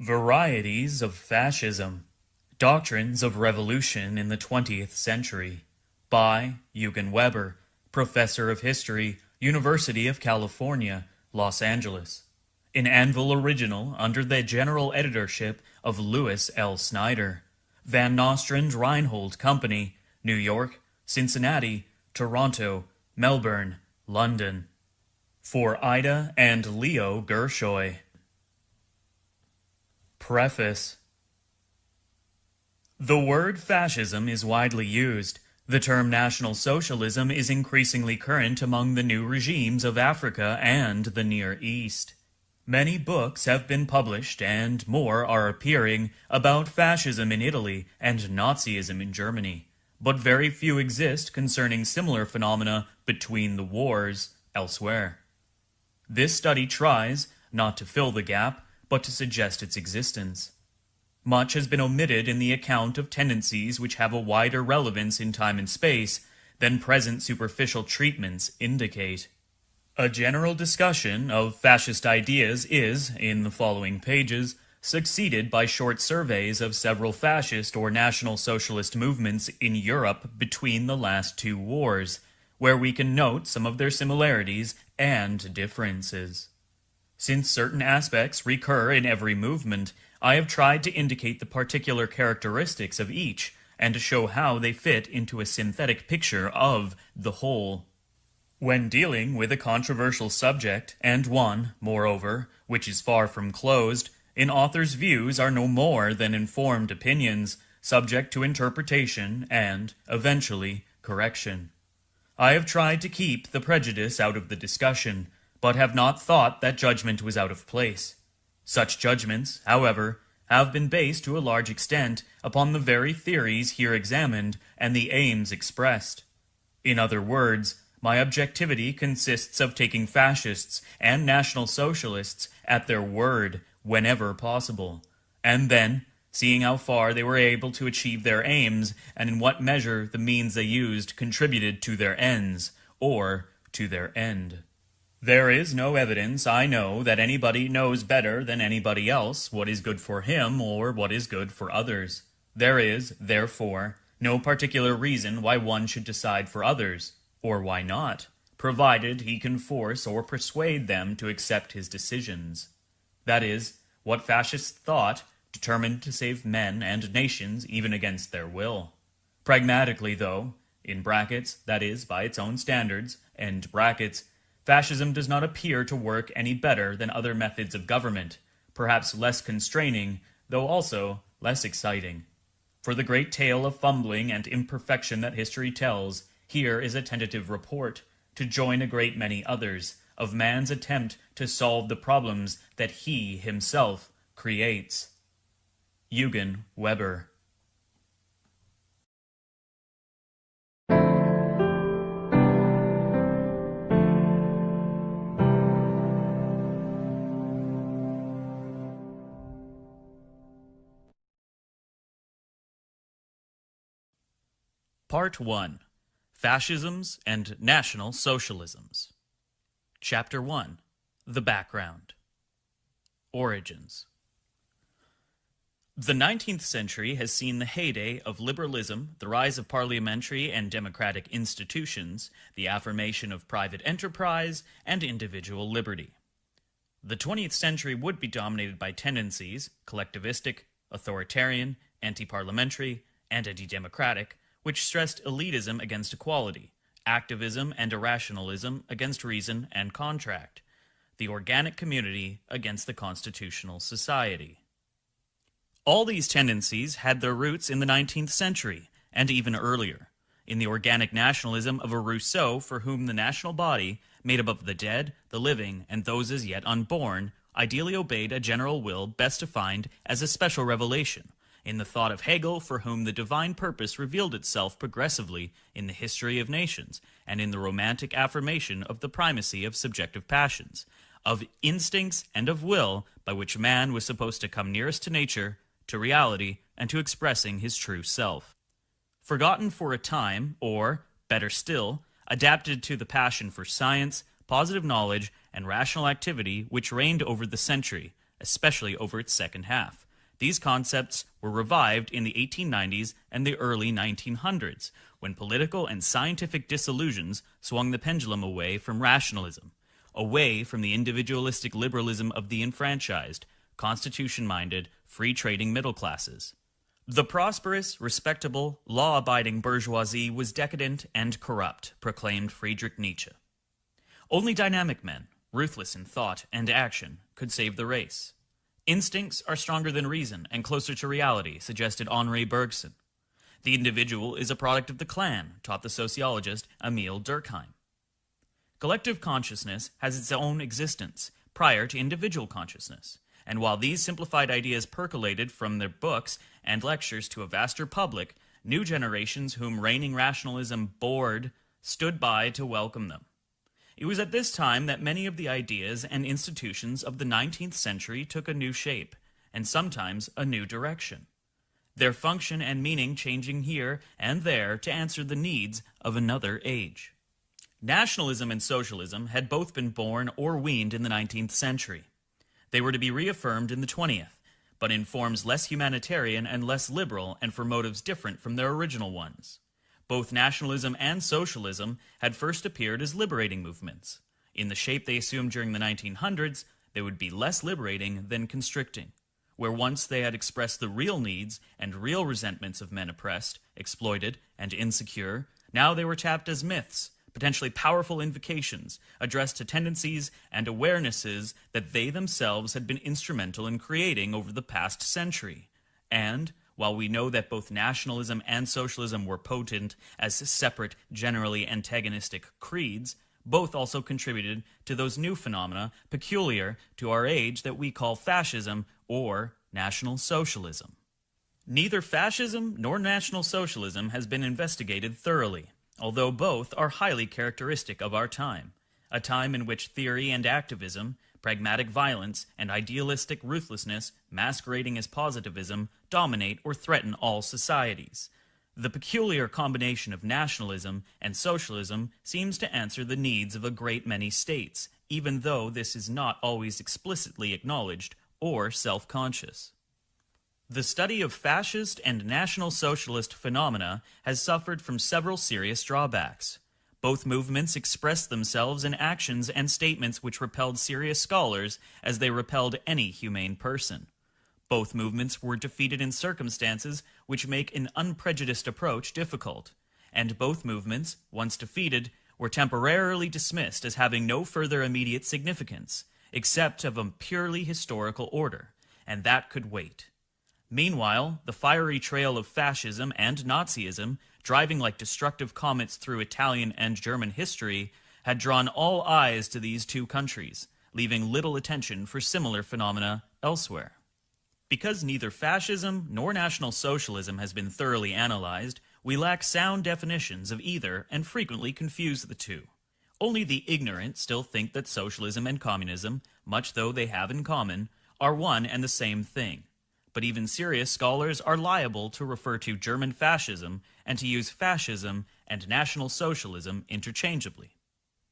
Varieties of Fascism. Doctrines of Revolution in the 20th Century by Eugen Weber, Professor of History, University of California, Los Angeles. An Anvil original under the general editorship of Louis L. Snyder. Van Nostrand Reinhold Company, New York, Cincinnati, Toronto, Melbourne, London. For Ida and Leo Gershoy. Preface. The word fascism is widely used. The term National Socialism is increasingly current among the new regimes of Africa and the Near East. Many books have been published, and more are appearing, about fascism in Italy and Nazism in Germany, but very few exist concerning similar phenomena between the wars elsewhere. This study tries, not to fill the gap, but to suggest its existence. Much has been omitted in the account of tendencies which have a wider relevance in time and space than present superficial treatments indicate. A general discussion of fascist ideas is, in the following pages, succeeded by short surveys of several fascist or National Socialist movements in Europe between the last two wars, where we can note some of their similarities and differences. Since certain aspects recur in every movement, I have tried to indicate the particular characteristics of each, and to show how they fit into a synthetic picture of the whole. When dealing with a controversial subject, and one, moreover, which is far from closed, an author's views are no more than informed opinions, subject to interpretation and, eventually, correction. I have tried to keep the prejudice out of the discussion, but have not thought that judgment was out of place. Such judgments, however, have been based to a large extent upon the very theories here examined and the aims expressed. In other words, my objectivity consists of taking fascists and National Socialists at their word whenever possible, and then seeing how far they were able to achieve their aims and in what measure the means they used contributed to their ends, or to their end. There is no evidence, I know, that anybody knows better than anybody else what is good for him or what is good for others. There is, therefore, no particular reason why one should decide for others, or why not, provided he can force or persuade them to accept his decisions. That is, what fascists thought, determined to save men and nations even against their will. Pragmatically, though, in brackets, that is, by its own standards, end brackets, fascism does not appear to work any better than other methods of government, perhaps less constraining, though also less exciting. For the great tale of fumbling and imperfection that history tells, here is a tentative report, to join a great many others, of man's attempt to solve the problems that he himself creates. Eugen Weber. Part 1. Fascisms and National Socialisms. Chapter 1. The Background. Origins. The 19th century has seen the heyday of liberalism, the rise of parliamentary and democratic institutions, the affirmation of private enterprise, and individual liberty. The 20th century would be dominated by tendencies, collectivistic, authoritarian, anti-parliamentary, and anti-democratic, which stressed elitism against equality, activism and irrationalism against reason and contract, the organic community against the constitutional society. All these tendencies had their roots in the 19th century, and even earlier, in the organic nationalism of a Rousseau for whom the national body, made up of the dead, the living, and those as yet unborn, ideally obeyed a general will best defined as a special revelation, in the thought of Hegel for whom the divine purpose revealed itself progressively in the history of nations, and in the romantic affirmation of the primacy of subjective passions, of instincts and of will by which man was supposed to come nearest to nature, to reality, and to expressing his true self. Forgotten for a time, or, better still, adapted to the passion for science, positive knowledge, and rational activity which reigned over the century, especially over its second half. These concepts were revived in the 1890s and the early 1900s, when political and scientific disillusions swung the pendulum away from rationalism, away from the individualistic liberalism of the enfranchised, constitution-minded, free-trading middle classes. The prosperous, respectable, law-abiding bourgeoisie was decadent and corrupt, proclaimed Friedrich Nietzsche. Only dynamic men, ruthless in thought and action, could save the race. Instincts are stronger than reason and closer to reality, suggested Henri Bergson. The individual is a product of the clan, taught the sociologist Emile Durkheim. Collective consciousness has its own existence, prior to individual consciousness, and while these simplified ideas percolated from their books and lectures to a vaster public, new generations whom reigning rationalism bored stood by to welcome them. It was at this time that many of the ideas and institutions of the 19th century took a new shape, and sometimes a new direction, their function and meaning changing here and there to answer the needs of another age. Nationalism and socialism had both been born or weaned in the 19th century. They were to be reaffirmed in the 20th, but in forms less humanitarian and less liberal and for motives different from their original ones. Both nationalism and socialism had first appeared as liberating movements. In the shape they assumed during the 1900s, they would be less liberating than constricting. Where once they had expressed the real needs and real resentments of men oppressed, exploited, and insecure, now they were tapped as myths, potentially powerful invocations addressed to tendencies and awarenesses that they themselves had been instrumental in creating over the past century. And, while we know that both nationalism and socialism were potent as separate, generally antagonistic creeds, both also contributed to those new phenomena peculiar to our age that we call fascism or National Socialism. Neither fascism nor National Socialism has been investigated thoroughly, although both are highly characteristic of our time, a time in which theory and activism, pragmatic violence, and idealistic ruthlessness masquerading as positivism dominate or threaten all societies. The peculiar combination of nationalism and socialism seems to answer the needs of a great many states, even though this is not always explicitly acknowledged or self-conscious. The study of fascist and National Socialist phenomena has suffered from several serious drawbacks. Both movements expressed themselves in actions and statements which repelled serious scholars as they repelled any humane person. Both movements were defeated in circumstances which make an unprejudiced approach difficult, and both movements, once defeated, were temporarily dismissed as having no further immediate significance, except of a purely historical order, and that could wait. Meanwhile, the fiery trail of fascism and Nazism, driving like destructive comets through Italian and German history, had drawn all eyes to these two countries, leaving little attention for similar phenomena elsewhere. Because neither fascism nor National Socialism has been thoroughly analyzed, we lack sound definitions of either and frequently confuse the two. Only the ignorant still think that socialism and communism, much though they have in common, are one and the same thing. But even serious scholars are liable to refer to German fascism and to use fascism and National Socialism interchangeably.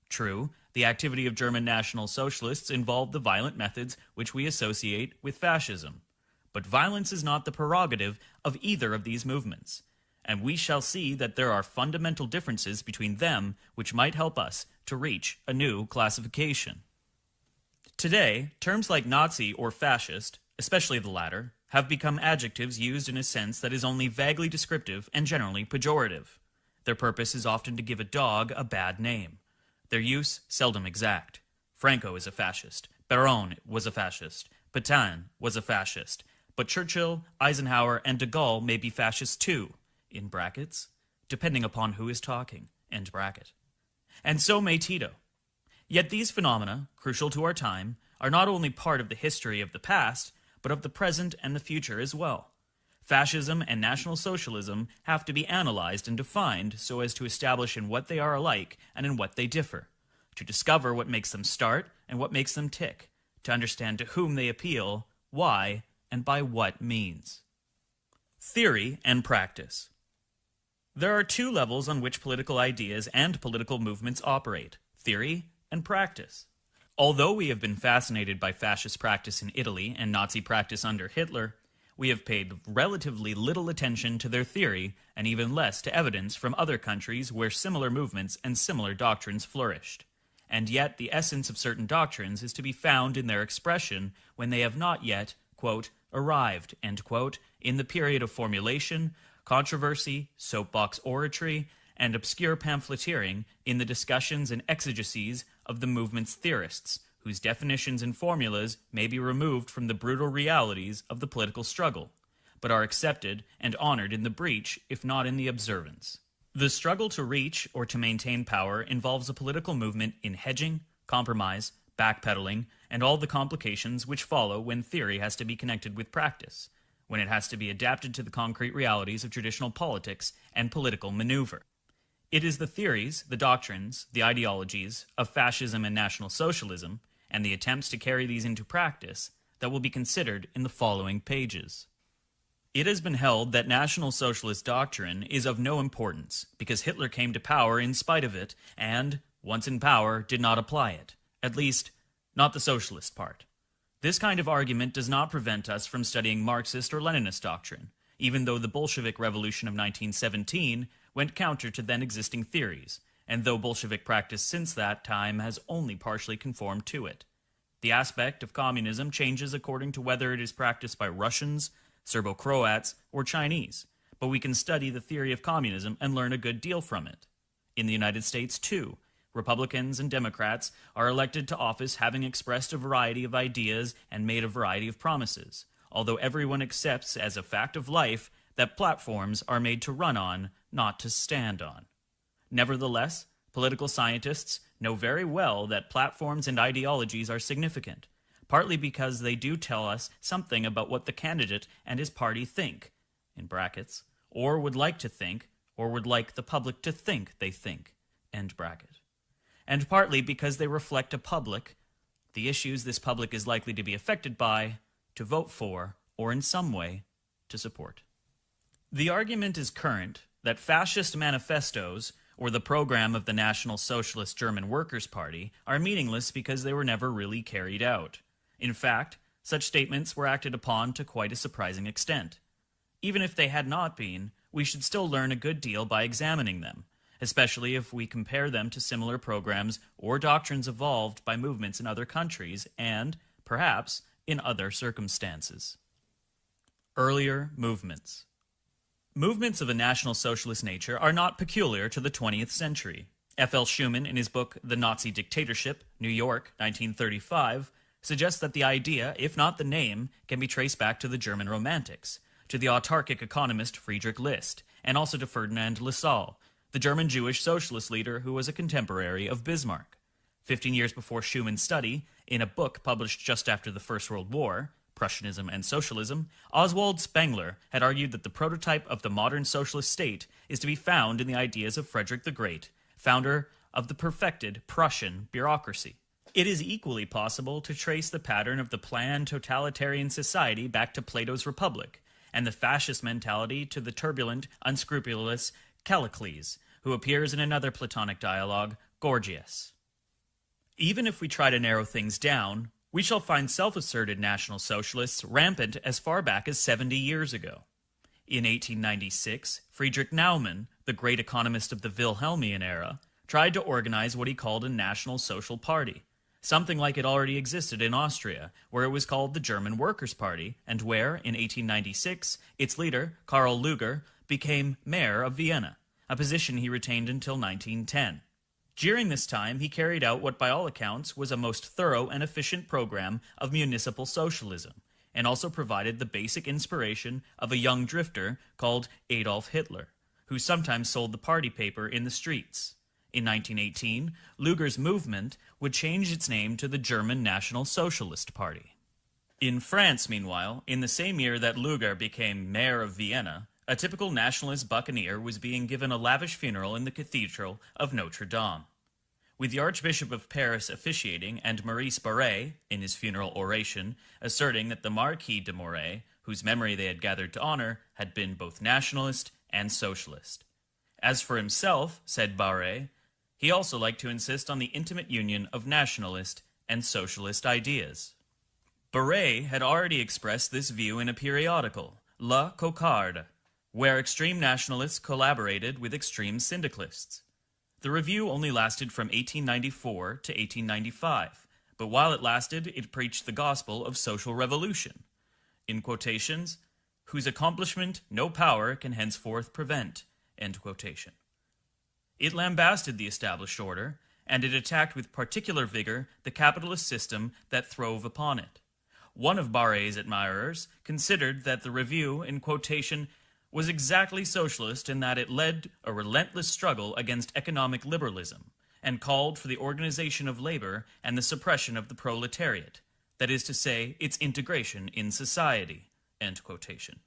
True, the activity of German National Socialists involved the violent methods which we associate with fascism. But violence is not the prerogative of either of these movements, and we shall see that there are fundamental differences between them which might help us to reach a new classification. Today, terms like Nazi or fascist, especially the latter, have become adjectives used in a sense that is only vaguely descriptive and generally pejorative. Their purpose is often to give a dog a bad name. Their use seldom exact. Franco is a fascist. Baron was a fascist. Pétain was a fascist. But Churchill, Eisenhower, and de Gaulle may be fascists too, in brackets, depending upon who is talking, end bracket. And so may Tito. Yet these phenomena, crucial to our time, are not only part of the history of the past, but of the present and the future as well. Fascism and National Socialism have to be analyzed and defined so as to establish in what they are alike and in what they differ, to discover what makes them start and what makes them tick, to understand to whom they appeal, why, and by what means. Theory and practice. There are two levels on which political ideas and political movements operate, theory and practice. Although we have been fascinated by fascist practice in Italy and Nazi practice under Hitler, we have paid relatively little attention to their theory and even less to evidence from other countries where similar movements and similar doctrines flourished. And yet the essence of certain doctrines is to be found in their expression when they have not yet, quote, arrived, end quote, in the period of formulation, controversy, soapbox oratory, and obscure pamphleteering in the discussions and exegeses of the movement's theorists, whose definitions and formulas may be removed from the brutal realities of the political struggle, but are accepted and honored in the breach, if not in the observance. The struggle to reach or to maintain power involves a political movement in hedging, compromise, backpedaling, and all the complications which follow when theory has to be connected with practice, when it has to be adapted to the concrete realities of traditional politics and political maneuver. It is the theories, the doctrines, the ideologies of fascism and National Socialism, and the attempts to carry these into practice that will be considered in the following pages. It has been held that National Socialist doctrine is of no importance because Hitler came to power in spite of it and, once in power, did not apply it, at least, not the socialist part. This kind of argument does not prevent us from studying Marxist or Leninist doctrine, even though the Bolshevik Revolution of 1917 went counter to then existing theories, and though Bolshevik practice since that time has only partially conformed to it. The aspect of communism changes according to whether it is practiced by Russians, Serbo-Croats, or Chinese, but we can study the theory of communism and learn a good deal from it. In the United States, too, Republicans and Democrats are elected to office having expressed a variety of ideas and made a variety of promises, although everyone accepts as a fact of life that platforms are made to run on, not to stand on. Nevertheless, political scientists know very well that platforms and ideologies are significant, partly because they do tell us something about what the candidate and his party think, in brackets, or would like to think, or would like the public to think they think, end bracket. And partly because they reflect a public, the issues this public is likely to be affected by, to vote for, or in some way, to support. The argument is current that fascist manifestos, or the program of the National Socialist German Workers' Party, are meaningless because they were never really carried out. In fact, such statements were acted upon to quite a surprising extent. Even if they had not been, we should still learn a good deal by examining them, especially if we compare them to similar programs or doctrines evolved by movements in other countries and, perhaps, in other circumstances. Earlier movements. Movements of a National Socialist nature are not peculiar to the 20th century. F.L. Schumann, in his book The Nazi Dictatorship, New York, 1935, suggests that the idea, if not the name, can be traced back to the German Romantics, to the autarkic economist Friedrich List, and also to Ferdinand Lassalle, the German Jewish socialist leader who was a contemporary of Bismarck. 15 years before Schumann's study, in a book published just after the First World War, Prussianism and Socialism, Oswald Spengler had argued that the prototype of the modern socialist state is to be found in the ideas of Frederick the Great, founder of the perfected Prussian bureaucracy. It is equally possible to trace the pattern of the planned totalitarian society back to Plato's Republic, and the fascist mentality to the turbulent, unscrupulous Callicles, who appears in another Platonic dialogue, Gorgias. Even if we try to narrow things down, we shall find self-asserted National Socialists rampant as far back as 70 years ago. In 1896, Friedrich Naumann, the great economist of the Wilhelmian era, tried to organize what he called a National Social Party, something like it already existed in Austria, where it was called the German Workers' Party, and where, in 1896, its leader, Karl Lueger, became mayor of Vienna, a position he retained until 1910. During this time, he carried out what by all accounts was a most thorough and efficient program of municipal socialism, and also provided the basic inspiration of a young drifter called Adolf Hitler, who sometimes sold the party paper in the streets. In 1918, Lueger's movement would change its name to the German National Socialist Party. In France, meanwhile, in the same year that Lueger became mayor of Vienna, a typical nationalist buccaneer was being given a lavish funeral in the Cathedral of Notre Dame. With the Archbishop of Paris officiating and Maurice Barré, in his funeral oration, asserting that the Marquis de Moray, whose memory they had gathered to honor, had been both nationalist and socialist. As for himself, said Barré, he also liked to insist on the intimate union of nationalist and socialist ideas. Barré had already expressed this view in a periodical, La Cocarde, where extreme nationalists collaborated with extreme syndicalists. The review only lasted from 1894 to 1895, but while it lasted, it preached the gospel of social revolution, in quotations, whose accomplishment no power can henceforth prevent, end quotation. It lambasted the established order, and it attacked with particular vigor the capitalist system that throve upon it. One of Barré's admirers considered that the review, in quotation, was exactly socialist in that it led a relentless struggle against economic liberalism and called for the organization of labor and the suppression of the proletariat, that is to say, its integration in society, end quotation.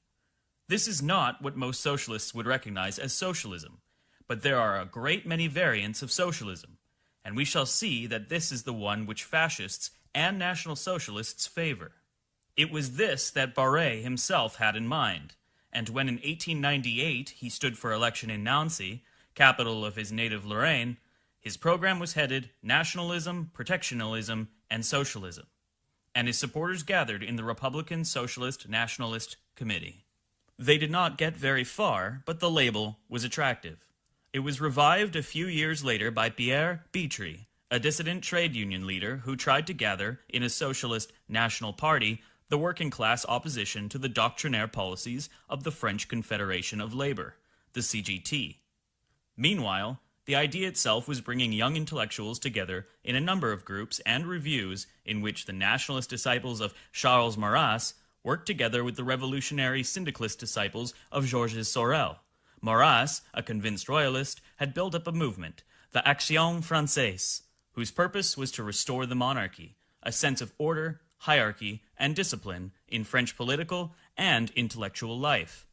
This is not what most socialists would recognize as socialism, but there are a great many variants of socialism, and we shall see that this is the one which fascists and National Socialists favor. It was this that Barré himself had in mind, and when in 1898 he stood for election in Nancy, capital of his native Lorraine, his program was headed Nationalism, Protectionalism, and Socialism, and his supporters gathered in the Republican Socialist Nationalist Committee. They did not get very far, but the label was attractive. It was revived a few years later by Pierre Bitre, a dissident trade union leader who tried to gather in a socialist national party the working-class opposition to the doctrinaire policies of the French Confederation of Labor, the CGT. Meanwhile, the idea itself was bringing young intellectuals together in a number of groups and reviews in which the nationalist disciples of Charles Maurras worked together with the revolutionary syndicalist disciples of Georges Sorel. Maurras, a convinced royalist, had built up a movement, the Action Française, whose purpose was to restore the monarchy, a sense of order, hierarchy, and discipline in French political and intellectual life.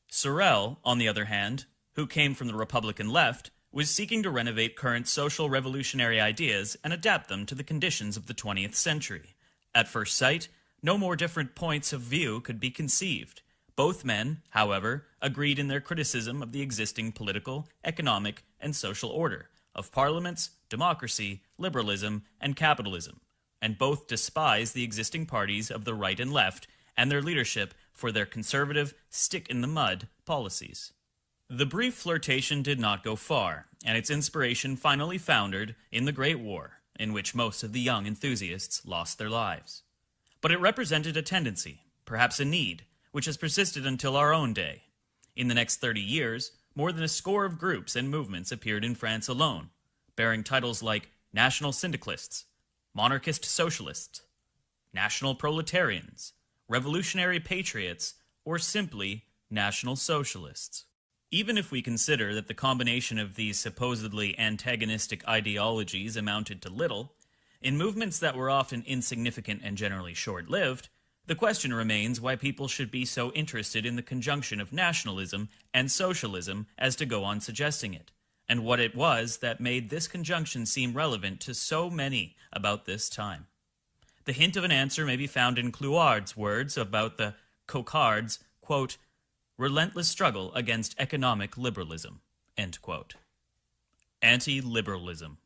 Sorel, on the other hand, who came from the Republican left, was seeking to renovate current social revolutionary ideas and adapt them to the conditions of the 20th century. At first sight, no more different points of view could be conceived. Both men, however, agreed in their criticism of the existing political, economic, and social order, of parliaments, democracy, liberalism, and capitalism, and both despised the existing parties of the right and left and their leadership for their conservative, stick-in-the-mud policies. The brief flirtation did not go far, and its inspiration finally foundered in the Great War, in which most of the young enthusiasts lost their lives. But it represented a tendency, perhaps a need, which has persisted until our own day. In the next 30 years, more than a score of groups and movements appeared in France alone, bearing titles like National Syndicalists, Monarchist Socialists, National Proletarians, Revolutionary Patriots, or simply National Socialists. Even if we consider that the combination of these supposedly antagonistic ideologies amounted to little, in movements that were often insignificant and generally short-lived, the question remains why people should be so interested in the conjunction of nationalism and socialism as to go on suggesting it, and what it was that made this conjunction seem relevant to so many about this time. The hint of an answer may be found in Clouard's words about the Cocarde's, quote, relentless struggle against economic liberalism, end quote. Anti-liberalism.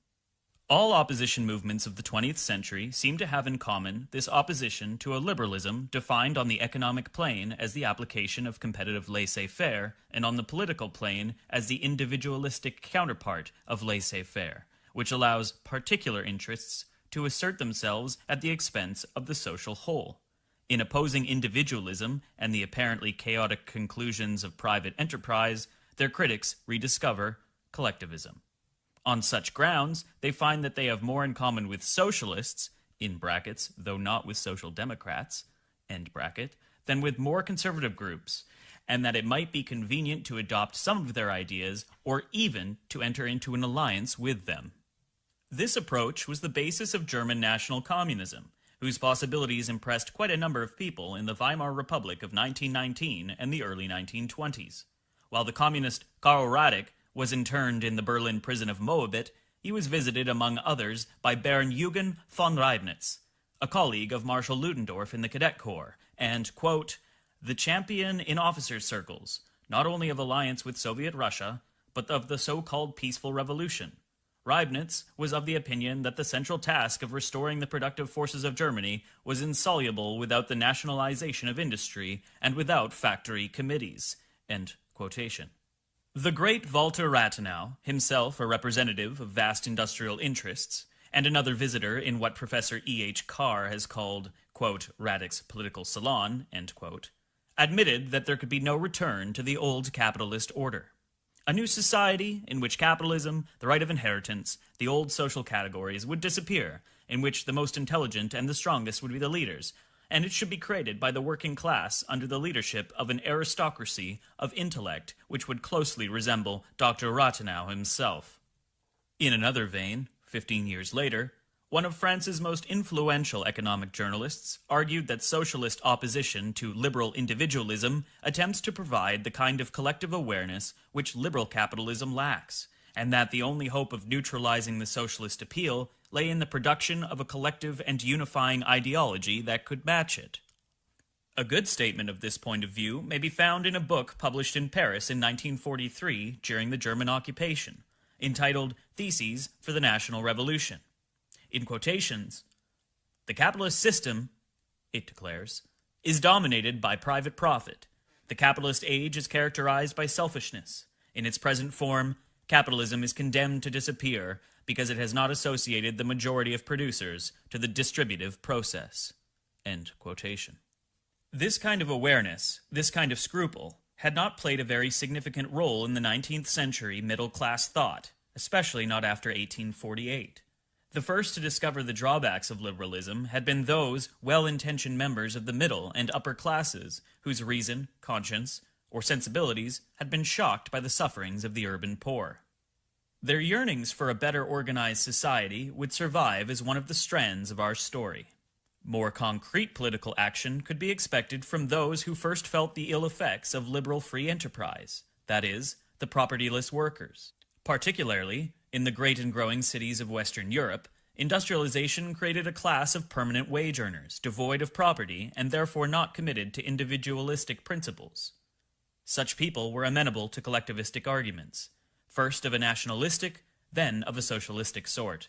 All opposition movements of the 20th century seem to have in common this opposition to a liberalism defined on the economic plane as the application of competitive laissez-faire and on the political plane as the individualistic counterpart of laissez-faire, which allows particular interests to assert themselves at the expense of the social whole. In opposing individualism and the apparently chaotic conclusions of private enterprise, their critics rediscover collectivism. On such grounds, they find that they have more in common with socialists, in brackets, though not with social democrats, end bracket, than with more conservative groups, and that it might be convenient to adopt some of their ideas or even to enter into an alliance with them. This approach was the basis of German National Communism, whose possibilities impressed quite a number of people in the Weimar Republic of 1919 and the early 1920s. While the communist Karl Radek was interned in the Berlin prison of Moabit, he was visited, among others, by Baron Eugen von Reibnitz, a colleague of Marshal Ludendorff in the Cadet Corps, and, quote, the champion in officers' circles, not only of alliance with Soviet Russia, but of the so-called peaceful revolution. Leibniz was of the opinion that the central task of restoring the productive forces of Germany was insoluble without the nationalization of industry and without factory committees. End quotation. The great Walter Rathenau, himself a representative of vast industrial interests, and another visitor in what Professor E.H. Carr has called, quote, Radek's political salon, end quote, admitted that there could be no return to the old capitalist order. A new society in which capitalism, the right of inheritance, the old social categories would disappear, in which the most intelligent and the strongest would be the leaders, and it should be created by the working class under the leadership of an aristocracy of intellect which would closely resemble Dr. Rathenau himself. In another vein, 15 years later, one of France's most influential economic journalists argued that socialist opposition to liberal individualism attempts to provide the kind of collective awareness which liberal capitalism lacks, and that the only hope of neutralizing the socialist appeal lay in the production of a collective and unifying ideology that could match it. A good statement of this point of view may be found in a book published in Paris in 1943 during the German occupation, entitled Theses for the National Revolution. In quotations, "The capitalist system," it declares, "is dominated by private profit. The capitalist age is characterized by selfishness. In its present form, capitalism is condemned to disappear because it has not associated the majority of producers to the distributive process." End quotation. This kind of awareness, this kind of scruple, had not played a very significant role in the 19th century middle-class thought, especially not after 1848. The first to discover the drawbacks of liberalism had been those well-intentioned members of the middle and upper classes whose reason, conscience, or sensibilities had been shocked by the sufferings of the urban poor. Their yearnings for a better organized society would survive as one of the strands of our story. More concrete political action could be expected from those who first felt the ill effects of liberal free enterprise, that is, the propertyless workers. Particularly, in the great and growing cities of Western Europe, industrialization created a class of permanent wage earners, devoid of property and therefore not committed to individualistic principles. Such people were amenable to collectivistic arguments, first of a nationalistic, then of a socialistic sort.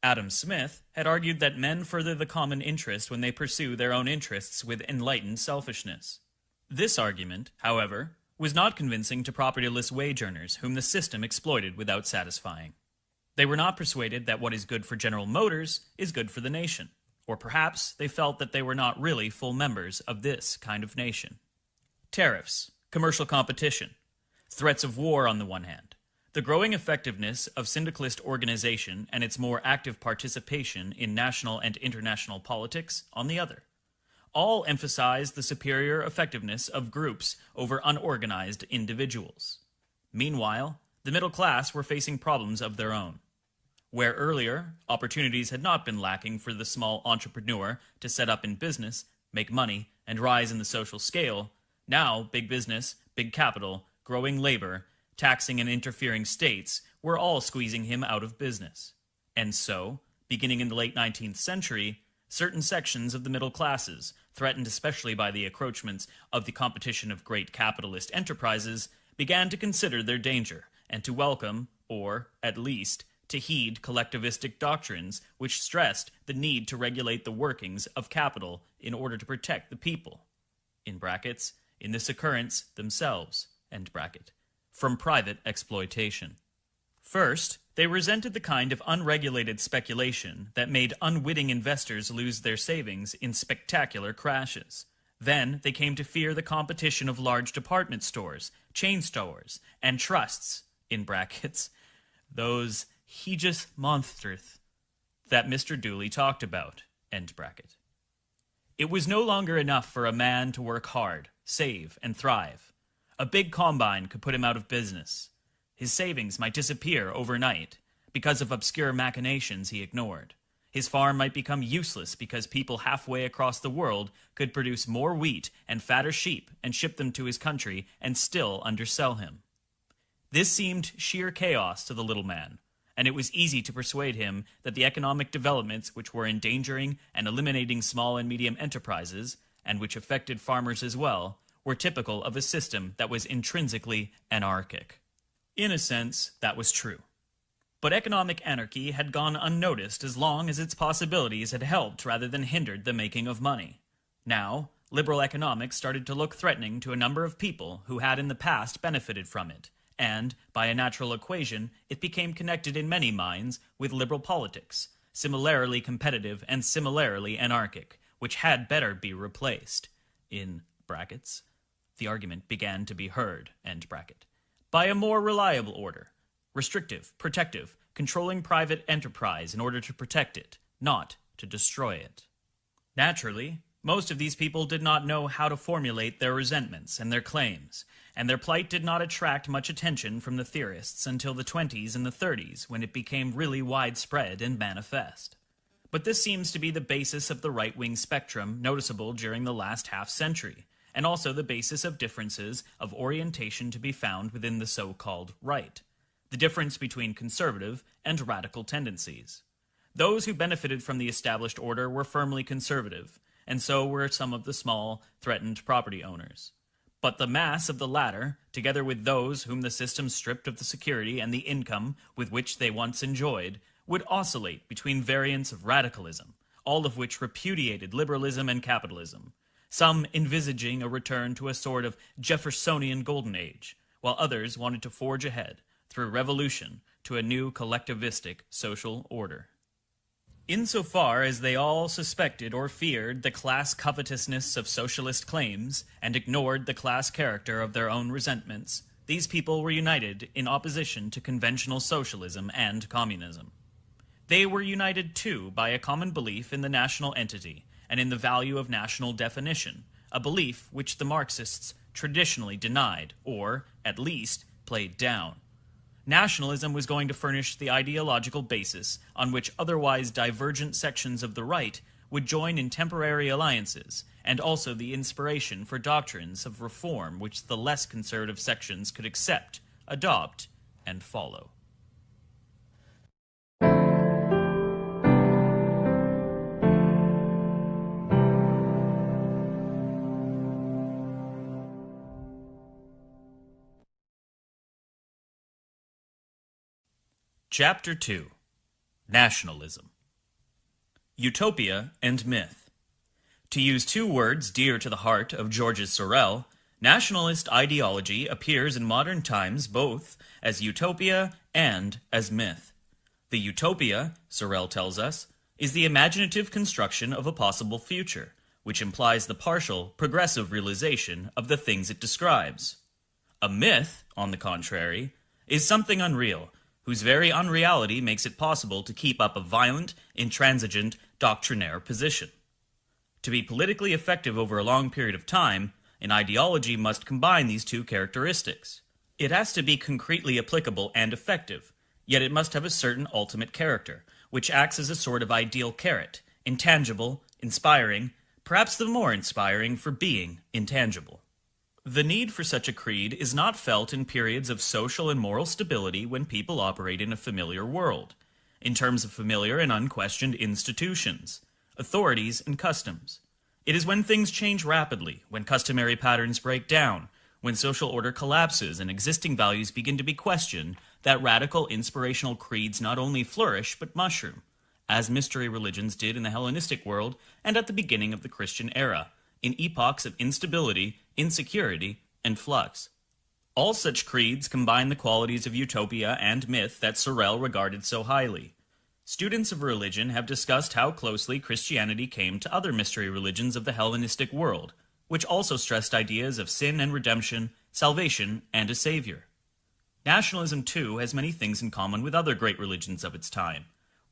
Adam Smith had argued that men further the common interest when they pursue their own interests with enlightened selfishness. This argument, however, was not convincing to propertyless wage earners whom the system exploited without satisfying. They were not persuaded that what is good for General Motors is good for the nation, or perhaps they felt that they were not really full members of this kind of nation. Tariffs, commercial competition, threats of war on the one hand, the growing effectiveness of syndicalist organization and its more active participation in national and international politics on the other, all emphasize the superior effectiveness of groups over unorganized individuals. Meanwhile, the middle class were facing problems of their own. Where earlier, opportunities had not been lacking for the small entrepreneur to set up in business, make money, and rise in the social scale, now big business, big capital, growing labor, taxing and interfering states were all squeezing him out of business. And so, beginning in the late 19th century, certain sections of the middle classes, threatened especially by the encroachments of the competition of great capitalist enterprises, began to consider their danger and to welcome, or, at least, to heed collectivistic doctrines which stressed the need to regulate the workings of capital in order to protect the people, in brackets, in this occurrence themselves, end bracket, from private exploitation. First, they resented the kind of unregulated speculation that made unwitting investors lose their savings in spectacular crashes. Then they came to fear the competition of large department stores, chain stores, and trusts, in brackets, those hideous monsters that Mr. Dooley talked about, end bracket. It was no longer enough for a man to work hard, save, and thrive. A big combine could put him out of business. His savings might disappear overnight because of obscure machinations he ignored. His farm might become useless because people halfway across the world could produce more wheat and fatter sheep and ship them to his country and still undersell him. This seemed sheer chaos to the little man, and it was easy to persuade him that the economic developments which were endangering and eliminating small and medium enterprises, and which affected farmers as well, were typical of a system that was intrinsically anarchic. In a sense, that was true. But economic anarchy had gone unnoticed as long as its possibilities had helped rather than hindered the making of money. Now, liberal economics started to look threatening to a number of people who had in the past benefited from it, and, by a natural equation, it became connected in many minds with liberal politics, similarly competitive and similarly anarchic, which had better be replaced. In brackets, the argument began to be heard, end bracket, by a more reliable order, restrictive, protective, controlling private enterprise in order to protect it, not to destroy it. Naturally, most of these people did not know how to formulate their resentments and their claims, and their plight did not attract much attention from the theorists until the 20s and the 30s, when it became really widespread and manifest. But this seems to be the basis of the right-wing spectrum noticeable during the last half-century, and also the basis of differences of orientation to be found within the so-called right, the difference between conservative and radical tendencies. Those who benefited from the established order were firmly conservative, and so were some of the small, threatened property owners. But the mass of the latter, together with those whom the system stripped of the security and the income with which they once enjoyed, would oscillate between variants of radicalism, all of which repudiated liberalism and capitalism, some envisaging a return to a sort of Jeffersonian golden age, while others wanted to forge ahead, through revolution, to a new collectivistic social order. Insofar as they all suspected or feared the class covetousness of socialist claims and ignored the class character of their own resentments, these people were united in opposition to conventional socialism and communism. They were united, too, by a common belief in the national entity and in the value of national definition, a belief which the Marxists traditionally denied, or, at least, played down. Nationalism was going to furnish the ideological basis on which otherwise divergent sections of the right would join in temporary alliances, and also the inspiration for doctrines of reform which the less conservative sections could accept, adopt, and follow. Chapter 2. Nationalism. Utopia and Myth. To use two words dear to the heart of Georges Sorel, nationalist ideology appears in modern times both as utopia and as myth. The utopia, Sorel tells us, is the imaginative construction of a possible future, which implies the partial, progressive realization of the things it describes. A myth, on the contrary, is something unreal, whose very unreality makes it possible to keep up a violent, intransigent, doctrinaire position. To be politically effective over a long period of time, an ideology must combine these two characteristics. It has to be concretely applicable and effective, yet it must have a certain ultimate character, which acts as a sort of ideal carrot, intangible, inspiring, perhaps the more inspiring for being intangible. The need for such a creed is not felt in periods of social and moral stability when people operate in a familiar world, in terms of familiar and unquestioned institutions, authorities, and customs. It is when things change rapidly, when customary patterns break down, when social order collapses and existing values begin to be questioned, that radical inspirational creeds not only flourish but mushroom, as mystery religions did in the Hellenistic world and at the beginning of the Christian era, in epochs of instability, insecurity, and flux. All such creeds combine the qualities of utopia and myth that Sorel regarded so highly. Students of religion have discussed how closely Christianity came to other mystery religions of the Hellenistic world, which also stressed ideas of sin and redemption, salvation, and a savior. Nationalism, too, has many things in common with other great religions of its time,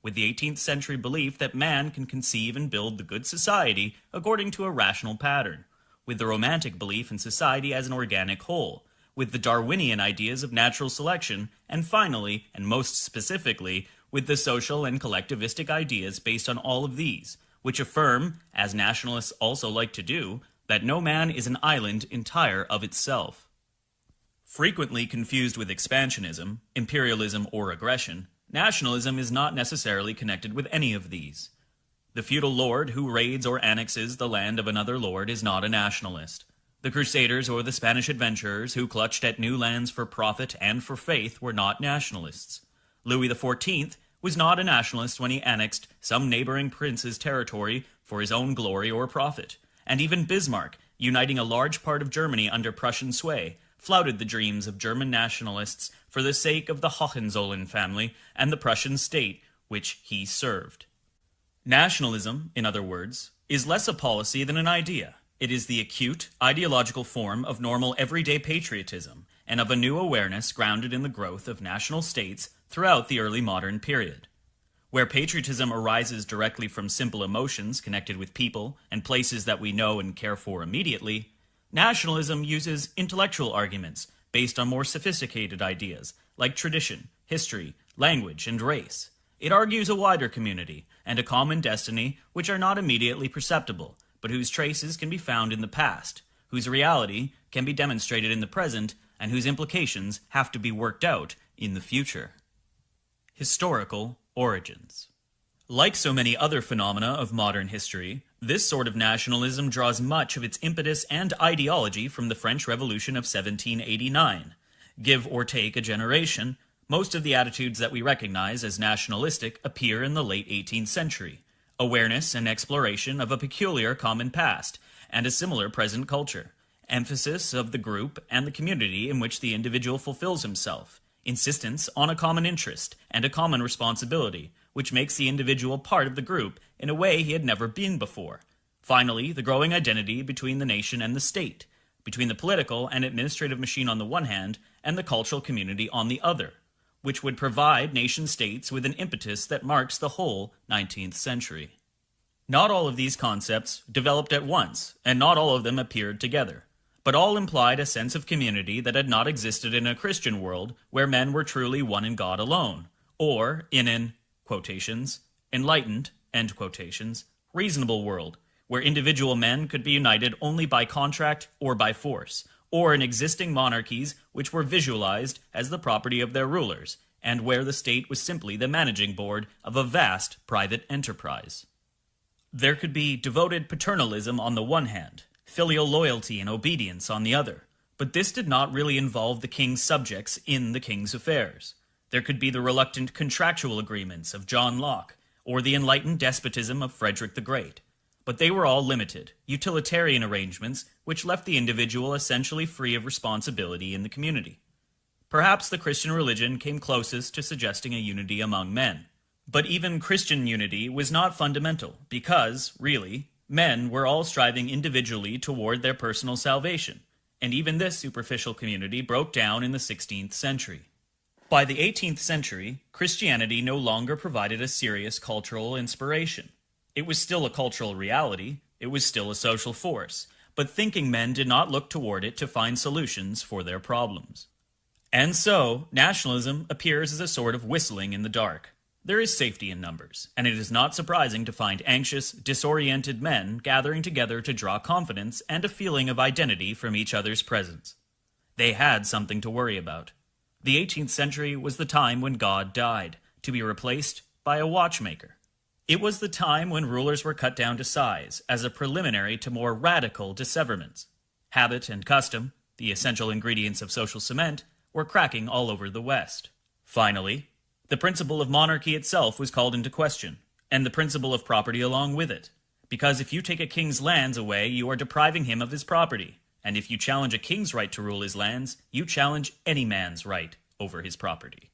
with the 18th century belief that man can conceive and build the good society according to a rational pattern, with the romantic belief in society as an organic whole, with the Darwinian ideas of natural selection, and finally, and most specifically, with the social and collectivistic ideas based on all of these, which affirm, as nationalists also like to do, that no man is an island entire of itself. Frequently confused with expansionism, imperialism, or aggression, nationalism is not necessarily connected with any of these. The feudal lord who raids or annexes the land of another lord is not a nationalist. The Crusaders or the Spanish adventurers who clutched at new lands for profit and for faith were not nationalists. Louis XIV was not a nationalist when he annexed some neighboring prince's territory for his own glory or profit, and even Bismarck, uniting a large part of Germany under Prussian sway, flouted the dreams of German nationalists for the sake of the Hohenzollern family and the Prussian state which he served. Nationalism, in other words, is less a policy than an idea. It is the acute, ideological form of normal everyday patriotism and of a new awareness grounded in the growth of national states throughout the early modern period. Where patriotism arises directly from simple emotions connected with people and places that we know and care for immediately, nationalism uses intellectual arguments based on more sophisticated ideas like tradition, history, language, and race. It argues a wider community and a common destiny which are not immediately perceptible, but whose traces can be found in the past, whose reality can be demonstrated in the present, and whose implications have to be worked out in the future. Historical origins. Like so many other phenomena of modern history, this sort of nationalism draws much of its impetus and ideology from the French Revolution of 1789. Give or take a generation, most of the attitudes that we recognize as nationalistic appear in the late 18th century. Awareness and exploration of a peculiar common past, and a similar present culture. Emphasis of the group and the community in which the individual fulfills himself. Insistence on a common interest and a common responsibility, which makes the individual part of the group in a way he had never been before. Finally, the growing identity between the nation and the state, between the political and administrative machine on the one hand, and the cultural community on the other, which would provide nation-states with an impetus that marks the whole 19th century. Not all of these concepts developed at once, and not all of them appeared together, but all implied a sense of community that had not existed in a Christian world where men were truly one in God alone, or in an, quotations, enlightened, end quotations, reasonable world, where individual men could be united only by contract or by force, or in existing monarchies which were visualized as the property of their rulers, and where the state was simply the managing board of a vast private enterprise. There could be devoted paternalism on the one hand, filial loyalty and obedience on the other, but this did not really involve the king's subjects in the king's affairs. There could be the reluctant contractual agreements of John Locke, or the enlightened despotism of Frederick the Great. But they were all limited, utilitarian arrangements which left the individual essentially free of responsibility in the community. Perhaps the Christian religion came closest to suggesting a unity among men. But even Christian unity was not fundamental, because, really, men were all striving individually toward their personal salvation, and even this superficial community broke down in the 16th century. By the 18th century, Christianity no longer provided a serious cultural inspiration. It was still a cultural reality, it was still a social force, but thinking men did not look toward it to find solutions for their problems. And so, nationalism appears as a sort of whistling in the dark. There is safety in numbers, and it is not surprising to find anxious, disoriented men gathering together to draw confidence and a feeling of identity from each other's presence. They had something to worry about. The 18th century was the time when God died, to be replaced by a watchmaker. It was the time when rulers were cut down to size, as a preliminary to more radical disseverments. Habit and custom, the essential ingredients of social cement, were cracking all over the West. Finally, the principle of monarchy itself was called into question, and the principle of property along with it. Because if you take a king's lands away, you are depriving him of his property. And if you challenge a king's right to rule his lands, you challenge any man's right over his property.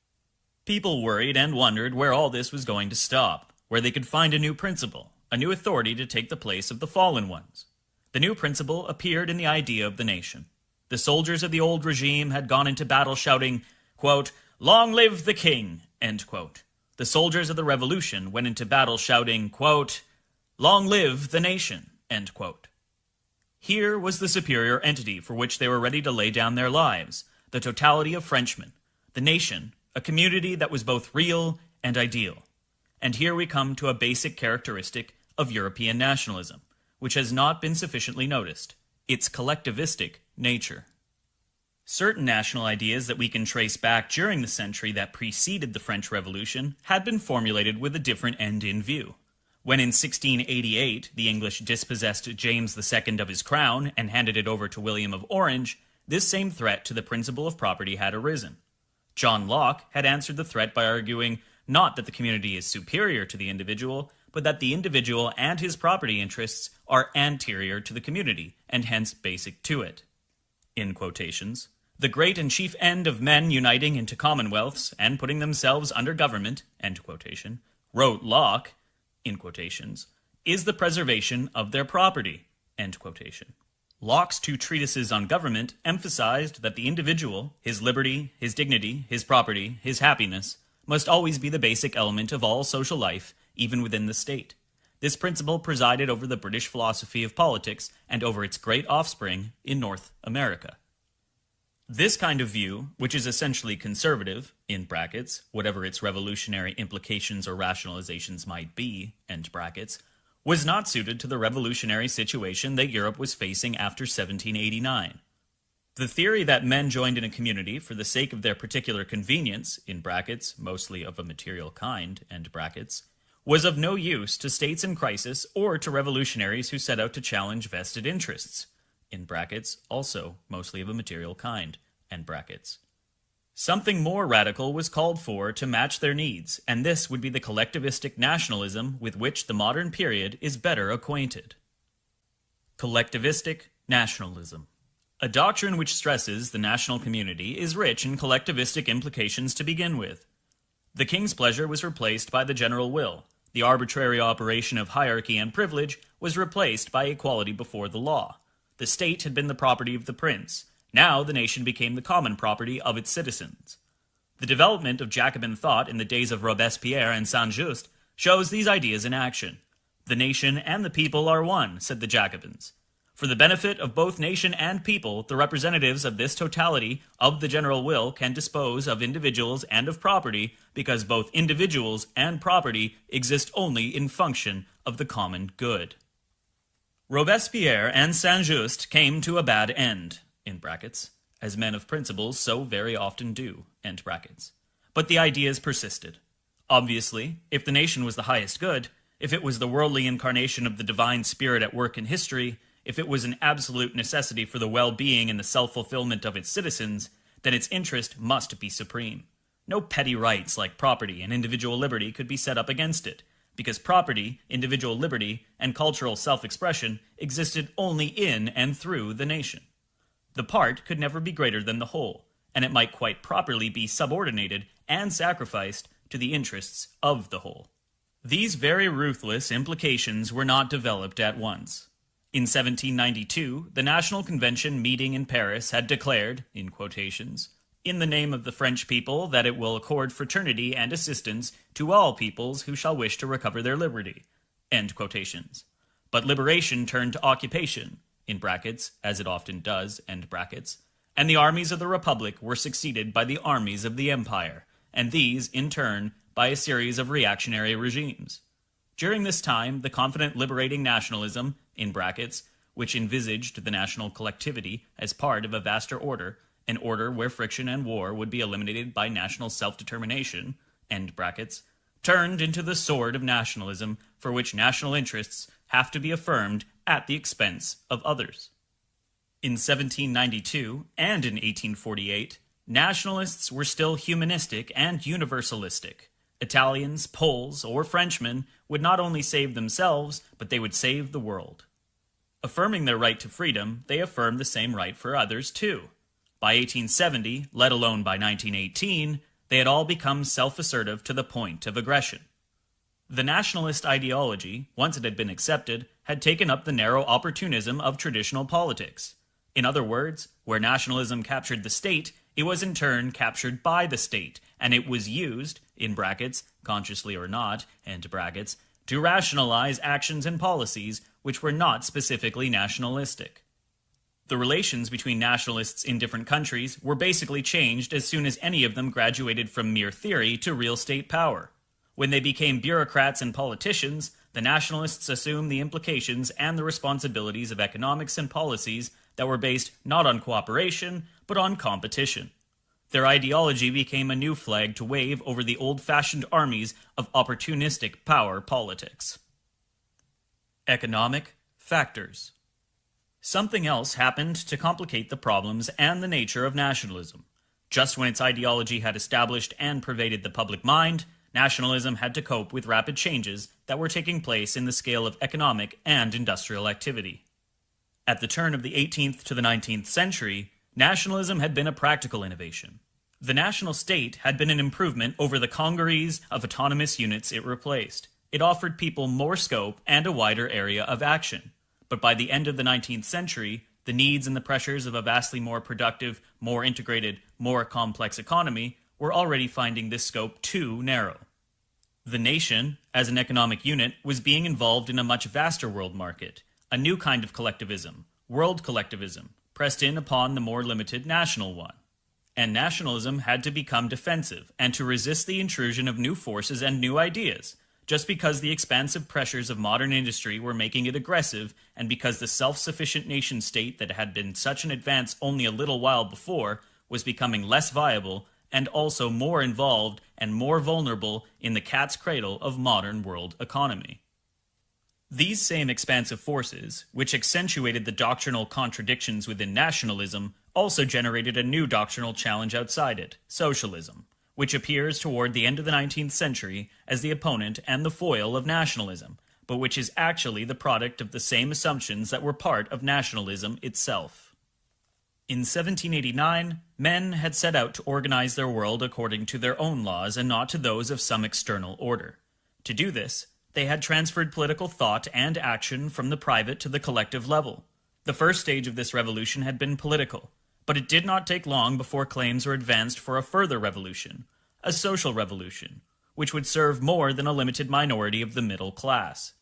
People worried and wondered where all this was going to stop, where they could find a new principle, a new authority to take the place of the fallen ones. The new principle appeared in the idea of the nation. The soldiers of the old regime had gone into battle shouting, quote, "Long live the king," end quote. The soldiers of the revolution went into battle shouting, quote, "Long live the nation," end quote. Here was the superior entity for which they were ready to lay down their lives, the totality of Frenchmen, the nation, a community that was both real and ideal. And here we come to a basic characteristic of European nationalism, which has not been sufficiently noticed, its collectivistic nature. Certain national ideas that we can trace back during the century that preceded the French Revolution had been formulated with a different end in view. When in 1688 the English dispossessed James II of his crown and handed it over to William of Orange, this same threat to the principle of property had arisen. John Locke had answered the threat by arguing not that the community is superior to the individual, but that the individual and his property interests are anterior to the community, and hence basic to it. In quotations, "The great and chief end of men uniting into commonwealths and putting themselves under government," end quotation, wrote Locke, in quotations, "is the preservation of their property," end quotation. Locke's two treatises on government emphasized that the individual, his liberty, his dignity, his property, his happiness, must always be the basic element of all social life, even within the state. This principle presided over the British philosophy of politics and over its great offspring in North America. This kind of view, which is essentially conservative, in brackets, whatever its revolutionary implications or rationalizations might be, end brackets, was not suited to the revolutionary situation that Europe was facing after 1789. The theory that men joined in a community for the sake of their particular convenience, in brackets, mostly of a material kind, end brackets, was of no use to states in crisis or to revolutionaries who set out to challenge vested interests, in brackets, also mostly of a material kind, end brackets. Something more radical was called for to match their needs, and this would be the collectivistic nationalism with which the modern period is better acquainted. Collectivistic nationalism. A doctrine which stresses the national community is rich in collectivistic implications to begin with. The king's pleasure was replaced by the general will. The arbitrary operation of hierarchy and privilege was replaced by equality before the law. The state had been the property of the prince. Now the nation became the common property of its citizens. The development of Jacobin thought in the days of Robespierre and Saint-Just shows these ideas in action. The nation and the people are one, said the Jacobins. For the benefit of both nation and people, the representatives of this totality of the general will can dispose of individuals and of property, because both individuals and property exist only in function of the common good. Robespierre and Saint-Just came to a bad end, in brackets, as men of principles so very often do, end brackets. But the ideas persisted. Obviously, if the nation was the highest good, if it was the worldly incarnation of the divine spirit at work in history, if it was an absolute necessity for the well-being and the self-fulfillment of its citizens, then its interest must be supreme. No petty rights like property and individual liberty could be set up against it, because property, individual liberty, and cultural self-expression existed only in and through the nation. The part could never be greater than the whole, and it might quite properly be subordinated and sacrificed to the interests of the whole. These very ruthless implications were not developed at once. In 1792, the National Convention meeting in Paris had declared, in quotations, "in the name of the French people that it will accord fraternity and assistance to all peoples who shall wish to recover their liberty," end quotations. But liberation turned to occupation, in brackets, as it often does, end brackets, and the armies of the Republic were succeeded by the armies of the Empire, and these, in turn, by a series of reactionary regimes. During this time, the confident liberating nationalism, in brackets, which envisaged the national collectivity as part of a vaster order, an order where friction and war would be eliminated by national self-determination, end brackets, turned into the sword of nationalism for which national interests have to be affirmed at the expense of others. In 1792 and in 1848, nationalists were still humanistic and universalistic. Italians, Poles, or Frenchmen would not only save themselves, but they would save the world. Affirming their right to freedom, they affirmed the same right for others too. By 1870, let alone by 1918, they had all become self-assertive to the point of aggression. The nationalist ideology, once it had been accepted, had taken up the narrow opportunism of traditional politics. In other words, where nationalism captured the state, it was in turn captured by the state, and it was used, in brackets, consciously or not, end brackets, to rationalize actions and policies which were not specifically nationalistic. The relations between nationalists in different countries were basically changed as soon as any of them graduated from mere theory to real state power. When they became bureaucrats and politicians, the nationalists assumed the implications and the responsibilities of economics and policies that were based not on cooperation, but on competition. Their ideology became a new flag to wave over the old-fashioned armies of opportunistic power politics. Economic factors. Something else happened to complicate the problems and the nature of nationalism. Just when its ideology had established and pervaded the public mind, nationalism had to cope with rapid changes that were taking place in the scale of economic and industrial activity. At the turn of the 18th to the 19th century, nationalism had been a practical innovation. The national state had been an improvement over the congeries of autonomous units it replaced. It offered people more scope and a wider area of action. But by the end of the 19th century, the needs and the pressures of a vastly more productive, more integrated, more complex economy were already finding this scope too narrow. The nation, as an economic unit, was being involved in a much vaster world market, a new kind of collectivism, world collectivism, pressed in upon the more limited national one. And nationalism had to become defensive and to resist the intrusion of new forces and new ideas, just because the expansive pressures of modern industry were making it aggressive, and because the self-sufficient nation-state that had been such an advance only a little while before was becoming less viable and also more involved and more vulnerable in the cat's cradle of modern world economy. These same expansive forces, which accentuated the doctrinal contradictions within nationalism, also generated a new doctrinal challenge outside it, socialism, which appears toward the end of the 19th century as the opponent and the foil of nationalism, but which is actually the product of the same assumptions that were part of nationalism itself. In 1789, men had set out to organize their world according to their own laws and not to those of some external order. To do this, they had transferred political thought and action from the private to the collective level. The first stage of this revolution had been political, but it did not take long before claims were advanced for a further revolution, a social revolution, which would serve more than a limited minority of the middle class.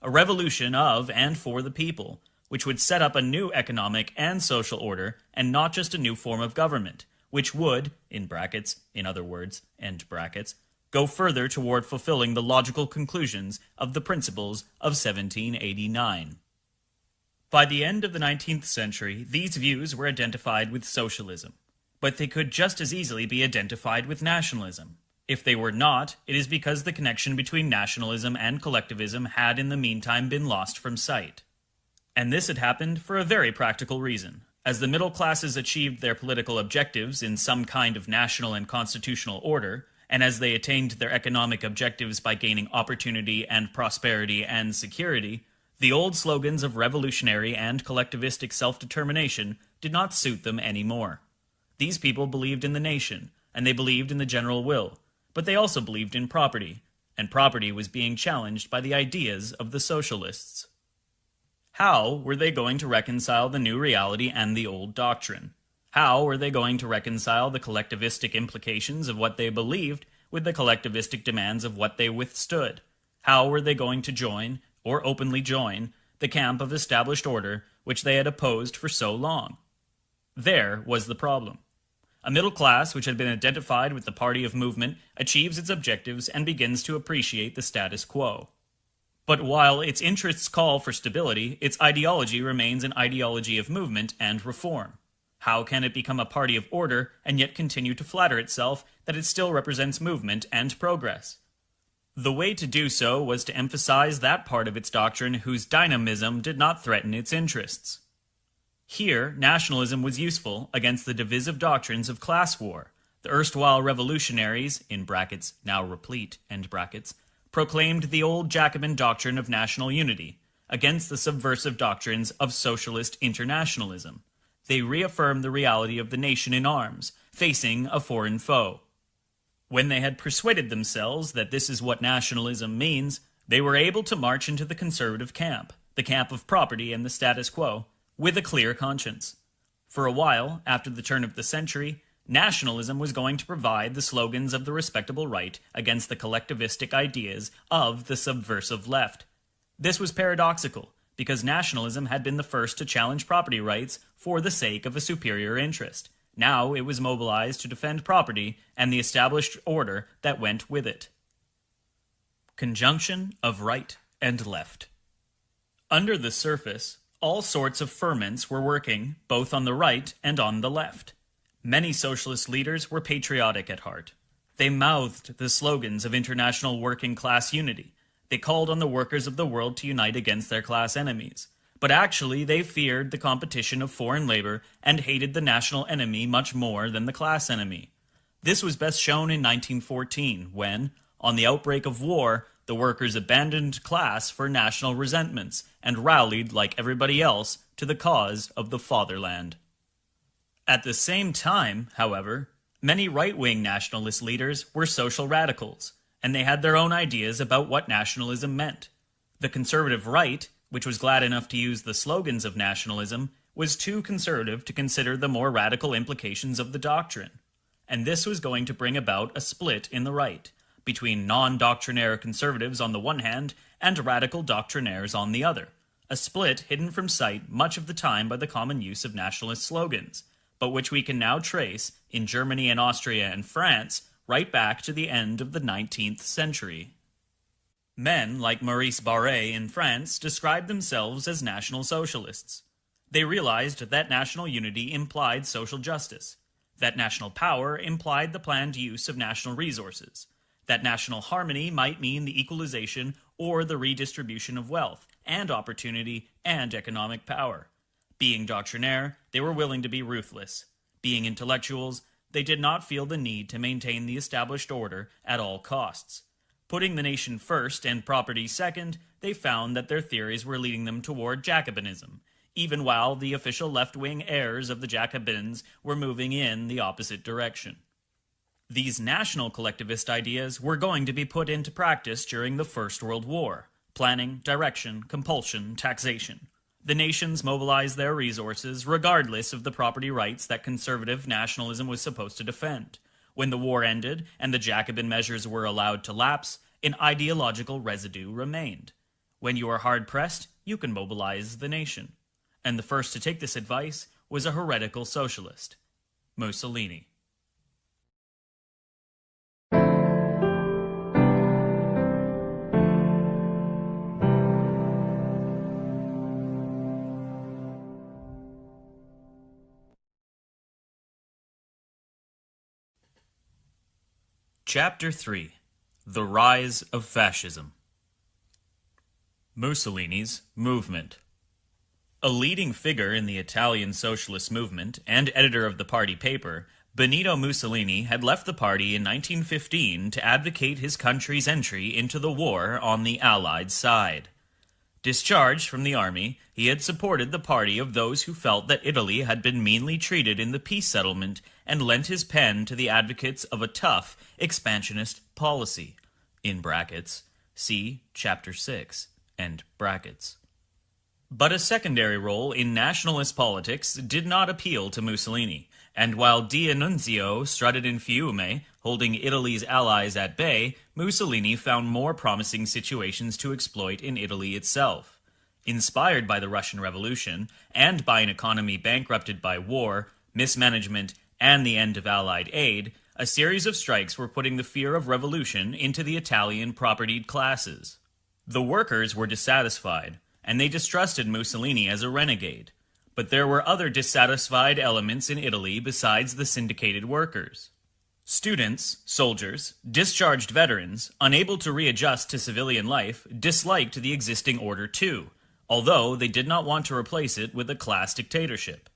A revolution of and for the people, which would set up a new economic and social order and not just a new form of government, which would, in brackets, in other words, end brackets, go further toward fulfilling the logical conclusions of the principles of 1789. By the end of the 19th century, these views were identified with socialism, but they could just as easily be identified with nationalism. If they were not, it is because the connection between nationalism and collectivism had in the meantime been lost from sight. And this had happened for a very practical reason. As the middle classes achieved their political objectives in some kind of national and constitutional order, and as they attained their economic objectives by gaining opportunity and prosperity and security, the old slogans of revolutionary and collectivistic self-determination did not suit them anymore. These people believed in the nation, and they believed in the general will, but they also believed in property, and property was being challenged by the ideas of the socialists. How were they going to reconcile the new reality and the old doctrine? How were they going to reconcile the collectivistic implications of what they believed with the collectivistic demands of what they withstood? How were they going to join, or openly join, the camp of established order which they had opposed for so long? There was the problem. A middle class which had been identified with the party of movement achieves its objectives and begins to appreciate the status quo. But while its interests call for stability, its ideology remains an ideology of movement and reform. How can it become a party of order and yet continue to flatter itself that it still represents movement and progress? The way to do so was to emphasize that part of its doctrine whose dynamism did not threaten its interests. Here, nationalism was useful against the divisive doctrines of class war. The erstwhile revolutionaries, in brackets, now replete, end brackets, proclaimed the old Jacobin doctrine of national unity against the subversive doctrines of socialist internationalism. They reaffirmed the reality of the nation in arms, facing a foreign foe. When they had persuaded themselves that this is what nationalism means, they were able to march into the conservative camp, the camp of property and the status quo, with a clear conscience. For a while, after the turn of the century, nationalism was going to provide the slogans of the respectable right against the collectivistic ideas of the subversive left. This was paradoxical, because nationalism had been the first to challenge property rights for the sake of a superior interest. Now it was mobilized to defend property and the established order that went with it. Conjunction of right and left. Under the surface, all sorts of ferments were working, both on the right and on the left. Many socialist leaders were patriotic at heart. They mouthed the slogans of international working class unity. They called on the workers of the world to unite against their class enemies. but actually they feared the competition of foreign labor and hated the national enemy much more than the class enemy. This was best shown in 1914, when, on the outbreak of war, the workers abandoned class for national resentments and rallied, like everybody else, to the cause of the fatherland. At the same time, however, many right-wing nationalist leaders were social radicals, and they had their own ideas about what nationalism meant. The conservative right, which was glad enough to use the slogans of nationalism, was too conservative to consider the more radical implications of the doctrine. And this was going to bring about a split in the right, between non-doctrinaire conservatives on the one hand and radical doctrinaires on the other, a split hidden from sight much of the time by the common use of nationalist slogans, but which we can now trace in Germany and Austria and France right back to the end of the 19th century. Men like Maurice Barré in France described themselves as National Socialists. They realized that national unity implied social justice, that national power implied the planned use of national resources, that national harmony might mean the equalization or the redistribution of wealth and opportunity and economic power. Being doctrinaire, they were willing to be ruthless. Being intellectuals, they did not feel the need to maintain the established order at all costs. Putting the nation first and property second, they found that their theories were leading them toward Jacobinism, even while the official left-wing heirs of the Jacobins were moving in the opposite direction. These national collectivist ideas were going to be put into practice during the First World War: planning, direction, compulsion, taxation. The nations mobilized their resources regardless of the property rights that conservative nationalism was supposed to defend. When the war ended and the Jacobin measures were allowed to lapse, an ideological residue remained. When you are hard-pressed, you can mobilize the nation. And the first to take this advice was a heretical socialist, Mussolini. Chapter 3: The Rise of Fascism. Mussolini's movement. A leading figure in the Italian socialist movement and editor of the party paper, Benito Mussolini had left the party in 1915 to advocate his country's entry into the war on the Allied side. Discharged from the army, he had supported the party of those who felt that Italy had been meanly treated in the peace settlement and lent his pen to the advocates of a tough, expansionist policy. In brackets, see Chapter 6, end brackets. But a secondary role in nationalist politics did not appeal to Mussolini, and while D'Annunzio strutted in Fiume, holding Italy's allies at bay, Mussolini found more promising situations to exploit in Italy itself. Inspired by the Russian Revolution, and by an economy bankrupted by war, mismanagement, and the end of Allied aid, a series of strikes were putting the fear of revolution into the Italian propertied classes. The workers were dissatisfied, and they distrusted Mussolini as a renegade. But there were other dissatisfied elements in Italy besides the syndicated workers. Students, soldiers, discharged veterans, unable to readjust to civilian life, disliked the existing order too, although they did not want to replace it with a class dictatorship.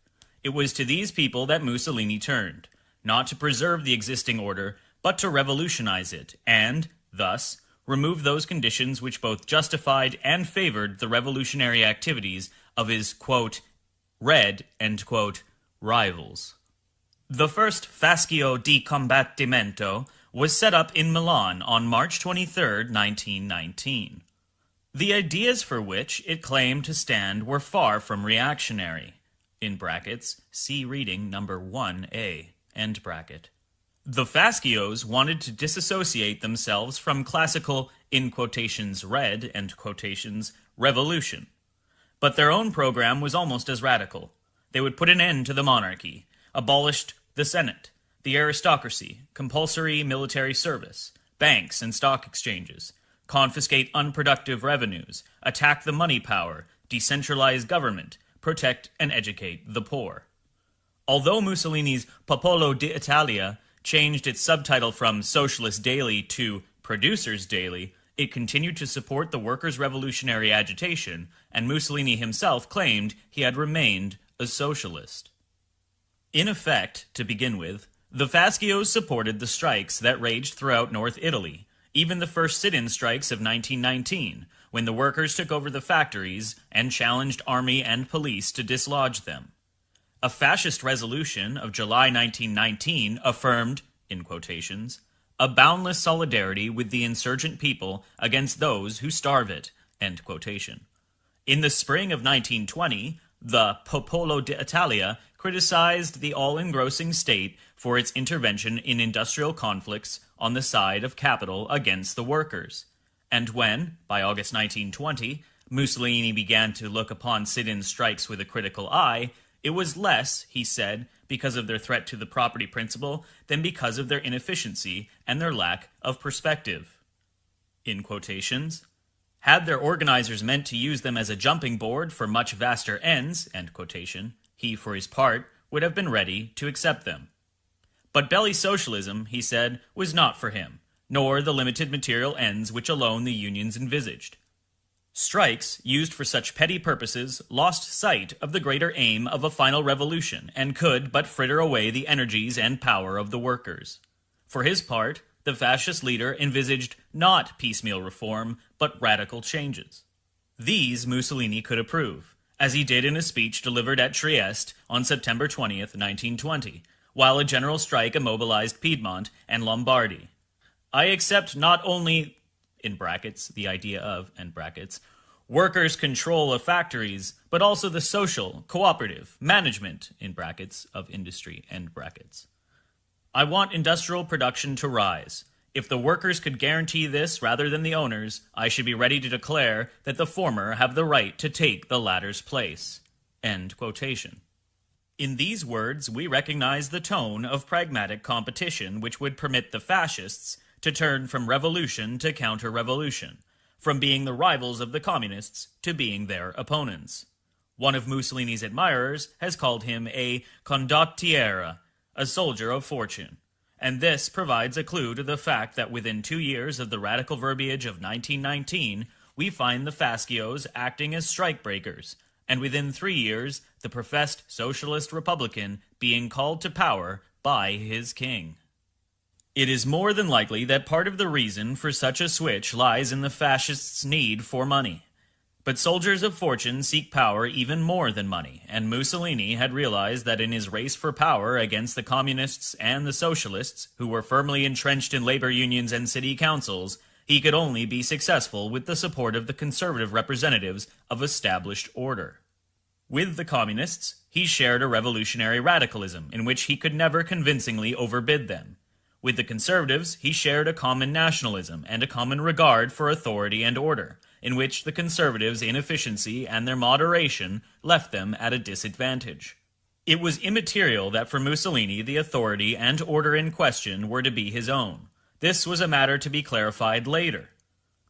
It was to these people that Mussolini turned, not to preserve the existing order, but to revolutionize it, and, thus, remove those conditions which both justified and favored the revolutionary activities of his, quote, red, end quote, rivals. The first Fascio di Combattimento was set up in Milan on March 23, 1919. The ideas for which it claimed to stand were far from reactionary. In brackets, see reading number 1A, end bracket. The Fascios wanted to disassociate themselves from classical, in quotations red, end quotations, revolution. But their own program was almost as radical. They would put an end to the monarchy, abolished the Senate, the aristocracy, compulsory military service, banks and stock exchanges, confiscate unproductive revenues, attack the money power, decentralize government, protect and educate the poor. Although Mussolini's Popolo d'Italia changed its subtitle from Socialist Daily to Producers Daily, It continued to support the workers' revolutionary agitation, and Mussolini himself claimed he had remained a socialist. In effect, to begin with, the fascios supported the strikes that raged throughout North Italy, even the first sit-in strikes of 1919, when the workers took over the factories and challenged army and police to dislodge them. A fascist resolution of July 1919 affirmed, in quotations, a boundless solidarity with the insurgent people against those who starve it, end quotation. In the spring of 1920, the Popolo d'Italia criticized the all-engrossing state for its intervention in industrial conflicts on the side of capital against the workers. And when, by August 1920, Mussolini began to look upon sit-in strikes with a critical eye, it was less, he said, because of their threat to the property principle than because of their inefficiency and their lack of perspective. In quotations, had their organizers meant to use them as a jumping board for much vaster ends, end quotation, he, for his part, would have been ready to accept them. But belly socialism, he said, was not for him, nor the limited material ends which alone the unions envisaged. Strikes, used for such petty purposes, lost sight of the greater aim of a final revolution, and could but fritter away the energies and power of the workers. For his part, the fascist leader envisaged not piecemeal reform, but radical changes. These Mussolini could approve, as he did in a speech delivered at Trieste on September 20th, 1920, while a general strike immobilized Piedmont and Lombardy. I accept not only, in brackets, the idea of, end brackets, workers' control of factories, but also the social, cooperative, management, in brackets, of industry, end brackets. I want industrial production to rise. If the workers could guarantee this rather than the owners, I should be ready to declare that the former have the right to take the latter's place. End quotation. In these words, we recognize the tone of pragmatic competition which would permit the fascists to turn from revolution to counter-revolution, from being the rivals of the communists to being their opponents. One of Mussolini's admirers has called him a condottiere, a soldier of fortune, and this provides a clue to the fact that within 2 years of the radical verbiage of 1919, we find the fascios acting as strikebreakers, and within 3 years, the professed socialist republican being called to power by his king. It is more than likely that part of the reason for such a switch lies in the fascists' need for money. But soldiers of fortune seek power even more than money, and Mussolini had realized that in his race for power against the communists and the socialists, who were firmly entrenched in labor unions and city councils, he could only be successful with the support of the conservative representatives of established order. With the communists, he shared a revolutionary radicalism in which he could never convincingly overbid them. With the conservatives, he shared a common nationalism and a common regard for authority and order, in which the conservatives' inefficiency and their moderation left them at a disadvantage. It was immaterial that for Mussolini the authority and order in question were to be his own. This was a matter to be clarified later.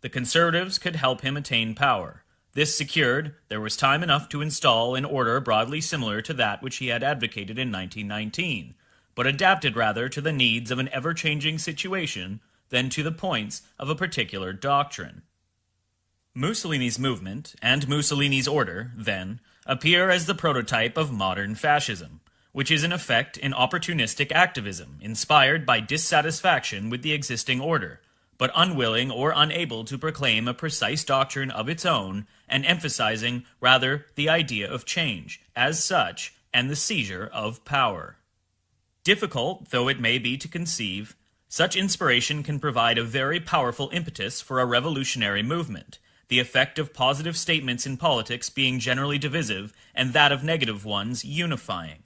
The conservatives could help him attain power. This secured, there was time enough to install an order broadly similar to that which he had advocated in 1919, but adapted rather to the needs of an ever-changing situation than to the points of a particular doctrine. Mussolini's movement, and Mussolini's order, then, appear as the prototype of modern fascism, which is in effect an opportunistic activism inspired by dissatisfaction with the existing order, but unwilling or unable to proclaim a precise doctrine of its own, and emphasizing rather the idea of change, as such, and the seizure of power. Difficult though it may be to conceive, such inspiration can provide a very powerful impetus for a revolutionary movement, the effect of positive statements in politics being generally divisive, and that of negative ones unifying.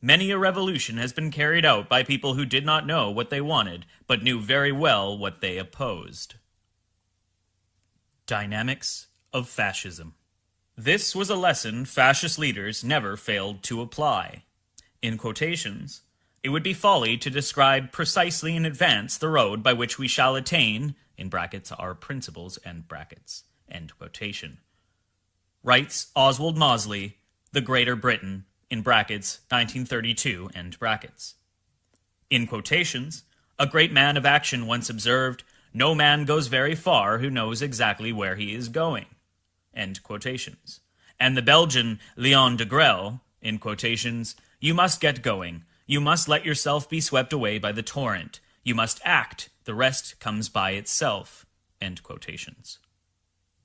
Many a revolution has been carried out by people who did not know what they wanted, but knew very well what they opposed. Dynamics of Fascism. This was a lesson fascist leaders never failed to apply. In quotations, it would be folly to describe precisely in advance the road by which we shall attain, in brackets, our principles, end brackets, end quotation. Writes Oswald Mosley, The Greater Britain, in brackets, 1932, end brackets. In quotations, a great man of action once observed, No man goes very far who knows exactly where he is going, end quotations. And the Belgian Leon de Grelle, in quotations, you must get going. You must let yourself be swept away by the torrent. You must act. The rest comes by itself, end quotations.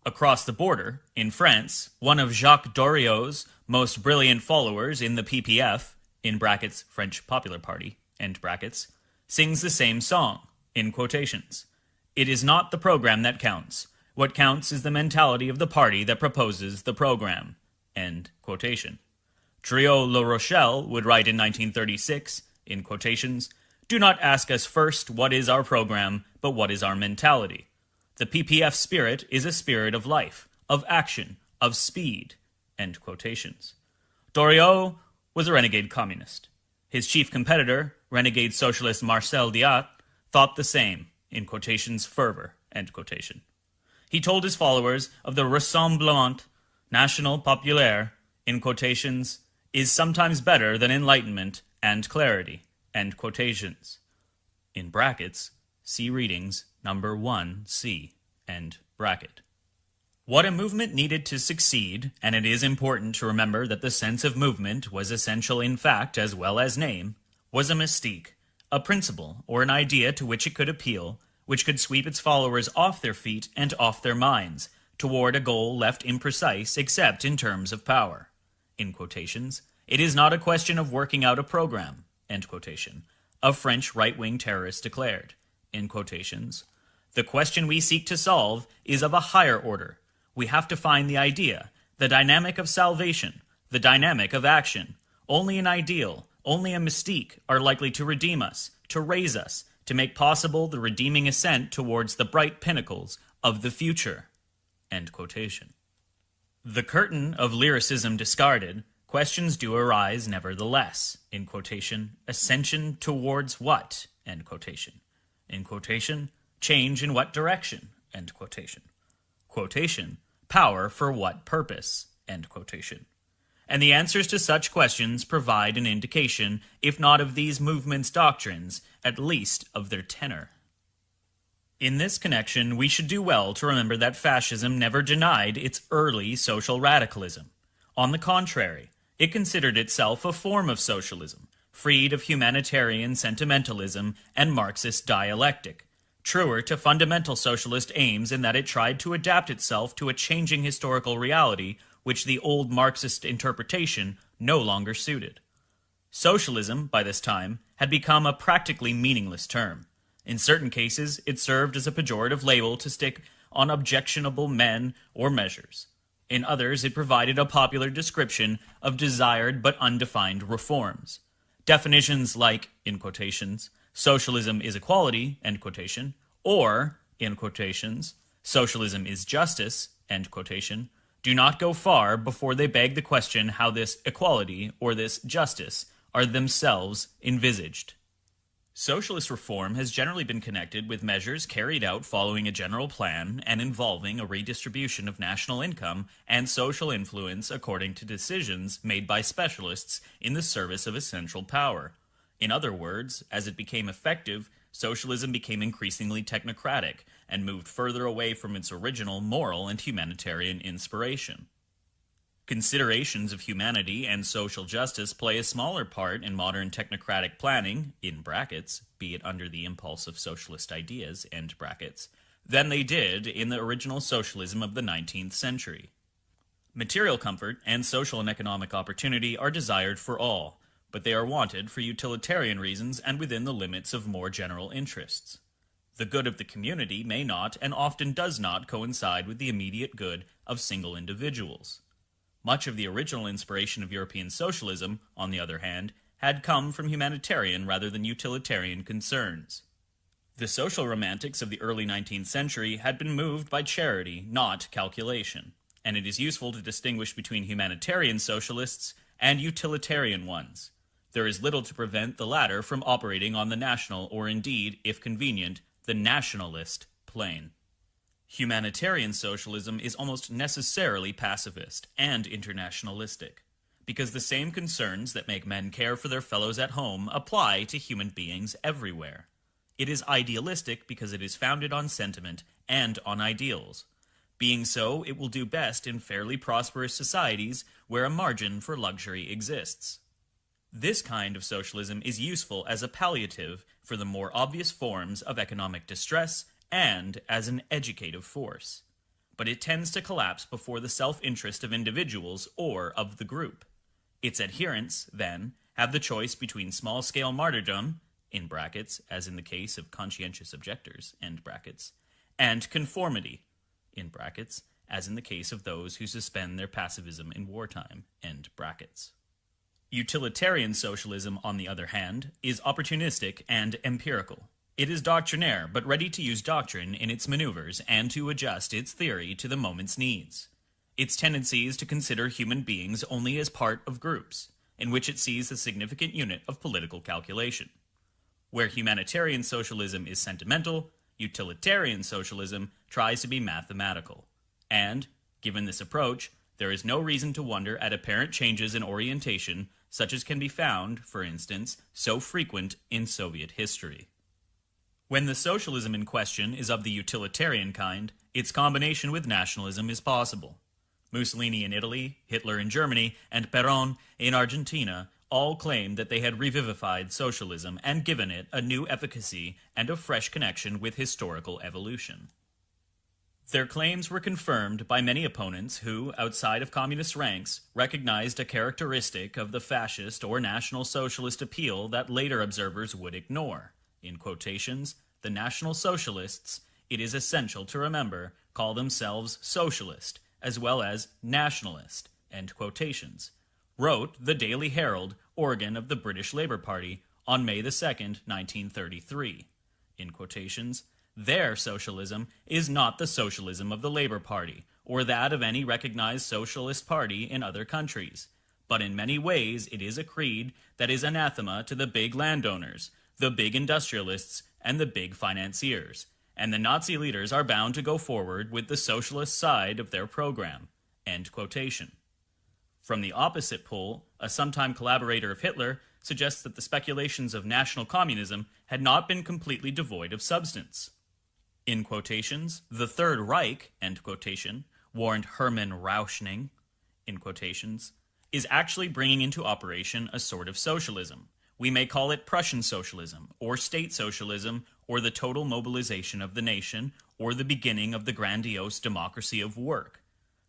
Across the border, in France, one of Jacques Doriot's most brilliant followers in the PPF, in brackets, French Popular Party, end brackets, sings the same song, in quotations. It is not the program that counts. What counts is the mentality of the party that proposes the program, end quotation. Trio La Rochelle would write in 1936, in quotations, do not ask us first what is our program, but what is our mentality. The PPF spirit is a spirit of life, of action, of speed, end quotations. Doriot was a renegade communist. His chief competitor, renegade socialist Marcel Diat, thought the same, in quotations, fervor, end quotation. He told his followers of the Rassemblement National Populaire, in quotations, is sometimes better than enlightenment and clarity, end quotations. In brackets, see readings number 1C, end bracket. What a movement needed to succeed, and it is important to remember that the sense of movement was essential in fact as well as name, was a mystique, a principle or an idea to which it could appeal, which could sweep its followers off their feet and off their minds, toward a goal left imprecise except in terms of power. In quotations, it is not a question of working out a program, end quotation, a French right-wing terrorist declared, in quotations. The question we seek to solve is of a higher order. We have to find the idea, the dynamic of salvation, the dynamic of action. Only an ideal, only a mystique are likely to redeem us, to raise us, to make possible the redeeming ascent towards the bright pinnacles of the future. End quotation. The curtain of lyricism discarded, questions do arise nevertheless, in quotation, ascension towards what, end quotation. In quotation, change in what direction, end quotation. Quotation, power for what purpose, end quotation. And the answers to such questions provide an indication, if not of these movements' doctrines, at least of their tenor. In this connection, we should do well to remember that fascism never denied its early social radicalism. On the contrary, it considered itself a form of socialism, freed of humanitarian sentimentalism and Marxist dialectic, truer to fundamental socialist aims in that it tried to adapt itself to a changing historical reality which the old Marxist interpretation no longer suited. Socialism, by this time, had become a practically meaningless term. In certain cases, it served as a pejorative label to stick on objectionable men or measures. In others, it provided a popular description of desired but undefined reforms. Definitions like, in quotations, socialism is equality, end quotation, or, in quotations, socialism is justice, end quotation, do not go far before they beg the question how this equality or this justice are themselves envisaged. Socialist reform has generally been connected with measures carried out following a general plan and involving a redistribution of national income and social influence according to decisions made by specialists in the service of a central power. In other words, as it became effective, socialism became increasingly technocratic and moved further away from its original moral and humanitarian inspiration. Considerations of humanity and social justice play a smaller part in modern technocratic planning, in brackets, be it under the impulse of socialist ideas, end brackets, than they did in the original socialism of the 19th century. Material comfort and social and economic opportunity are desired for all, but they are wanted for utilitarian reasons and within the limits of more general interests. The good of the community may not and often does not coincide with the immediate good of single individuals. Much of the original inspiration of European socialism, on the other hand, had come from humanitarian rather than utilitarian concerns. The social romantics of the early 19th century had been moved by charity, not calculation, and it is useful to distinguish between humanitarian socialists and utilitarian ones. There is little to prevent the latter from operating on the national or indeed, if convenient, the nationalist plane. Humanitarian socialism is almost necessarily pacifist and internationalistic, because the same concerns that make men care for their fellows at home apply to human beings everywhere. It is idealistic because it is founded on sentiment and on ideals. Being so, it will do best in fairly prosperous societies where a margin for luxury exists. This kind of socialism is useful as a palliative for the more obvious forms of economic distress and as an educative force. But it tends to collapse before the self-interest of individuals or of the group. Its adherents, then, have the choice between small-scale martyrdom, in brackets, as in the case of conscientious objectors, end brackets, and conformity, in brackets, as in the case of those who suspend their pacifism in wartime, end brackets. Utilitarian socialism, on the other hand, is opportunistic and empirical. It is doctrinaire, but ready to use doctrine in its maneuvers and to adjust its theory to the moment's needs. Its tendency is to consider human beings only as part of groups, in which it sees a significant unit of political calculation. Where humanitarian socialism is sentimental, utilitarian socialism tries to be mathematical. And, given this approach, there is no reason to wonder at apparent changes in orientation such as can be found, for instance, so frequent in Soviet history. When the socialism in question is of the utilitarian kind, its combination with nationalism is possible. Mussolini in Italy, Hitler in Germany, and Perón in Argentina all claimed that they had revivified socialism and given it a new efficacy and a fresh connection with historical evolution. Their claims were confirmed by many opponents who, outside of communist ranks, recognized a characteristic of the fascist or National Socialist appeal that later observers would ignore. In quotations, the National Socialists, it is essential to remember, call themselves socialist, as well as nationalist, end quotations, wrote the Daily Herald, organ of the British Labour Party, on May 2, 1933. In quotations, their socialism is not the socialism of the Labour Party, or that of any recognized socialist party in other countries, but in many ways it is a creed that is anathema to the big landowners, the big industrialists, and the big financiers, and the Nazi leaders are bound to go forward with the socialist side of their program. End quotation. From the opposite pole, a sometime collaborator of Hitler suggests that the speculations of national communism had not been completely devoid of substance. In quotations, the Third Reich, end quotation, warned Hermann Rauschning, in quotations, is actually bringing into operation a sort of socialism. We may call it Prussian socialism, or state socialism, or the total mobilization of the nation, or the beginning of the grandiose democracy of work.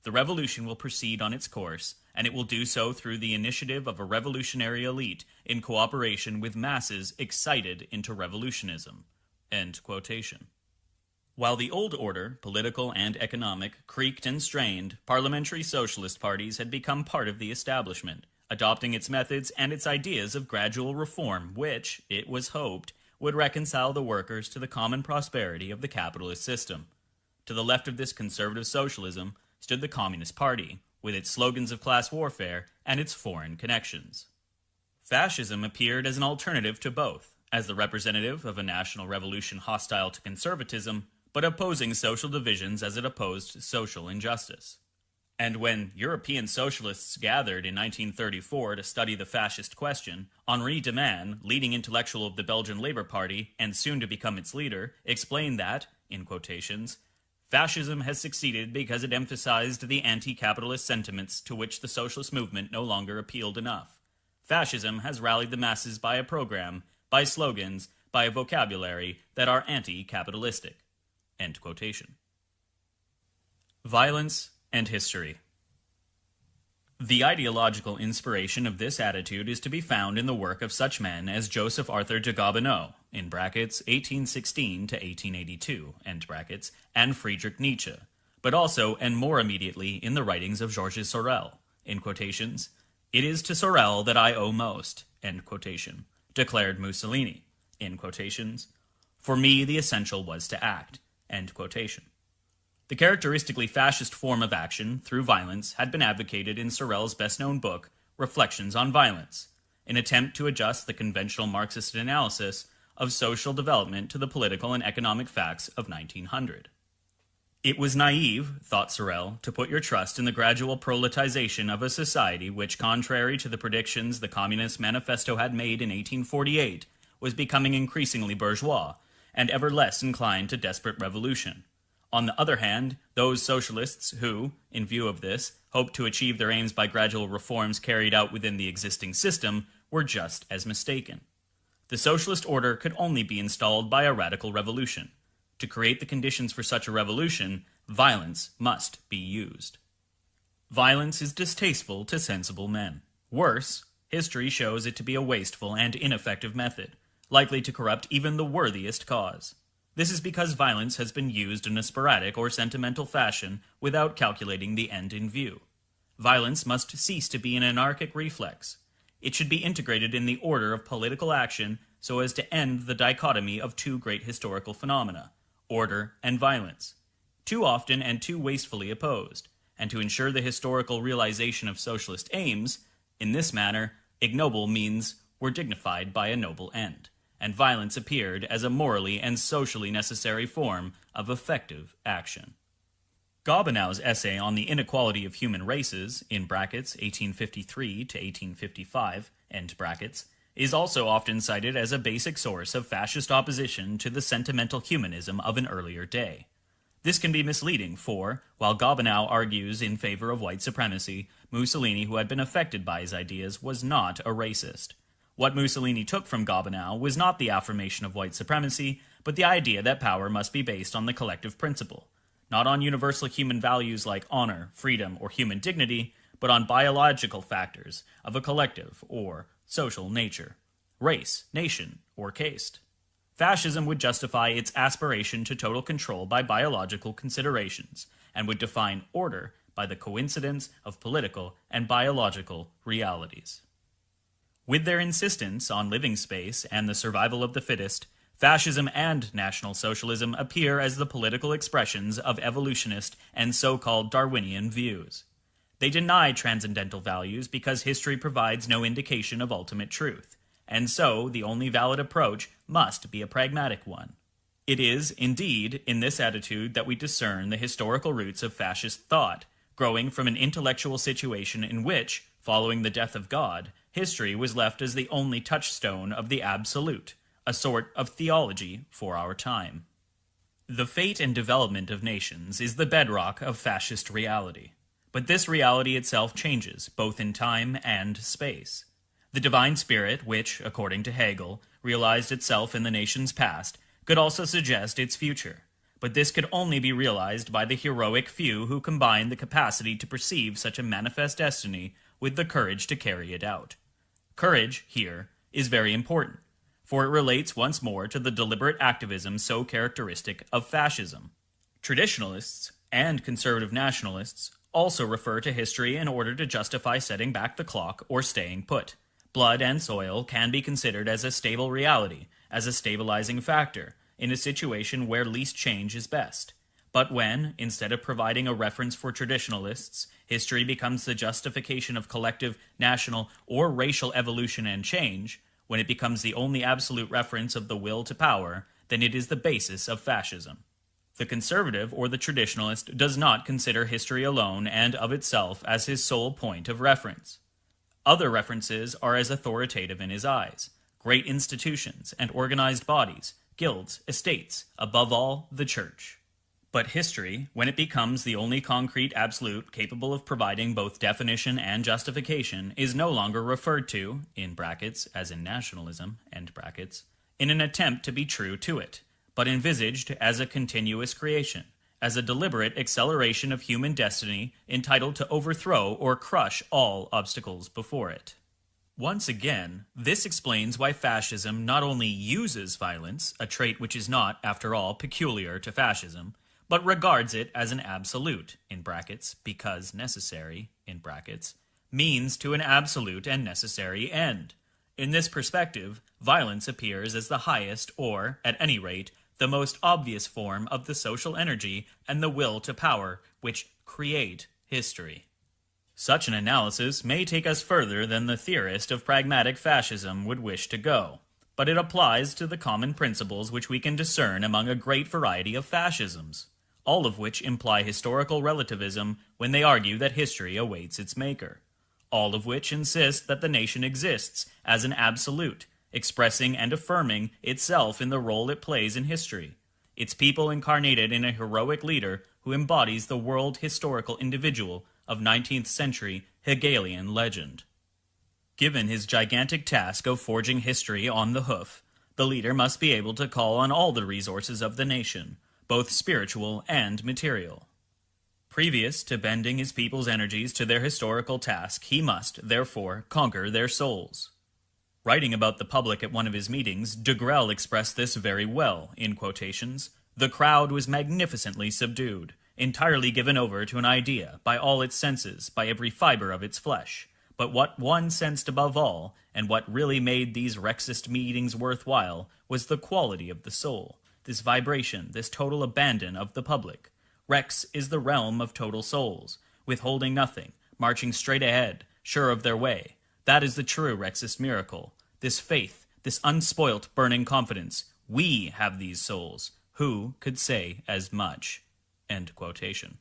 The revolution will proceed on its course, and it will do so through the initiative of a revolutionary elite in cooperation with masses excited into revolutionism. End quotation. While the old order, political and economic, creaked and strained, parliamentary socialist parties had become part of the establishment, adopting its methods and its ideas of gradual reform which, it was hoped, would reconcile the workers to the common prosperity of the capitalist system. To the left of this conservative socialism stood the Communist Party, with its slogans of class warfare and its foreign connections. Fascism appeared as an alternative to both, as the representative of a national revolution hostile to conservatism, but opposing social divisions as it opposed social injustice. And when European socialists gathered in 1934 to study the fascist question, Henri Deman, leading intellectual of the Belgian Labour Party and soon to become its leader, explained that, in quotations, fascism has succeeded because it emphasized the anti-capitalist sentiments to which the socialist movement no longer appealed enough. Fascism has rallied the masses by a program, by slogans, by a vocabulary that are anti-capitalistic. End quotation. Violence and history. The ideological inspiration of this attitude is to be found in the work of such men as Joseph Arthur de Gobineau, in brackets 1816 to 1882, end brackets, and Friedrich Nietzsche, but also and more immediately in the writings of Georges Sorel, in quotations, "It is to Sorel that I owe most," end quotation, declared Mussolini, in quotations, "For me the essential was to act," end quotation. The characteristically fascist form of action through violence had been advocated in Sorel's best-known book, Reflections on Violence, an attempt to adjust the conventional Marxist analysis of social development to the political and economic facts of 1900. It was naive, thought Sorel, to put your trust in the gradual proletization of a society which, contrary to the predictions the Communist Manifesto had made in 1848, was becoming increasingly bourgeois, and ever less inclined to desperate revolution. On the other hand, those socialists who, in view of this, hoped to achieve their aims by gradual reforms carried out within the existing system were just as mistaken. The socialist order could only be installed by a radical revolution. To create the conditions for such a revolution, violence must be used. Violence is distasteful to sensible men. Worse, history shows it to be a wasteful and ineffective method, likely to corrupt even the worthiest cause. This is because violence has been used in a sporadic or sentimental fashion without calculating the end in view. Violence must cease to be an anarchic reflex. It should be integrated in the order of political action so as to end the dichotomy of two great historical phenomena, order and violence, too often and too wastefully opposed, and to ensure the historical realization of socialist aims. In this manner, ignoble means were dignified by a noble end, and violence appeared as a morally and socially necessary form of effective action. Gobineau's essay on the inequality of human races, in brackets 1853 to 1855, end brackets, is also often cited as a basic source of fascist opposition to the sentimental humanism of an earlier day. This can be misleading, for, while Gobineau argues in favor of white supremacy, Mussolini, who had been affected by his ideas, was not a racist. What Mussolini took from Gobineau was not the affirmation of white supremacy, but the idea that power must be based on the collective principle, not on universal human values like honor, freedom, or human dignity, but on biological factors of a collective or social nature, race, nation, or caste. Fascism would justify its aspiration to total control by biological considerations, and would define order by the coincidence of political and biological realities. With their insistence on living space and the survival of the fittest, fascism and National Socialism appear as the political expressions of evolutionist and so-called Darwinian views. They deny transcendental values because history provides no indication of ultimate truth, and so the only valid approach must be a pragmatic one. It is, indeed, in this attitude that we discern the historical roots of fascist thought, growing from an intellectual situation in which, following the death of God, history was left as the only touchstone of the absolute, a sort of theology for our time. The fate and development of nations is the bedrock of fascist reality, but this reality itself changes, both in time and space. The divine spirit, which, according to Hegel, realized itself in the nation's past, could also suggest its future, but this could only be realized by the heroic few who combine the capacity to perceive such a manifest destiny with the courage to carry it out. Courage, here, is very important, for it relates once more to the deliberate activism so characteristic of fascism. Traditionalists and conservative nationalists also refer to history in order to justify setting back the clock or staying put. Blood and soil can be considered as a stable reality, as a stabilizing factor, in a situation where least change is best. But when, instead of providing a reference for traditionalists, history becomes the justification of collective, national, or racial evolution and change, when it becomes the only absolute reference of the will to power, then it is the basis of fascism. The conservative or the traditionalist does not consider history alone and of itself as his sole point of reference. Other references are as authoritative in his eyes: great institutions and organized bodies, guilds, estates, above all, the church. But history, when it becomes the only concrete absolute capable of providing both definition and justification, is no longer referred to, in brackets, as in nationalism, end brackets, in an attempt to be true to it, but envisaged as a continuous creation, as a deliberate acceleration of human destiny entitled to overthrow or crush all obstacles before it. Once again, this explains why fascism not only uses violence, a trait which is not, after all, peculiar to fascism, but regards it as an absolute, in brackets, because necessary, in brackets, means to an absolute and necessary end. In this perspective, violence appears as the highest, or, at any rate, the most obvious form of the social energy and the will to power which create history. Such an analysis may take us further than the theorist of pragmatic fascism would wish to go, but it applies to the common principles which we can discern among a great variety of fascisms, all of which imply historical relativism when they argue that history awaits its maker, all of which insist that the nation exists as an absolute, expressing and affirming itself in the role it plays in history, its people incarnated in a heroic leader who embodies the world historical individual of 19th century Hegelian legend. Given his gigantic task of forging history on the hoof, the leader must be able to call on all the resources of the nation, both spiritual and material. Previous to bending his people's energies to their historical task, he must, therefore, conquer their souls. Writing about the public at one of his meetings, de Grelle expressed this very well, in quotations. The crowd was magnificently subdued, entirely given over to an idea, by all its senses, by every fiber of its flesh. But what one sensed above all, and what really made these Rexist meetings worthwhile, was the quality of the soul, this vibration, this total abandon of the public. Rex is the realm of total souls, withholding nothing, marching straight ahead, sure of their way. That is the true Rexist miracle. This faith, this unspoilt, burning confidence. We have these souls. Who could say as much? End quotation.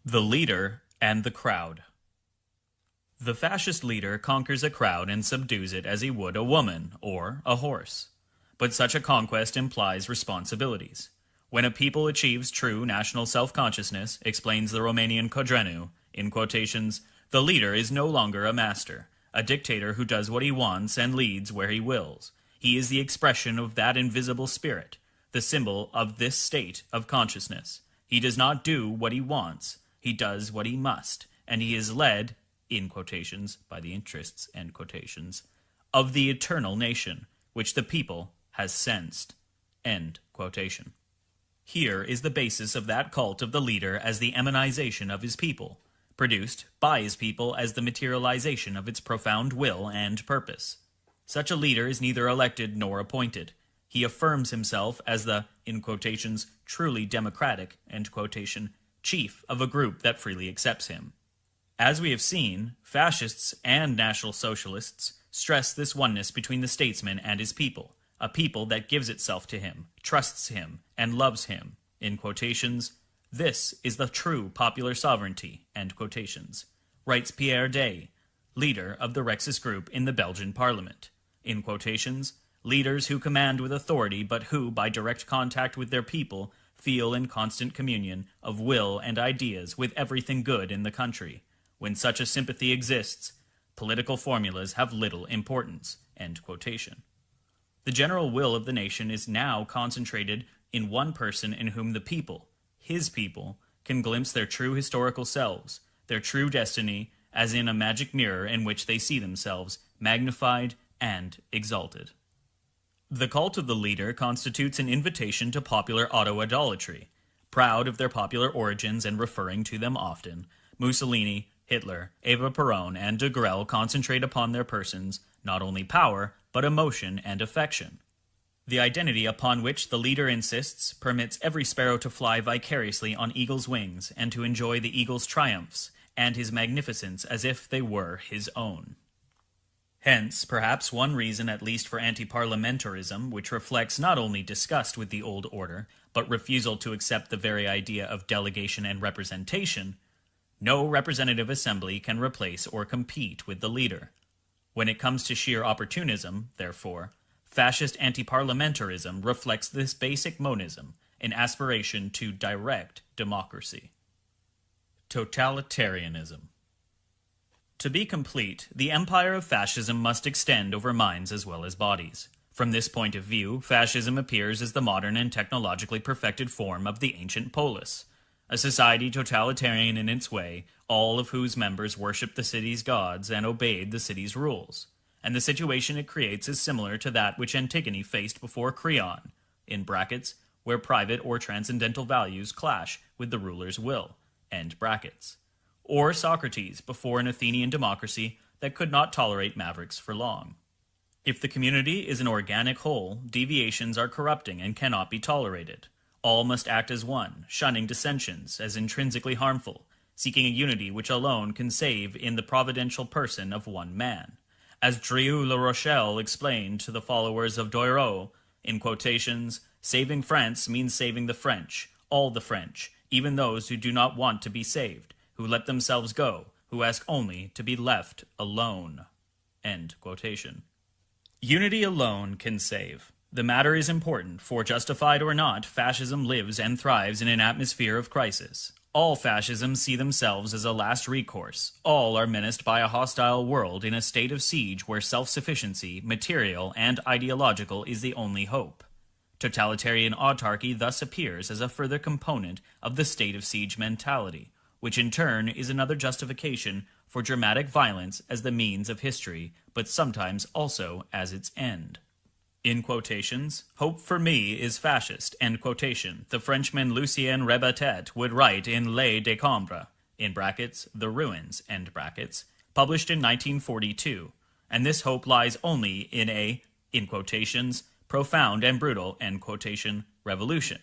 The leader and the crowd. The fascist leader conquers a crowd and subdues it as he would a woman or a horse. But such a conquest implies responsibilities. When a people achieves true national self-consciousness, explains the Romanian Codreanu, in quotations, the leader is no longer a master, a dictator who does what he wants and leads where he wills. He is the expression of that invisible spirit, the symbol of this state of consciousness. He does not do what he wants, he does what he must, and he is led, in quotations, by the interests, end quotations, of the eternal nation, which the people has sensed, end quotation. Here is the basis of that cult of the leader as the emanization of his people, produced by his people as the materialization of its profound will and purpose. Such a leader is neither elected nor appointed. He affirms himself as the, in quotations, truly democratic, end quotation, chief of a group that freely accepts him. As we have seen, fascists and National Socialists stress this oneness between the statesman and his people, a people that gives itself to him, trusts him, and loves him, in quotations. This is the true popular sovereignty, end quotations, writes Pierre Day, leader of the Rexist group in the Belgian parliament, in quotations, leaders who command with authority but who, by direct contact with their people, feel in constant communion of will and ideas with everything good in the country. When such a sympathy exists, political formulas have little importance, end quotation. The general will of the nation is now concentrated in one person in whom the people, his people, can glimpse their true historical selves, their true destiny, as in a magic mirror in which they see themselves magnified and exalted. The cult of the leader constitutes an invitation to popular auto-idolatry. Proud of their popular origins and referring to them often, Mussolini, Hitler, Eva Peron, and de Grelle concentrate upon their persons not only power, but emotion and affection. The identity upon which the leader insists permits every sparrow to fly vicariously on eagle's wings and to enjoy the eagle's triumphs and his magnificence as if they were his own. Hence, perhaps one reason at least for anti-parliamentarism, which reflects not only disgust with the old order, but refusal to accept the very idea of delegation and representation, no representative assembly can replace or compete with the leader. When it comes to sheer opportunism, therefore, fascist anti-parliamentarism reflects this basic monism, an aspiration to direct democracy. Totalitarianism. To be complete, the empire of fascism must extend over minds as well as bodies. From this point of view, fascism appears as the modern and technologically perfected form of the ancient polis, a society totalitarian in its way, all of whose members worshipped the city's gods and obeyed the city's rules. And the situation it creates is similar to that which Antigone faced before Creon, in brackets, where private or transcendental values clash with the ruler's will, end brackets. Or Socrates before an Athenian democracy that could not tolerate mavericks for long. If the community is an organic whole, deviations are corrupting and cannot be tolerated. All must act as one, shunning dissensions as intrinsically harmful, seeking a unity which alone can save in the providential person of one man. As Drieu La Rochelle explained to the followers of Doireau, in quotations, saving France means saving the French, all the French, even those who do not want to be saved, who let themselves go, who ask only to be left alone. End quotation. Unity alone can save. The matter is important, for justified or not, fascism lives and thrives in an atmosphere of crisis. All fascisms see themselves as a last recourse. All are menaced by a hostile world in a state of siege where self-sufficiency, material and ideological, is the only hope. Totalitarian autarky thus appears as a further component of the state of siege mentality, which in turn is another justification for dramatic violence as the means of history, but sometimes also as its end. In quotations, hope for me is fascist, end quotation, the Frenchman Lucien Rebatet would write in Les Décombres, in brackets, the ruins, end brackets, published in 1942, and this hope lies only in a, in quotations, profound and brutal, end quotation, revolution.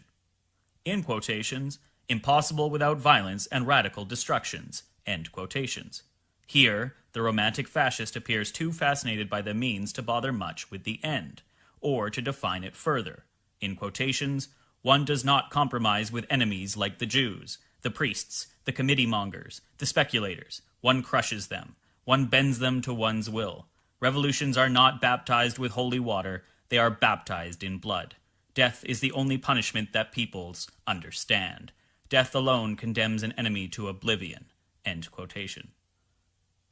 In quotations, impossible without violence and radical destructions, end quotations. Here, the romantic fascist appears too fascinated by the means to bother much with the end, or to define it further. In quotations, one does not compromise with enemies like the Jews, the priests, the committee mongers, the speculators. One crushes them. One bends them to one's will. Revolutions are not baptized with holy water, they are baptized in blood. Death is the only punishment that peoples understand. Death alone condemns an enemy to oblivion. End quotation.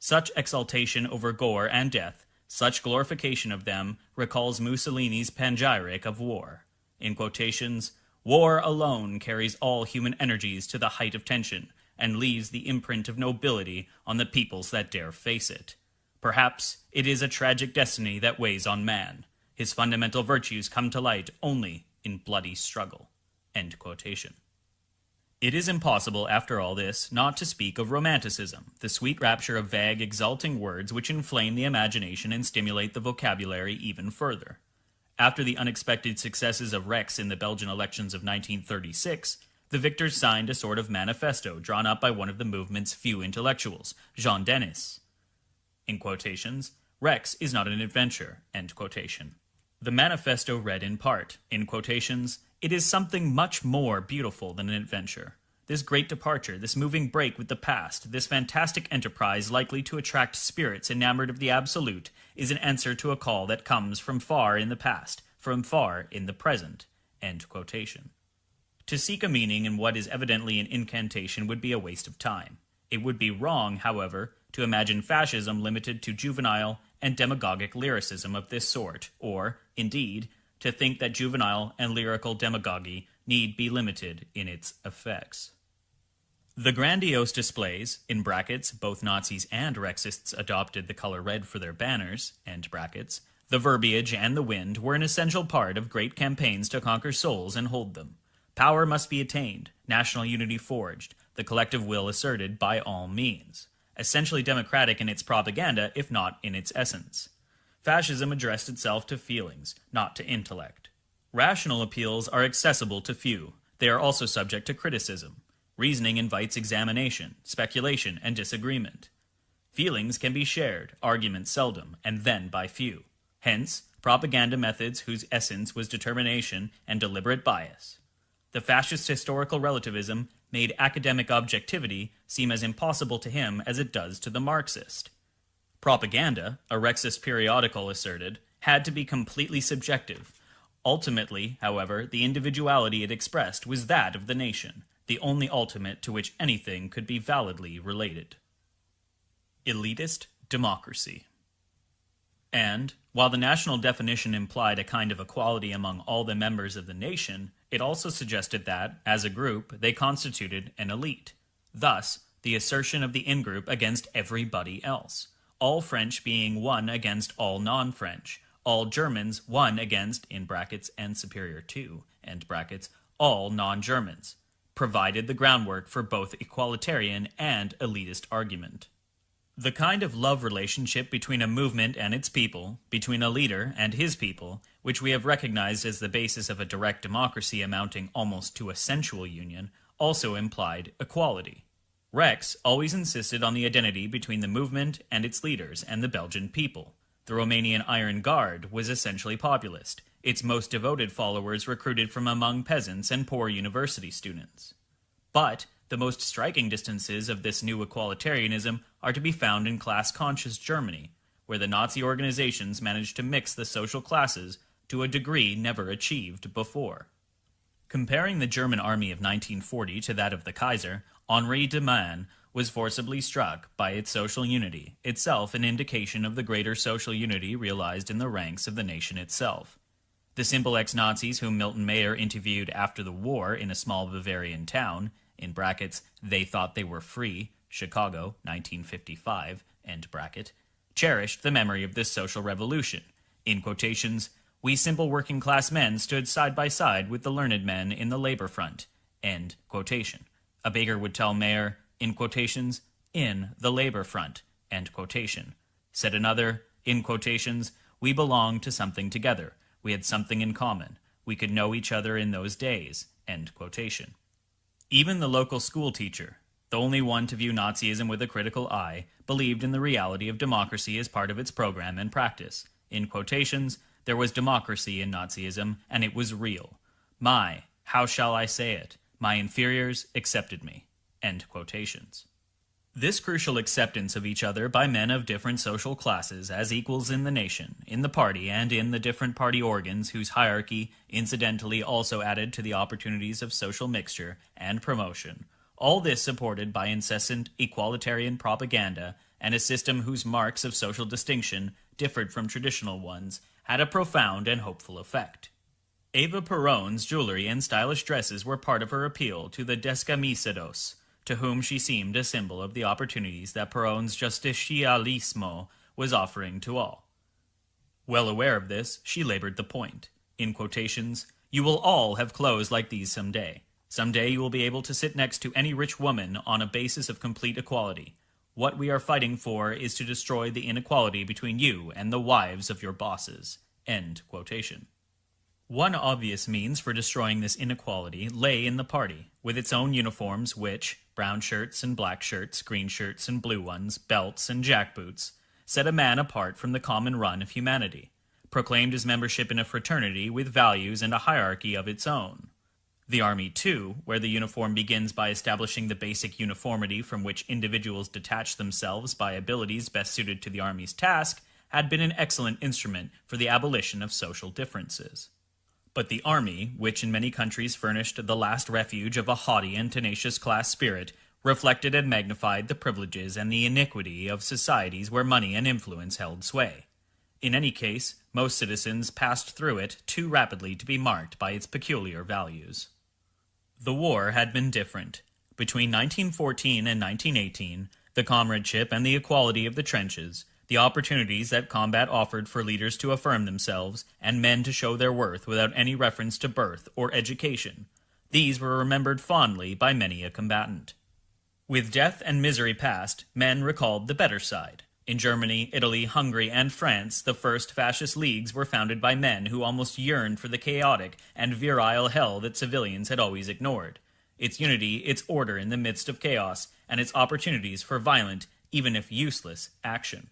Such exaltation over gore and death, such glorification of them, recalls Mussolini's panegyric of war. In quotations, war alone carries all human energies to the height of tension, and leaves the imprint of nobility on the peoples that dare face it. Perhaps it is a tragic destiny that weighs on man. His fundamental virtues come to light only in bloody struggle. End quotation. It is impossible, after all this, not to speak of Romanticism, the sweet rapture of vague, exalting words which inflame the imagination and stimulate the vocabulary even further. After the unexpected successes of Rex in the Belgian elections of 1936, the victors signed a sort of manifesto drawn up by one of the movement's few intellectuals, Jean Denis. In quotations, Rex is not an adventure, end quotation. The manifesto read in part, in quotations, it is something much more beautiful than an adventure. This great departure, this moving break with the past, this fantastic enterprise likely to attract spirits enamored of the absolute, is an answer to a call that comes from far in the past, from far in the present. End quotation. To seek a meaning in what is evidently an incantation would be a waste of time. It would be wrong, however, to imagine fascism limited to juvenile and demagogic lyricism of this sort, or, indeed, to think that juvenile and lyrical demagogy need be limited in its effects. The grandiose displays, in brackets, both Nazis and Rexists adopted the color red for their banners, end brackets, the verbiage and the wind were an essential part of great campaigns to conquer souls and hold them. Power must be attained, national unity forged, the collective will asserted by all means. Essentially democratic in its propaganda, if not in its essence. Fascism addressed itself to feelings, not to intellect. Rational appeals are accessible to few. They are also subject to criticism. Reasoning invites examination, speculation, and disagreement. Feelings can be shared, arguments seldom, and then by few. Hence, propaganda methods whose essence was determination and deliberate bias. The fascist historical relativism made academic objectivity seem as impossible to him as it does to the Marxist. Propaganda, a Rexist periodical asserted, had to be completely subjective. Ultimately, however, the individuality it expressed was that of the nation, the only ultimate to which anything could be validly related. Elitist democracy. And, while the national definition implied a kind of equality among all the members of the nation, it also suggested that, as a group, they constituted an elite. Thus, the assertion of the in-group against everybody else. All French being one against all non-French, all Germans one against, in brackets, and superior to, end brackets, all non-Germans, provided the groundwork for both equalitarian and elitist argument. The kind of love relationship between a movement and its people, between a leader and his people, which we have recognized as the basis of a direct democracy amounting almost to a sensual union, also implied equality. Rex always insisted on the identity between the movement and its leaders and the Belgian people. The Romanian Iron Guard was essentially populist, its most devoted followers recruited from among peasants and poor university students. But the most striking distances of this new equalitarianism are to be found in class-conscious Germany, where the Nazi organizations managed to mix the social classes to a degree never achieved before. Comparing the German army of 1940 to that of the Kaiser, Henri de Man was forcibly struck by its social unity, itself an indication of the greater social unity realized in the ranks of the nation itself. The simple ex-Nazis whom Milton Mayer interviewed after the war in a small Bavarian town, in brackets, they thought they were free, Chicago, 1955, end bracket, cherished the memory of this social revolution. In quotations, we simple working-class men stood side by side with the learned men in the labor front, end quotation. A baker would tell Mayer, in quotations, in the labor front, end quotation. Said another, in quotations, we belonged to something together. We had something in common. We could know each other in those days, end quotation. Even the local school teacher, the only one to view Nazism with a critical eye, believed in the reality of democracy as part of its program and practice. In quotations, there was democracy in Nazism, and it was real. How shall I say it? My inferiors accepted me. End quotations. This crucial acceptance of each other by men of different social classes as equals in the nation, in the party, and in the different party organs whose hierarchy incidentally also added to the opportunities of social mixture and promotion, all this supported by incessant equalitarian propaganda and a system whose marks of social distinction differed from traditional ones, had a profound and hopeful effect. Eva Perón's jewelry and stylish dresses were part of her appeal to the descamisados, to whom she seemed a symbol of the opportunities that Perón's justicialismo was offering to all. Well aware of this, she labored the point. In quotations, you will all have clothes like these someday. Someday you will be able to sit next to any rich woman on a basis of complete equality. What we are fighting for is to destroy the inequality between you and the wives of your bosses. End quotation. One obvious means for destroying this inequality lay in the party, with its own uniforms which, brown shirts and black shirts, green shirts and blue ones, belts and jackboots, set a man apart from the common run of humanity, proclaimed his membership in a fraternity with values and a hierarchy of its own. The army, too, where the uniform begins by establishing the basic uniformity from which individuals detach themselves by abilities best suited to the army's task, had been an excellent instrument for the abolition of social differences. But the army, which in many countries furnished the last refuge of a haughty and tenacious class spirit, reflected and magnified the privileges and the iniquity of societies where money and influence held sway. In any case, most citizens passed through it too rapidly to be marked by its peculiar values. The war had been different. Between 1914 and 1918, the comradeship and the equality of the trenches, the opportunities that combat offered for leaders to affirm themselves and men to show their worth without any reference to birth or education, these were remembered fondly by many a combatant. With death and misery past, men recalled the better side. In Germany, Italy, Hungary, and France, the first fascist leagues were founded by men who almost yearned for the chaotic and virile hell that civilians had always ignored, its unity, its order in the midst of chaos, and its opportunities for violent, even if useless, action.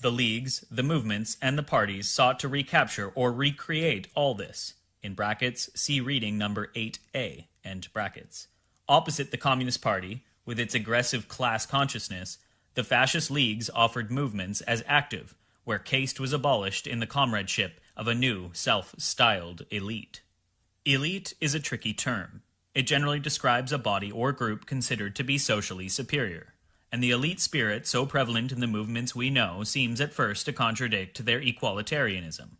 The leagues, the movements, and the parties sought to recapture or recreate all this. In brackets, see reading number 8A, end brackets. Opposite the Communist Party, with its aggressive class consciousness, the fascist leagues offered movements as active, where caste was abolished in the comradeship of a new, self-styled elite. Elite is a tricky term. It generally describes a body or group considered to be socially superior, and the elite spirit so prevalent in the movements we know seems at first to contradict their equalitarianism.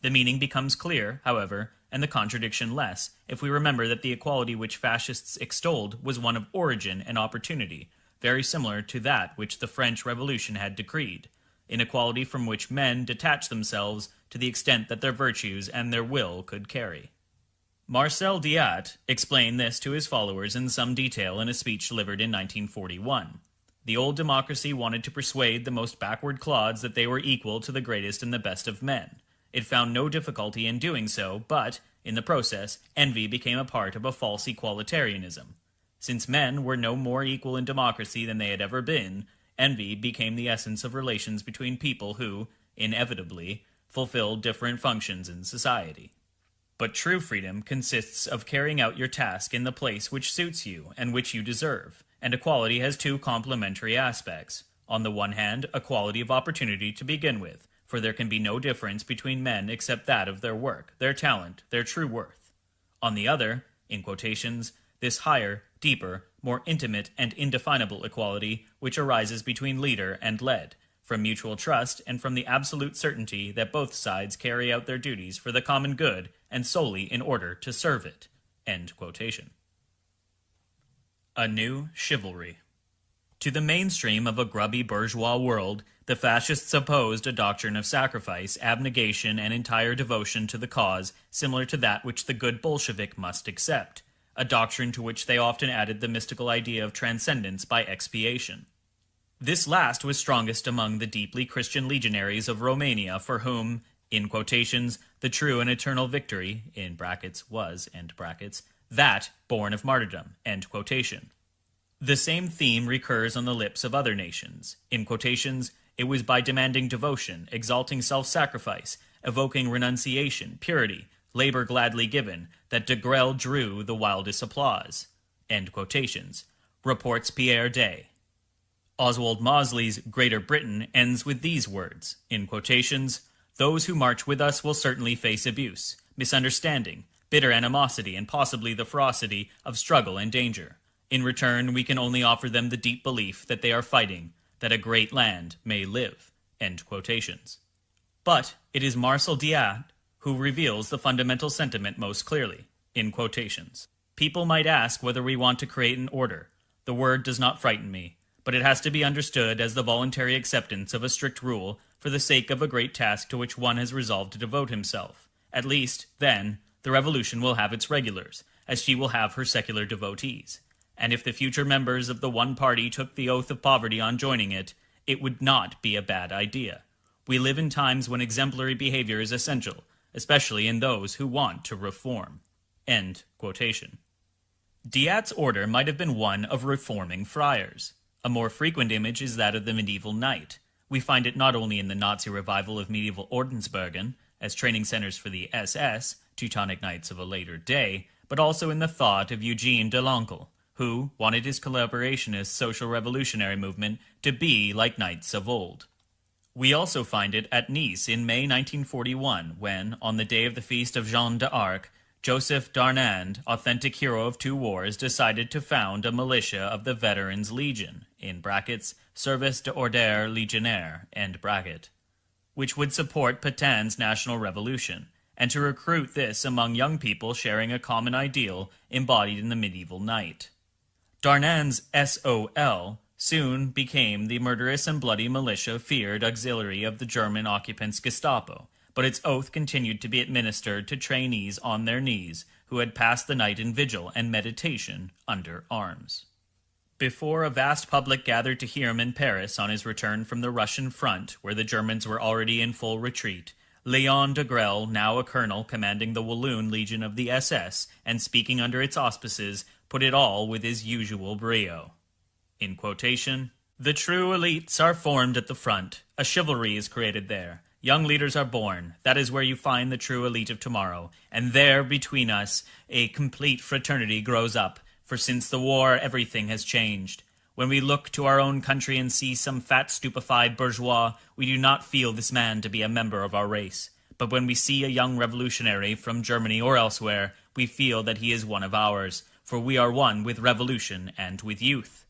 The meaning becomes clear, however, and the contradiction less, if we remember that the equality which fascists extolled was one of origin and opportunity, very similar to that which the French Revolution had decreed, inequality from which men detach themselves to the extent that their virtues and their will could carry. Marcel Diat explained this to his followers in some detail in a speech delivered in 1941. The old democracy wanted to persuade the most backward clods that they were equal to the greatest and the best of men. It found no difficulty in doing so, but, in the process, envy became a part of a false equalitarianism. Since men were no more equal in democracy than they had ever been, envy became the essence of relations between people who, inevitably, fulfilled different functions in society. But true freedom consists of carrying out your task in the place which suits you and which you deserve, and equality has two complementary aspects. On the one hand, equality of opportunity to begin with, for there can be no difference between men except that of their work, their talent, their true worth. On the other, in quotations, this higher, deeper, more intimate and indefinable equality which arises between leader and led, from mutual trust and from the absolute certainty that both sides carry out their duties for the common good and solely in order to serve it. End quotation. A new chivalry. To the mainstream of a grubby bourgeois world, the fascists opposed a doctrine of sacrifice, abnegation, and entire devotion to the cause, similar to that which the good Bolshevik must accept, a doctrine to which they often added the mystical idea of transcendence by expiation. This last was strongest among the deeply Christian legionaries of Romania, for whom, in quotations, the true and eternal victory, in brackets, was, end brackets, that born of martyrdom, end quotation. The same theme recurs on the lips of other nations. In quotations, it was by demanding devotion, exalting self-sacrifice, evoking renunciation, purity, labor gladly given, that de Grelle drew the wildest applause. End quotations. Reports Pierre Day. Oswald Mosley's Greater Britain ends with these words, in quotations, "Those who march with us will certainly face abuse, misunderstanding, bitter animosity, and possibly the ferocity of struggle and danger. In return, we can only offer them the deep belief that they are fighting, that a great land may live." End quotations. But it is Marcel Diat who reveals the fundamental sentiment most clearly, in quotations. "People might ask whether we want to create an order. The word does not frighten me, but it has to be understood as the voluntary acceptance of a strict rule for the sake of a great task to which one has resolved to devote himself. At least, then, the revolution will have its regulars, as she will have her secular devotees. And if the future members of the one party took the oath of poverty on joining it, it would not be a bad idea. We live in times when exemplary behavior is essential, especially in those who want to reform." End quotation. Diat's order might have been one of reforming friars. A more frequent image is that of the medieval knight. We find it not only in the Nazi revival of medieval Ordensbergen, as training centers for the SS, Teutonic Knights of a later day, but also in the thought of Eugene Delangle, who wanted his collaborationist social revolutionary movement to be like knights of old. We also find it at Nice in May 1941, when, on the day of the feast of Jeanne d'Arc, Joseph Darnand, authentic hero of two wars, decided to found a militia of the Veterans Legion, in brackets, Service d'Ordre Legionnaire, end bracket, which would support Pétain's national revolution, and to recruit this among young people sharing a common ideal embodied in the medieval knight. Darnand's SOL soon became the murderous and bloody militia feared auxiliary of the German occupants' Gestapo, but its oath continued to be administered to trainees on their knees who had passed the night in vigil and meditation under arms. Before a vast public gathered to hear him in Paris on his return from the Russian front, where the Germans were already in full retreat, Léon de Grelle, now a colonel commanding the Walloon Legion of the SS and speaking under its auspices, put it all with his usual brio. In quotation, "The true elites are formed at the front. A chivalry is created there. Young leaders are born. That is where you find the true elite of tomorrow. And there, between us, a complete fraternity grows up, for since the war everything has changed. When we look to our own country and see some fat, stupefied bourgeois, we do not feel this man to be a member of our race. But when we see a young revolutionary from Germany or elsewhere, we feel that he is one of ours, for we are one with revolution and with youth.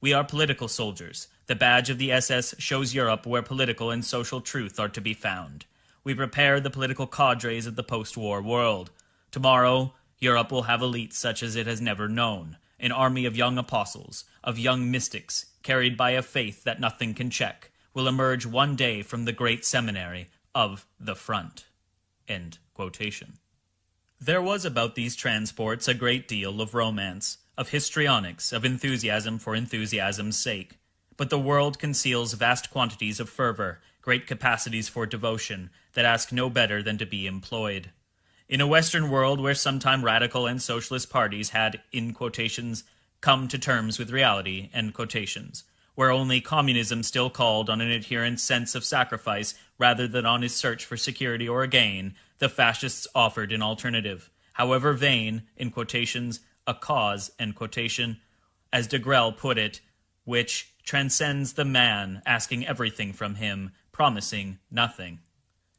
We are political soldiers. The badge of the SS shows Europe where political and social truth are to be found. We prepare the political cadres of the post-war world. Tomorrow, Europe will have elites such as it has never known, an army of young apostles, of young mystics, carried by a faith that nothing can check, will emerge one day from the great seminary of the front." End quotation. There was about these transports a great deal of romance, of histrionics, of enthusiasm for enthusiasm's sake. But the world conceals vast quantities of fervor, great capacities for devotion, that ask no better than to be employed. In a Western world where sometime radical and socialist parties had, in quotations, come to terms with reality, end quotations, where only communism still called on an adherent's sense of sacrifice rather than on his search for security or gain, the fascists offered an alternative, however vain, in quotations, a cause, end quotation, as de Grelle put it, which transcends the man, asking everything from him, promising nothing.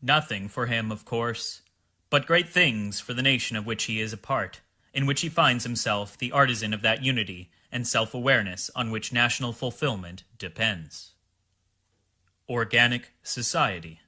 Nothing for him, of course, but great things for the nation of which he is a part, in which he finds himself the artisan of that unity and self-awareness on which national fulfillment depends. Organic society.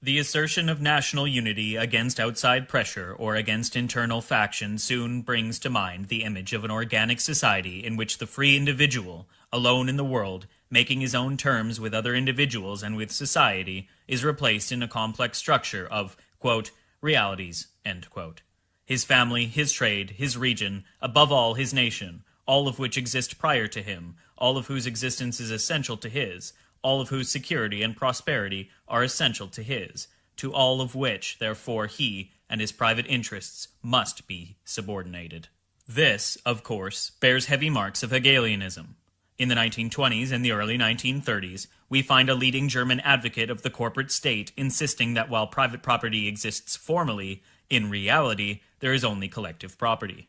The assertion of national unity against outside pressure or against internal faction soon brings to mind the image of an organic society in which the free individual, alone in the world, making his own terms with other individuals and with society, is replaced in a complex structure of, quote, realities, end quote. His family, his trade, his region, above all his nation, all of which exist prior to him, all of whose existence is essential to his, all of whose security and prosperity are essential to his, to all of which, therefore, he and his private interests must be subordinated. This, of course, bears heavy marks of Hegelianism. In the 1920s and the early 1930s, we find a leading German advocate of the corporate state insisting that while private property exists formally, in reality, there is only collective property.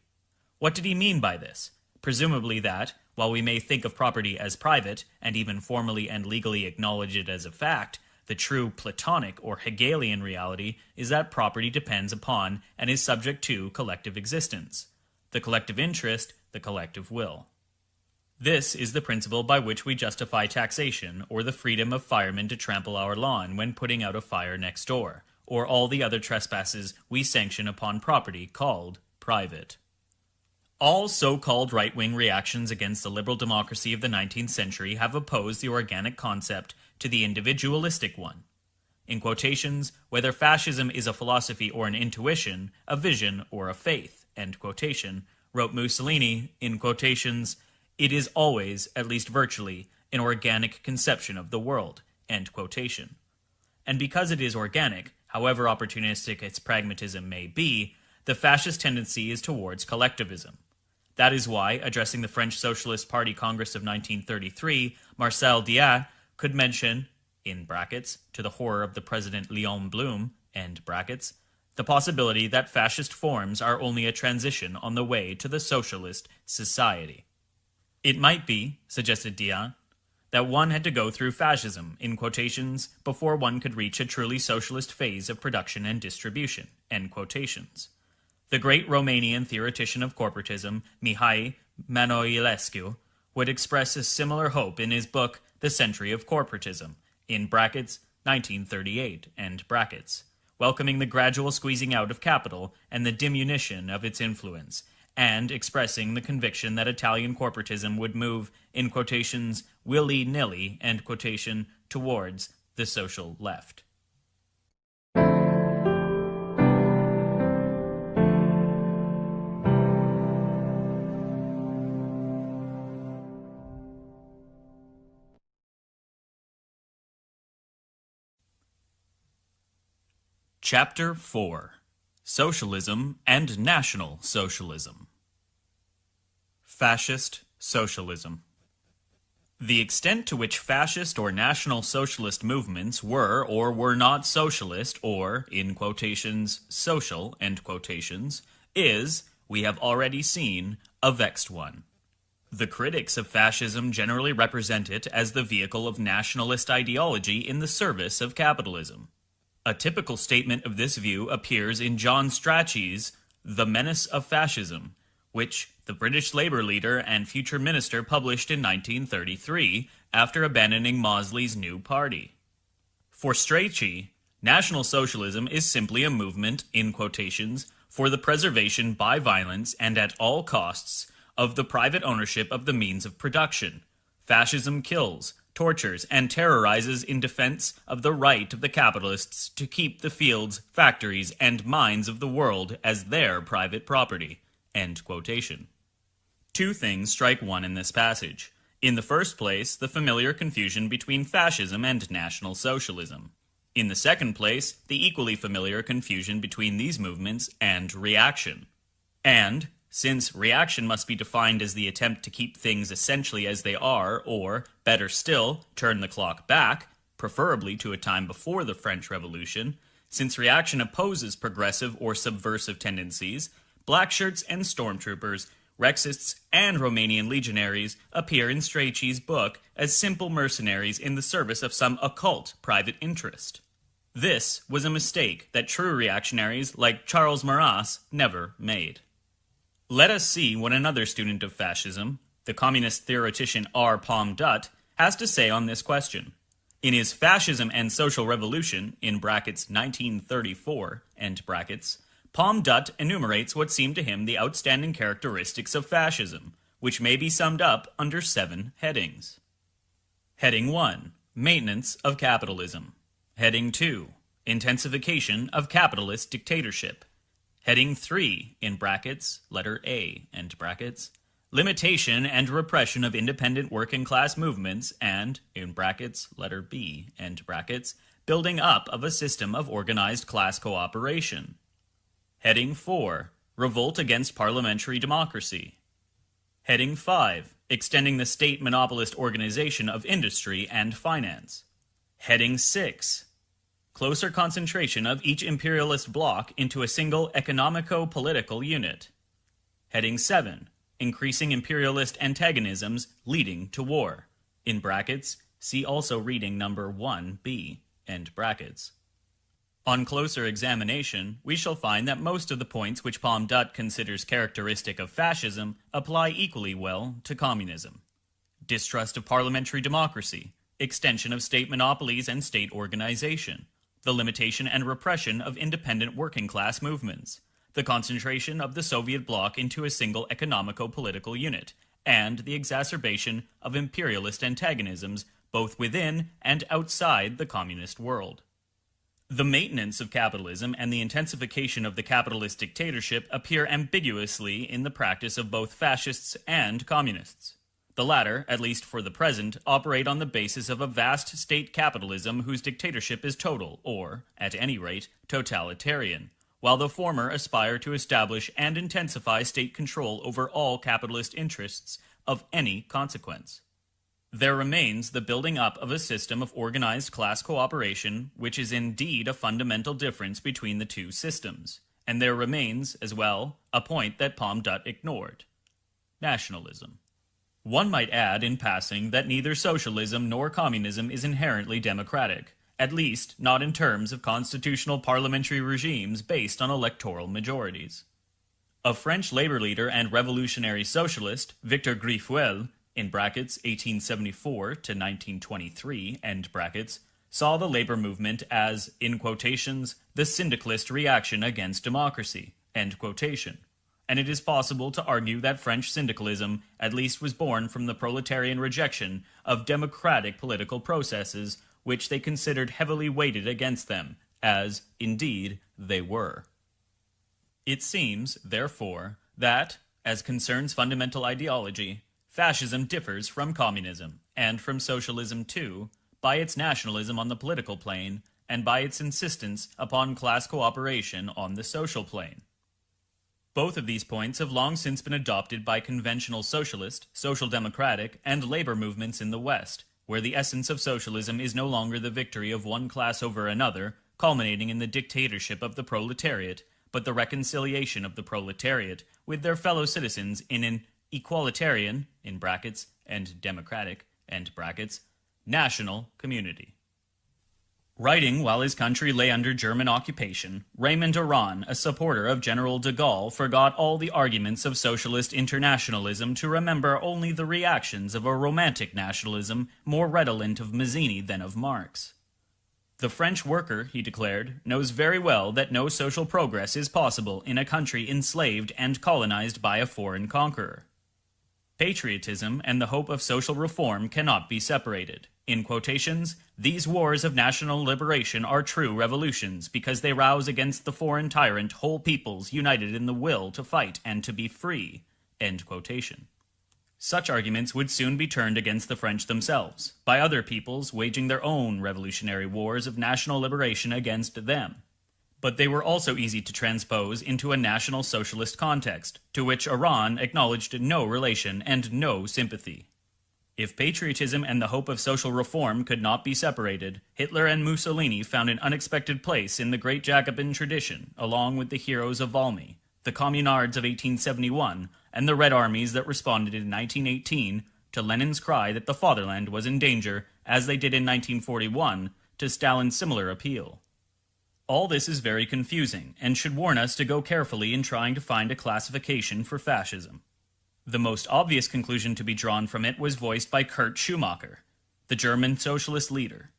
What did he mean by this? Presumably that, while we may think of property as private, and even formally and legally acknowledge it as a fact, the true Platonic or Hegelian reality is that property depends upon and is subject to collective existence, the collective interest, the collective will. This is the principle by which we justify taxation or the freedom of firemen to trample our lawn when putting out a fire next door, or all the other trespasses we sanction upon property called private. All so-called right-wing reactions against the liberal democracy of the 19th century have opposed the organic concept to the individualistic one. In quotations, whether fascism is a philosophy or an intuition, a vision or a faith, end quotation, wrote Mussolini, in quotations, it is always, at least virtually, an organic conception of the world, end quotation. And because it is organic, however opportunistic its pragmatism may be, the fascist tendency is towards collectivism. That is why, addressing the French Socialist Party Congress of 1933, Marcel Diat could mention, in brackets, to the horror of the President Léon Blum, end brackets, the possibility that fascist forms are only a transition on the way to the socialist society. It might be, suggested Diat, that one had to go through fascism, in quotations, before one could reach a truly socialist phase of production and distribution, end quotations. The great Romanian theoretician of corporatism, Mihai Manoilescu, would express a similar hope in his book The Century of Corporatism, in brackets, 1938, end brackets, welcoming the gradual squeezing out of capital and the diminution of its influence, and expressing the conviction that Italian corporatism would move, in quotations, willy-nilly, end quotation, towards the social left. Chapter 4. Socialism and National Socialism. Fascist Socialism. The extent to which fascist or National Socialist movements were or were not socialist or, in quotations, social, end quotations, is, we have already seen, a vexed one. The critics of fascism generally represent it as the vehicle of nationalist ideology in the service of capitalism. A typical statement of this view appears in John Strachey's The Menace of Fascism, which the British Labour leader and future minister published in 1933 after abandoning Maudslay's new party. For Strachey, National Socialism is simply a movement, in quotations, for the preservation by violence and at all costs of the private ownership of the means of production. Fascism kills, tortures, and terrorizes in defense of the right of the capitalists to keep the fields, factories, and mines of the world as their private property. End quotation. Two things strike one in this passage. In the first place, the familiar confusion between fascism and National Socialism. In the second place, the equally familiar confusion between these movements and reaction. And, since reaction must be defined as the attempt to keep things essentially as they are, or, better still, turn the clock back, preferably to a time before the French Revolution, since reaction opposes progressive or subversive tendencies, blackshirts and stormtroopers Racists, and Romanian legionaries appear in Strachey's book as simple mercenaries in the service of some occult private interest. This was a mistake that true reactionaries like Charles Maurras never made. Let us see what another student of fascism, the communist theoretician R. Palm Dutt, has to say on this question. In his Fascism and Social Revolution, in brackets 1934, end brackets, Palm Dutt enumerates what seem to him the outstanding characteristics of fascism, which may be summed up under 7 headings. Heading 1. Maintenance of capitalism. Heading 2. Intensification of capitalist dictatorship. Heading 3, in brackets, letter A, end brackets, limitation and repression of independent working class movements and, in brackets, letter B, end brackets, building up of a system of organized class cooperation. Heading 4, revolt against parliamentary democracy. Heading 5, extending the state monopolist organization of industry and finance. Heading 6, closer concentration of each imperialist bloc into a single economico-political unit. Heading 7, increasing imperialist antagonisms leading to war. In brackets, see also reading number 1b, end brackets. On closer examination, we shall find that most of the points which Palm Dutt considers characteristic of fascism apply equally well to communism. Distrust of parliamentary democracy, extension of state monopolies and state organization, the limitation and repression of independent working class movements, the concentration of the Soviet bloc into a single economico-political unit, and the exacerbation of imperialist antagonisms both within and outside the communist world. The maintenance of capitalism and the intensification of the capitalist dictatorship appear ambiguously in the practice of both fascists and communists. The latter, at least for the present, operate on the basis of a vast state capitalism whose dictatorship is total, or, at any rate, totalitarian, while the former aspire to establish and intensify state control over all capitalist interests of any consequence. There remains the building up of a system of organized class cooperation, which is indeed a fundamental difference between the two systems, and there remains, as well, a point that Palm Dutt ignored: nationalism. One might add in passing that neither socialism nor communism is inherently democratic, at least not in terms of constitutional parliamentary regimes based on electoral majorities. A French labor leader and revolutionary socialist, Victor Griffuel, in brackets 1874 to 1923, end brackets, saw the labor movement as, in quotations, the syndicalist reaction against democracy, end quotation. And it is possible to argue that French syndicalism at least was born from the proletarian rejection of democratic political processes which they considered heavily weighted against them, as, indeed, they were. It seems, therefore, that, as concerns fundamental ideology, fascism differs from communism, and from socialism too, by its nationalism on the political plane, and by its insistence upon class cooperation on the social plane. Both of these points have long since been adopted by conventional socialist, social democratic, and labor movements in the West, where the essence of socialism is no longer the victory of one class over another, culminating in the dictatorship of the proletariat, but the reconciliation of the proletariat with their fellow citizens in an equalitarian, in brackets, and democratic, end brackets, national community. Writing while his country lay under German occupation, Raymond Aron, a supporter of General de Gaulle, forgot all the arguments of socialist internationalism to remember only the reactions of a romantic nationalism more redolent of Mazzini than of Marx. The French worker, he declared, knows very well that no social progress is possible in a country enslaved and colonized by a foreign conqueror. Patriotism and the hope of social reform cannot be separated. In quotations, these wars of national liberation are true revolutions because they rouse against the foreign tyrant whole peoples united in the will to fight and to be free. End quotation. Such arguments would soon be turned against the French themselves, by other peoples waging their own revolutionary wars of national liberation against them. But they were also easy to transpose into a national socialist context, to which Aron acknowledged no relation and no sympathy. If patriotism and the hope of social reform could not be separated, Hitler and Mussolini found an unexpected place in the great Jacobin tradition, along with the heroes of Valmy, the Communards of 1871, and the Red Armies that responded in 1918 to Lenin's cry that the fatherland was in danger, as they did in 1941 to Stalin's similar appeal. All this is very confusing, and should warn us to go carefully in trying to find a classification for fascism. The most obvious conclusion to be drawn from it was voiced by Kurt Schumacher, the German socialist leader.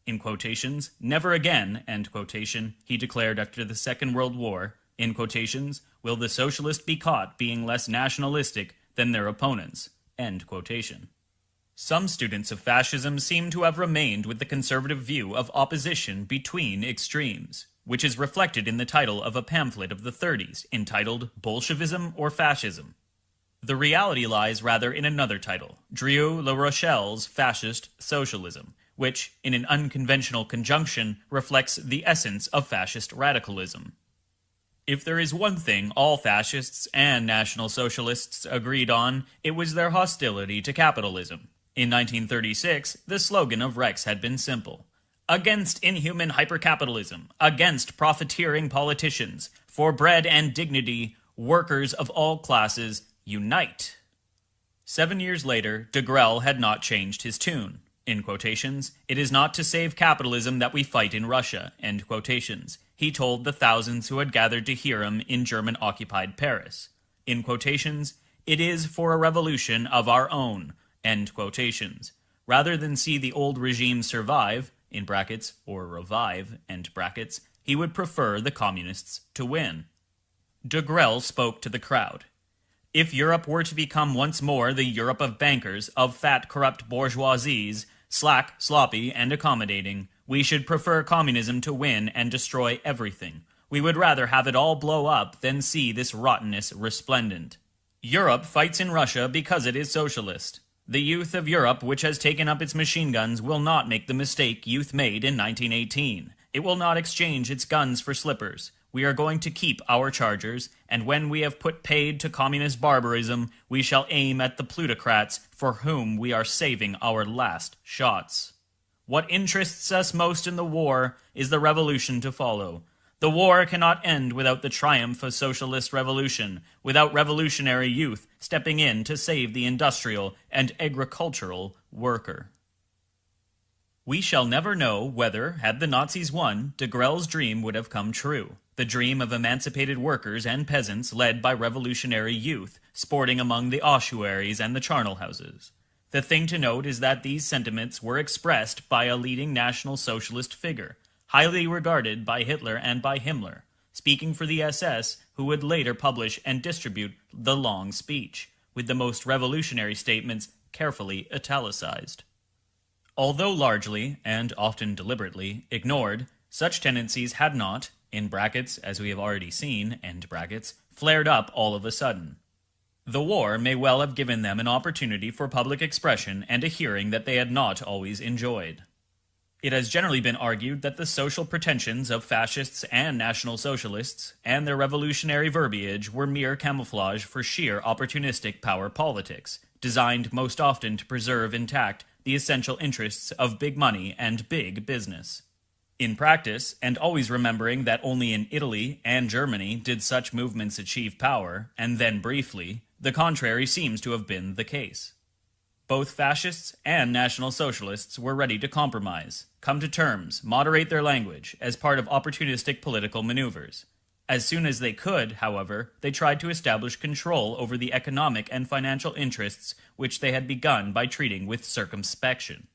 In quotations, "Never again," end quotation, he declared after the Second World War, in quotations, "will the socialist be caught being less nationalistic than their opponents," end quotation. Some students of fascism seem to have remained with the conservative view of opposition between extremes, which is reflected in the title of a pamphlet of the 30s entitled Bolshevism or Fascism. The reality lies rather in another title, Drieu La Rochelle's Fascist Socialism, which, in an unconventional conjunction, reflects the essence of fascist radicalism. If there is one thing all fascists and National Socialists agreed on, it was their hostility to capitalism. In 1936, the slogan of Rex had been simple: against inhuman hypercapitalism, against profiteering politicians, for bread and dignity, workers of all classes, unite. 7 years later, de Grelle had not changed his tune. In quotations, "It is not to save capitalism that we fight in Russia," end quotations, he told the thousands who had gathered to hear him in German-occupied Paris. In quotations, "It is for a revolution of our own," end quotations. Rather than see the old regime survive, in brackets, or revive, end brackets, he would prefer the communists to win. De Grelle spoke to the crowd. "If Europe were to become once more the Europe of bankers, of fat, corrupt bourgeoisies, slack, sloppy, and accommodating, we should prefer communism to win and destroy everything. We would rather have it all blow up than see this rottenness resplendent. Europe fights in Russia because it is socialist. The youth of Europe, which has taken up its machine guns, will not make the mistake youth made in 1918. It will not exchange its guns for slippers. We are going to keep our chargers, and when we have put paid to communist barbarism, we shall aim at the plutocrats for whom we are saving our last shots. What interests us most in the war is the revolution to follow. The war cannot end without the triumph of socialist revolution, without revolutionary youth stepping in to save the industrial and agricultural worker." We shall never know whether, had the Nazis won, de Grelle's dream would have come true. The dream of emancipated workers and peasants led by revolutionary youth, sporting among the ossuaries and the charnel houses. The thing to note is that these sentiments were expressed by a leading National Socialist figure, highly regarded by Hitler and by Himmler, speaking for the SS, who would later publish and distribute the long speech, with the most revolutionary statements carefully italicized. Although largely, and often deliberately, ignored, such tendencies had not, in brackets, as we have already seen, end brackets, flared up all of a sudden. The war may well have given them an opportunity for public expression and a hearing that they had not always enjoyed. It has generally been argued that the social pretensions of fascists and National Socialists, and their revolutionary verbiage, were mere camouflage for sheer opportunistic power politics, designed most often to preserve intact the essential interests of big money and big business. In practice, and always remembering that only in Italy and Germany did such movements achieve power, and then briefly, the contrary seems to have been the case. Both fascists and National Socialists were ready to compromise, come to terms, moderate their language, as part of opportunistic political maneuvers. As soon as they could, however, they tried to establish control over the economic and financial interests which they had begun by treating with circumspection.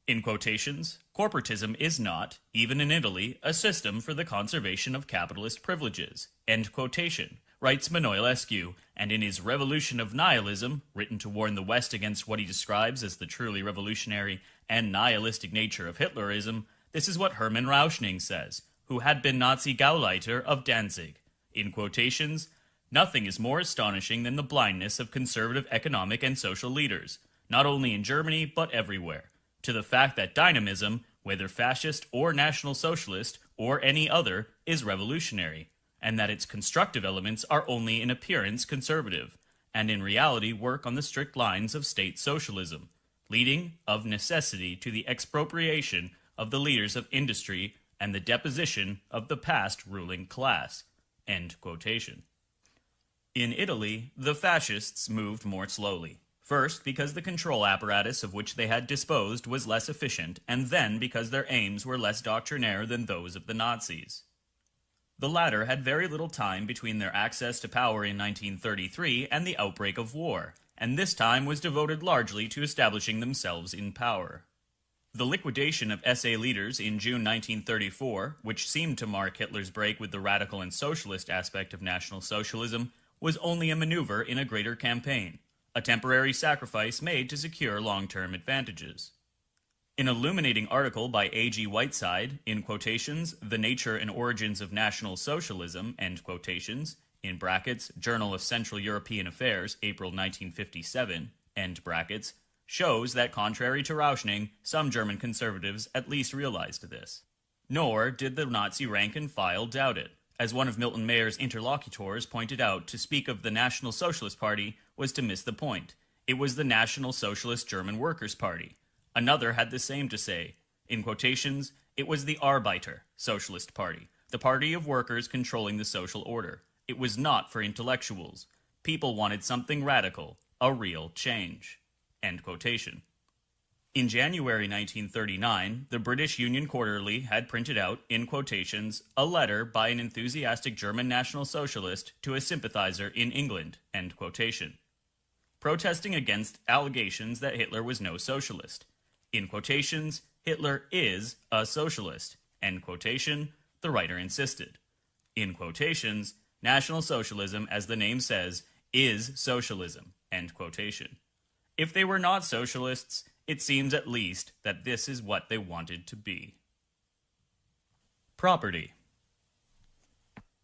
In quotations, corporatism is not, even in Italy, a system for the conservation of capitalist privileges, end quotation, writes Manoilescu, and in his Revolution of Nihilism, written to warn the West against what he describes as the truly revolutionary and nihilistic nature of Hitlerism, this is what Hermann Rauschning says, who had been Nazi Gauleiter of Danzig. In quotations, "Nothing is more astonishing than the blindness of conservative economic and social leaders, not only in Germany but everywhere, to the fact that dynamism, whether fascist or National Socialist or any other, is revolutionary, and that its constructive elements are only in appearance conservative, and in reality work on the strict lines of state socialism, leading, of necessity, to the expropriation of the leaders of industry and the deposition of the past ruling class." End quotation. In Italy, the fascists moved more slowly. First, because the control apparatus of which they had disposed was less efficient, and then because their aims were less doctrinaire than those of the Nazis. The latter had very little time between their access to power in 1933 and the outbreak of war, and this time was devoted largely to establishing themselves in power. The liquidation of SA leaders in June 1934, which seemed to mark Hitler's break with the radical and socialist aspect of National Socialism, was only a maneuver in a greater campaign, a temporary sacrifice made to secure long-term advantages. An illuminating article by A.G. Whiteside, in quotations, The Nature and Origins of National Socialism, end quotations, in brackets, Journal of Central European Affairs, April 1957, end brackets, shows that contrary to Rauschning, some German conservatives at least realized this. Nor did the Nazi rank and file doubt it. As one of Milton Mayer's interlocutors pointed out, to speak of the National Socialist Party was to miss the point. It was the National Socialist German Workers' Party. Another had the same to say. In quotations, it was the Arbeiter Socialist Party, the party of workers controlling the social order. It was not for intellectuals. People wanted something radical, a real change. End quotation. In January 1939, the British Union Quarterly had printed out, in quotations, a letter by an enthusiastic German National Socialist to a sympathizer in England, end quotation, protesting against allegations that Hitler was no socialist. In quotations, Hitler is a socialist, end quotation, the writer insisted. In quotations, National Socialism, as the name says, is socialism, end quotation. If they were not socialists, it seems at least that this is what they wanted to be. Property.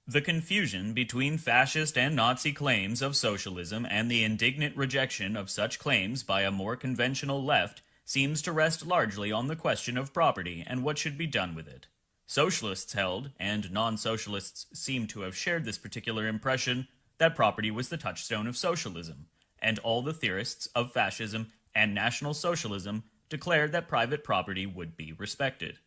The confusion between fascist and Nazi claims of socialism and the indignant rejection of such claims by a more conventional left seems to rest largely on the question of property and what should be done with it. Socialists held, and non-socialists seem to have shared this particular impression, that property was the touchstone of socialism, and all the theorists of fascism and National Socialism declared that private property would be respected.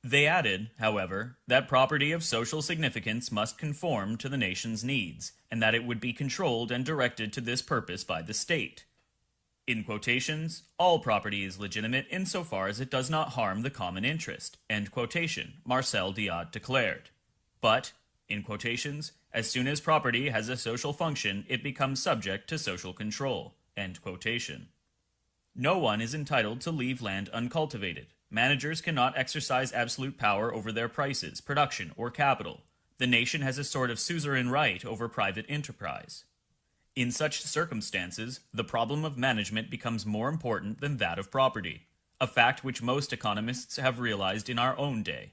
They added, however, that property of social significance must conform to the nation's needs, and that it would be controlled and directed to this purpose by the state. In quotations, all property is legitimate insofar as it does not harm the common interest, end quotation, Marcel Diot declared. But, in quotations, as soon as property has a social function, it becomes subject to social control, end quotation. No one is entitled to leave land uncultivated. Managers cannot exercise absolute power over their prices, production, or capital. The nation has a sort of suzerain right over private enterprise. In such circumstances, the problem of management becomes more important than that of property, a fact which most economists have realized in our own day.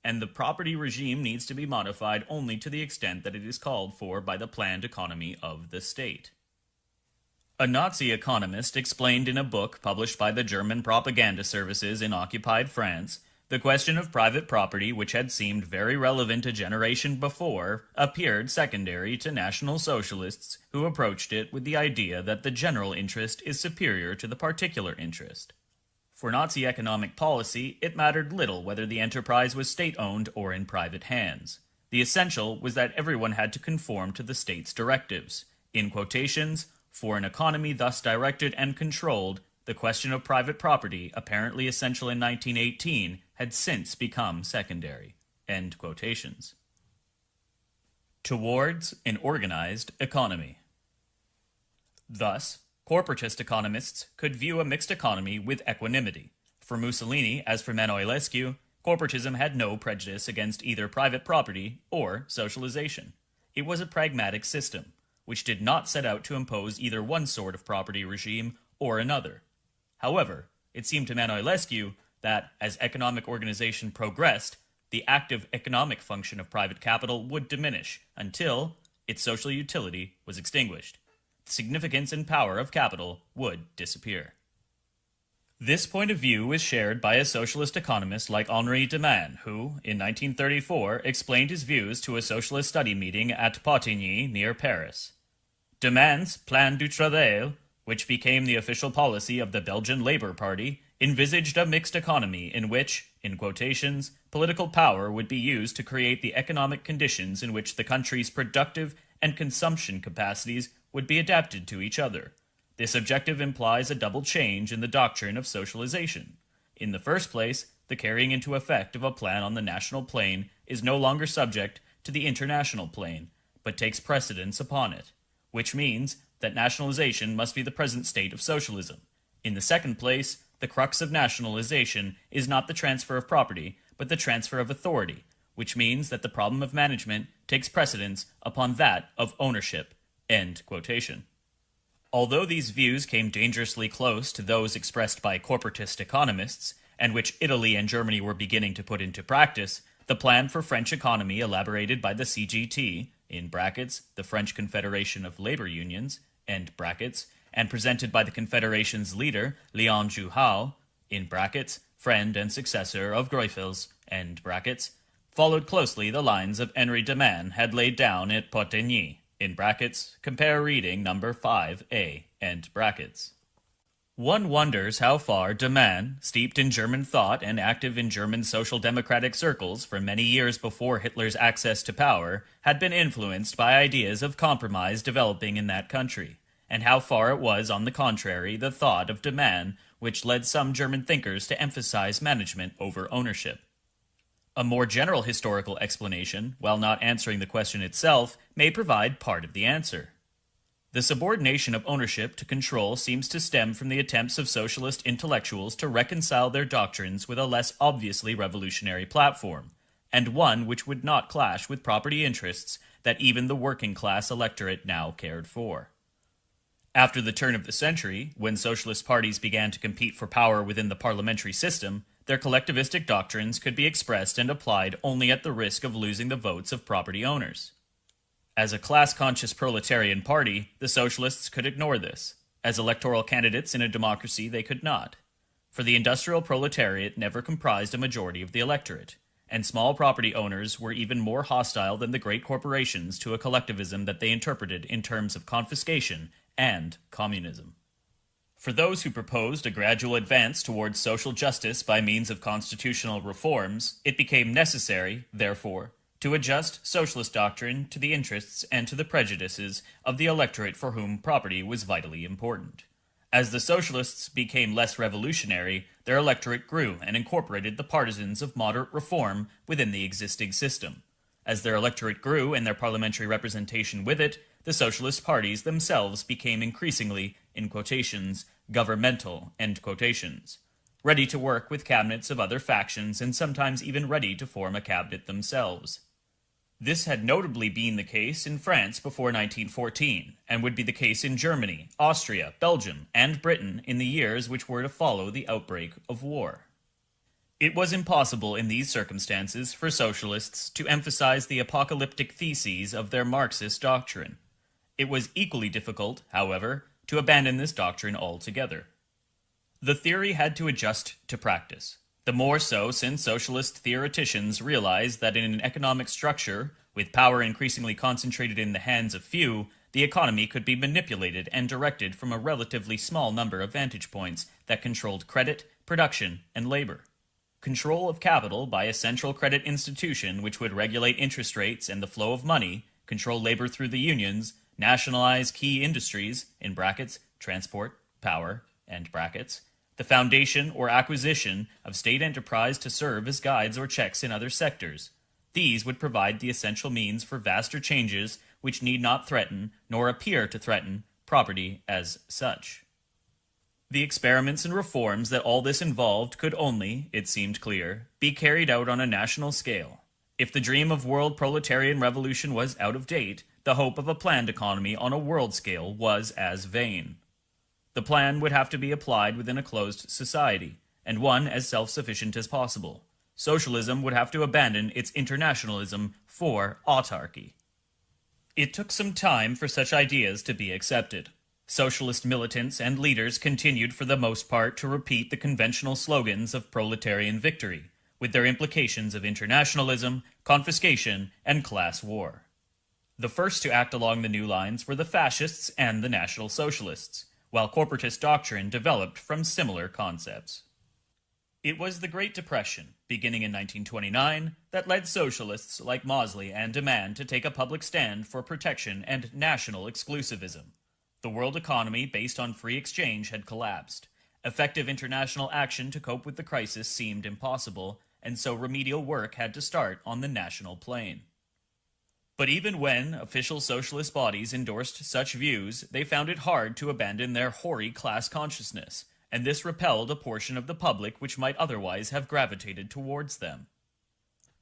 And the property regime needs to be modified only to the extent that it is called for by the planned economy of the state. A Nazi economist explained in a book published by the German propaganda services in occupied France the question of private property, which had seemed very relevant a generation before, appeared secondary to National Socialists who approached it with the idea that the general interest is superior to the particular interest. For Nazi economic policy, it mattered little whether the enterprise was state-owned or in private hands. The essential was that everyone had to conform to the state's directives. In quotations, for an economy thus directed and controlled, the question of private property, apparently essential in 1918, had since become secondary. End quotations. Towards an organized economy. Thus, corporatist economists could view a mixed economy with equanimity. For Mussolini, as for Manoilescu, corporatism had no prejudice against either private property or socialization. It was a pragmatic system, which did not set out to impose either one sort of property regime or another. However, it seemed to Manoilescu that, as economic organization progressed, the active economic function of private capital would diminish until its social utility was extinguished. The significance and power of capital would disappear. This point of view was shared by a socialist economist like Henri de Man, who, in 1934, explained his views to a socialist study meeting at Pontigny near Paris. De Man's Plan du Travail, which became the official policy of the Belgian Labour Party, envisaged a mixed economy in which, in quotations, political power would be used to create the economic conditions in which the country's productive and consumption capacities would be adapted to each other. This objective implies a double change in the doctrine of socialization. In the first place, the carrying into effect of a plan on the national plane is no longer subject to the international plane, but takes precedence upon it, which means that nationalization must be the present state of socialism. In the second place, the crux of nationalization is not the transfer of property, but the transfer of authority, which means that the problem of management takes precedence upon that of ownership. End quotation. Although these views came dangerously close to those expressed by corporatist economists, and which Italy and Germany were beginning to put into practice, the plan for French economy elaborated by the CGT, in brackets, the French Confederation of Labor Unions, end brackets, and presented by the Confederation's leader, Léon Jouhaux, in brackets, friend and successor of Greufel's, end brackets, followed closely the lines of Henri de Man had laid down at Potigny, in brackets, compare reading number 5a, end brackets. One wonders how far de Man, steeped in German thought and active in German social democratic circles for many years before Hitler's access to power, had been influenced by ideas of compromise developing in that country, and how far it was, on the contrary, the thought of de Man which led some German thinkers to emphasize management over ownership. A more general historical explanation, while not answering the question itself, may provide part of the answer. The subordination of ownership to control seems to stem from the attempts of socialist intellectuals to reconcile their doctrines with a less obviously revolutionary platform, and one which would not clash with property interests that even the working-class electorate now cared for. After the turn of the century, when socialist parties began to compete for power within the parliamentary system, their collectivistic doctrines could be expressed and applied only at the risk of losing the votes of property owners. As a class-conscious proletarian party, the socialists could ignore this. As electoral candidates in a democracy, they could not. For the industrial proletariat never comprised a majority of the electorate, and small property owners were even more hostile than the great corporations to a collectivism that they interpreted in terms of confiscation and communism. For those who proposed a gradual advance towards social justice by means of constitutional reforms, it became necessary, therefore, to adjust socialist doctrine to the interests and to the prejudices of the electorate for whom property was vitally important. As the socialists became less revolutionary, their electorate grew and incorporated the partisans of moderate reform within the existing system. As their electorate grew and their parliamentary representation with it, the socialist parties themselves became increasingly, in quotations, governmental, end quotations, ready to work with cabinets of other factions and sometimes even ready to form a cabinet themselves. This had notably been the case in France before 1914, and would be the case in Germany, Austria, Belgium, and Britain in the years which were to follow the outbreak of war. It was impossible in these circumstances for socialists to emphasize the apocalyptic theses of their Marxist doctrine. It was equally difficult, however, to abandon this doctrine altogether. The theory had to adjust to practice. The more so since socialist theoreticians realized that in an economic structure, with power increasingly concentrated in the hands of few, the economy could be manipulated and directed from a relatively small number of vantage points that controlled credit, production, and labor. Control of capital by a central credit institution which would regulate interest rates and the flow of money, control labor through the unions, nationalize key industries, in brackets, transport, power, end brackets, the foundation or acquisition of state enterprise to serve as guides or checks in other sectors. These would provide the essential means for vaster changes which need not threaten, nor appear to threaten, property as such. The experiments and reforms that all this involved could only, it seemed clear, be carried out on a national scale. If the dream of world proletarian revolution was out of date, the hope of a planned economy on a world scale was as vain. The plan would have to be applied within a closed society, and one as self-sufficient as possible. Socialism would have to abandon its internationalism for autarky. It took some time for such ideas to be accepted. Socialist militants and leaders continued for the most part to repeat the conventional slogans of proletarian victory, with their implications of internationalism, confiscation, and class war. The first to act along the new lines were the fascists and the National Socialists, while corporatist doctrine developed from similar concepts. It was the Great Depression, beginning in 1929, that led socialists like Mosley and Demand to take a public stand for protection and national exclusivism. The world economy based on free exchange had collapsed. Effective international action to cope with the crisis seemed impossible, and so remedial work had to start on the national plane. But even when official socialist bodies endorsed such views, they found it hard to abandon their hoary class consciousness, and this repelled a portion of the public which might otherwise have gravitated towards them.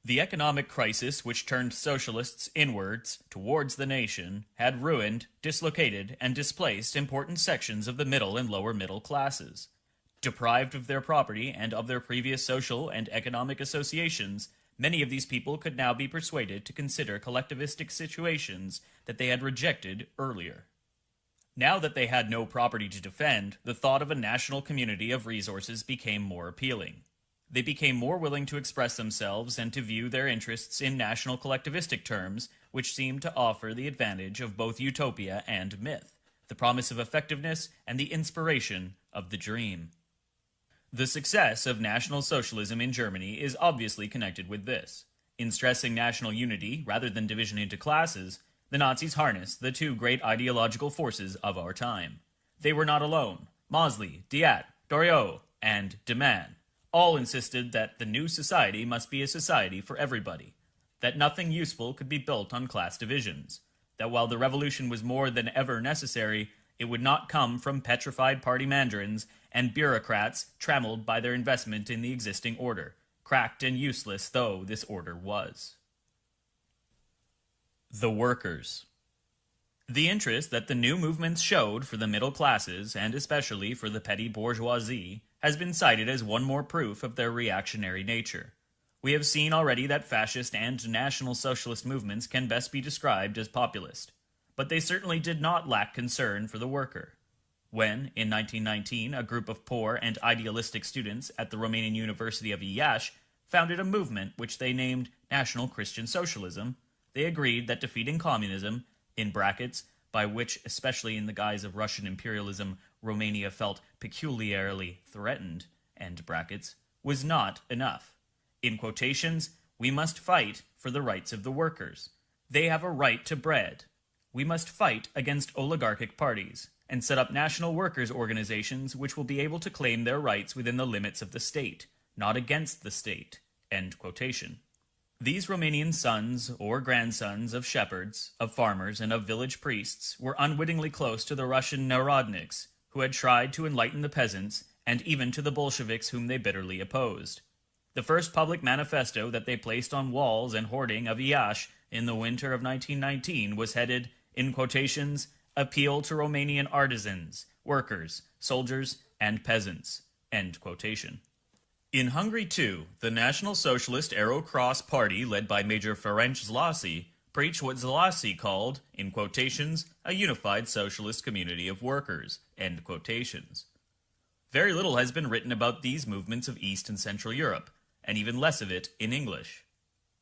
The economic crisis which turned socialists inwards, towards the nation, had ruined, dislocated, and displaced important sections of the middle and lower middle classes. Deprived of their property and of their previous social and economic associations, many of these people could now be persuaded to consider collectivistic situations that they had rejected earlier. Now that they had no property to defend, the thought of a national community of resources became more appealing. They became more willing to express themselves and to view their interests in national collectivistic terms, which seemed to offer the advantage of both utopia and myth, the promise of effectiveness and the inspiration of the dream. The success of National Socialism in Germany is obviously connected with this. In stressing national unity rather than division into classes, the Nazis harnessed the two great ideological forces of our time. They were not alone. Mosley, Diat, Doriot, and Demand all insisted that the new society must be a society for everybody, that nothing useful could be built on class divisions, that while the revolution was more than ever necessary, it would not come from petrified party mandarins and bureaucrats trammeled by their investment in the existing order, cracked and useless though this order was. The workers. The interest that the new movements showed for the middle classes, and especially for the petty bourgeoisie, has been cited as one more proof of their reactionary nature. We have seen already that fascist and National Socialist movements can best be described as populist, but they certainly did not lack concern for the worker. When, in 1919, a group of poor and idealistic students at the Romanian University of Iași founded a movement which they named National Christian Socialism, they agreed that defeating communism, in brackets, by which, especially in the guise of Russian imperialism, Romania felt peculiarly threatened, end brackets, was not enough. In quotations, we must fight for the rights of the workers. They have a right to bread. We must fight against oligarchic parties, and set up national workers' organizations which will be able to claim their rights within the limits of the state, not against the state, end quotation. These Romanian sons or grandsons of shepherds, of farmers, and of village priests were unwittingly close to the Russian Narodniks, who had tried to enlighten the peasants, and even to the Bolsheviks whom they bitterly opposed. The first public manifesto that they placed on walls and hoarding of Iași in the winter of 1919 was headed, in quotations, "Appeal to Romanian artisans, workers, soldiers, and peasants," end quotation. In Hungary, too, the National Socialist Arrow Cross Party, led by Major Ferenc Szalasi, preached what Szalasi called, in quotations, a unified socialist community of workers, end quotations. Very little has been written about these movements of East and Central Europe, and even less of it in English.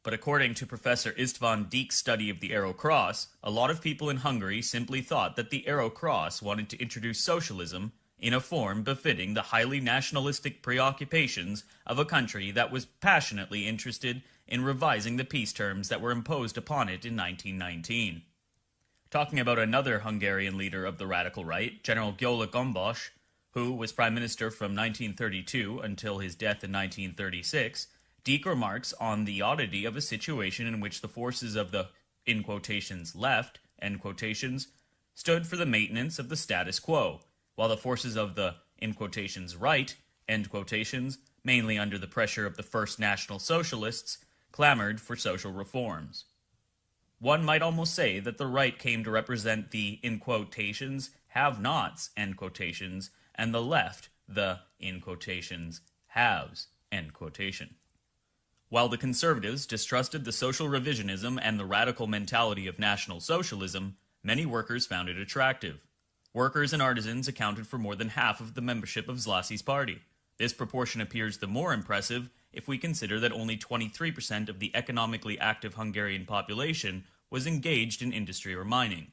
But according to Professor István Dík's study of the Arrow Cross, a lot of people in Hungary simply thought that the Arrow Cross wanted to introduce socialism in a form befitting the highly nationalistic preoccupations of a country that was passionately interested in revising the peace terms that were imposed upon it in 1919. Talking about another Hungarian leader of the radical right, General Gyula Gombos, who was prime minister from 1932 until his death in 1936, Dík remarks on the oddity of a situation in which the forces of the, in quotations, left, end quotations, stood for the maintenance of the status quo, while the forces of the, in quotations, right, end quotations, mainly under the pressure of the First National Socialists, clamored for social reforms. One might almost say that the right came to represent the, in quotations, have-nots, end quotations, and the left, the, in quotations, haves, end quotation. While the conservatives distrusted the social revisionism and the radical mentality of National Socialism, many workers found it attractive. Workers and artisans accounted for more than half of the membership of Szalasi's party. This proportion appears the more impressive if we consider that only 23% of the economically active Hungarian population was engaged in industry or mining.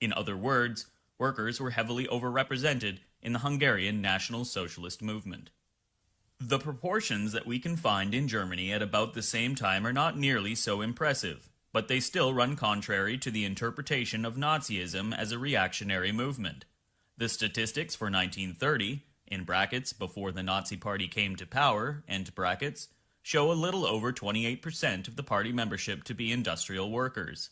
In other words, workers were heavily overrepresented in the Hungarian National Socialist movement. The proportions that we can find in Germany at about the same time are not nearly so impressive, but they still run contrary to the interpretation of Nazism as a reactionary movement. The statistics for 1930, in brackets before the Nazi Party came to power, end brackets, show a little over 28% of the party membership to be industrial workers.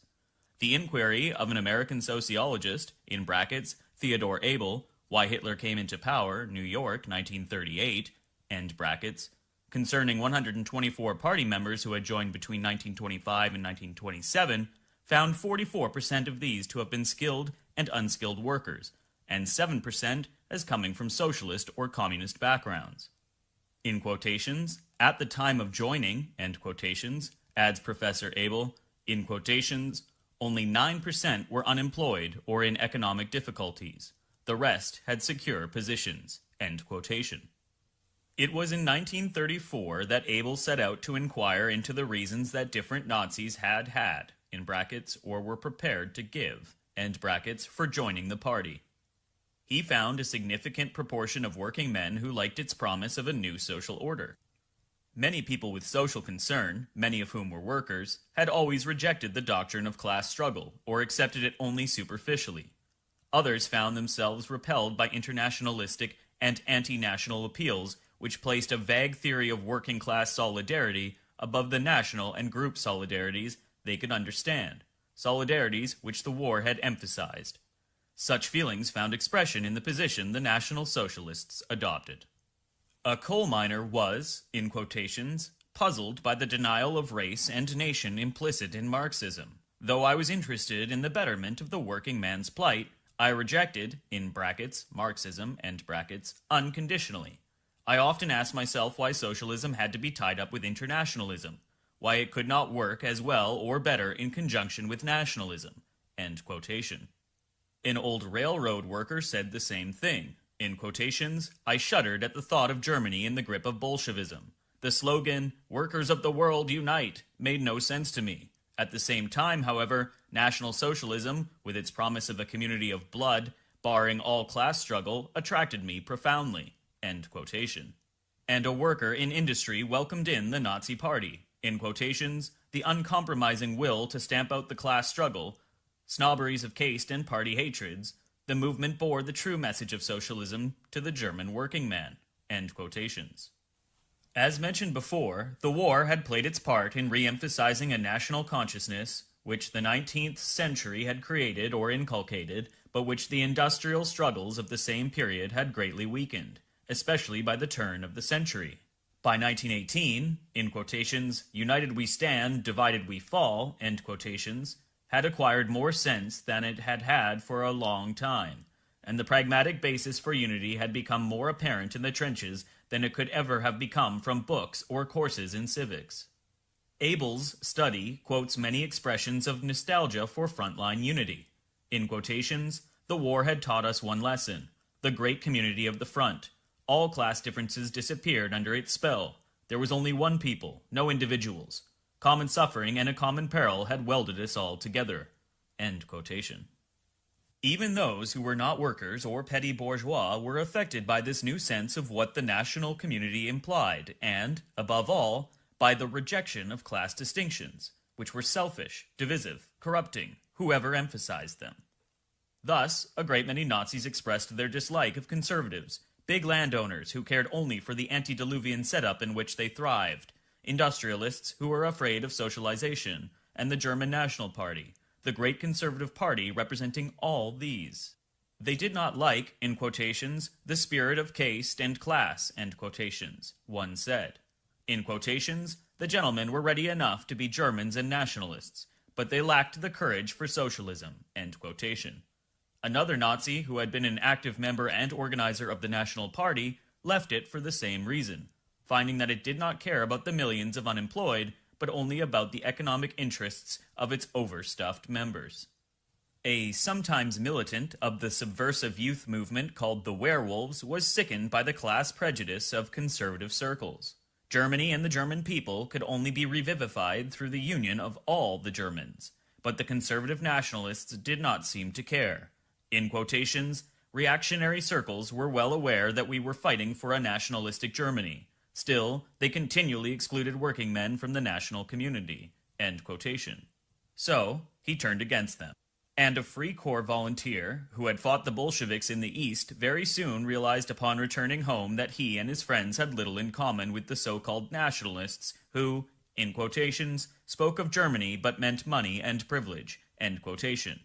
The inquiry of an American sociologist, in brackets, Theodore Abel, Why Hitler Came into Power, New York, 1938, end brackets, concerning 124 party members who had joined between 1925 and 1927, found 44% of these to have been skilled and unskilled workers, and 7% as coming from socialist or communist backgrounds. In quotations, at the time of joining, end quotations, adds Professor Abel, in quotations, only 9% were unemployed or in economic difficulties. The rest had secure positions, end quotation. It was in 1934 that Abel set out to inquire into the reasons that different Nazis had, in brackets, or were prepared to give, end brackets, for joining the party. He found a significant proportion of working men who liked its promise of a new social order. Many people with social concern, many of whom were workers, had always rejected the doctrine of class struggle, or accepted it only superficially. Others found themselves repelled by internationalistic and anti-national appeals, which placed a vague theory of working-class solidarity above the national and group solidarities they could understand, solidarities which the war had emphasized. Such feelings found expression in the position the National Socialists adopted. A coal miner was, in quotations, puzzled by the denial of race and nation implicit in Marxism. Though I was interested in the betterment of the working man's plight, I rejected, in brackets, Marxism, end brackets, unconditionally. I often asked myself why socialism had to be tied up with internationalism, why it could not work as well or better in conjunction with nationalism, end quotation. An old railroad worker said the same thing. In quotations, I shuddered at the thought of Germany in the grip of Bolshevism. The slogan, "Workers of the world unite," made no sense to me. At the same time, however, National Socialism, with its promise of a community of blood, barring all class struggle, attracted me profoundly, end quotation. And a worker in industry welcomed in the Nazi Party, in quotations, the uncompromising will to stamp out the class struggle, snobberies of caste and party hatreds. The movement bore the true message of socialism to the German working man, end quotations. As mentioned before, the war had played its part in re-emphasizing a national consciousness which the 19th century had created or inculcated, but which the industrial struggles of the same period had greatly weakened, especially by the turn of the century. By 1918, in quotations, "United we stand, divided we fall," end quotations, had acquired more sense than it had had for a long time, and the pragmatic basis for unity had become more apparent in the trenches than it could ever have become from books or courses in civics. Abel's study quotes many expressions of nostalgia for frontline unity. In quotations, the war had taught us one lesson, the great community of the front. All class differences disappeared under its spell. There was only one people, no individuals. Common suffering and a common peril had welded us all together. End quotation. Even those who were not workers or petty bourgeois were affected by this new sense of what the national community implied, and, above all, by the rejection of class distinctions, which were selfish, divisive, corrupting, whoever emphasized them. Thus, a great many Nazis expressed their dislike of conservatives, big landowners who cared only for the antediluvian setup in which they thrived, industrialists who were afraid of socialization, and the German National Party, the great conservative party representing all these. They did not like, in quotations, the spirit of caste and class, end quotations, one said. In quotations, the gentlemen were ready enough to be Germans and nationalists, but they lacked the courage for socialism, end quotation. Another Nazi who had been an active member and organizer of the National Party left it for the same reason, finding that it did not care about the millions of unemployed, but only about the economic interests of its overstuffed members. A sometimes militant of the subversive youth movement called the Werewolves was sickened by the class prejudice of conservative circles. Germany and the German people could only be revivified through the union of all the Germans, but the conservative nationalists did not seem to care. In quotations, reactionary circles were well aware that we were fighting for a nationalistic Germany. Still, they continually excluded working men from the national community. End quotation. So, he turned against them. And a Free Corps volunteer, who had fought the Bolsheviks in the East, very soon realized upon returning home that he and his friends had little in common with the so-called nationalists, who, in quotations, spoke of Germany but meant money and privilege. End quotation.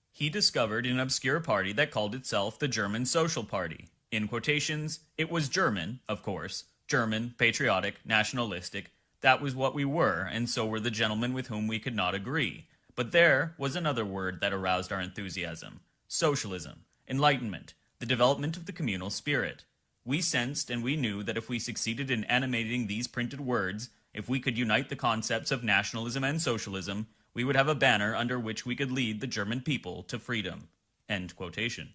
He discovered an obscure party that called itself the German Social Party. In quotations, it was German, of course. German, patriotic, nationalistic. That was what we were, and so were the gentlemen with whom we could not agree. But there was another word that aroused our enthusiasm. Socialism, enlightenment, the development of the communal spirit. We sensed and we knew that if we succeeded in animating these printed words, if we could unite the concepts of nationalism and socialism, we would have a banner under which we could lead the German people to freedom. End quotation.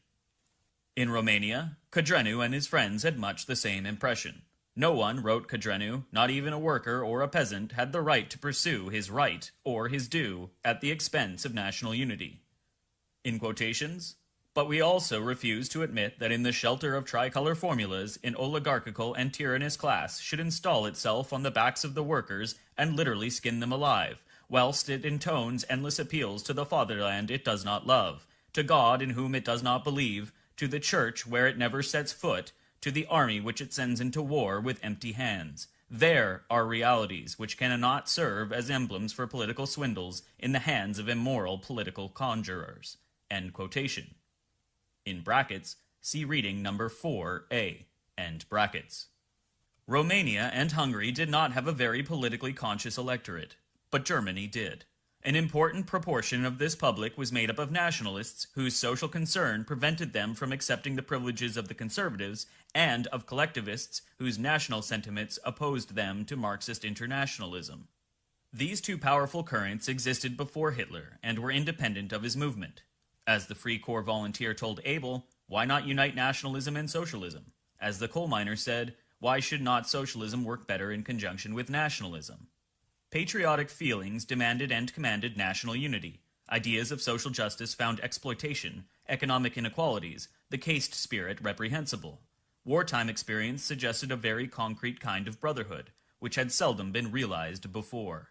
In Romania, Cadrenu and his friends had much the same impression. No one, wrote Cadrenu, not even a worker or a peasant, had the right to pursue his right, or his due, at the expense of national unity. In quotations, but we also refuse to admit that in the shelter of tricolor formulas, an oligarchical and tyrannous class should install itself on the backs of the workers and literally skin them alive, whilst it intones endless appeals to the fatherland it does not love, to God in whom it does not believe, to the church where it never sets foot, to the army which it sends into war with empty hands. There are realities which cannot serve as emblems for political swindles in the hands of immoral political conjurers. End quotation. In brackets, see reading number 4a. End brackets. Romania and Hungary did not have a very politically conscious electorate, but Germany did. An important proportion of this public was made up of nationalists whose social concern prevented them from accepting the privileges of the conservatives, and of collectivists whose national sentiments opposed them to Marxist internationalism. These two powerful currents existed before Hitler and were independent of his movement. As the Free Corps volunteer told Abel, why not unite nationalism and socialism? As the coal miner said, why should not socialism work better in conjunction with nationalism? Patriotic feelings demanded and commanded national unity. Ideas of social justice found exploitation, economic inequalities, the caste spirit reprehensible. Wartime experience suggested a very concrete kind of brotherhood, which had seldom been realized before.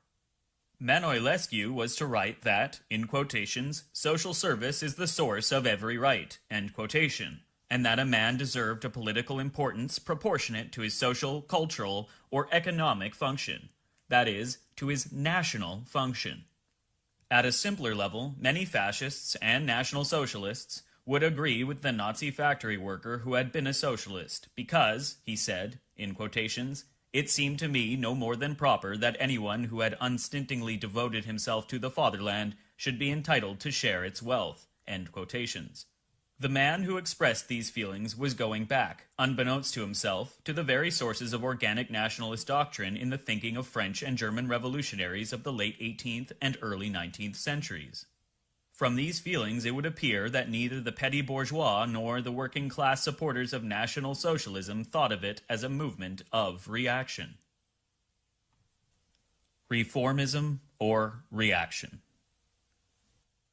Manoilescu was to write that, in quotations, social service is the source of every right, end quotation, and that a man deserved a political importance proportionate to his social, cultural, or economic function. That is, to his national function. At a simpler level, many fascists and National Socialists would agree with the Nazi factory worker who had been a socialist, because, he said, in quotations, it seemed to me no more than proper that anyone who had unstintingly devoted himself to the fatherland should be entitled to share its wealth, end quotations. The man who expressed these feelings was going back, unbeknownst to himself, to the very sources of organic nationalist doctrine in the thinking of French and German revolutionaries of the late 18th and early 19th centuries. From these feelings it would appear that neither the petty bourgeois nor the working class supporters of National Socialism thought of it as a movement of reaction. Reformism or reaction.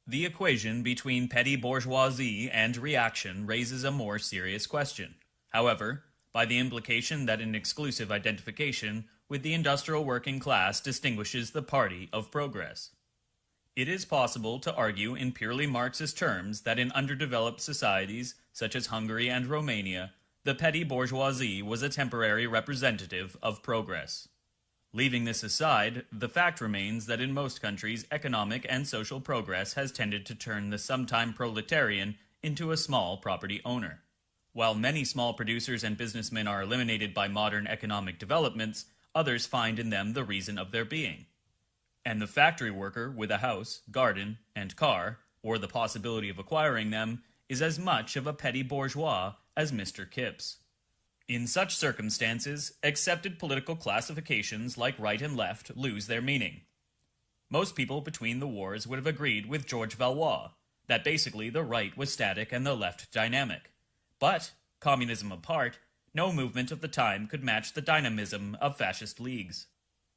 The equation between petty bourgeoisie and reaction raises a more serious question. However, by the implication that an exclusive identification with the industrial working class distinguishes the party of progress. It is possible to argue in purely Marxist terms that in underdeveloped societies, such as Hungary and Romania, the petty bourgeoisie was a temporary representative of progress. Leaving this aside, the fact remains that in most countries, economic and social progress has tended to turn the sometime proletarian into a small property owner. While many small producers and businessmen are eliminated by modern economic developments, others find in them the reason of their being. And the factory worker with a house, garden, and car, or the possibility of acquiring them, is as much of a petty bourgeois as Mr. Kipps. In such circumstances, accepted political classifications like right and left lose their meaning. Most people between the wars would have agreed with George Valois that basically the right was static and the left dynamic. But, communism apart, no movement of the time could match the dynamism of fascist leagues.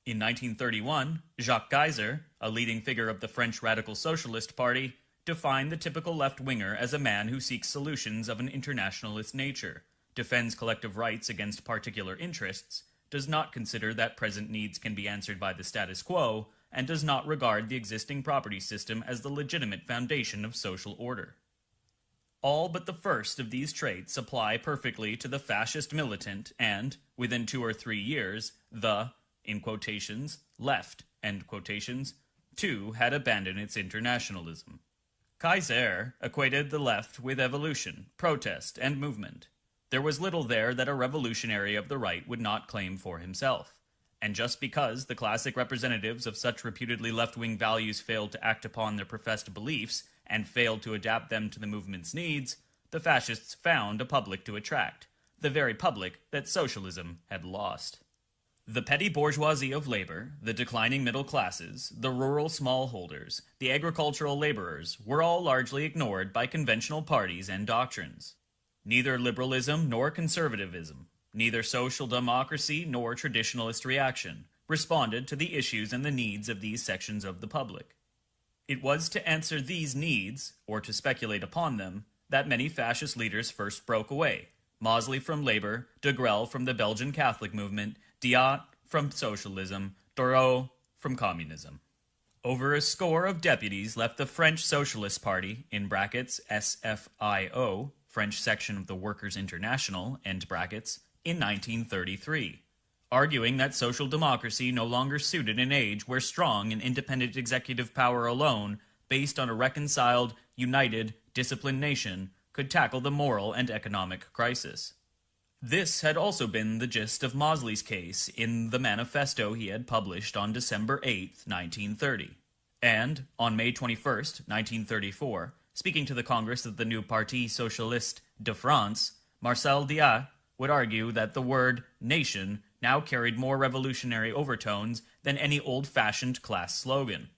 In 1931, Jacques Geyser, a leading figure of the French Radical Socialist Party, defined the typical left-winger as a man who seeks solutions of an internationalist nature, defends collective rights against particular interests, does not consider that present needs can be answered by the status quo, and does not regard the existing property system as the legitimate foundation of social order. All but the first of these traits apply perfectly to the fascist militant, and, within 2 or 3 years, the, in quotations, left, end quotations, too had abandoned its internationalism. Kaiser equated the left with evolution, protest, and movement. There was little there that a revolutionary of the right would not claim for himself. And just because the classic representatives of such reputedly left-wing values failed to act upon their professed beliefs and failed to adapt them to the movement's needs, the fascists found a public to attract, the very public that socialism had lost. The petty bourgeoisie of labor, the declining middle classes, the rural smallholders, the agricultural laborers were all largely ignored by conventional parties and doctrines. Neither liberalism nor conservatism, neither social democracy nor traditionalist reaction, responded to the issues and the needs of these sections of the public. It was to answer these needs, or to speculate upon them, that many fascist leaders first broke away. Mosley from labor, de Grelle from the Belgian Catholic movement, Diat from socialism, Thoreau from communism. Over a score of deputies left the French Socialist Party, in brackets SFIO, French section of the Workers' International, end brackets, in 1933, arguing that social democracy no longer suited an age where strong and independent executive power alone, based on a reconciled, united, disciplined nation, could tackle the moral and economic crisis. This had also been the gist of Mosley's case in the manifesto he had published on December 8, 1930. And, on May 21, 1934, speaking to the Congress of the new Parti Socialiste de France, Marcel Diat would argue that the word nation now carried more revolutionary overtones than any old-fashioned class slogan.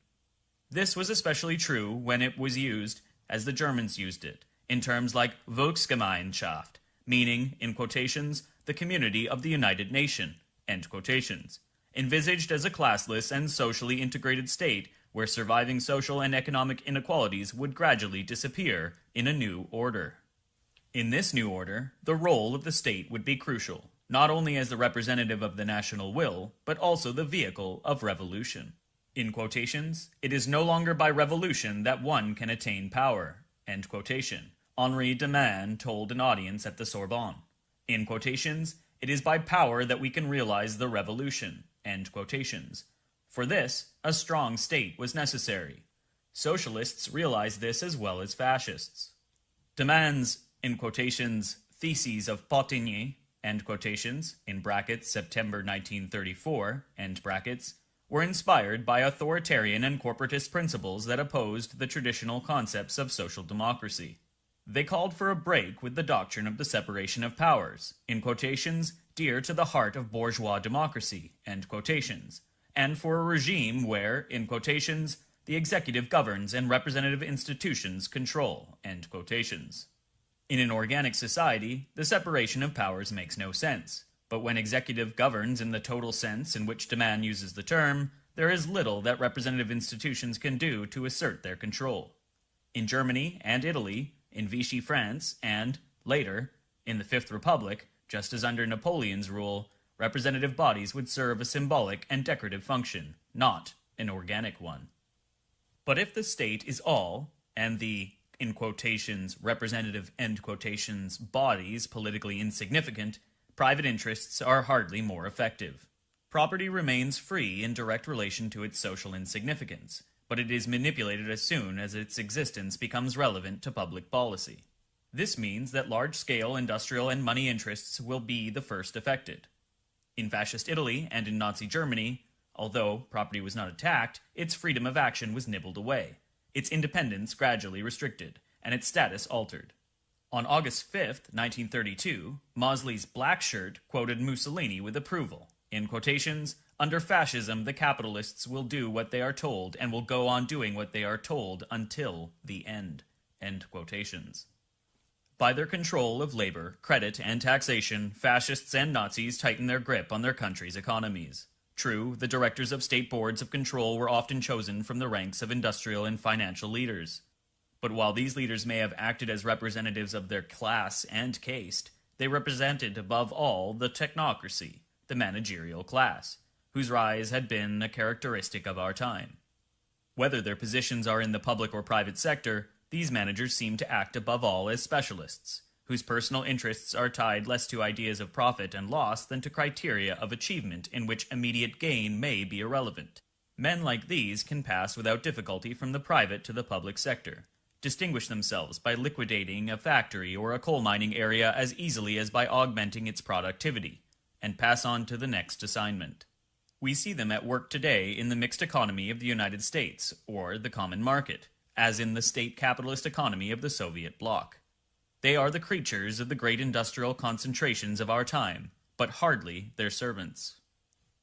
This was especially true when it was used, as the Germans used it, in terms like Volksgemeinschaft, meaning, in quotations, the community of the United Nation, end quotations, envisaged as a classless and socially integrated state where surviving social and economic inequalities would gradually disappear in a new order. In this new order, the role of the state would be crucial, not only as the representative of the national will, but also the vehicle of revolution. In quotations, it is no longer by revolution that one can attain power, end quotation, Henri de Man told an audience at the Sorbonne. In quotations, it is by power that we can realize the revolution, end quotations. For this, a strong state was necessary. Socialists realized this as well as fascists. De Man's, in quotations, theses of Potigny, end quotations, in brackets, September 1934, end brackets, were inspired by authoritarian and corporatist principles that opposed the traditional concepts of social democracy. They called for a break with the doctrine of the separation of powers, in quotations, dear to the heart of bourgeois democracy, end quotations, and for a regime where, in quotations, the executive governs and representative institutions control, end quotations. In an organic society, the separation of powers makes no sense, but when executive governs in the total sense in which de Man uses the term, there is little that representative institutions can do to assert their control. In Germany and Italy, in Vichy France, and, later, in the Fifth Republic, just as under Napoleon's rule, representative bodies would serve a symbolic and decorative function, not an organic one. But if the state is all, and the, in quotations, representative, end quotations, bodies politically insignificant, private interests are hardly more effective. Property remains free in direct relation to its social insignificance, but it is manipulated as soon as its existence becomes relevant to public policy. This means that large-scale industrial and money interests will be the first affected. In fascist Italy and in Nazi Germany, although property was not attacked, its freedom of action was nibbled away, its independence gradually restricted, and its status altered. On August 5, 1932, Mosley's Black Shirt quoted Mussolini with approval. In quotations, under fascism, the capitalists will do what they are told and will go on doing what they are told until the end. End quotations. By their control of labor, credit, and taxation, fascists and Nazis tightened their grip on their country's economies. True, the directors of state boards of control were often chosen from the ranks of industrial and financial leaders. But while these leaders may have acted as representatives of their class and caste, they represented above all the technocracy, the managerial class, whose rise had been a characteristic of our time. Whether their positions are in the public or private sector, these managers seem to act above all as specialists, whose personal interests are tied less to ideas of profit and loss than to criteria of achievement in which immediate gain may be irrelevant. Men like these can pass without difficulty from the private to the public sector, distinguish themselves by liquidating a factory or a coal mining area as easily as by augmenting its productivity, and pass on to the next assignment. We see them at work today in the mixed economy of the United States, or the common market, as in the state capitalist economy of the Soviet bloc. They are the creatures of the great industrial concentrations of our time, but hardly their servants.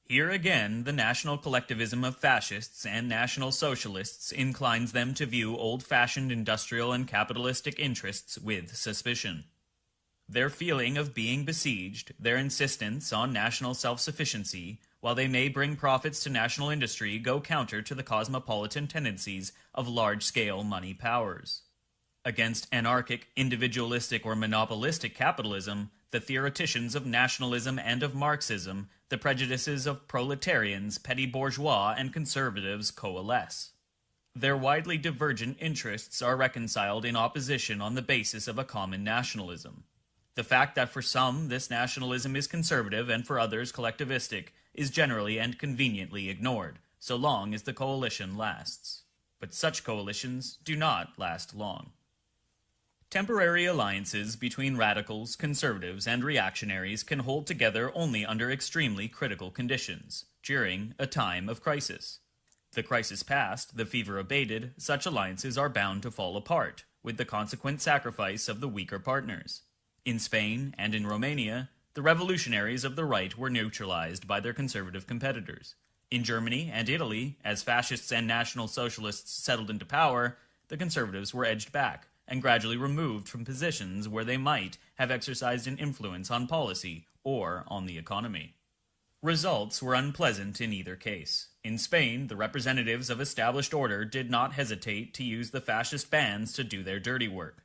Here again, the national collectivism of fascists and national socialists inclines them to view old-fashioned industrial and capitalistic interests with suspicion. Their feeling of being besieged, their insistence on national self-sufficiency, while they may bring profits to national industry, go counter to the cosmopolitan tendencies of large-scale money powers. Against anarchic, individualistic, or monopolistic capitalism, the theoreticians of nationalism and of Marxism, the prejudices of proletarians, petty bourgeois, and conservatives coalesce. Their widely divergent interests are reconciled in opposition on the basis of a common nationalism. The fact that for some this nationalism is conservative and for others collectivistic is generally and conveniently ignored, so long as the coalition lasts. But such coalitions do not last long. Temporary alliances between radicals, conservatives, and reactionaries can hold together only under extremely critical conditions, during a time of crisis. The crisis past, the fever abated, such alliances are bound to fall apart, with the consequent sacrifice of the weaker partners. In Spain and in Romania, the revolutionaries of the right were neutralized by their conservative competitors. In Germany and Italy, as fascists and National Socialists settled into power, the conservatives were edged back and gradually removed from positions where they might have exercised an influence on policy or on the economy. Results were unpleasant in either case. In Spain, the representatives of established order did not hesitate to use the fascist bands to do their dirty work.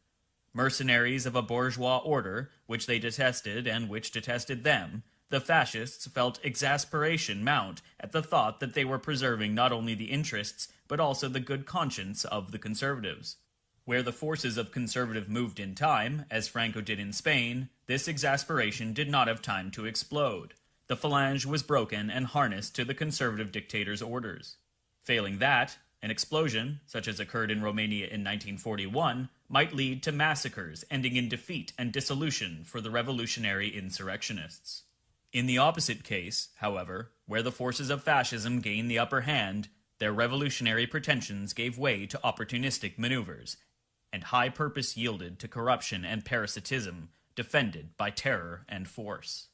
Mercenaries of a bourgeois order, which they detested and which detested them, the fascists felt exasperation mount at the thought that they were preserving not only the interests but also the good conscience of the conservatives. Where the forces of conservative moved in time, as Franco did in Spain, this exasperation did not have time to explode. The phalange was broken and harnessed to the conservative dictator's orders. Failing that, an explosion, such as occurred in Romania in 1941, might lead to massacres ending in defeat and dissolution for the revolutionary insurrectionists. In the opposite case, however, where the forces of fascism gained the upper hand, their revolutionary pretensions gave way to opportunistic maneuvers, and high purpose yielded to corruption and parasitism, defended by terror and force.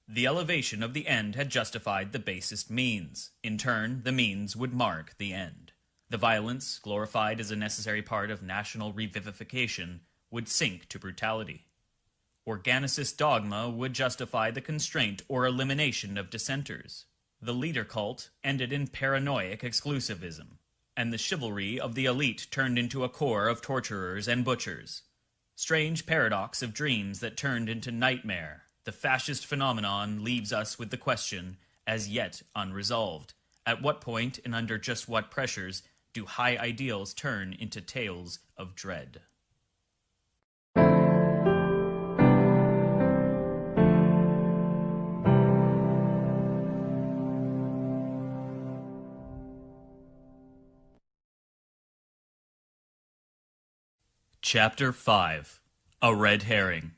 The elevation of the end had justified the basest means. In turn, the means would mark the end. The violence, glorified as a necessary part of national revivification, would sink to brutality. Organicist dogma would justify the constraint or elimination of dissenters. The leader cult ended in paranoid exclusivism, and the chivalry of the elite turned into a corps of torturers and butchers. Strange paradox of dreams that turned into nightmare, the fascist phenomenon leaves us with the question, as yet unresolved, at what point and under just what pressures do high ideals turn into tales of dread? Chapter 5. A Red Herring.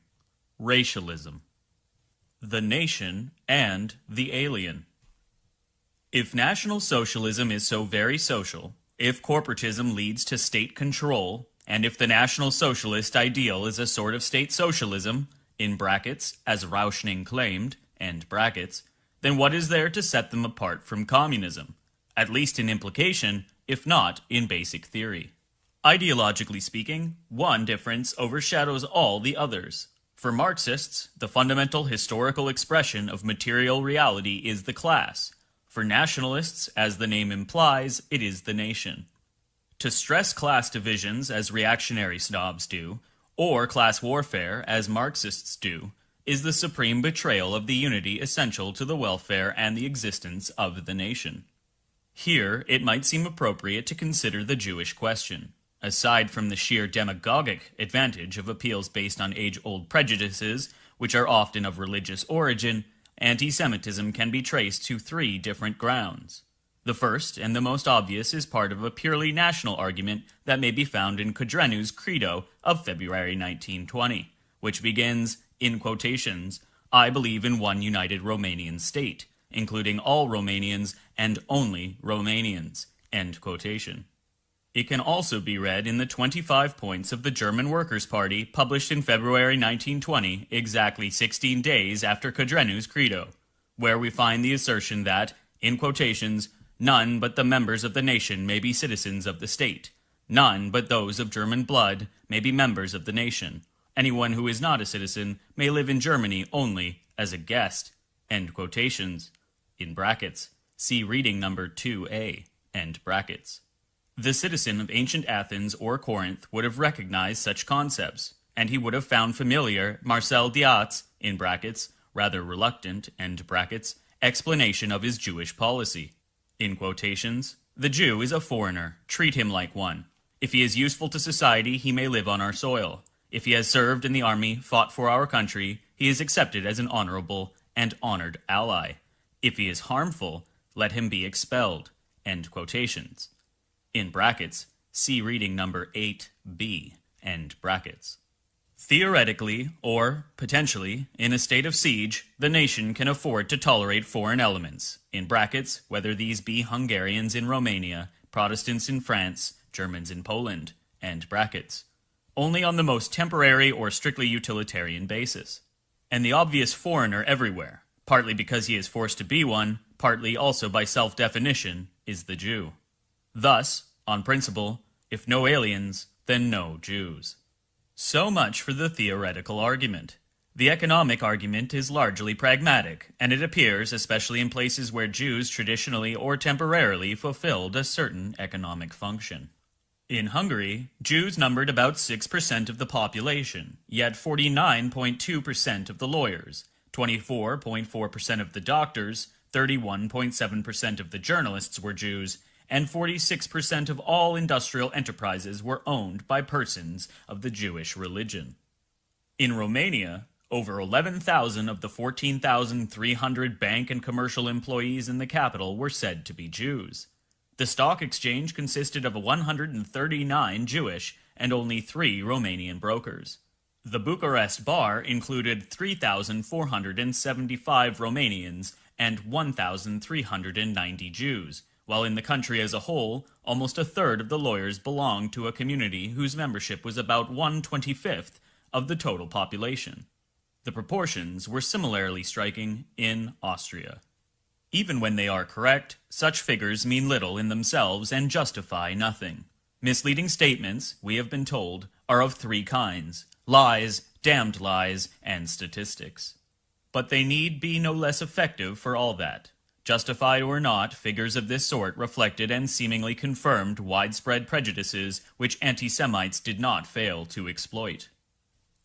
Racialism. The Nation and the Alien. If National Socialism is so very social, if corporatism leads to state control, and if the National Socialist ideal is a sort of state socialism, in brackets, as Rauschning claimed, end brackets, then what is there to set them apart from communism, at least in implication, if not in basic theory? Ideologically speaking, one difference overshadows all the others. For Marxists, the fundamental historical expression of material reality is the class. For nationalists, as the name implies, it is the nation. To stress class divisions, as reactionary snobs do, or class warfare, as Marxists do, is the supreme betrayal of the unity essential to the welfare and the existence of the nation. Here, it might seem appropriate to consider the Jewish question. Aside from the sheer demagogic advantage of appeals based on age-old prejudices, which are often of religious origin, anti-Semitism can be traced to three different grounds. The first, and the most obvious, is part of a purely national argument that may be found in Codrenu's Credo of February 1920, which begins, in quotations, "I believe in one united Romanian state, including all Romanians and only Romanians," end quotation. It can also be read in the 25 points of the German Workers' Party published in February 1920, exactly 16 days after Codrenu's Credo, where we find the assertion that, in quotations, "none but the members of the nation may be citizens of the state. None but those of German blood may be members of the nation. Anyone who is not a citizen may live in Germany only as a guest," end quotations, in brackets. See reading number 2A, end brackets. The citizen of ancient Athens or Corinth would have recognized such concepts, and he would have found familiar Marcel Diat's, in brackets, rather reluctant, end brackets, explanation of his Jewish policy. In quotations, "The Jew is a foreigner, treat him like one. If he is useful to society, he may live on our soil. If he has served in the army, fought for our country, he is accepted as an honorable and honored ally. If he is harmful, let him be expelled," end quotations. In brackets, see reading number 8B, end brackets. Theoretically, or potentially, in a state of siege, the nation can afford to tolerate foreign elements, in brackets, whether these be Hungarians in Romania, Protestants in France, Germans in Poland, end brackets, only on the most temporary or strictly utilitarian basis. And the obvious foreigner everywhere, partly because he is forced to be one, partly also by self-definition, is the Jew. Thus, on principle, if no aliens, then no Jews. So much for the theoretical argument. The economic argument is largely pragmatic, and it appears, especially in places where Jews traditionally or temporarily fulfilled a certain economic function. In Hungary, Jews numbered about 6% of the population, yet 49.2% of the lawyers, 24.4% of the doctors, 31.7% of the journalists were Jews, and 46% of all industrial enterprises were owned by persons of the Jewish religion. In Romania, over 11,000 of the 14,300 bank and commercial employees in the capital were said to be Jews. The stock exchange consisted of 139 Jewish and only 3 Romanian brokers. The Bucharest bar included 3,475 Romanians and 1,390 Jews, while in the country as a whole, almost a third of the lawyers belonged to a community whose membership was about 1/25 of the total population. The proportions were similarly striking in Austria. Even when they are correct, such figures mean little in themselves and justify nothing. Misleading statements, we have been told, are of 3 kinds: lies, damned lies, and statistics. But they need be no less effective for all that. Justified or not, figures of this sort reflected and seemingly confirmed widespread prejudices which anti-Semites did not fail to exploit.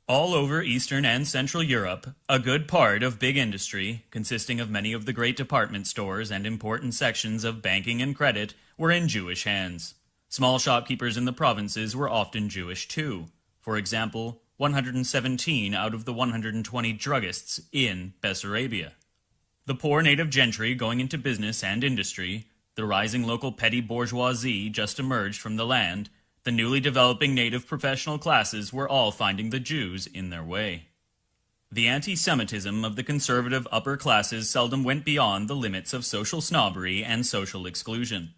All over Eastern and Central Europe, a good part of big industry, consisting of many of the great department stores and important sections of banking and credit, were in Jewish hands. Small shopkeepers in the provinces were often Jewish too. For example, 117 out of the 120 druggists in Bessarabia. The poor native gentry going into business and industry, the rising local petty bourgeoisie just emerged from the land, the newly developing native professional classes were all finding the Jews in their way. The anti-Semitism of the conservative upper classes seldom went beyond the limits of social snobbery and social exclusion.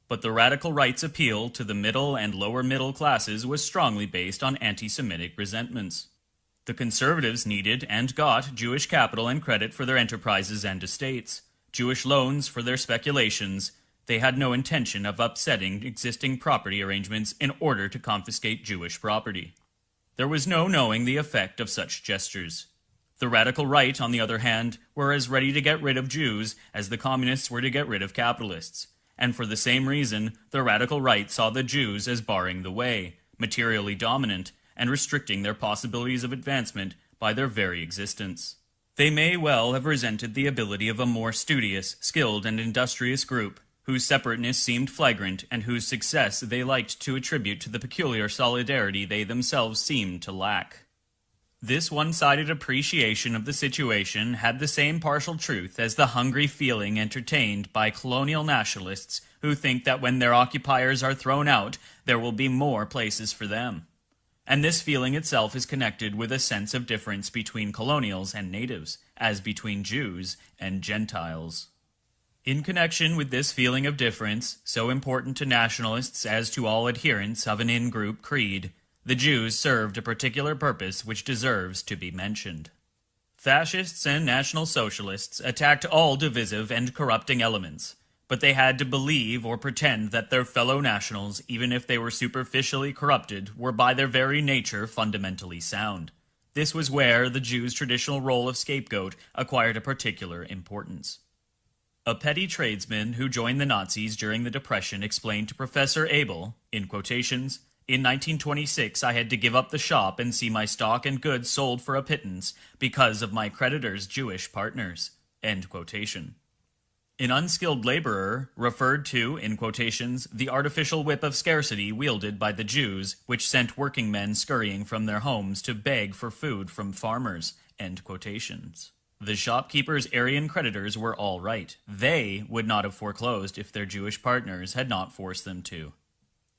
But the radical right's appeal to the middle and lower middle classes was strongly based on anti-Semitic resentments. The conservatives needed and got Jewish capital and credit for their enterprises and estates, Jewish loans for their speculations. They had no intention of upsetting existing property arrangements in order to confiscate Jewish property. There was no knowing the effect of such gestures. The radical right, on the other hand, were as ready to get rid of Jews as the communists were to get rid of capitalists. And for the same reason, the radical right saw the Jews as barring the way, materially dominant, and restricting their possibilities of advancement by their very existence. They may well have resented the ability of a more studious, skilled, and industrious group, whose separateness seemed flagrant and whose success they liked to attribute to the peculiar solidarity they themselves seemed to lack. This one-sided appreciation of the situation had the same partial truth as the hungry feeling entertained by colonial nationalists who think that when their occupiers are thrown out, there will be more places for them. And this feeling itself is connected with a sense of difference between colonials and natives, as between Jews and Gentiles. In connection with this feeling of difference, so important to nationalists as to all adherents of an in-group creed, the Jews served a particular purpose which deserves to be mentioned. Fascists and National Socialists attacked all divisive and corrupting elements, but they had to believe or pretend that their fellow nationals, even if they were superficially corrupted, were by their very nature fundamentally sound. This was where the Jews' traditional role of scapegoat acquired a particular importance. A petty tradesman who joined the Nazis during the Depression explained to Professor Abel, in quotations, "In 1926 I had to give up the shop and see my stock and goods sold for a pittance because of my creditors' Jewish partners." End quotation. An unskilled laborer referred to, in quotations, the artificial whip of scarcity wielded by the Jews, which sent working men scurrying from their homes to beg for food from farmers. End quotations. The shopkeepers' Aryan creditors were all right. They would not have foreclosed if their Jewish partners had not forced them to.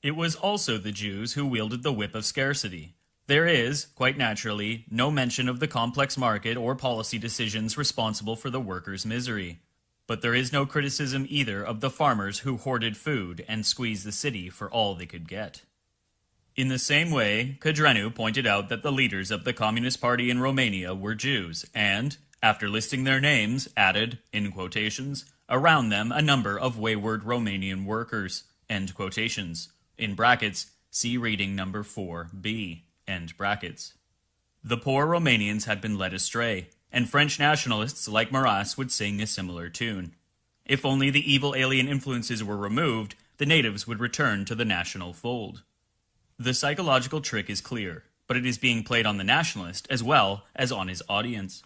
It was also the Jews who wielded the whip of scarcity. There is, quite naturally, no mention of the complex market or policy decisions responsible for the workers' misery. But there is no criticism either of the farmers who hoarded food and squeezed the city for all they could get. In the same way, Cadrenu pointed out that the leaders of the Communist Party in Romania were Jews, and, after listing their names, added, in quotations, around them a number of wayward Romanian workers, end quotations. In brackets, see reading number 4b, end brackets. The poor Romanians had been led astray, and French nationalists like Marat would sing a similar tune. If only the evil alien influences were removed, the natives would return to the national fold. The psychological trick is clear, but it is being played on the nationalist as well as on his audience.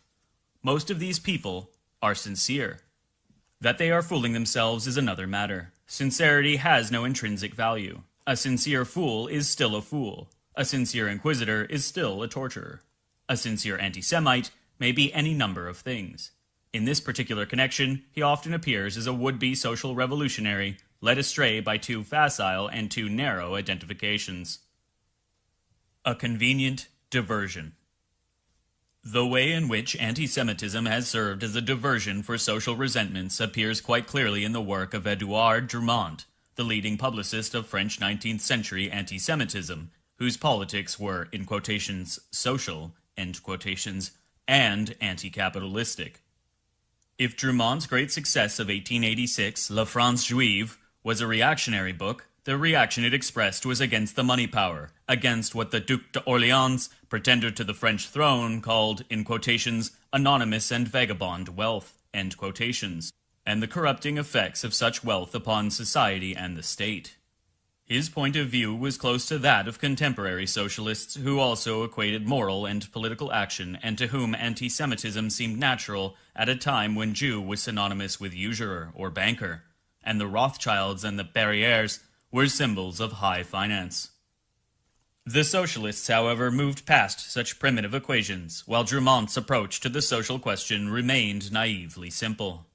Most of these people are sincere. That they are fooling themselves is another matter. Sincerity has no intrinsic value. A sincere fool is still a fool. A sincere inquisitor is still a torturer. A sincere anti-Semite may be any number of things. In this particular connection, he often appears as a would-be social revolutionary, led astray by too facile and too narrow identifications. A convenient diversion. The way in which anti-Semitism has served as a diversion for social resentments appears quite clearly in the work of Édouard Drumont, the leading publicist of French 19th century anti-Semitism, whose politics were, in quotations, social, end quotations, and anti-capitalistic. If Drumont's great success of 1886, La France Juive, was a reactionary book, the reaction it expressed was against the money power, against what the Duc d'Orléans, pretender to the French throne, called, in quotations, anonymous and vagabond wealth, end quotations, and the corrupting effects of such wealth upon society and the state. His point of view was close to that of contemporary socialists who also equated moral and political action and to whom anti-Semitism seemed natural at a time when Jew was synonymous with usurer or banker, and the Rothschilds and the Barrières were symbols of high finance. The socialists, however, moved past such primitive equations, while Drumont's approach to the social question remained naively simple.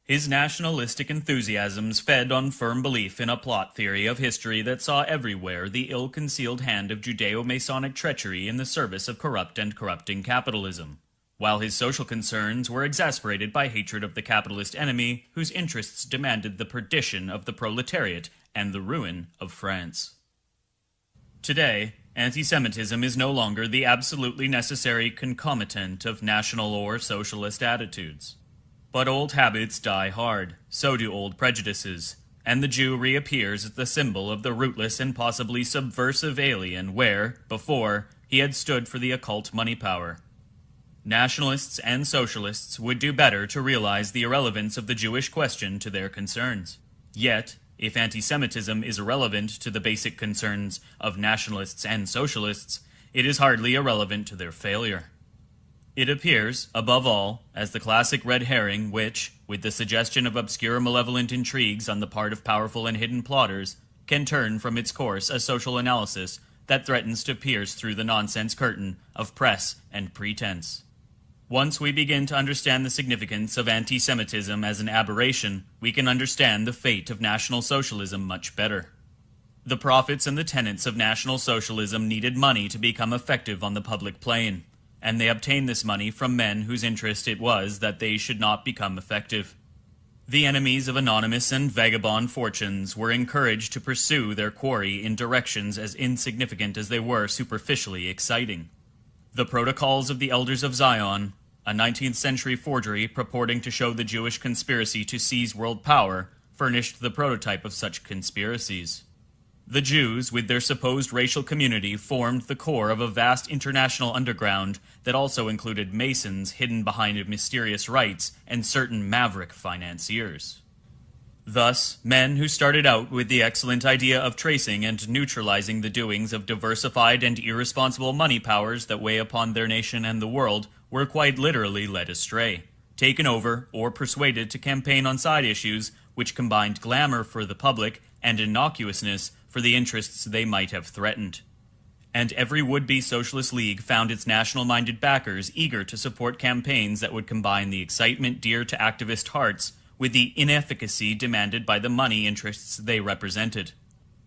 His nationalistic enthusiasms fed on firm belief in a plot theory of history that saw everywhere the ill-concealed hand of Judeo-Masonic treachery in the service of corrupt and corrupting capitalism, while his social concerns were exasperated by hatred of the capitalist enemy whose interests demanded the perdition of the proletariat and the ruin of France. Today, anti-Semitism is no longer the absolutely necessary concomitant of national or socialist attitudes. But old habits die hard, so do old prejudices, and the Jew reappears as the symbol of the rootless and possibly subversive alien where, before, he had stood for the occult money power. Nationalists and socialists would do better to realize the irrelevance of the Jewish question to their concerns. Yet, if anti-Semitism is irrelevant to the basic concerns of nationalists and socialists, it is hardly irrelevant to their failure. It appears, above all, as the classic red herring which, with the suggestion of obscure malevolent intrigues on the part of powerful and hidden plotters, can turn from its course a social analysis that threatens to pierce through the nonsense curtain of press and pretense. Once we begin to understand the significance of anti-Semitism as an aberration, we can understand the fate of National Socialism much better. The prophets and the tenets of National Socialism needed money to become effective on the public plane, and they obtained this money from men whose interest it was that they should not become effective. The enemies of anonymous and vagabond fortunes were encouraged to pursue their quarry in directions as insignificant as they were superficially exciting. The Protocols of the Elders of Zion, a 19th century forgery purporting to show the Jewish conspiracy to seize world power, furnished the prototype of such conspiracies. The Jews, with their supposed racial community, formed the core of a vast international underground that also included Masons hidden behind mysterious rites and certain maverick financiers. Thus, men who started out with the excellent idea of tracing and neutralizing the doings of diversified and irresponsible money powers that weigh upon their nation and the world were quite literally led astray, taken over, or persuaded to campaign on side issues which combined glamour for the public and innocuousness for the interests they might have threatened. And every would-be socialist league found its national-minded backers eager to support campaigns that would combine the excitement dear to activist hearts with the inefficacy demanded by the money interests they represented.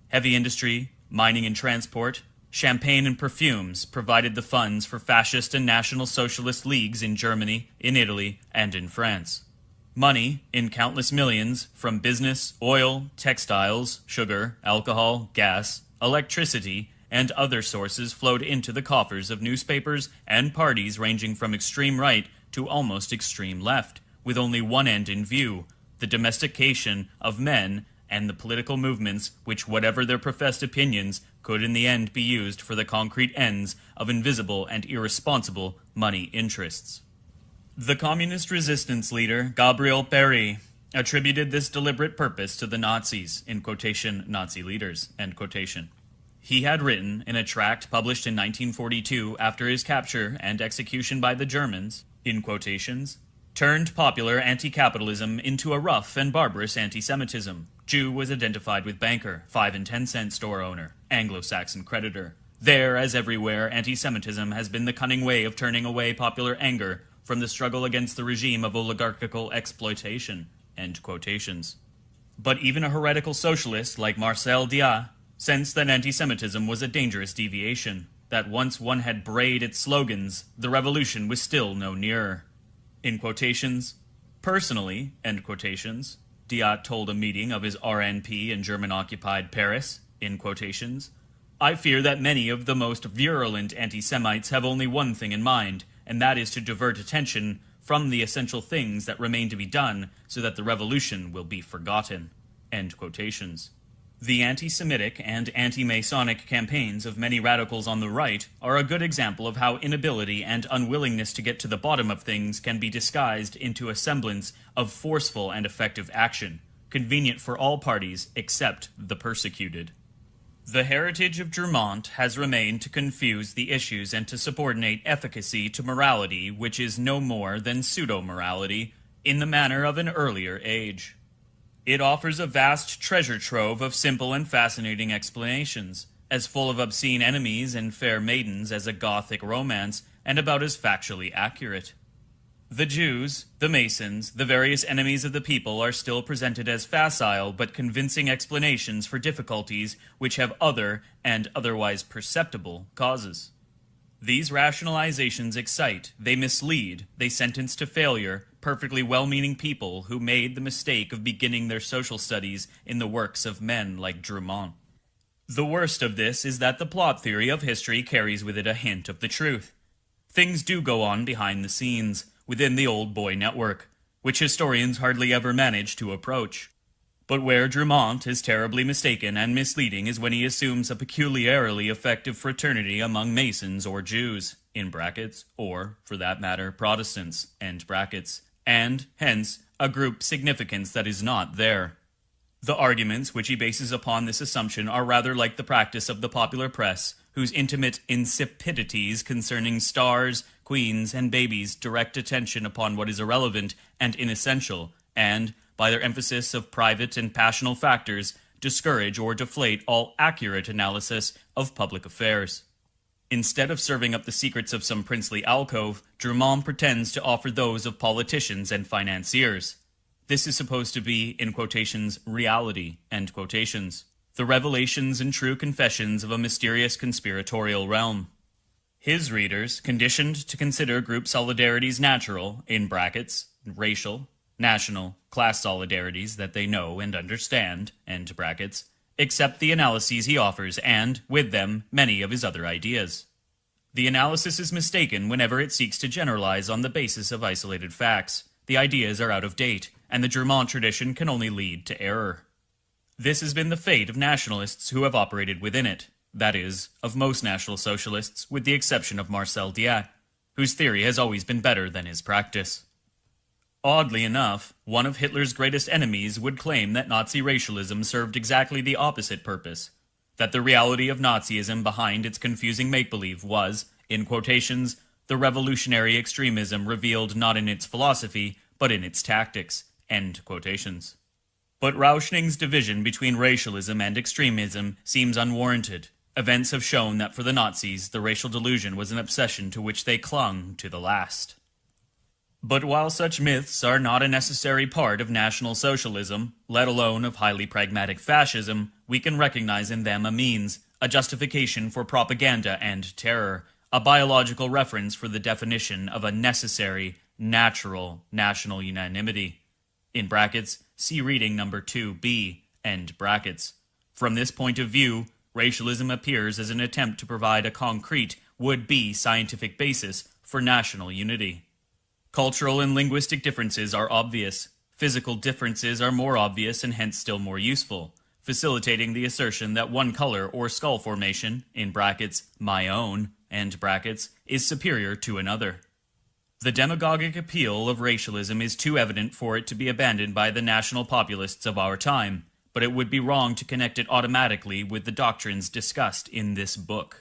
Heavy industry, mining and transport, champagne and perfumes provided the funds for fascist and national socialist leagues in Germany, in Italy, and in France. Money, in countless millions, from business, oil, textiles, sugar, alcohol, gas, electricity, and other sources flowed into the coffers of newspapers and parties ranging from extreme right to almost extreme left, with only one end in view, the domestication of men and the political movements which, whatever their professed opinions, could in the end be used for the concrete ends of invisible and irresponsible money interests. The communist resistance leader, Gabriel Péry, attributed this deliberate purpose to the Nazis, in quotation, Nazi leaders, end quotation. He had written, in a tract published in 1942 after his capture and execution by the Germans, in quotations, turned popular anti-capitalism into a rough and barbarous anti-Semitism. Jew was identified with banker, 5 and 10 cent store owner, Anglo-Saxon creditor. There, as everywhere, anti-Semitism has been the cunning way of turning away popular anger from the struggle against the regime of oligarchical exploitation, end quotations. But even a heretical socialist like Marcel Diat sensed that anti-Semitism was a dangerous deviation, that once one had brayed its slogans, the revolution was still no nearer. In quotations, personally, end quotations, Diat told a meeting of his RNP in German-occupied Paris, in quotations, I fear that many of the most virulent anti-Semites have only one thing in mind, and that is to divert attention from the essential things that remain to be done so that the revolution will be forgotten. End quotations. The anti-Semitic and anti-Masonic campaigns of many radicals on the right are a good example of how inability and unwillingness to get to the bottom of things can be disguised into a semblance of forceful and effective action, convenient for all parties except the persecuted. The heritage of Drummond has remained to confuse the issues and to subordinate efficacy to morality, which is no more than pseudo-morality, in the manner of an earlier age. It offers a vast treasure trove of simple and fascinating explanations, as full of obscene enemies and fair maidens as a Gothic romance, and about as factually accurate. The Jews, the Masons, the various enemies of the people are still presented as facile but convincing explanations for difficulties which have other, and otherwise perceptible, causes. These rationalizations excite, they mislead, they sentence to failure perfectly well-meaning people who made the mistake of beginning their social studies in the works of men like Drummond. The worst of this is that the plot theory of history carries with it a hint of the truth. Things do go on behind the scenes, within the old boy network, which historians hardly ever manage to approach. But where Drummond is terribly mistaken and misleading is when he assumes a peculiarly effective fraternity among Masons or Jews, in brackets, or, for that matter, Protestants, end brackets, and, hence, a group significance that is not there. The arguments which he bases upon this assumption are rather like the practice of the popular press, whose intimate insipidities concerning stars, queens, and babies direct attention upon what is irrelevant and inessential, and, by their emphasis of private and passional factors, discourage or deflate all accurate analysis of public affairs. Instead of serving up the secrets of some princely alcove, Drummond pretends to offer those of politicians and financiers. This is supposed to be, in quotations, reality, end quotations, the revelations and true confessions of a mysterious conspiratorial realm. His readers, conditioned to consider group solidarities natural, in brackets, racial, national, class solidarities that they know and understand, end brackets, accept the analyses he offers and, with them, many of his other ideas. The analysis is mistaken whenever it seeks to generalize on the basis of isolated facts. The ideas are out of date, and the Drummond tradition can only lead to error. This has been the fate of nationalists who have operated within it, that is, of most National Socialists, with the exception of Marcel Diat, whose theory has always been better than his practice. Oddly enough, one of Hitler's greatest enemies would claim that Nazi racialism served exactly the opposite purpose, that the reality of Nazism behind its confusing make-believe was, in quotations, the revolutionary extremism revealed not in its philosophy, but in its tactics, end quotations. But Rauschning's division between racialism and extremism seems unwarranted. Events have shown that for the Nazis, the racial delusion was an obsession to which they clung to the last. But while such myths are not a necessary part of National Socialism, let alone of highly pragmatic fascism, we can recognize in them a means, a justification for propaganda and terror, a biological reference for the definition of a necessary, natural national unanimity. In brackets, see reading number 2b, end brackets. From this point of view, racialism appears as an attempt to provide a concrete, would-be scientific basis for national unity. Cultural and linguistic differences are obvious. Physical differences are more obvious and hence still more useful, facilitating the assertion that one color or skull formation, in brackets, my own, end brackets, is superior to another. The demagogic appeal of racialism is too evident for it to be abandoned by the national populists of our time, but it would be wrong to connect it automatically with the doctrines discussed in this book.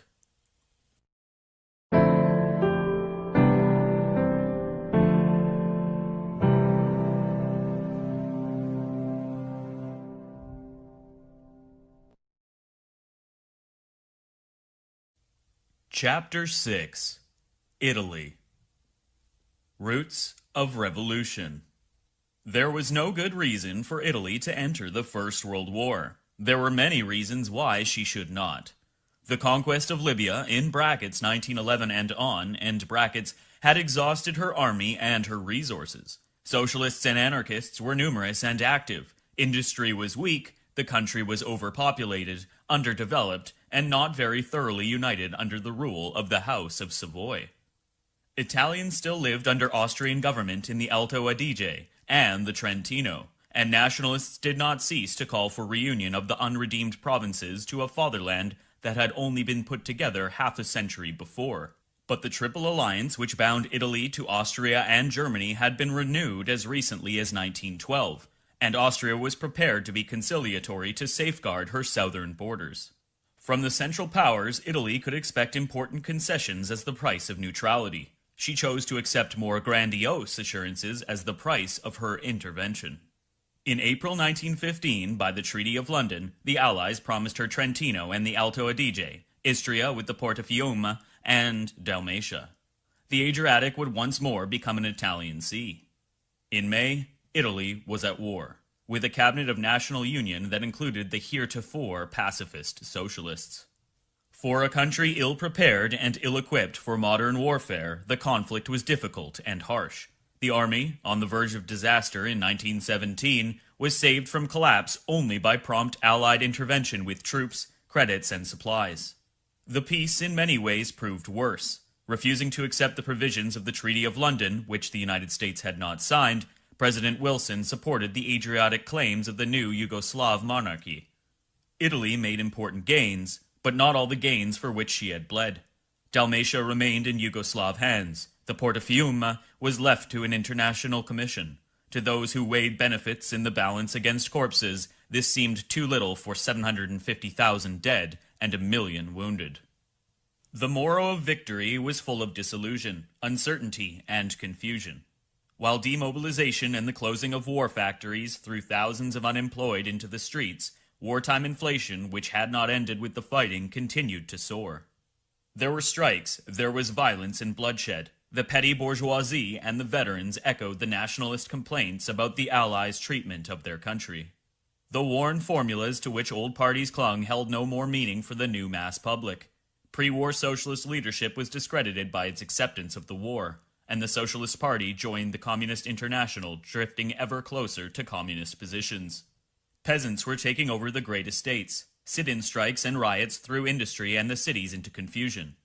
Chapter 6. Italy. Roots of Revolution. There was no good reason for Italy to enter the First World War. There were many reasons why she should not. The conquest of Libya, in brackets 1911 and on, end brackets, had exhausted her army and her resources. Socialists and anarchists were numerous and active. Industry was weak, the country was overpopulated, underdeveloped, and not very thoroughly united under the rule of the House of Savoy. Italians still lived under Austrian government in the Alto Adige and the Trentino, and nationalists did not cease to call for reunion of the unredeemed provinces to a fatherland that had only been put together half a century before. But the Triple Alliance which bound Italy to Austria and Germany had been renewed as recently as 1912, and Austria was prepared to be conciliatory to safeguard her southern borders. From the Central Powers, Italy could expect important concessions as the price of neutrality. She chose to accept more grandiose assurances as the price of her intervention. In April 1915, by the Treaty of London, the Allies promised her Trentino and the Alto Adige, Istria with the Portafiume, and Dalmatia. The Adriatic would once more become an Italian sea. In May, Italy was at war, with a cabinet of national union that included the heretofore pacifist socialists. For a country ill-prepared and ill-equipped for modern warfare, the conflict was difficult and harsh. The army, on the verge of disaster in 1917, was saved from collapse only by prompt Allied intervention with troops, credits, and supplies. The peace in many ways proved worse. Refusing to accept the provisions of the Treaty of London, which the United States had not signed, President Wilson supported the Adriatic claims of the new Yugoslav monarchy. Italy made important gains, but not all the gains for which she had bled. Dalmatia remained in Yugoslav hands. The Portafiume was left to an international commission. To those who weighed benefits in the balance against corpses, this seemed too little for 750,000 dead and 1 million wounded. The morrow of victory was full of disillusion, uncertainty, and confusion. While demobilization and the closing of war factories threw thousands of unemployed into the streets, wartime inflation, which had not ended with the fighting, continued to soar. There were strikes, there was violence and bloodshed. The petty bourgeoisie and the veterans echoed the nationalist complaints about the Allies' treatment of their country. The worn formulas to which old parties clung held no more meaning for the new mass public. Pre-war socialist leadership was discredited by its acceptance of the war, and the Socialist Party joined the Communist International, drifting ever closer to communist positions. Peasants were taking over the great estates. Sit-in strikes and riots threw industry and the cities into confusion.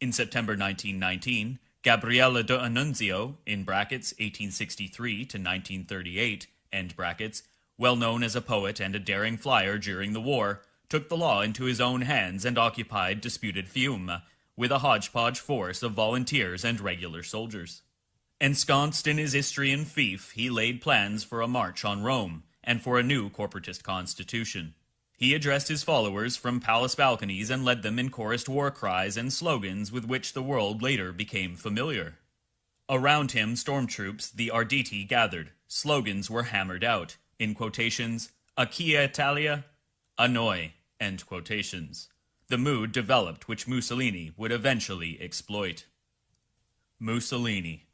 In September 1919, Gabriele D'Annunzio, in brackets 1863 to 1938, end brackets, well known as a poet and a daring flyer during the war, took the law into his own hands and occupied disputed Fiume, with a hodgepodge force of volunteers and regular soldiers. Ensconced in his Istrian fief, he laid plans for a march on Rome, and for a new corporatist constitution. He addressed his followers from palace balconies and led them in chorused war cries and slogans with which the world later became familiar. Around him, stormtroops, the Arditi, gathered. Slogans were hammered out, in quotations, "A Chia Italia," "A Noi," end quotations. The mood developed which Mussolini would eventually exploit. Mussolini.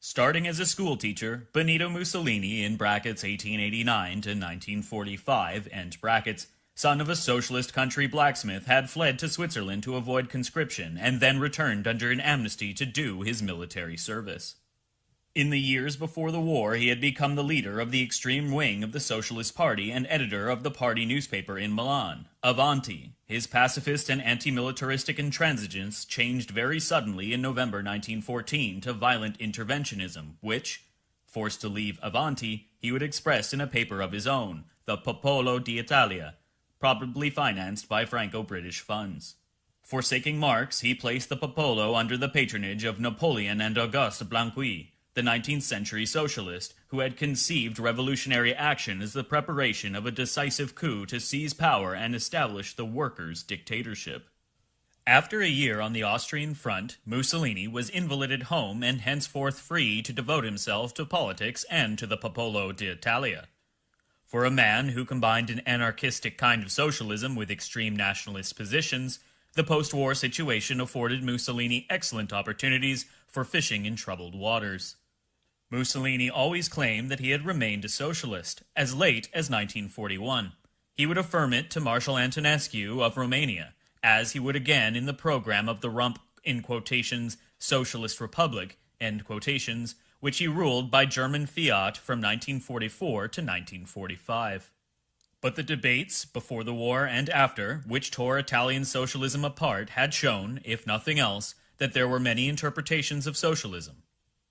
Starting as a schoolteacher, Benito Mussolini, in brackets 1889 to 1945, end brackets, son of a socialist country blacksmith, had fled to Switzerland to avoid conscription and then returned under an amnesty to do his military service. In the years before the war, he had become the leader of the extreme wing of the Socialist Party and editor of the party newspaper in Milan, Avanti. His pacifist and anti-militaristic intransigence changed very suddenly in November 1914 to violent interventionism, which, forced to leave Avanti, he would express in a paper of his own, the Popolo d'Italia, probably financed by Franco-British funds. Forsaking Marx, he placed the Popolo under the patronage of Napoleon and Auguste Blanqui, the 19th century socialist who had conceived revolutionary action as the preparation of a decisive coup to seize power and establish the workers' dictatorship. After a year on the Austrian front, Mussolini was invalided home and henceforth free to devote himself to politics and to the Popolo d'Italia. For a man who combined an anarchistic kind of socialism with extreme nationalist positions, the post-war situation afforded Mussolini excellent opportunities for fishing in troubled waters. Mussolini always claimed that he had remained a socialist, as late as 1941. He would affirm it to Marshal Antonescu of Romania, as he would again in the program of the rump, in quotations, Socialist Republic, end quotations, which he ruled by German fiat from 1944 to 1945. But the debates, before the war and after, which tore Italian socialism apart, had shown, if nothing else, that there were many interpretations of socialism.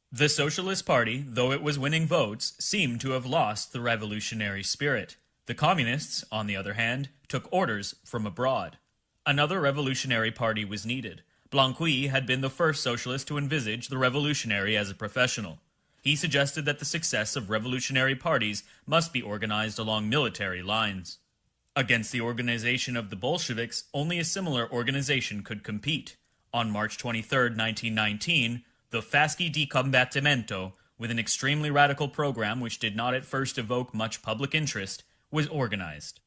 The Socialist Party, though it was winning votes, seemed to have lost the revolutionary spirit. The Communists, on the other hand, took orders from abroad. Another revolutionary party was needed. Blanqui had been the first socialist to envisage the revolutionary as a professional. He suggested that the success of revolutionary parties must be organized along military lines. Against the organization of the Bolsheviks, only a similar organization could compete. On March 23, 1919, the Fasci di Combattimento, with an extremely radical program which did not at first evoke much public interest, was organized.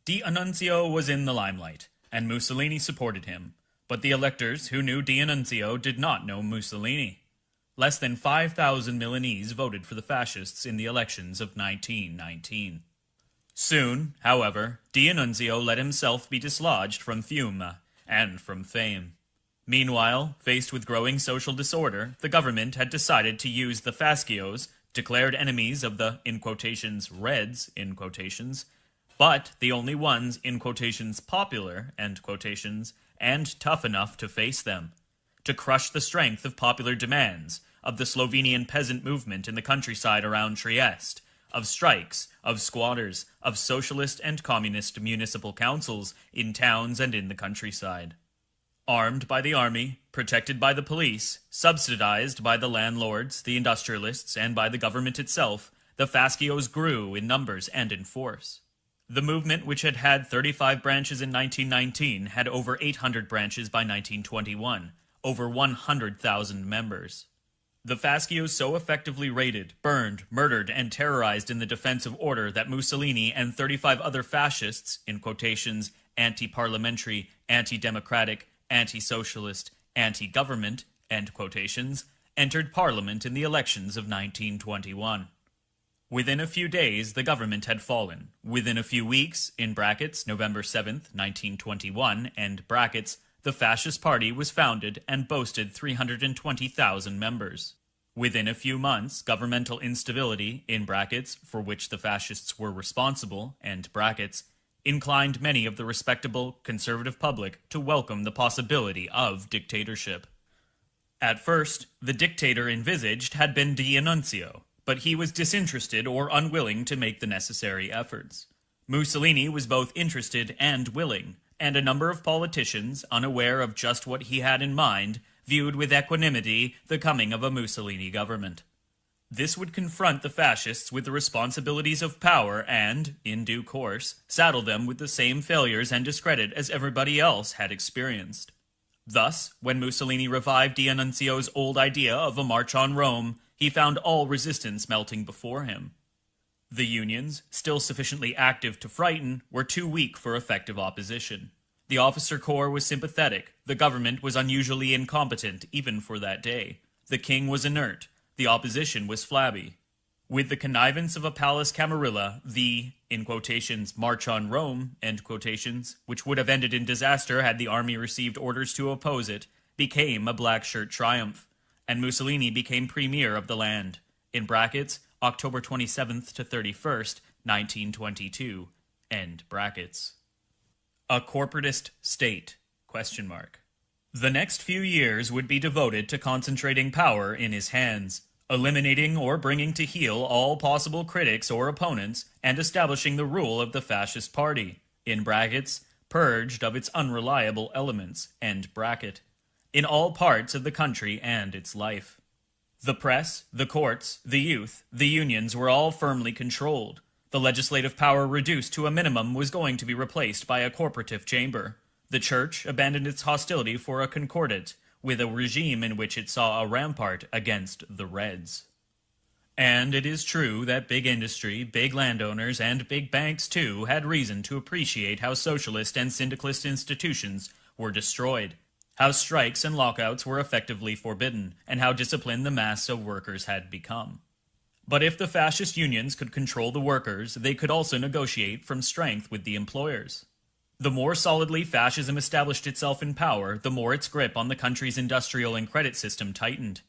D'Annunzio was in the limelight, and Mussolini supported him, but the electors who knew D'Annunzio did not know Mussolini. Less than 5,000 Milanese voted for the fascists in the elections of 1919. Soon, however, D'Annunzio let himself be dislodged from Fiume and from fame. Meanwhile, faced with growing social disorder, the government had decided to use the Fascios, declared enemies of the, in quotations, Reds, in quotations, but the only ones, in quotations, popular, end quotations, and tough enough to face them, to crush the strength of popular demands, of the Slovenian peasant movement in the countryside around Trieste, of strikes, of squatters, of socialist and communist municipal councils in towns and in the countryside. Armed by the army, protected by the police, subsidized by the landlords, the industrialists, and by the government itself, the fascios grew in numbers and in force. The movement, which had had 35 branches in 1919, had over 800 branches by 1921, over 100,000 members. The fascios so effectively raided, burned, murdered, and terrorized in the defense of order that Mussolini and 35 other fascists, in quotations, anti-parliamentary, anti-democratic, anti-socialist, anti-government, end quotations, entered parliament in the elections of 1921. Within a few days, the government had fallen. Within a few weeks, in brackets, November 7th, 1921, end brackets, the Fascist Party was founded and boasted 320,000 members. Within a few months, governmental instability, in brackets, for which the fascists were responsible, end brackets, inclined many of the respectable, conservative public to welcome the possibility of dictatorship. At first, the dictator envisaged had been D'Annunzio, but he was disinterested or unwilling to make the necessary efforts. Mussolini was both interested and willing, and a number of politicians, unaware of just what he had in mind, viewed with equanimity the coming of a Mussolini government. This would confront the fascists with the responsibilities of power and, in due course, saddle them with the same failures and discredit as everybody else had experienced. Thus, when Mussolini revived D'Annunzio's old idea of a march on Rome, he found all resistance melting before him. The unions, still sufficiently active to frighten, were too weak for effective opposition. The officer corps was sympathetic, the government was unusually incompetent even for that day. The king was inert, the opposition was flabby. With the connivance of a palace camarilla, the, in quotations, march on Rome, end quotations, which would have ended in disaster had the army received orders to oppose it, became a black shirt triumph, and Mussolini became premier of the land, in brackets, October 27th to 31st, 1922, end brackets. A corporatist state, ? The next few years would be devoted to concentrating power in his hands, eliminating or bringing to heel all possible critics or opponents, and establishing the rule of the fascist party, in brackets, purged of its unreliable elements, end bracket, in all parts of the country and its life. The press, the courts, the youth, the unions were all firmly controlled. The legislative power reduced to a minimum was going to be replaced by a corporative chamber. The church abandoned its hostility for a concordat, with a regime in which it saw a rampart against the Reds. And it is true that big industry, big landowners, and big banks too had reason to appreciate how socialist and syndicalist institutions were destroyed, how strikes and lockouts were effectively forbidden, and how disciplined the mass of workers had become. But if the fascist unions could control the workers, they could also negotiate from strength with the employers. The more solidly fascism established itself in power, the more its grip on the country's industrial and credit system tightened.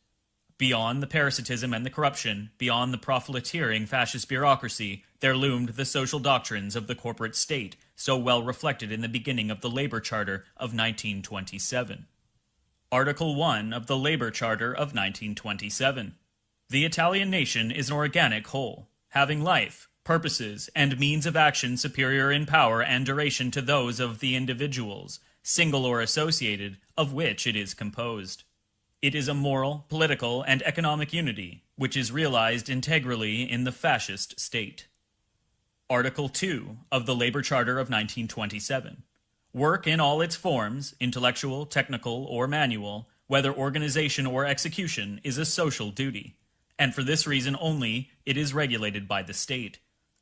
Beyond the parasitism and the corruption, beyond the profiteering fascist bureaucracy, there loomed the social doctrines of the corporate state, so well reflected in the beginning of the Labor Charter of 1927. Article 1 of the Labor Charter of 1927. The Italian nation is an organic whole, having life, purposes, and means of action superior in power and duration to those of the individuals, single or associated, of which it is composed. It is a moral, political, and economic unity, which is realized integrally in the fascist state. Article 2 of the Labor Charter of 1927. Work in all its forms, intellectual, technical, or manual, whether organization or execution, is a social duty, and for this reason only, it is regulated by the state.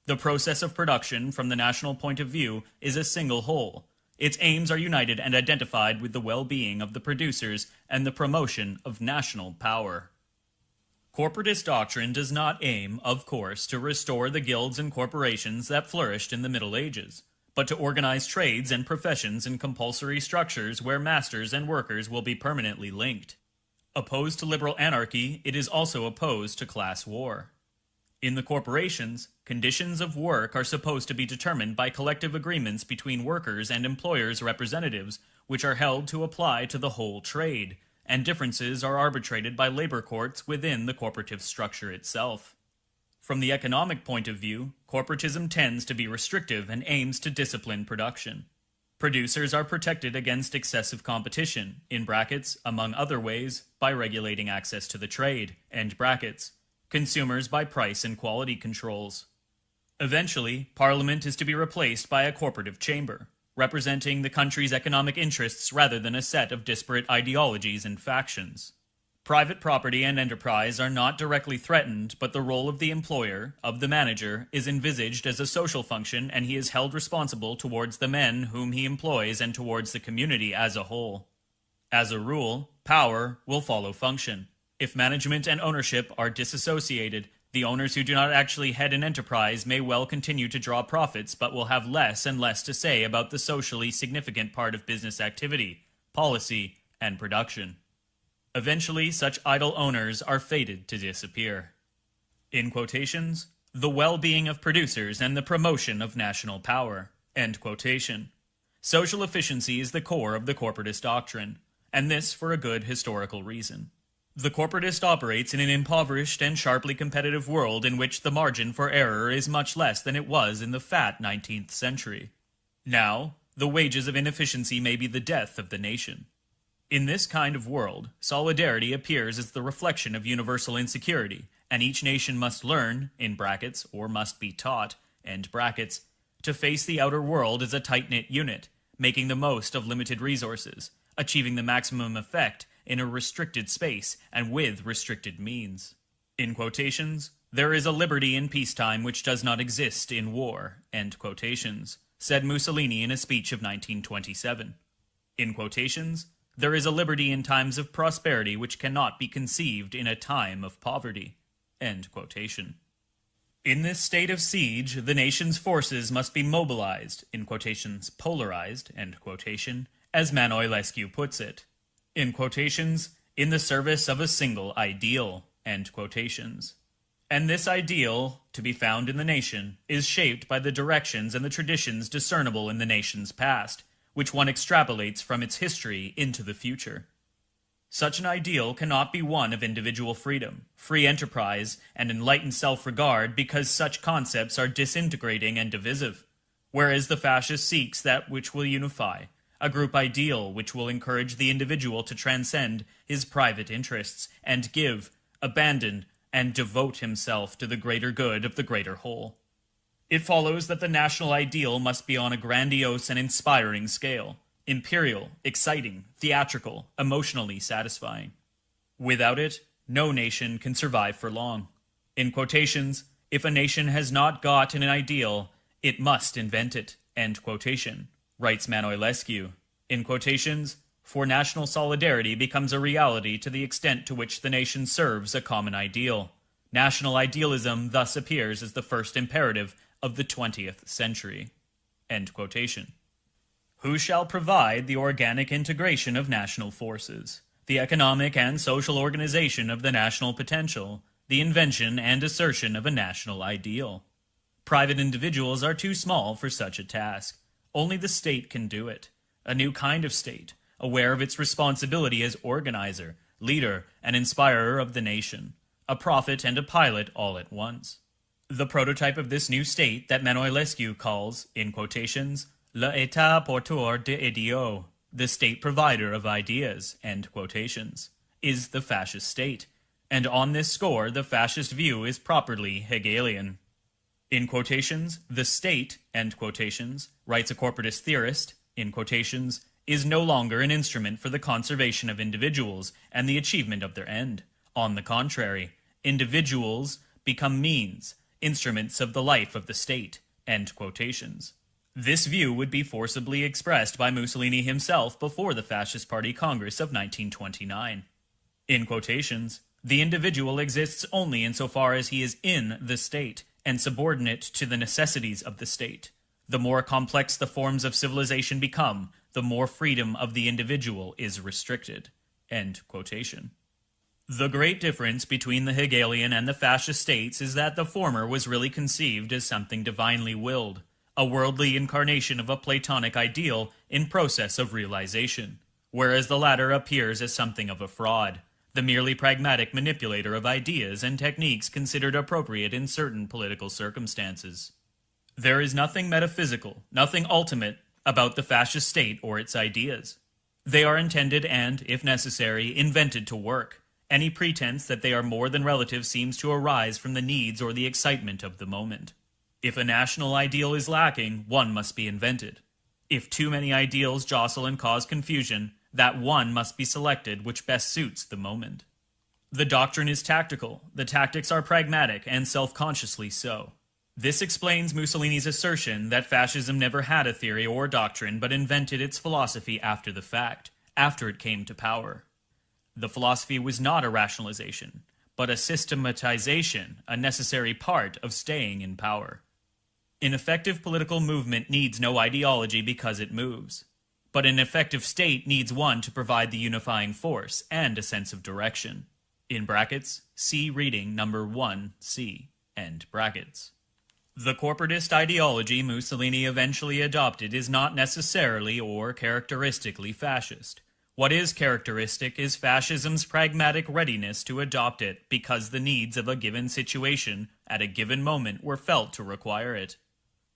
The process of production, from the national point of view, is a single whole. Its aims are united and identified with the well-being of the producers and the promotion of national power. Corporatist doctrine does not aim, of course, to restore the guilds and corporations that flourished in the Middle Ages, but to organize trades and professions in compulsory structures where masters and workers will be permanently linked. Opposed to liberal anarchy, it is also opposed to class war. In the corporations, conditions of work are supposed to be determined by collective agreements between workers and employers' representatives, which are held to apply to the whole trade, and differences are arbitrated by labor courts within the corporative structure itself. From the economic point of view, corporatism tends to be restrictive and aims to discipline production. Producers are protected against excessive competition, in brackets, among other ways, by regulating access to the trade, end brackets. consumers by price and quality controls. Eventually, Parliament is to be replaced by a corporative chamber, representing the country's economic interests rather than a set of disparate ideologies and factions. Private property and enterprise are not directly threatened, but the role of the employer, of the manager, is envisaged as a social function, and he is held responsible towards the men whom he employs and towards the community as a whole. As a rule, power will follow function. If management and ownership are disassociated, the owners who do not actually head an enterprise may well continue to draw profits, but will have less and less to say about the socially significant part of business activity, policy, and production. Eventually, such idle owners are fated to disappear. In quotations, the well-being of producers and the promotion of national power. End quotation. Social efficiency is the core of the corporatist doctrine, and this for a good historical reason. The corporatist operates in an impoverished and sharply competitive world in which the margin for error is much less than it was in the fat 19th century. Now, the wages of inefficiency may be the death of the nation. In this kind of world, solidarity appears as the reflection of universal insecurity, and each nation must learn, in brackets, or must be taught, end brackets, to face the outer world as a tight-knit unit, making the most of limited resources, achieving the maximum effect in a restricted space and with restricted means. In quotations, there is a liberty in peacetime which does not exist in war, end quotations, said Mussolini in a speech of 1927. In quotations, there is a liberty in times of prosperity which cannot be conceived in a time of poverty. End quotation. In this state of siege, the nation's forces must be mobilized, in quotations, polarized, end quotation, as Manoilescu puts it. In quotations, in the service of a single ideal, end quotations. And this ideal, to be found in the nation, is shaped by the directions and the traditions discernible in the nation's past, which one extrapolates from its history into the future. Such an ideal cannot be one of individual freedom, free enterprise, and enlightened self-regard because such concepts are disintegrating and divisive, whereas the fascist seeks that which will unify, a group ideal which will encourage the individual to transcend his private interests and give, abandon, and devote himself to the greater good of the greater whole. It follows that the national ideal must be on a grandiose and inspiring scale, imperial, exciting, theatrical, emotionally satisfying. Without it, no nation can survive for long. In quotations, if a nation has not got an ideal, it must invent it, end quotation, writes Manoilescu. In quotations, for national solidarity becomes a reality to the extent to which the nation serves a common ideal. National idealism thus appears as the first imperative of the 20th century. End quotation. Who shall provide the organic integration of national forces, the economic and social organization of the national potential, the invention and assertion of a national ideal? Private individuals are too small for such a task. Only the state can do it. A new kind of state, aware of its responsibility as organizer, leader, and inspirer of the nation, a prophet and a pilot all at once. The prototype of this new state that Manoilescu calls, in quotations, l'état porteur d'idéaux, the state provider of ideas, end quotations, is the fascist state, and on this score the fascist view is properly Hegelian. In quotations, the state, end quotations, writes a corporatist theorist, in quotations, is no longer an instrument for the conservation of individuals and the achievement of their end. On the contrary, individuals become means, instruments of the life of the state, end quotations. This view would be forcibly expressed by Mussolini himself before the Fascist Party Congress of 1929. In quotations, the individual exists only insofar as he is in the state and subordinate to the necessities of the state. The more complex the forms of civilization become, the more freedom of the individual is restricted. End quotation. The great difference between the Hegelian and the fascist states is that the former was really conceived as something divinely willed, a worldly incarnation of a Platonic ideal in process of realization, whereas the latter appears as something of a fraud, the merely pragmatic manipulator of ideas and techniques considered appropriate in certain political circumstances. There is nothing metaphysical, nothing ultimate, about the fascist state or its ideas. They are intended and, if necessary, invented to work, Any pretense that they are more than relative seems to arise from the needs or the excitement of the moment. If a national ideal is lacking, one must be invented. If too many ideals jostle and cause confusion, that one must be selected which best suits the moment. The doctrine is tactical, the tactics are pragmatic and self-consciously so. This explains Mussolini's assertion that fascism never had a theory or doctrine but invented its philosophy after the fact, after it came to power. The philosophy was not a rationalization, but a systematization, a necessary part of staying in power. An effective political movement needs no ideology because it moves. But an effective state needs one to provide the unifying force and a sense of direction. In brackets, see reading number 1C, end brackets. The corporatist ideology Mussolini eventually adopted is not necessarily or characteristically fascist. What is characteristic is fascism's pragmatic readiness to adopt it because the needs of a given situation at a given moment were felt to require it.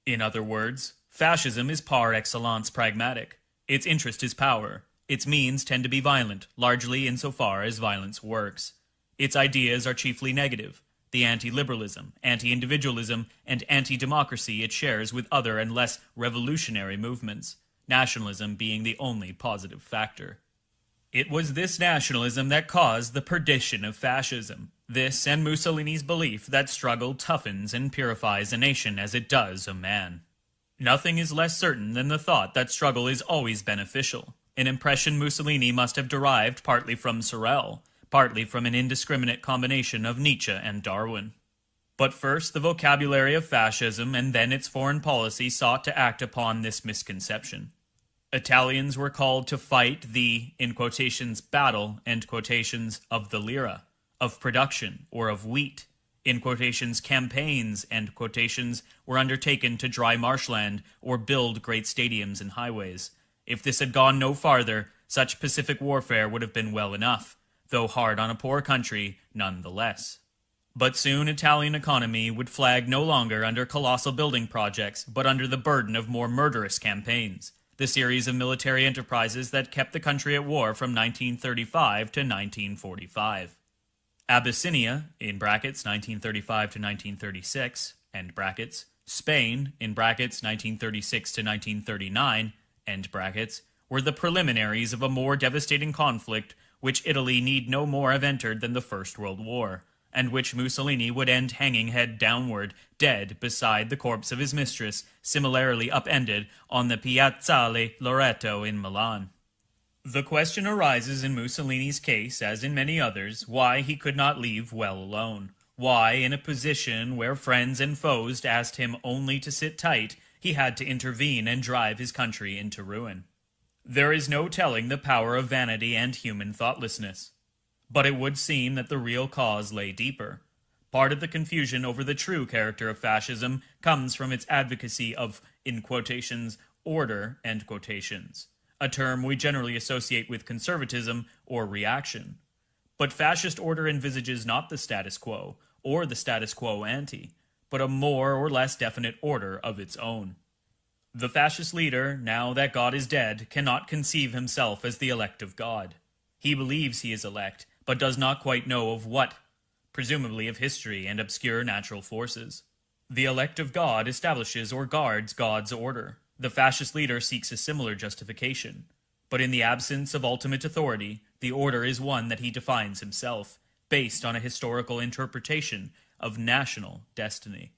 In other words, fascism is par excellence pragmatic. Its interest is power. Its means tend to be violent, largely insofar as violence works. Its ideas are chiefly negative. The anti-liberalism, anti-individualism, and anti-democracy it shares with other and less revolutionary movements, nationalism being the only positive factor. It was this nationalism that caused the perdition of fascism. This and Mussolini's belief that struggle toughens and purifies a nation as it does a man. Nothing is less certain than the thought that struggle is always beneficial, an impression Mussolini must have derived partly from Sorel, partly from an indiscriminate combination of Nietzsche and Darwin. But first the vocabulary of fascism and then its foreign policy sought to act upon this misconception. Italians were called to fight the, in quotations, battle, end quotations, of the lira, of production, or of wheat. In quotations, campaigns, end quotations, were undertaken to dry marshland or build great stadiums and highways. If this had gone no farther, such pacific warfare would have been well enough, though hard on a poor country none the less. But soon Italian economy would flag no longer under colossal building projects, but under the burden of more murderous campaigns, the series of military enterprises that kept the country at war from 1935 to 1945. Abyssinia, in brackets 1935 to 1936, end brackets, Spain, in brackets 1936 to 1939, end brackets, were the preliminaries of a more devastating conflict which Italy need no more have entered than the First World War, and which Mussolini would end hanging head downward, dead beside the corpse of his mistress, similarly upended on the Piazzale Loreto in Milan. The question arises in Mussolini's case, as in many others, why he could not leave well alone. Why, in a position where friends and foes asked him only to sit tight, he had to intervene and drive his country into ruin. There is no telling the power of vanity and human thoughtlessness. But it would seem that the real cause lay deeper. Part of the confusion over the true character of fascism comes from its advocacy of, in quotations, order, end quotations, a term we generally associate with conservatism or reaction. But fascist order envisages not the status quo, or the status quo ante, but a more or less definite order of its own. The fascist leader, now that God is dead, cannot conceive himself as the elect of God. He believes he is elect, but does not quite know of what, presumably of history and obscure natural forces. The elect of God establishes or guards God's order. The fascist leader seeks a similar justification. But in the absence of ultimate authority, the order is one that he defines himself, based on a historical interpretation of national destiny.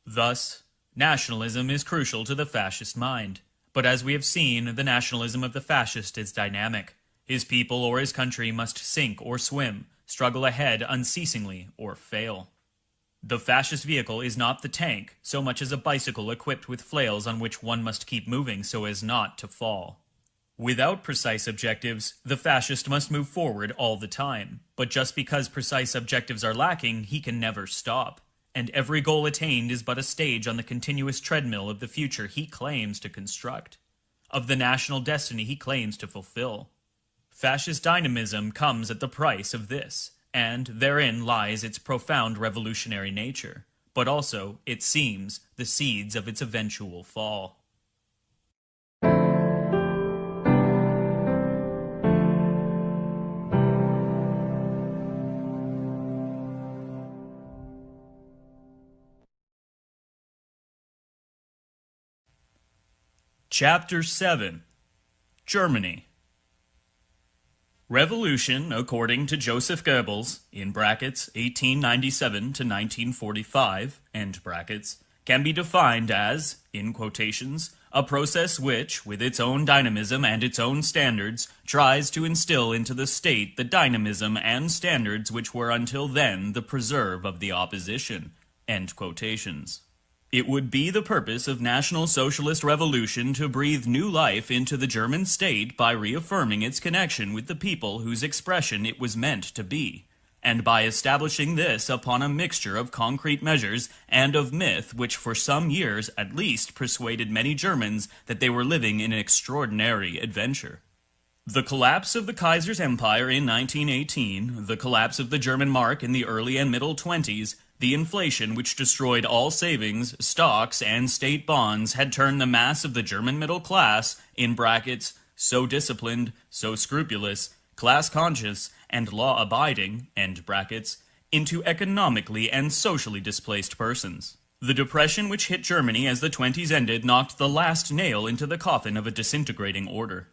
Thus, nationalism is crucial to the fascist mind. But as we have seen, the nationalism of the fascist is dynamic. His people or his country must sink or swim, struggle ahead unceasingly, or fail. The fascist vehicle is not the tank, so much as a bicycle equipped with flails on which one must keep moving so as not to fall. Without precise objectives, the fascist must move forward all the time, but just because precise objectives are lacking, he can never stop, and every goal attained is but a stage on the continuous treadmill of the future he claims to construct, of the national destiny he claims to fulfill. Fascist dynamism comes at the price of this, and therein lies its profound revolutionary nature, but also, it seems, the seeds of its eventual fall. Chapter 7. Germany. Revolution, according to Joseph Goebbels, in brackets 1897 to 1945, end brackets, can be defined as, in quotations, a process which, with its own dynamism and its own standards, tries to instill into the state the dynamism and standards which were until then the preserve of the opposition, end quotations. It would be the purpose of National Socialist Revolution to breathe new life into the German state by reaffirming its connection with the people whose expression it was meant to be, and by establishing this upon a mixture of concrete measures and of myth which for some years at least persuaded many Germans that they were living in an extraordinary adventure. The collapse of the Kaiser's empire in 1918, the collapse of the German mark in the early and middle 20s, the inflation which destroyed all savings, stocks, and state bonds had turned the mass of the German middle class, in brackets, so disciplined, so scrupulous, class-conscious, and law-abiding, end brackets, into economically and socially displaced persons. The depression which hit Germany as the 20s ended knocked the last nail into the coffin of a disintegrating order.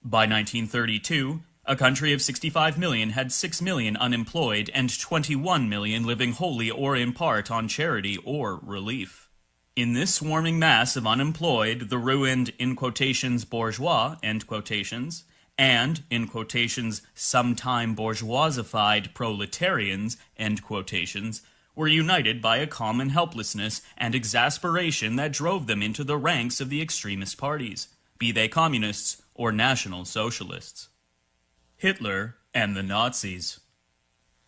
By 1932, a country of 65 million had 6 million unemployed and 21 million living wholly or in part on charity or relief. In this swarming mass of unemployed, the ruined, in quotations, bourgeois, end quotations, and, in quotations, sometime bourgeoisified proletarians, end quotations, were united by a common helplessness and exasperation that drove them into the ranks of the extremist parties, be they communists or National Socialists. Hitler and the Nazis.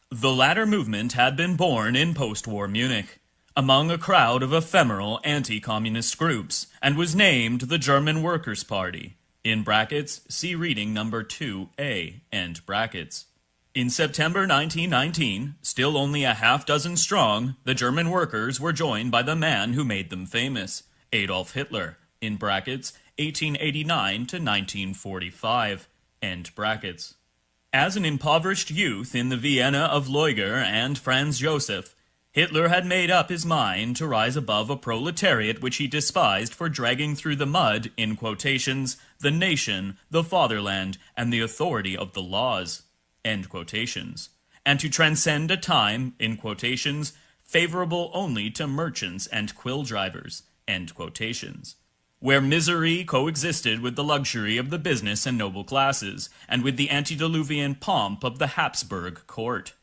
The latter movement had been born in post-war Munich, among a crowd of ephemeral anti-communist groups, and was named the German Workers' Party, in brackets, see reading number 2A, end brackets. In September 1919, still only a half-dozen strong, the German workers were joined by the man who made them famous, Adolf Hitler, in brackets, 1889 to 1945, end brackets. As an impoverished youth in the Vienna of Lueger and Franz Joseph, Hitler had made up his mind to rise above a proletariat which he despised for dragging through the mud, in quotations, the nation, the fatherland, and the authority of the laws, end quotations, and to transcend a time, in quotations, favorable only to merchants and quill drivers, end quotations, where misery coexisted with the luxury of the business and noble classes, and with the antediluvian pomp of the Habsburg court.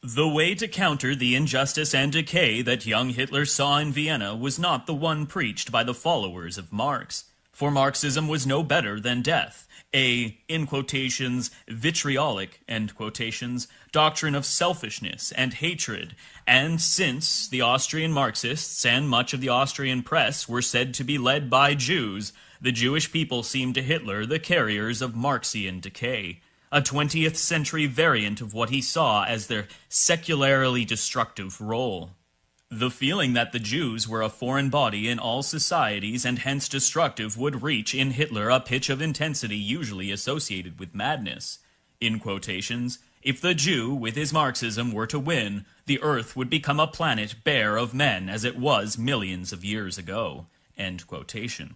The way to counter the injustice and decay that young Hitler saw in Vienna was not the one preached by the followers of Marx, for Marxism was no better than death, a, in quotations, vitriolic, end quotations, doctrine of selfishness and hatred, and since the Austrian Marxists and much of the Austrian press were said to be led by Jews, the Jewish people seemed to Hitler the carriers of Marxian decay, a 20th century variant of what he saw as their secularly destructive role. The feeling that the Jews were a foreign body in all societies and hence destructive would reach in Hitler a pitch of intensity usually associated with madness. In quotations, if the Jew, with his Marxism, were to win, the earth would become a planet bare of men as it was millions of years ago. End quotation.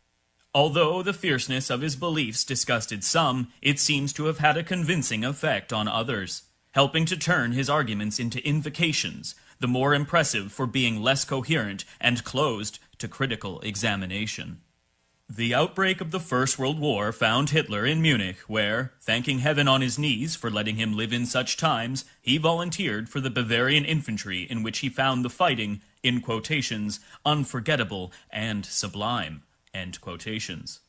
Although the fierceness of his beliefs disgusted some, it seems to have had a convincing effect on others, helping to turn his arguments into invocations, the more impressive for being less coherent and closed to critical examination. The outbreak of the First World War found Hitler in Munich, where, thanking heaven on his knees for letting him live in such times, he volunteered for the Bavarian infantry, in which he found the fighting, in quotations, unforgettable and sublime, end quotations.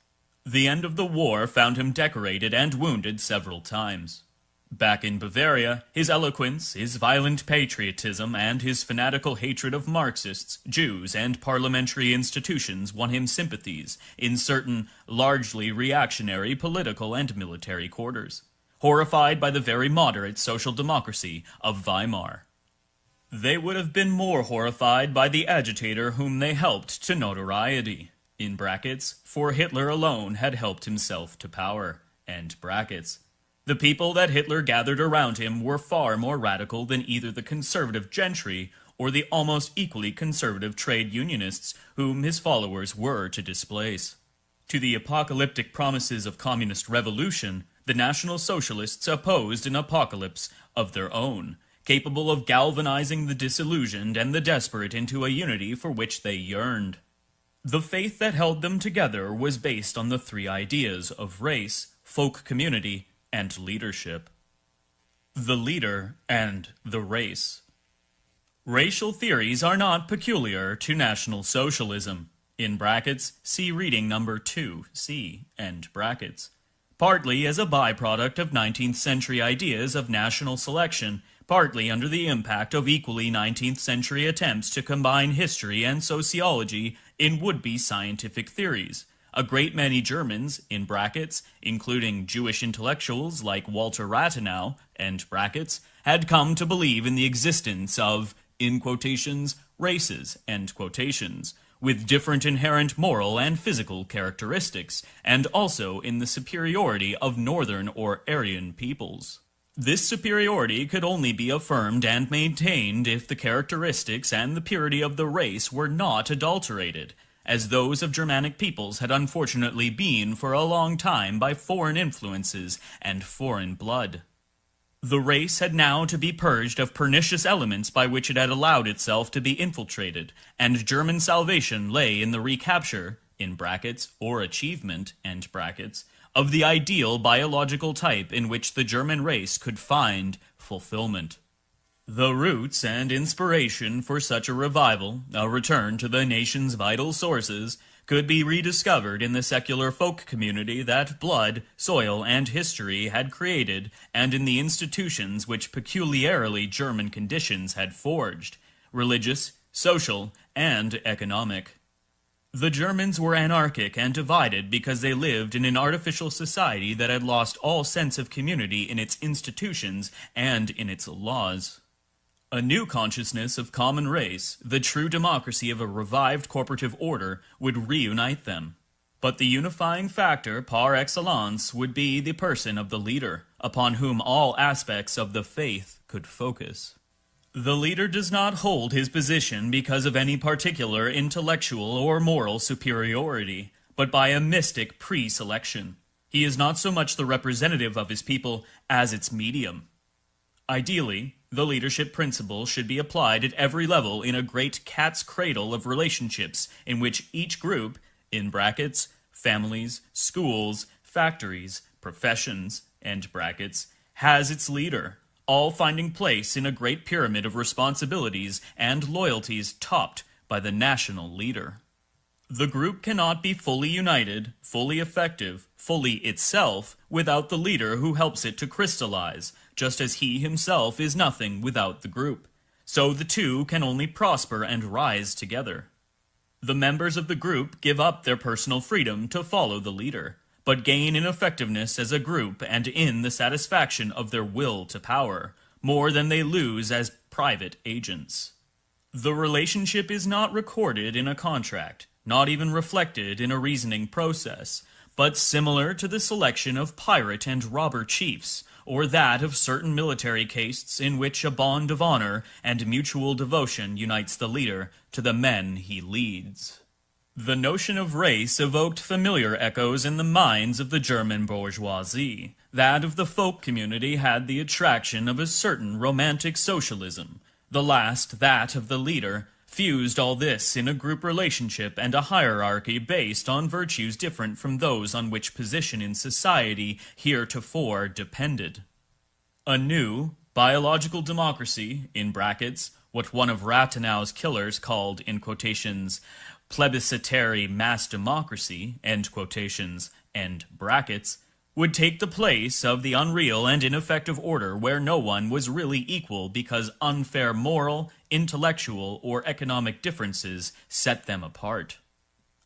The end of the war found him decorated and wounded several times. Back in Bavaria, his eloquence, his violent patriotism, and his fanatical hatred of Marxists, Jews, and parliamentary institutions won him sympathies in certain largely reactionary political and military quarters, horrified by the very moderate social democracy of Weimar. They would have been more horrified by the agitator whom they helped to notoriety, in brackets, for Hitler alone had helped himself to power, end brackets. The people that Hitler gathered around him were far more radical than either the conservative gentry or the almost equally conservative trade unionists whom his followers were to displace. To the apocalyptic promises of communist revolution, the National Socialists opposed an apocalypse of their own, capable of galvanizing the disillusioned and the desperate into a unity for which they yearned. The faith that held them together was based on the three ideas of race, folk community, and leadership. The leader and the race. Racial theories are not peculiar to National Socialism. In brackets, see reading number 2C, end brackets. Partly as a byproduct of 19th century ideas of national selection, partly under the impact of equally 19th century attempts to combine history and sociology in would-be scientific theories. A great many Germans, in brackets, including Jewish intellectuals like Walter Rathenau, end brackets, had come to believe in the existence of, in quotations, races, end quotations, with different inherent moral and physical characteristics, and also in the superiority of northern or Aryan peoples. This superiority could only be affirmed and maintained if the characteristics and the purity of the race were not adulterated, as those of Germanic peoples had unfortunately been for a long time by foreign influences and foreign blood. The race had now to be purged of pernicious elements by which it had allowed itself to be infiltrated, and German salvation lay in the recapture, in brackets, or achievement, end brackets, of the ideal biological type in which the German race could find fulfillment. The roots and inspiration for such a revival, a return to the nation's vital sources, could be rediscovered in the secular folk community that blood, soil, and history had created, and in the institutions which peculiarly German conditions had forged, religious, social, and economic. The Germans were anarchic and divided because they lived in an artificial society that had lost all sense of community in its institutions and in its laws. A new consciousness of common race, the true democracy of a revived corporative order, would reunite them. But the unifying factor par excellence would be the person of the leader, upon whom all aspects of the faith could focus. The leader does not hold his position because of any particular intellectual or moral superiority, but by a mystic pre-selection. He is not so much the representative of his people as its medium. Ideally, the leadership principle should be applied at every level in a great cat's cradle of relationships in which each group, in brackets, families, schools, factories, professions, end brackets, has its leader, all finding place in a great pyramid of responsibilities and loyalties topped by the national leader. The group cannot be fully united, fully effective, fully itself, without the leader who helps it to crystallize, just as he himself is nothing without the group. So the two can only prosper and rise together. The members of the group give up their personal freedom to follow the leader, but gain in effectiveness as a group and in the satisfaction of their will to power, more than they lose as private agents. The relationship is not recorded in a contract, not even reflected in a reasoning process, but similar to the selection of pirate and robber chiefs, or that of certain military castes in which a bond of honor and mutual devotion unites the leader to the men he leads. The notion of race evoked familiar echoes in the minds of the German bourgeoisie. That of the folk community had the attraction of a certain romantic socialism. The last, that of the leader, fused all this in a group relationship and a hierarchy based on virtues different from those on which position in society heretofore depended. A new, biological democracy, in brackets, what one of Rathenau's killers called, in quotations, plebiscitary mass democracy, end quotations, end brackets, would take the place of the unreal and ineffective order where no one was really equal because unfair moral, intellectual, or economic differences set them apart.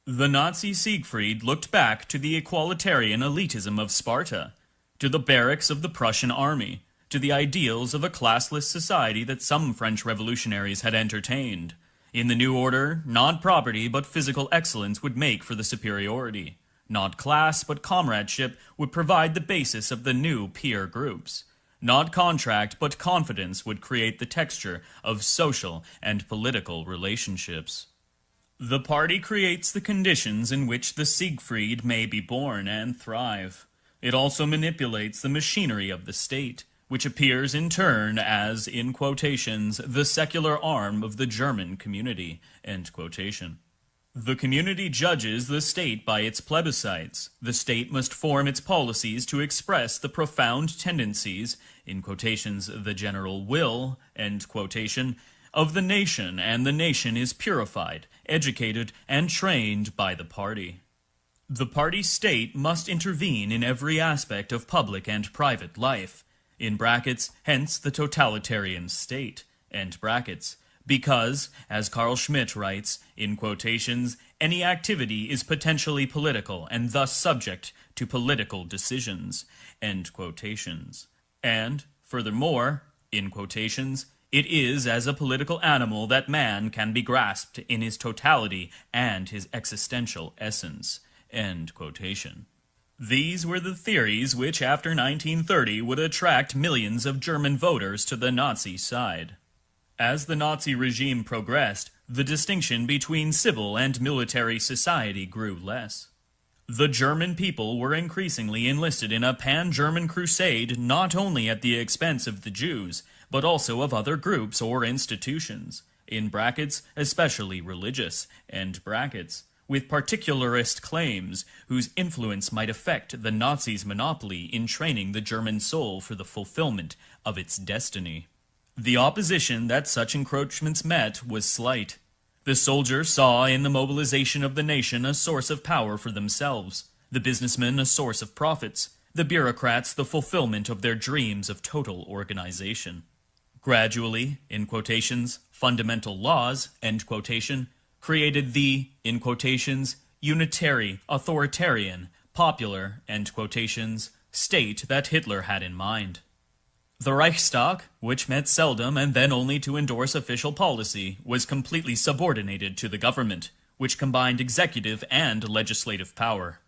The Nazi Siegfried looked back to the equalitarian elitism of Sparta, to the barracks of the Prussian army, to the ideals of a classless society that some French revolutionaries had entertained. In the new order, not property but physical excellence would make for the superiority. Not class but comradeship would provide the basis of the new peer groups. Not contract but confidence would create the texture of social and political relationships. The party creates the conditions in which the Siegfried may be born and thrive. It also manipulates the machinery of the state, which appears in turn as, in quotations, the secular arm of the German community, end quotation. The community judges the state by its plebiscites. The state must form its policies to express the profound tendencies, in quotations, the general will, end quotation, of the nation, and the nation is purified, educated, and trained by the party. The party state must intervene in every aspect of public and private life, in brackets, hence the totalitarian state, end brackets, because, as Carl Schmitt writes, in quotations, any activity is potentially political and thus subject to political decisions, end quotations. And, furthermore, in quotations, it is as a political animal that man can be grasped in his totality and his existential essence, end quotation. These were the theories which after 1930 would attract millions of German voters to the Nazi side. As the Nazi regime progressed, the distinction between civil and military society grew less. The German people were increasingly enlisted in a pan-German crusade not only at the expense of the Jews, but also of other groups or institutions, in brackets, especially religious, end brackets, with particularist claims whose influence might affect the Nazis' monopoly in training the German soul for the fulfillment of its destiny. The opposition that such encroachments met was slight. The soldiers saw in the mobilization of the nation a source of power for themselves, the businessmen a source of profits, the bureaucrats the fulfillment of their dreams of total organization. Gradually, in quotations, fundamental laws, end quotation, created the, in quotations, unitary, authoritarian, popular, end quotations, state that Hitler had in mind. The Reichstag, which met seldom and then only to endorse official policy, was completely subordinated to the government, which combined executive and legislative power.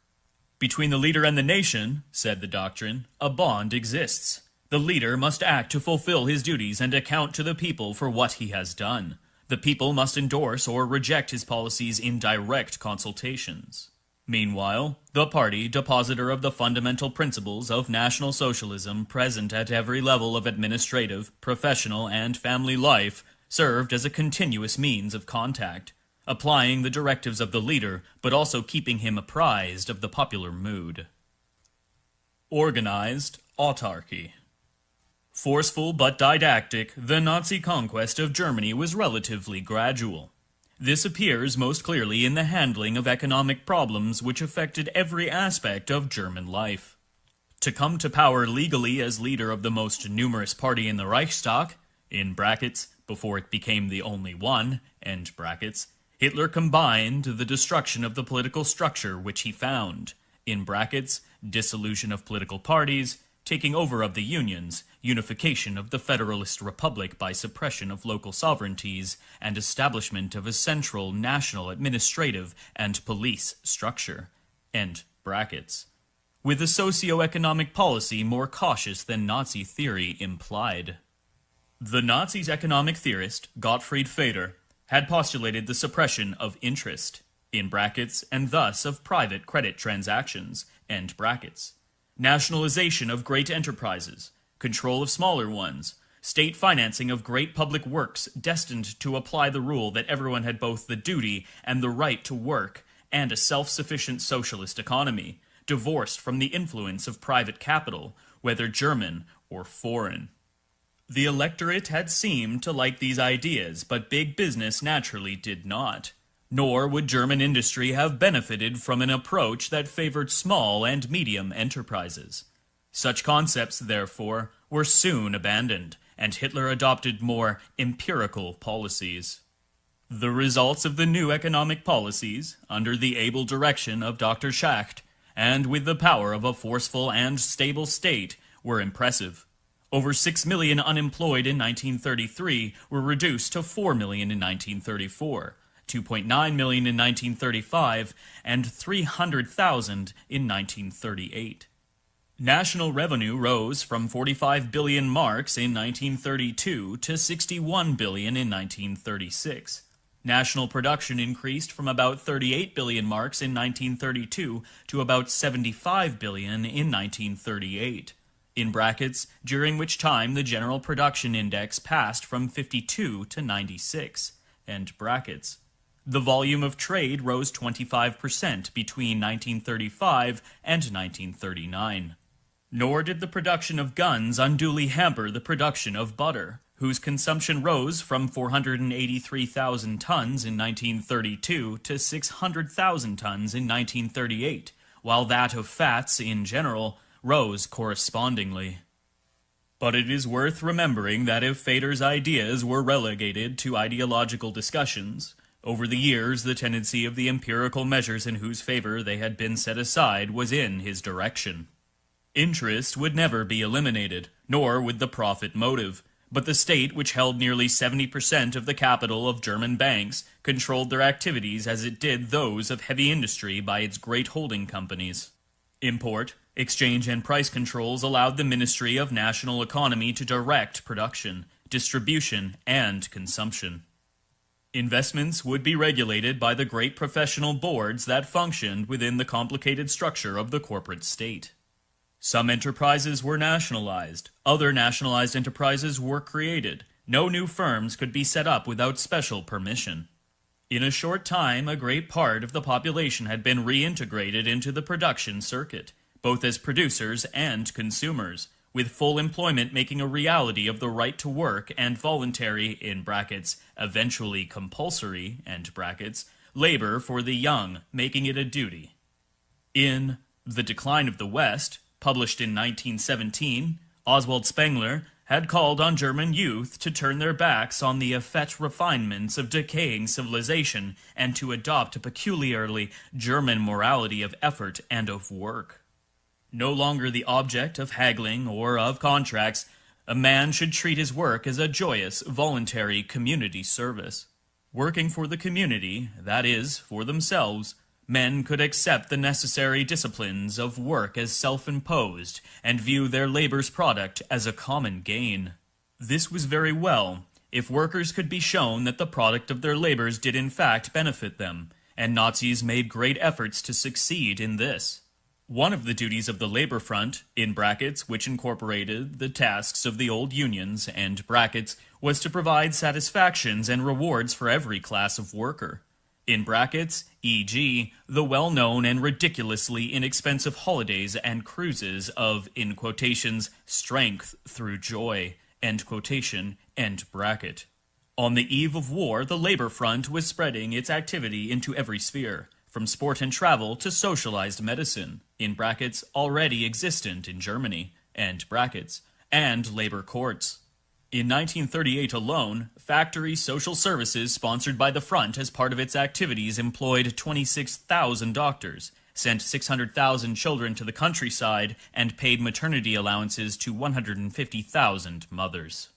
Between the leader and the nation, said the doctrine, a bond exists. The leader must act to fulfill his duties and account to the people for what he has done. The people must endorse or reject his policies in direct consultations. Meanwhile, the party, depositor of the fundamental principles of National Socialism present at every level of administrative, professional, and family life, served as a continuous means of contact, applying the directives of the leader, but also keeping him apprised of the popular mood. Organized autarky. Forceful but didactic, the Nazi conquest of Germany was relatively gradual. This appears most clearly in the handling of economic problems which affected every aspect of German life. To come to power legally as leader of the most numerous party in the Reichstag, in brackets, before it became the only one, end brackets, Hitler combined the destruction of the political structure which he found, in brackets, dissolution of political parties, taking over of the unions, unification of the Federalist Republic by suppression of local sovereignties, and establishment of a central national administrative and police structure, end brackets, with a socio-economic policy more cautious than Nazi theory implied. The Nazis' economic theorist, Gottfried Feder, had postulated the suppression of interest, in brackets, and thus of private credit transactions, end brackets, nationalization of great enterprises, control of smaller ones, state financing of great public works destined to apply the rule that everyone had both the duty and the right to work, and a self-sufficient socialist economy, divorced from the influence of private capital, whether German or foreign. The electorate had seemed to like these ideas, but big business naturally did not. Nor would German industry have benefited from an approach that favored small and medium enterprises. Such concepts, therefore, were soon abandoned, and Hitler adopted more empirical policies. The results of the new economic policies, under the able direction of Dr. Schacht, and with the power of a forceful and stable state, were impressive. Over 6 million unemployed in 1933 were reduced to 4 million in 1934, 2.9 million in 1935, and 300,000 in 1938. National revenue rose from 45 billion marks in 1932 to 61 billion in 1936. National production increased from about 38 billion marks in 1932 to about 75 billion in 1938. In brackets, during which time the general production index passed from 52 to 96, end brackets. The volume of trade rose 25% between 1935 and 1939. Nor did the production of guns unduly hamper the production of butter, whose consumption rose from 483,000 tons in 1932 to 600,000 tons in 1938, while that of fats in general rose correspondingly. But it is worth remembering that if Feder's ideas were relegated to ideological discussions, over the years the tendency of the empirical measures in whose favor they had been set aside was in his direction. Interest would never be eliminated, nor would the profit motive, but the state, which held nearly 70% of the capital of German banks, controlled their activities as it did those of heavy industry by its great holding companies. Import, exchange and price controls allowed the Ministry of National Economy to direct production, distribution, and consumption. Investments would be regulated by the great professional boards that functioned within the complicated structure of the corporate state. Some enterprises were nationalized, other nationalized enterprises were created. No new firms could be set up without special permission. In a short time, a great part of the population had been reintegrated into the production circuit, both as producers and consumers, with full employment making a reality of the right to work and voluntary, in brackets, eventually compulsory, end brackets, labor for the young, making it a duty. In The Decline of the West, published in 1917, Oswald Spengler had called on German youth to turn their backs on the effete refinements of decaying civilization and to adopt a peculiarly German morality of effort and of work. No longer the object of haggling or of contracts, a man should treat his work as a joyous, voluntary community service. Working for the community, that is, for themselves, men could accept the necessary disciplines of work as self-imposed and view their labor's product as a common gain. This was very well, if workers could be shown that the product of their labors did in fact benefit them, and Nazis made great efforts to succeed in this. One of the duties of the labor front, in brackets, which incorporated the tasks of the old unions, end brackets, was to provide satisfactions and rewards for every class of worker. In brackets, e.g., the well-known and ridiculously inexpensive holidays and cruises of, in quotations, strength through joy, end quotation, end bracket. On the eve of war, the labor front was spreading its activity into every sphere, from sport and travel to socialized medicine, in brackets, already existent in Germany, end brackets, and labor courts. In 1938 alone, factory social services sponsored by the front as part of its activities employed 26,000 doctors, sent 600,000 children to the countryside, and paid maternity allowances to 150,000 mothers.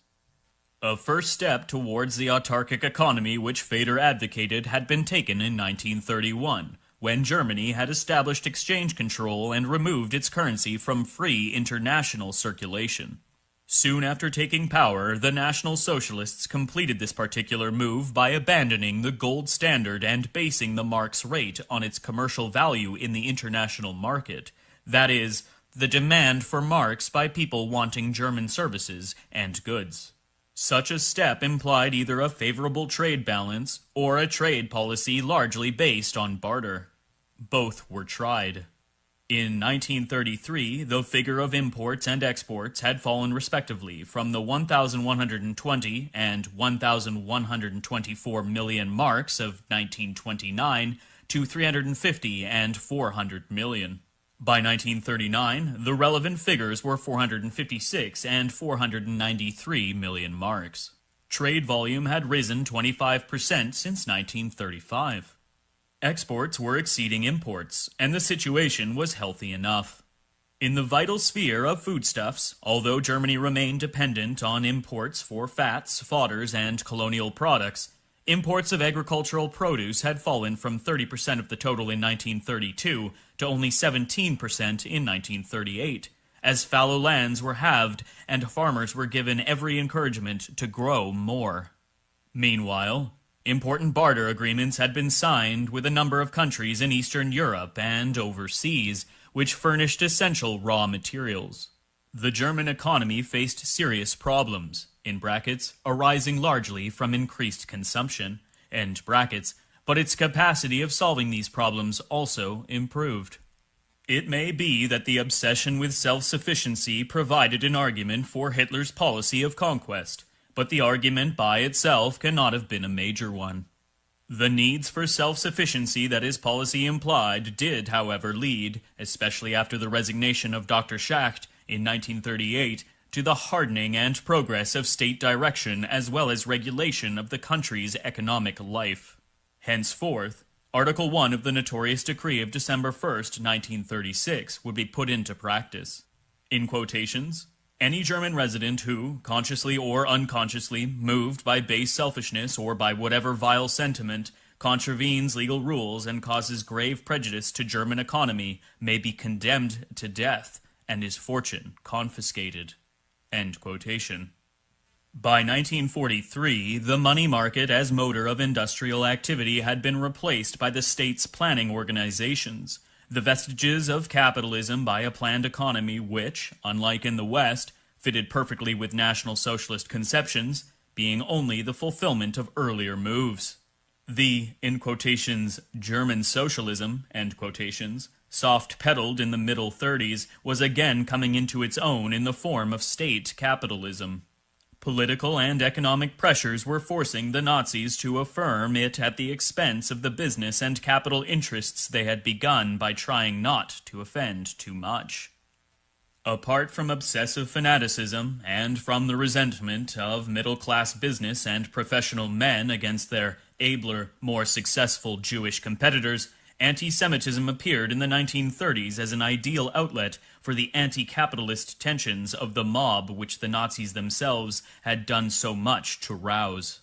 A first step towards the autarkic economy which Feder advocated had been taken in 1931, when Germany had established exchange control and removed its currency from free international circulation. Soon after taking power, the National Socialists completed this particular move by abandoning the gold standard and basing the mark's rate on its commercial value in the international market, that is, the demand for marks by people wanting German services and goods. Such a step implied either a favorable trade balance or a trade policy largely based on barter. Both were tried. In 1933, the figure of imports and exports had fallen respectively from the 1,120 and 1,124 million marks of 1929 to 350 and 400 million. By 1939, the relevant figures were 456 and 493 million marks. Trade volume had risen 25% since 1935. Exports were exceeding imports, and the situation was healthy enough. In the vital sphere of foodstuffs, although Germany remained dependent on imports for fats, fodders, and colonial products, imports of agricultural produce had fallen from 30% of the total in 1932 to only 17% in 1938, as fallow lands were halved and farmers were given every encouragement to grow more. Meanwhile, Important barter agreements had been signed with a number of countries in Eastern Europe and overseas, which furnished essential raw materials. The German economy faced serious problems, in brackets, arising largely from increased consumption, end brackets, but its capacity of solving these problems also improved. It may be that the obsession with self-sufficiency provided an argument for Hitler's policy of conquest, but the argument by itself cannot have been a major one. The needs for self-sufficiency that his policy implied did, however, lead, especially after the resignation of Dr. Schacht in 1938, to the hardening and progress of state direction as well as regulation of the country's economic life. Henceforth, Article 1 of the notorious decree of December 1st, 1936, would be put into practice. In quotations, any German resident who, consciously or unconsciously, moved by base selfishness or by whatever vile sentiment, contravenes legal rules and causes grave prejudice to German economy may be condemned to death and his fortune confiscated. End quotation. By 1943, the money market as motor of industrial activity had been replaced by the state's planning organizations, the vestiges of capitalism by a planned economy which, unlike in the West, fitted perfectly with National Socialist conceptions, being only the fulfillment of earlier moves. The, in quotations, German socialism, end quotations, soft-pedaled in the middle 30s, was again coming into its own in the form of state capitalism. Political and economic pressures were forcing the Nazis to affirm it at the expense of the business and capital interests they had begun by trying not to offend too much. Apart from obsessive fanaticism and from the resentment of middle-class business and professional men against their abler, more successful Jewish competitors, anti-Semitism appeared in the 1930s as an ideal outlet for the anti-capitalist tensions of the mob which the Nazis themselves had done so much to rouse.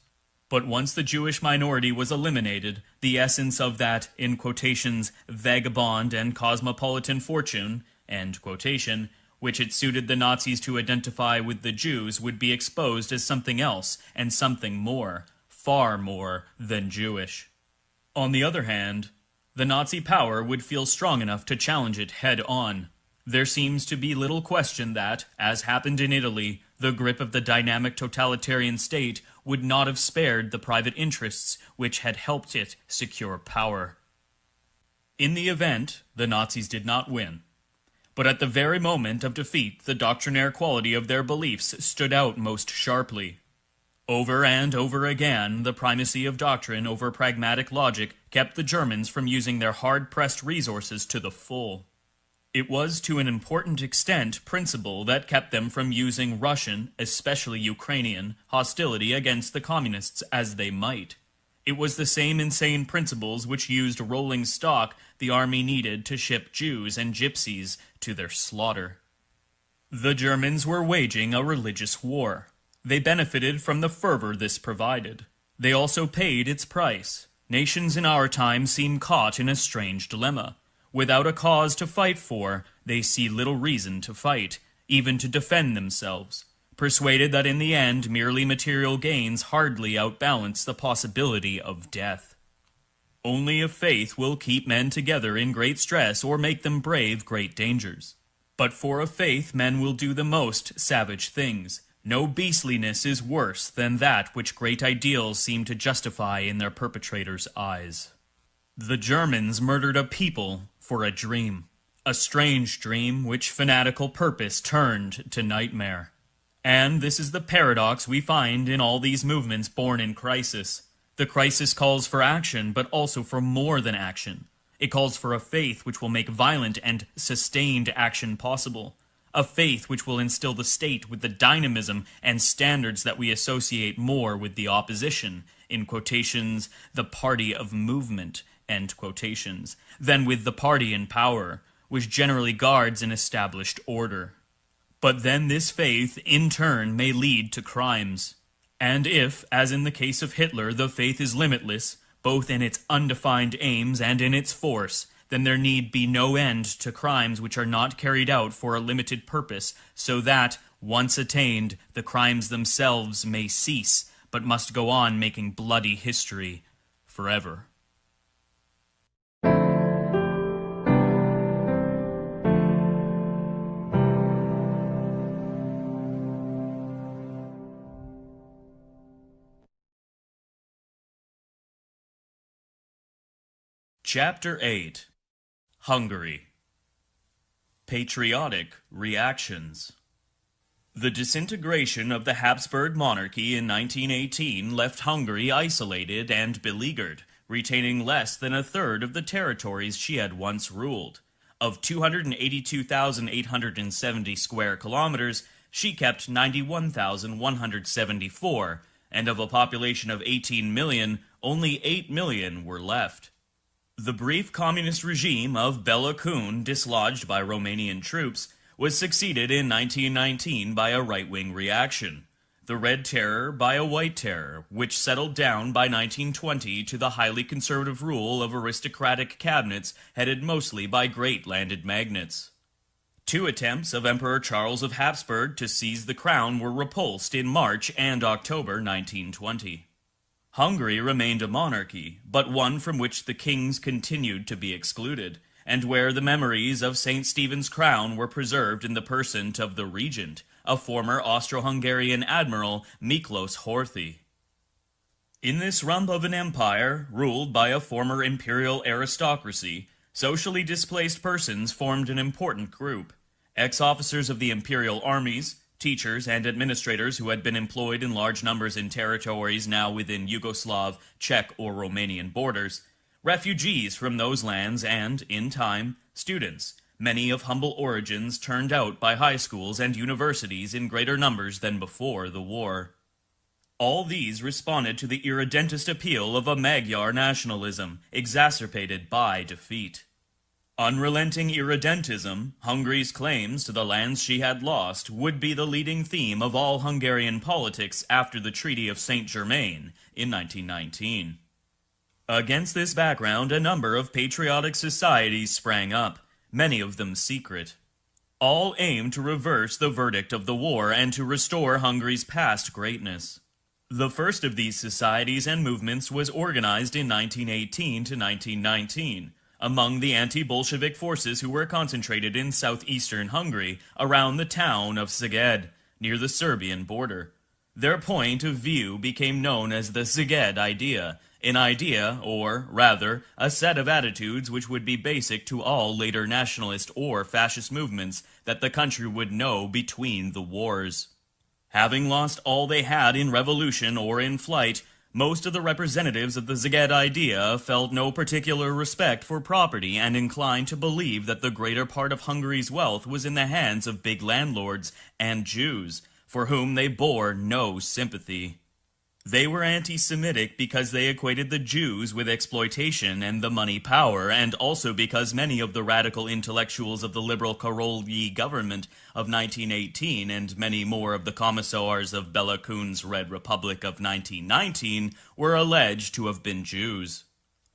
But once the Jewish minority was eliminated, the essence of that, in quotations, vagabond and cosmopolitan fortune, end quotation, which it suited the Nazis to identify with the Jews would be exposed as something else and something more, far more than Jewish. On the other hand, the Nazi power would feel strong enough to challenge it head-on. There seems to be little question that, as happened in Italy, the grip of the dynamic totalitarian state would not have spared the private interests which had helped it secure power. In the event, the Nazis did not win. But at the very moment of defeat, the doctrinaire quality of their beliefs stood out most sharply. Over and over again, the primacy of doctrine over pragmatic logic kept the Germans from using their hard-pressed resources to the full. It was to an important extent principle that kept them from using Russian, especially Ukrainian, hostility against the communists as they might. It was the same insane principles which used rolling stock the army needed to ship Jews and gypsies to their slaughter. The Germans were waging a religious war. They benefited from the fervor this provided. They also paid its price. Nations in our time seem caught in a strange dilemma. Without a cause to fight for, they see little reason to fight, even to defend themselves, persuaded that in the end merely material gains hardly outbalance the possibility of death. Only a faith will keep men together in great stress or make them brave great dangers. But for a faith men will do the most savage things. No beastliness is worse than that which great ideals seem to justify in their perpetrators' eyes. The Germans murdered a people for a dream. A strange dream which fanatical purpose turned to nightmare. And this is the paradox we find in all these movements born in crisis. The crisis calls for action, but also for more than action. It calls for a faith which will make violent and sustained action possible. A faith which will instill the state with the dynamism and standards that we associate more with the opposition, in quotations, the party of movement, end quotations, than with the party in power, which generally guards an established order. But then this faith, in turn, may lead to crimes. And if, as in the case of Hitler, the faith is limitless, both in its undefined aims and in its force, then there need be no end to crimes which are not carried out for a limited purpose, so that, once attained, the crimes themselves may cease, but must go on making bloody history forever. Chapter 8. Hungary. Patriotic Reactions. The disintegration of the Habsburg monarchy in 1918 left Hungary isolated and beleaguered, retaining less than a third of the territories she had once ruled. Of 282,870 square kilometers, she kept 91,174, and of a population of 18 million, only 8 million were left. The brief communist regime of Bela Kun, dislodged by Romanian troops, was succeeded in 1919 by a right-wing reaction. The Red Terror by a White Terror, which settled down by 1920 to the highly conservative rule of aristocratic cabinets headed mostly by great landed magnates. 2 attempts of Emperor Charles of Habsburg to seize the crown were repulsed in March and October 1920. Hungary remained a monarchy, but one from which the kings continued to be excluded, and where the memories of St. Stephen's crown were preserved in the person of the regent, a former Austro-Hungarian admiral, Miklos Horthy. In this rump of an empire, ruled by a former imperial aristocracy, socially displaced persons formed an important group. Ex-officers of the imperial armies, teachers and administrators who had been employed in large numbers in territories now within Yugoslav, Czech, or Romanian borders, refugees from those lands and, in time, students, many of humble origins turned out by high schools and universities in greater numbers than before the war. All these responded to the irredentist appeal of a Magyar nationalism, exacerbated by defeat. Unrelenting irredentism, Hungary's claims to the lands she had lost, would be the leading theme of all Hungarian politics after the Treaty of Saint-Germain in 1919. Against this background, a number of patriotic societies sprang up, many of them secret. All aimed to reverse the verdict of the war and to restore Hungary's past greatness. The first of these societies and movements was organized in 1918 to 1919, among the anti-Bolshevik forces who were concentrated in southeastern Hungary around the town of Szeged, near the Serbian border. Their point of view became known as the Szeged idea, an idea, or, rather, a set of attitudes which would be basic to all later nationalist or fascist movements that the country would know between the wars. Having lost all they had in revolution or in flight, most of the representatives of the Szeged idea felt no particular respect for property and inclined to believe that the greater part of Hungary's wealth was in the hands of big landlords and Jews, for whom they bore no sympathy. They were anti-Semitic because they equated the Jews with exploitation and the money power, and also because many of the radical intellectuals of the liberal Karolyi government of 1918 and many more of the commissars of Bela Kun's Red Republic of 1919 were alleged to have been Jews.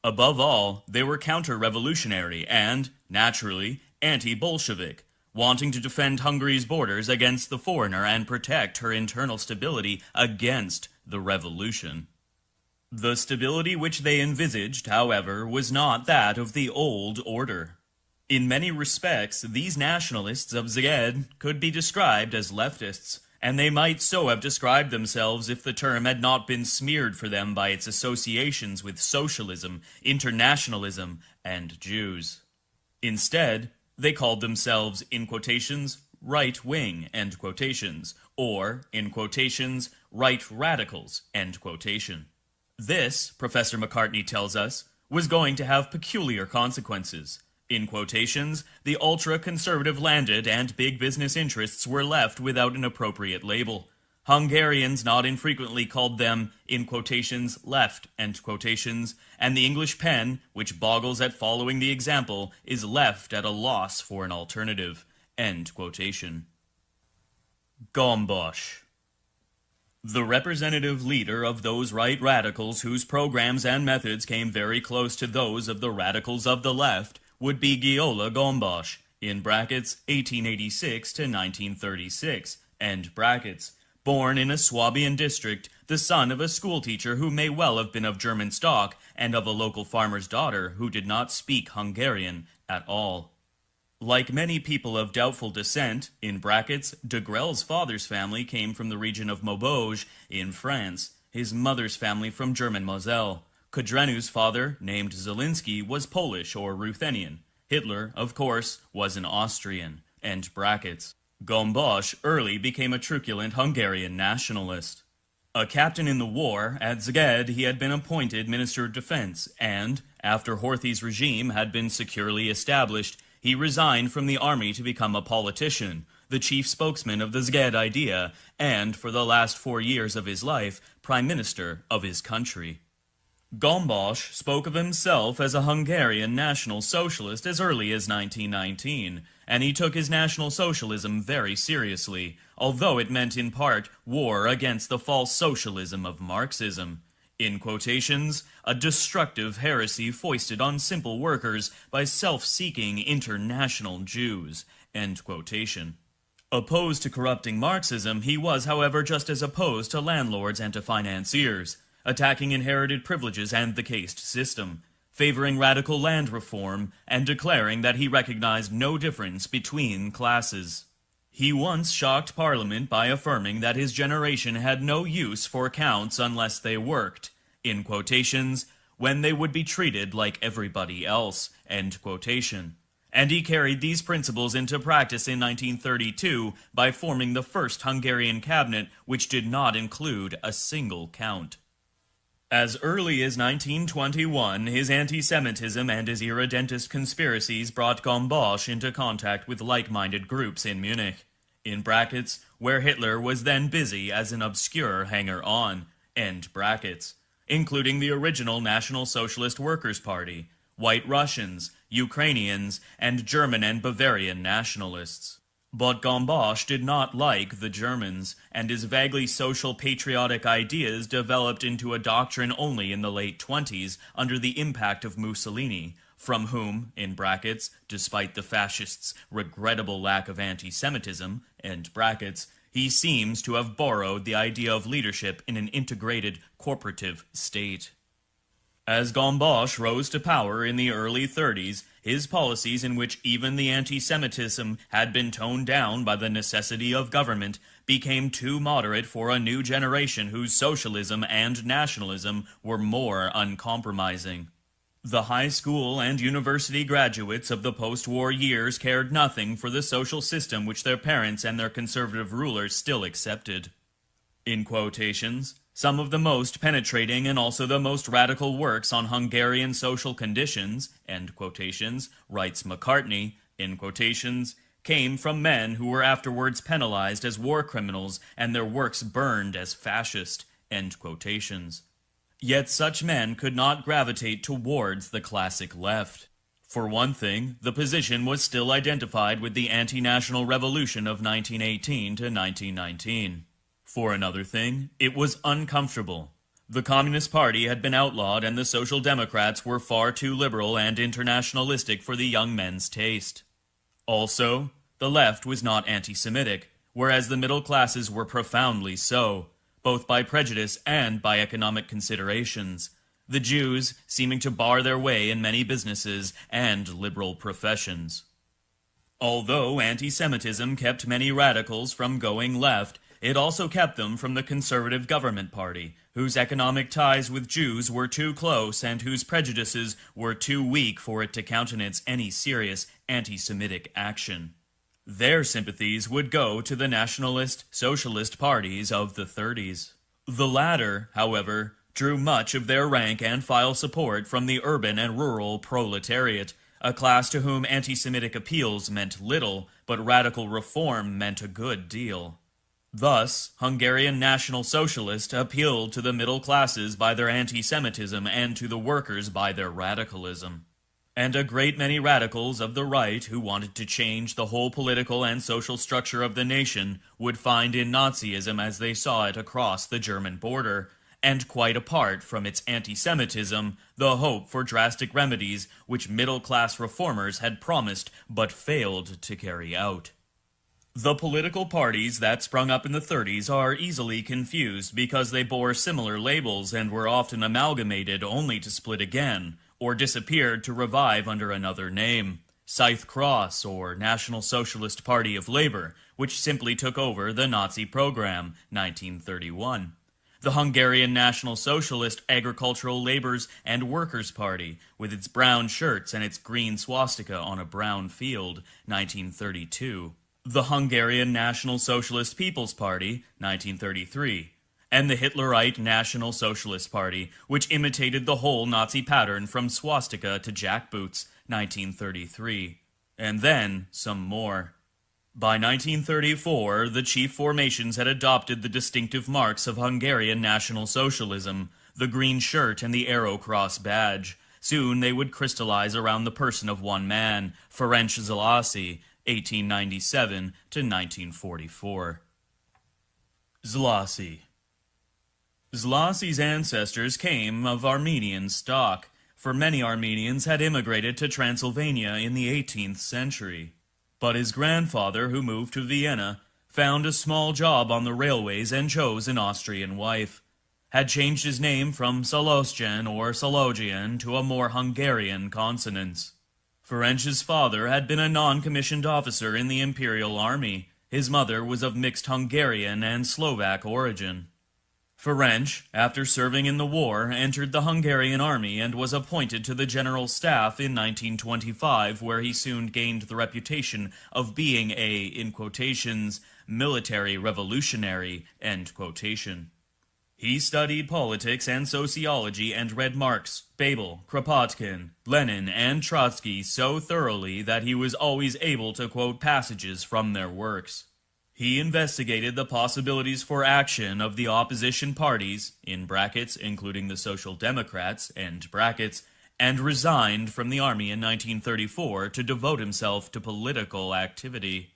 Above all, they were counter-revolutionary and, naturally, anti-Bolshevik, wanting to defend Hungary's borders against the foreigner and protect her internal stability against the revolution. The stability which they envisaged, however, was not that of the old order. In many respects, these nationalists of Szeged could be described as leftists, and they might so have described themselves if the term had not been smeared for them by its associations with socialism, internationalism, and Jews. Instead, they called themselves, in quotations, right-wing, end quotations, or, in quotations, right radicals, end quotation. This, Professor McCartney tells us, was going to have peculiar consequences. In quotations, the ultra-conservative landed and big business interests were left without an appropriate label. Hungarians not infrequently called them, in quotations, left, end quotations, and the English pen, which boggles at following the example, is left at a loss for an alternative, end quotation. Gombos. The representative leader of those right radicals whose programs and methods came very close to those of the radicals of the left would be Gyula Gombos, in brackets 1886 to 1936, end brackets, born in a Swabian district, the son of a schoolteacher who may well have been of German stock, and of a local farmer's daughter who did not speak Hungarian at all. Like many people of doubtful descent, in brackets, de Grelle's father's family came from the region of Maubeuge in France, his mother's family from German Moselle. Kodrenu's father, named Zielinski, was Polish or Ruthenian. Hitler, of course, was an Austrian. End brackets. Gombauch early became a truculent Hungarian nationalist. A captain in the war, at Szeged he had been appointed Minister of Defense, and, after Horthy's regime had been securely established, he resigned from the army to become a politician, the chief spokesman of the Szeged idea, and, for the last 4 years of his life, prime minister of his country. Gombauch spoke of himself as a Hungarian National Socialist as early as 1919, and he took his National Socialism very seriously, although it meant in part war against the false socialism of Marxism. In quotations, a destructive heresy foisted on simple workers by self-seeking international Jews. End quotation. Opposed to corrupting Marxism, he was, however, just as opposed to landlords and to financiers, attacking inherited privileges and the caste system, favoring radical land reform, and declaring that he recognized no difference between classes. He once shocked Parliament by affirming that his generation had no use for counts unless they worked, in quotations, when they would be treated like everybody else, end quotation. And he carried these principles into practice in 1932 by forming the first Hungarian cabinet which did not include a single count. As early as 1921, his anti-Semitism and his irredentist conspiracies brought Gombauch into contact with like-minded groups in Munich, in brackets, where Hitler was then busy as an obscure hanger-on, end brackets, including the original National Socialist Workers' Party, White Russians, Ukrainians, and German and Bavarian nationalists. But Gombauch did not like the Germans, and his vaguely social patriotic ideas developed into a doctrine only in the late 1920s under the impact of Mussolini, from whom, in brackets, despite the fascists' regrettable lack of anti-Semitism, end brackets, he seems to have borrowed the idea of leadership in an integrated, corporative state. As Gombauch rose to power in the early 1930s, his policies, in which even the anti-Semitism had been toned down by the necessity of government, became too moderate for a new generation whose socialism and nationalism were more uncompromising. The high school and university graduates of the post-war years cared nothing for the social system which their parents and their conservative rulers still accepted. In quotations, some of the most penetrating and also the most radical works on Hungarian social conditions, end quotations, writes McCartney, in quotations, came from men who were afterwards penalized as war criminals and their works burned as fascist, end quotations. Yet such men could not gravitate towards the classic left. For one thing, the position was still identified with the anti-national revolution of 1918 to 1919. For another thing, it was uncomfortable. The Communist Party had been outlawed and the Social Democrats were far too liberal and internationalistic for the young men's taste. Also, the left was not anti-Semitic, whereas the middle classes were profoundly so, both by prejudice and by economic considerations, the Jews seeming to bar their way in many businesses and liberal professions. Although anti-Semitism kept many radicals from going left, it also kept them from the conservative government party, whose economic ties with Jews were too close and whose prejudices were too weak for it to countenance any serious anti-Semitic action. Their sympathies would go to the nationalist, socialist parties of the 1930s. The latter, however, drew much of their rank and file support from the urban and rural proletariat, a class to whom anti-Semitic appeals meant little, but radical reform meant a good deal. Thus, Hungarian National Socialists appealed to the middle classes by their anti-Semitism and to the workers by their radicalism. And a great many radicals of the right who wanted to change the whole political and social structure of the nation would find in Nazism as they saw it across the German border, and quite apart from its anti-Semitism, the hope for drastic remedies which middle-class reformers had promised but failed to carry out. The political parties that sprung up in the 30s are easily confused because they bore similar labels and were often amalgamated only to split again, or disappeared to revive under another name. Scythe Cross, or National Socialist Party of Labor, which simply took over the Nazi program, 1931. The Hungarian National Socialist Agricultural Labourers and Workers' Party, with its brown shirts and its green swastika on a brown field, 1932. The Hungarian National Socialist People's Party, 1933. And the Hitlerite National Socialist Party, which imitated the whole Nazi pattern from swastika to jackboots, 1933. And then some more. By 1934, the chief formations had adopted the distinctive marks of Hungarian National Socialism, the green shirt and the arrow cross badge. Soon they would crystallize around the person of one man, Ferenc Szalasi, 1897 to 1944. Szalasi. Szalasi's ancestors came of Armenian stock, for many Armenians had immigrated to Transylvania in the 18th century. But his grandfather, who moved to Vienna, found a small job on the railways and chose an Austrian wife. Had changed his name from Szalosjan or Szalogian to a more Hungarian consonance. Ferenc's father had been a non-commissioned officer in the Imperial Army. His mother was of mixed Hungarian and Slovak origin. Ferenc, after serving in the war, entered the Hungarian army and was appointed to the general staff in 1925, where he soon gained the reputation of being a, in quotations, military revolutionary, end quotation. He studied politics and sociology and read Marx, Babel, Kropotkin, Lenin, and Trotsky so thoroughly that he was always able to quote passages from their works. He investigated the possibilities for action of the opposition parties, in brackets including the Social Democrats, end brackets, and resigned from the army in 1934 to devote himself to political activity.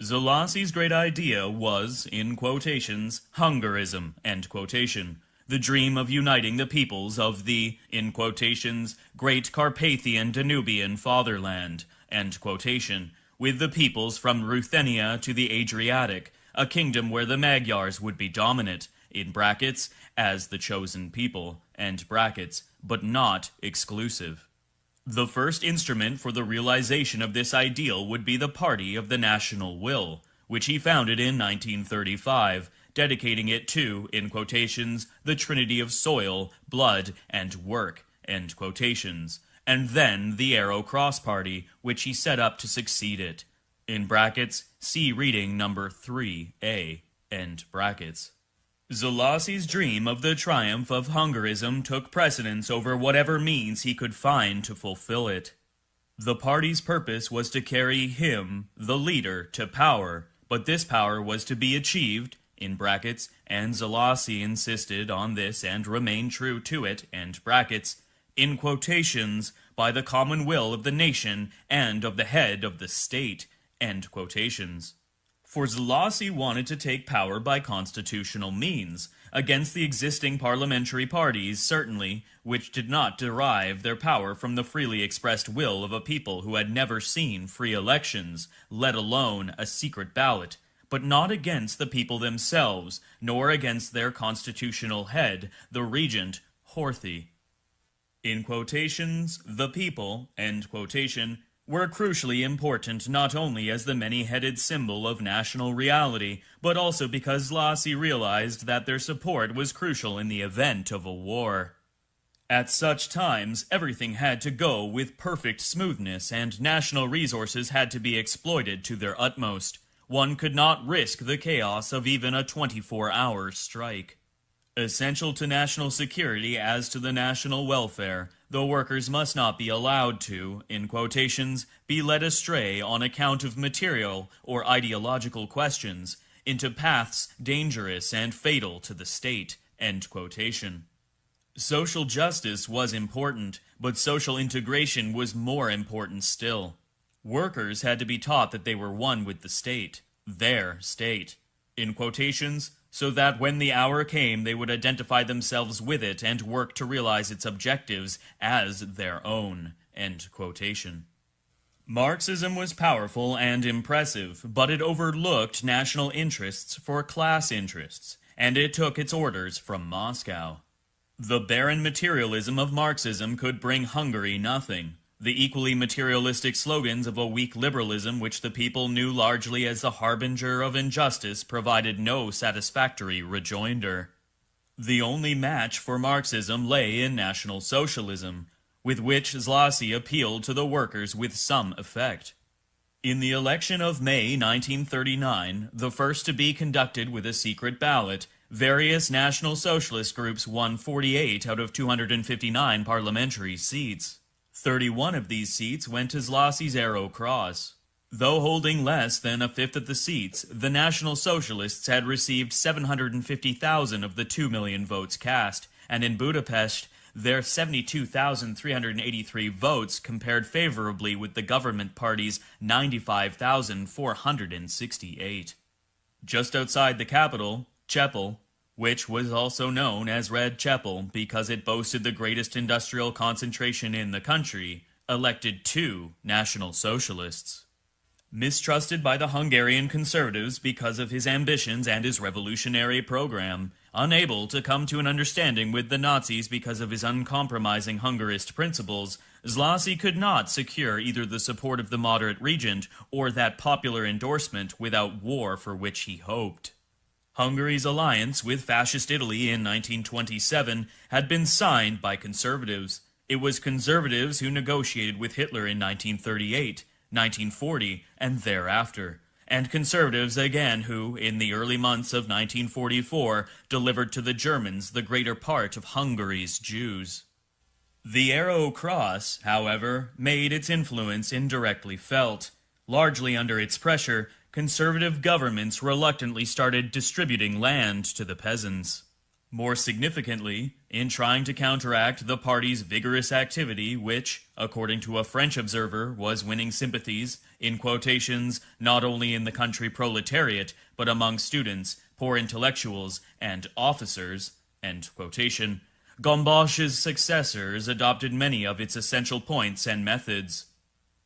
Szalasi's great idea was, in quotations, Hungarism, end quotation, the dream of uniting the peoples of the, in quotations, great Carpathian Danubian fatherland, end quotation, with the peoples from Ruthenia to the Adriatic, a kingdom where the Magyars would be dominant, in brackets, as the chosen people, end brackets, but not exclusive. The first instrument for the realization of this ideal would be the Party of the National Will, which he founded in 1935, dedicating it to, in quotations, the trinity of soil, blood, and work, end quotations, and then the Arrow Cross Party, which he set up to succeed it. In brackets, see reading number 3a, end brackets. Szalasi's dream of the triumph of Hungarism took precedence over whatever means he could find to fulfill it. The party's purpose was to carry him, the leader, to power, but this power was to be achieved, in brackets, and Szalasi insisted on this and remained true to it, end brackets, in quotations, by the common will of the nation and of the head of the state, end quotations. For Szalasi wanted to take power by constitutional means, against the existing parliamentary parties, certainly, which did not derive their power from the freely expressed will of a people who had never seen free elections, let alone a secret ballot, but not against the people themselves, nor against their constitutional head, the regent, Horthy. In quotations, the people, end quotation, were crucially important not only as the many-headed symbol of national reality, but also because Szalasi realized that their support was crucial in the event of a war. At such times, everything had to go with perfect smoothness, and national resources had to be exploited to their utmost. One could not risk the chaos of even a 24-hour strike. Essential to national security as to the national welfare, the workers must not be allowed to, in quotations, be led astray on account of material or ideological questions into paths dangerous and fatal to the state, end quotation. Social justice was important, but social integration was more important still. Workers had to be taught that they were one with the state, their state, in quotations, so that when the hour came they would identify themselves with it and work to realize its objectives as their own, end quotation. Marxism was powerful and impressive, but it overlooked national interests for class interests, and it took its orders from Moscow. The barren materialism of Marxism could bring Hungary nothing. The equally materialistic slogans of a weak liberalism which the people knew largely as the harbinger of injustice provided no satisfactory rejoinder. The only match for Marxism lay in National Socialism, with which Szlosy appealed to the workers with some effect. In the election of May 1939, the first to be conducted with a secret ballot, various National Socialist groups won 48 out of 259 parliamentary seats. 31 of these seats went to Szlosy's Arrow Cross. Though holding less than a fifth of the seats, the National Socialists had received 750,000 of the 2 million votes cast, and in Budapest, their 72,383 votes compared favorably with the government party's 95,468. Just outside the capital, Chapel, which was also known as Red Chapel because it boasted the greatest industrial concentration in the country, elected 2 National Socialists. Mistrusted by the Hungarian conservatives because of his ambitions and his revolutionary program, unable to come to an understanding with the Nazis because of his uncompromising Hungarist principles, Szlosy could not secure either the support of the moderate regent or that popular endorsement without war for which he hoped. Hungary's alliance with Fascist Italy in 1927 had been signed by conservatives. It was conservatives who negotiated with Hitler in 1938, 1940, and thereafter, and conservatives again who, in the early months of 1944, delivered to the Germans the greater part of Hungary's Jews. The Arrow Cross, however, made its influence indirectly felt. Largely under its pressure, conservative governments reluctantly started distributing land to the peasants. More significantly, in trying to counteract the party's vigorous activity, which, according to a French observer, was winning sympathies, in quotations, not only in the country proletariat, but among students, poor intellectuals, and officers, end quotation, Gombosch's successors adopted many of its essential points and methods.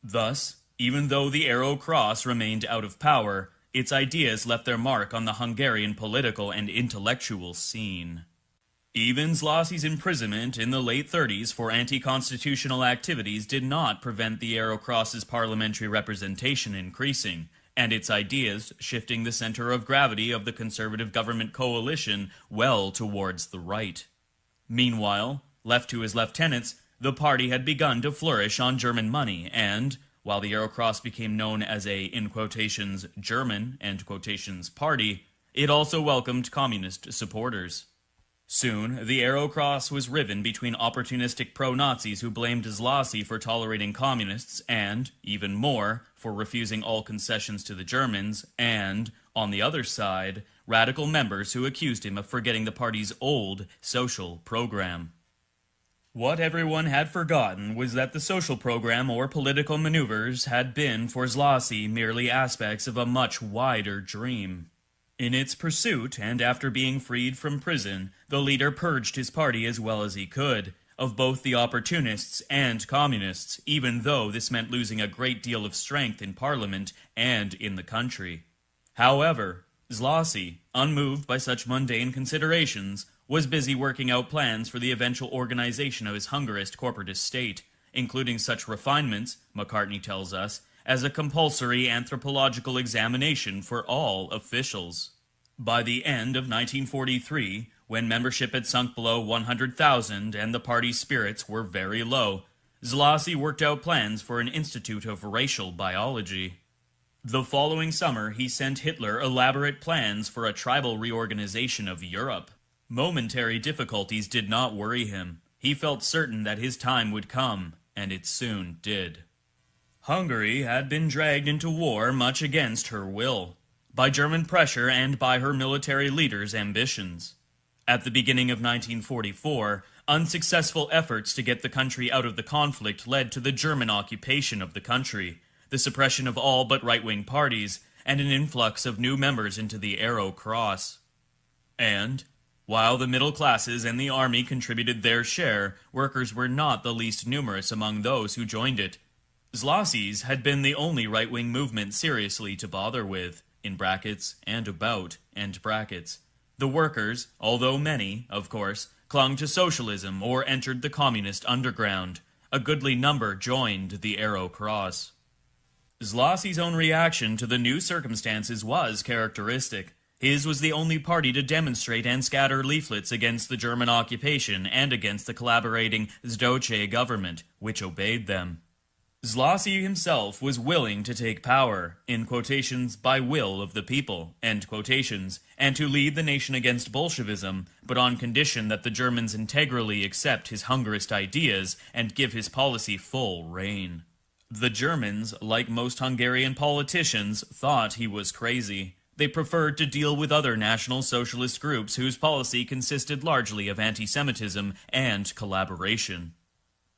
Thus, even though the Arrow Cross remained out of power, its ideas left their mark on the Hungarian political and intellectual scene. Even Szlosy's imprisonment in the late 30s for anti-constitutional activities did not prevent the Arrow Cross's parliamentary representation increasing, and its ideas shifting the center of gravity of the conservative government coalition well towards the right. Meanwhile, left to his lieutenants, the party had begun to flourish on German money and, while the Arrow Cross became known as a, in quotations, German, end quotations, party, it also welcomed communist supporters. Soon, the Arrow Cross was riven between opportunistic pro-Nazis who blamed Szlosy for tolerating communists and, even more, for refusing all concessions to the Germans, and, on the other side, radical members who accused him of forgetting the party's old social program. What everyone had forgotten was that the social program or political maneuvers had been for Szlosy merely aspects of a much wider dream. In its pursuit, and after being freed from prison, the leader purged his party as well as he could, of both the opportunists and communists, even though this meant losing a great deal of strength in Parliament and in the country. However, Szlosy, unmoved by such mundane considerations, was busy working out plans for the eventual organization of his Hungarist corporatist state, including such refinements, Macartney tells us, as a compulsory anthropological examination for all officials. By the end of 1943, when membership had sunk below 100,000 and the party's spirits were very low, Szlosy worked out plans for an institute of racial biology. The following summer, he sent Hitler elaborate plans for a tribal reorganization of Europe. Momentary difficulties did not worry him. He felt certain that his time would come, and it soon did. Hungary had been dragged into war much against her will, by German pressure and by her military leaders' ambitions. At the beginning of 1944, unsuccessful efforts to get the country out of the conflict led to the German occupation of the country, the suppression of all but right-wing parties, and an influx of new members into the Arrow Cross. And, while the middle classes and the army contributed their share, workers were not the least numerous among those who joined it. Zlosi's had been the only right-wing movement seriously to bother with, in brackets, and about, end brackets. The workers, although many, of course, clung to socialism or entered the communist underground. A goodly number joined the Arrow Cross. Zlosi's own reaction to the new circumstances was characteristic. His was the only party to demonstrate and scatter leaflets against the German occupation and against the collaborating Zdoche government, which obeyed them. Zlosi himself was willing to take power, in quotations, by will of the people, end quotations, and to lead the nation against Bolshevism, but on condition that the Germans integrally accept his Hungarist ideas and give his policy full rein. The Germans, like most Hungarian politicians, thought he was crazy. They preferred to deal with other National Socialist groups whose policy consisted largely of anti-Semitism and collaboration.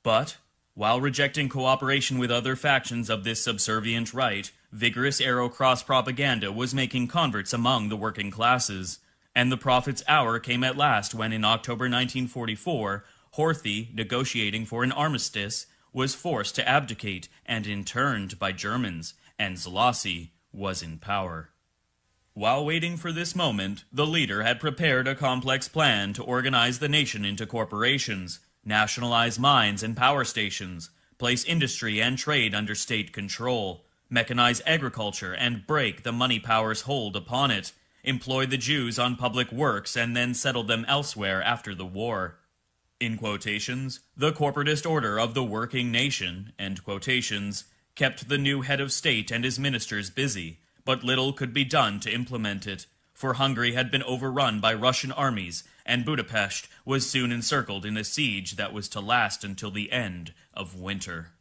But, while rejecting cooperation with other factions of this subservient right, vigorous Arrow Cross propaganda was making converts among the working classes, and the prophet's hour came at last when in October 1944, Horthy, negotiating for an armistice, was forced to abdicate and interned by Germans, and Zlosi was in power. While waiting for this moment, the leader had prepared a complex plan to organize the nation into corporations, nationalize mines and power stations, place industry and trade under state control, mechanize agriculture and break the money power's hold upon it, employ the Jews on public works and then settle them elsewhere after the war. In quotations, the corporatist order of the working nation, end quotations, kept the new head of state and his ministers busy, but little could be done to implement it, for Hungary had been overrun by Russian armies, and Budapest was soon encircled in a siege that was to last until the end of winter.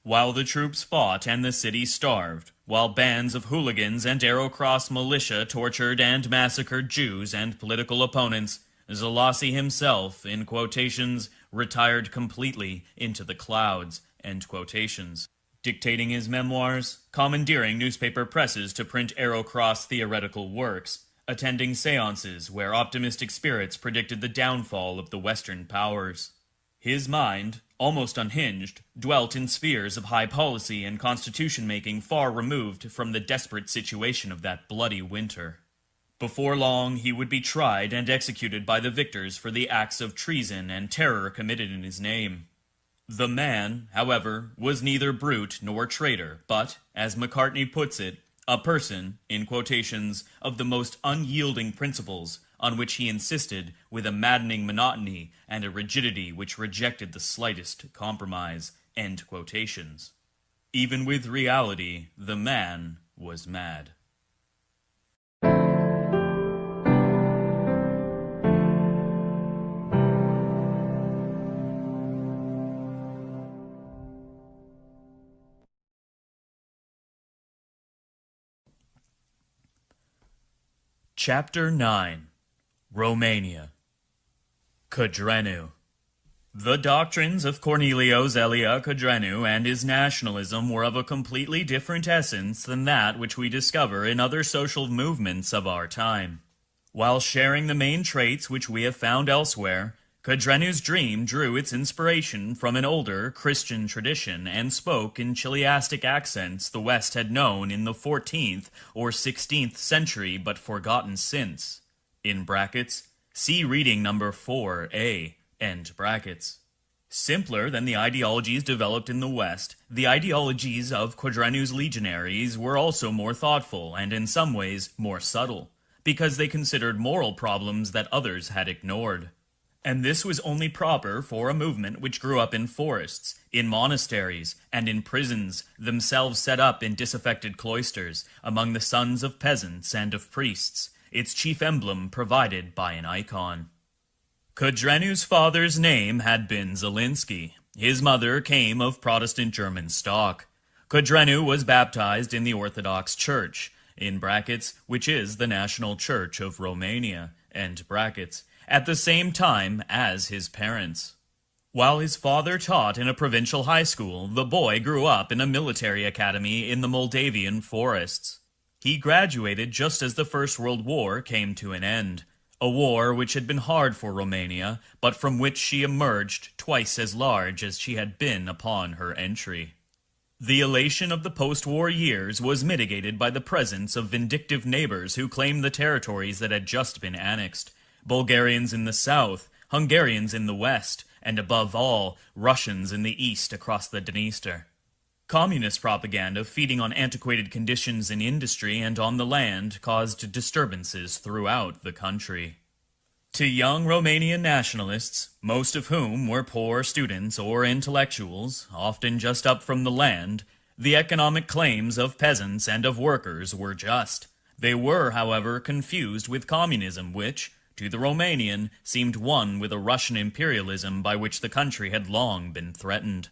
While the troops fought and the city starved, while bands of hooligans and Arrow Cross militia tortured and massacred Jews and political opponents, Zlosy himself, in quotations, retired completely into the clouds, end quotations. Dictating his memoirs, commandeering newspaper presses to print Arrow Cross theoretical works, attending seances where optimistic spirits predicted the downfall of the Western powers. His mind, almost unhinged, dwelt in spheres of high policy and constitution-making far removed from the desperate situation of that bloody winter. Before long, he would be tried and executed by the victors for the acts of treason and terror committed in his name. The man, however, was neither brute nor traitor, but, as Macartney puts it, a person, in quotations, of the most unyielding principles, on which he insisted with a maddening monotony and a rigidity which rejected the slightest compromise, end quotations. Even with reality, the man was mad. Chapter 9. Romania. Codreanu. The doctrines of Cornelio Zelia Codreanu and his nationalism were of a completely different essence than that which we discover in other social movements of our time. While sharing the main traits which we have found elsewhere, Codreanu's dream drew its inspiration from an older Christian tradition and spoke in chiliastic accents the West had known in the 14th or 16th century but forgotten since. In brackets, see reading number 4a, end brackets. Simpler than the ideologies developed in the West, the ideologies of Codreanu's legionaries were also more thoughtful and in some ways more subtle, because they considered moral problems that others had ignored. And this was only proper for a movement which grew up in forests, in monasteries, and in prisons, themselves set up in disaffected cloisters, among the sons of peasants and of priests, its chief emblem provided by an icon. Codreanu's father's name had been Zielinski. His mother came of Protestant German stock. Codreanu was baptized in the Orthodox Church, in brackets, which is the national church of Romania, end brackets, at the same time as his parents. While his father taught in a provincial high school, the boy grew up in a military academy in the Moldavian forests. He graduated just as the First World War came to an end, a war which had been hard for Romania, but from which she emerged twice as large as she had been upon her entry. The elation of the post-war years was mitigated by the presence of vindictive neighbors who claimed the territories that had just been annexed. Bulgarians in the south, Hungarians in the west, and above all, Russians in the east across the Dniester. Communist propaganda feeding on antiquated conditions in industry and on the land caused disturbances throughout the country. To young Romanian nationalists, most of whom were poor students or intellectuals, often just up from the land, the economic claims of peasants and of workers were just. They were, however, confused with communism, which, to the Romanian, seemed one with a Russian imperialism by which the country had long been threatened.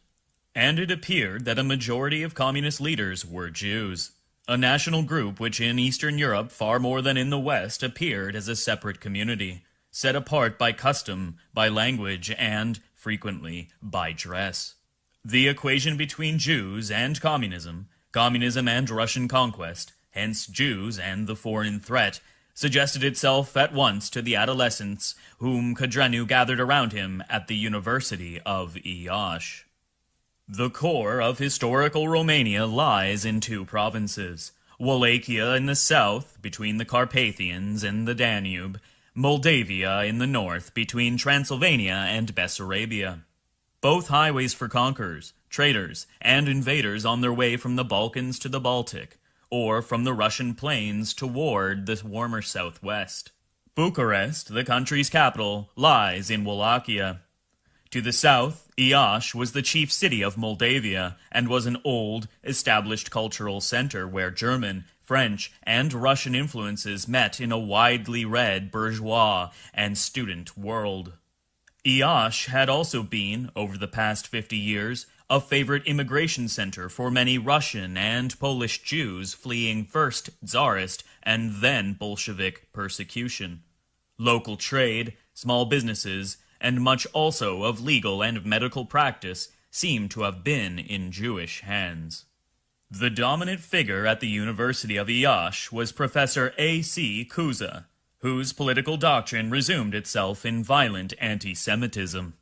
And it appeared that a majority of communist leaders were Jews, a national group which in Eastern Europe far more than in the West appeared as a separate community, set apart by custom, by language, and, frequently, by dress. The equation between Jews and communism and Russian conquest, hence Jews and the foreign threat, suggested itself at once to the adolescents whom Codreanu gathered around him at the University of Iași. The core of historical Romania lies in two provinces, Wallachia in the south, between the Carpathians and the Danube, Moldavia in the north, between Transylvania and Bessarabia. Both highways for conquerors, traders, and invaders on their way from the Balkans to the Baltic, or from the Russian plains toward the warmer southwest. Bucharest, the country's capital, lies in Wallachia. To the south, Iași was the chief city of Moldavia and was an old, established cultural center where German, French, and Russian influences met in a widely read bourgeois and student world. Iași had also been, over the past 50 years, a favorite immigration center for many Russian and Polish Jews fleeing first Tsarist and then Bolshevik persecution. Local trade, small businesses, and much also of legal and medical practice seem to have been in Jewish hands. The dominant figure at the University of Iași was Professor A.C. Cuza, whose political doctrine resumed itself in violent anti-Semitism.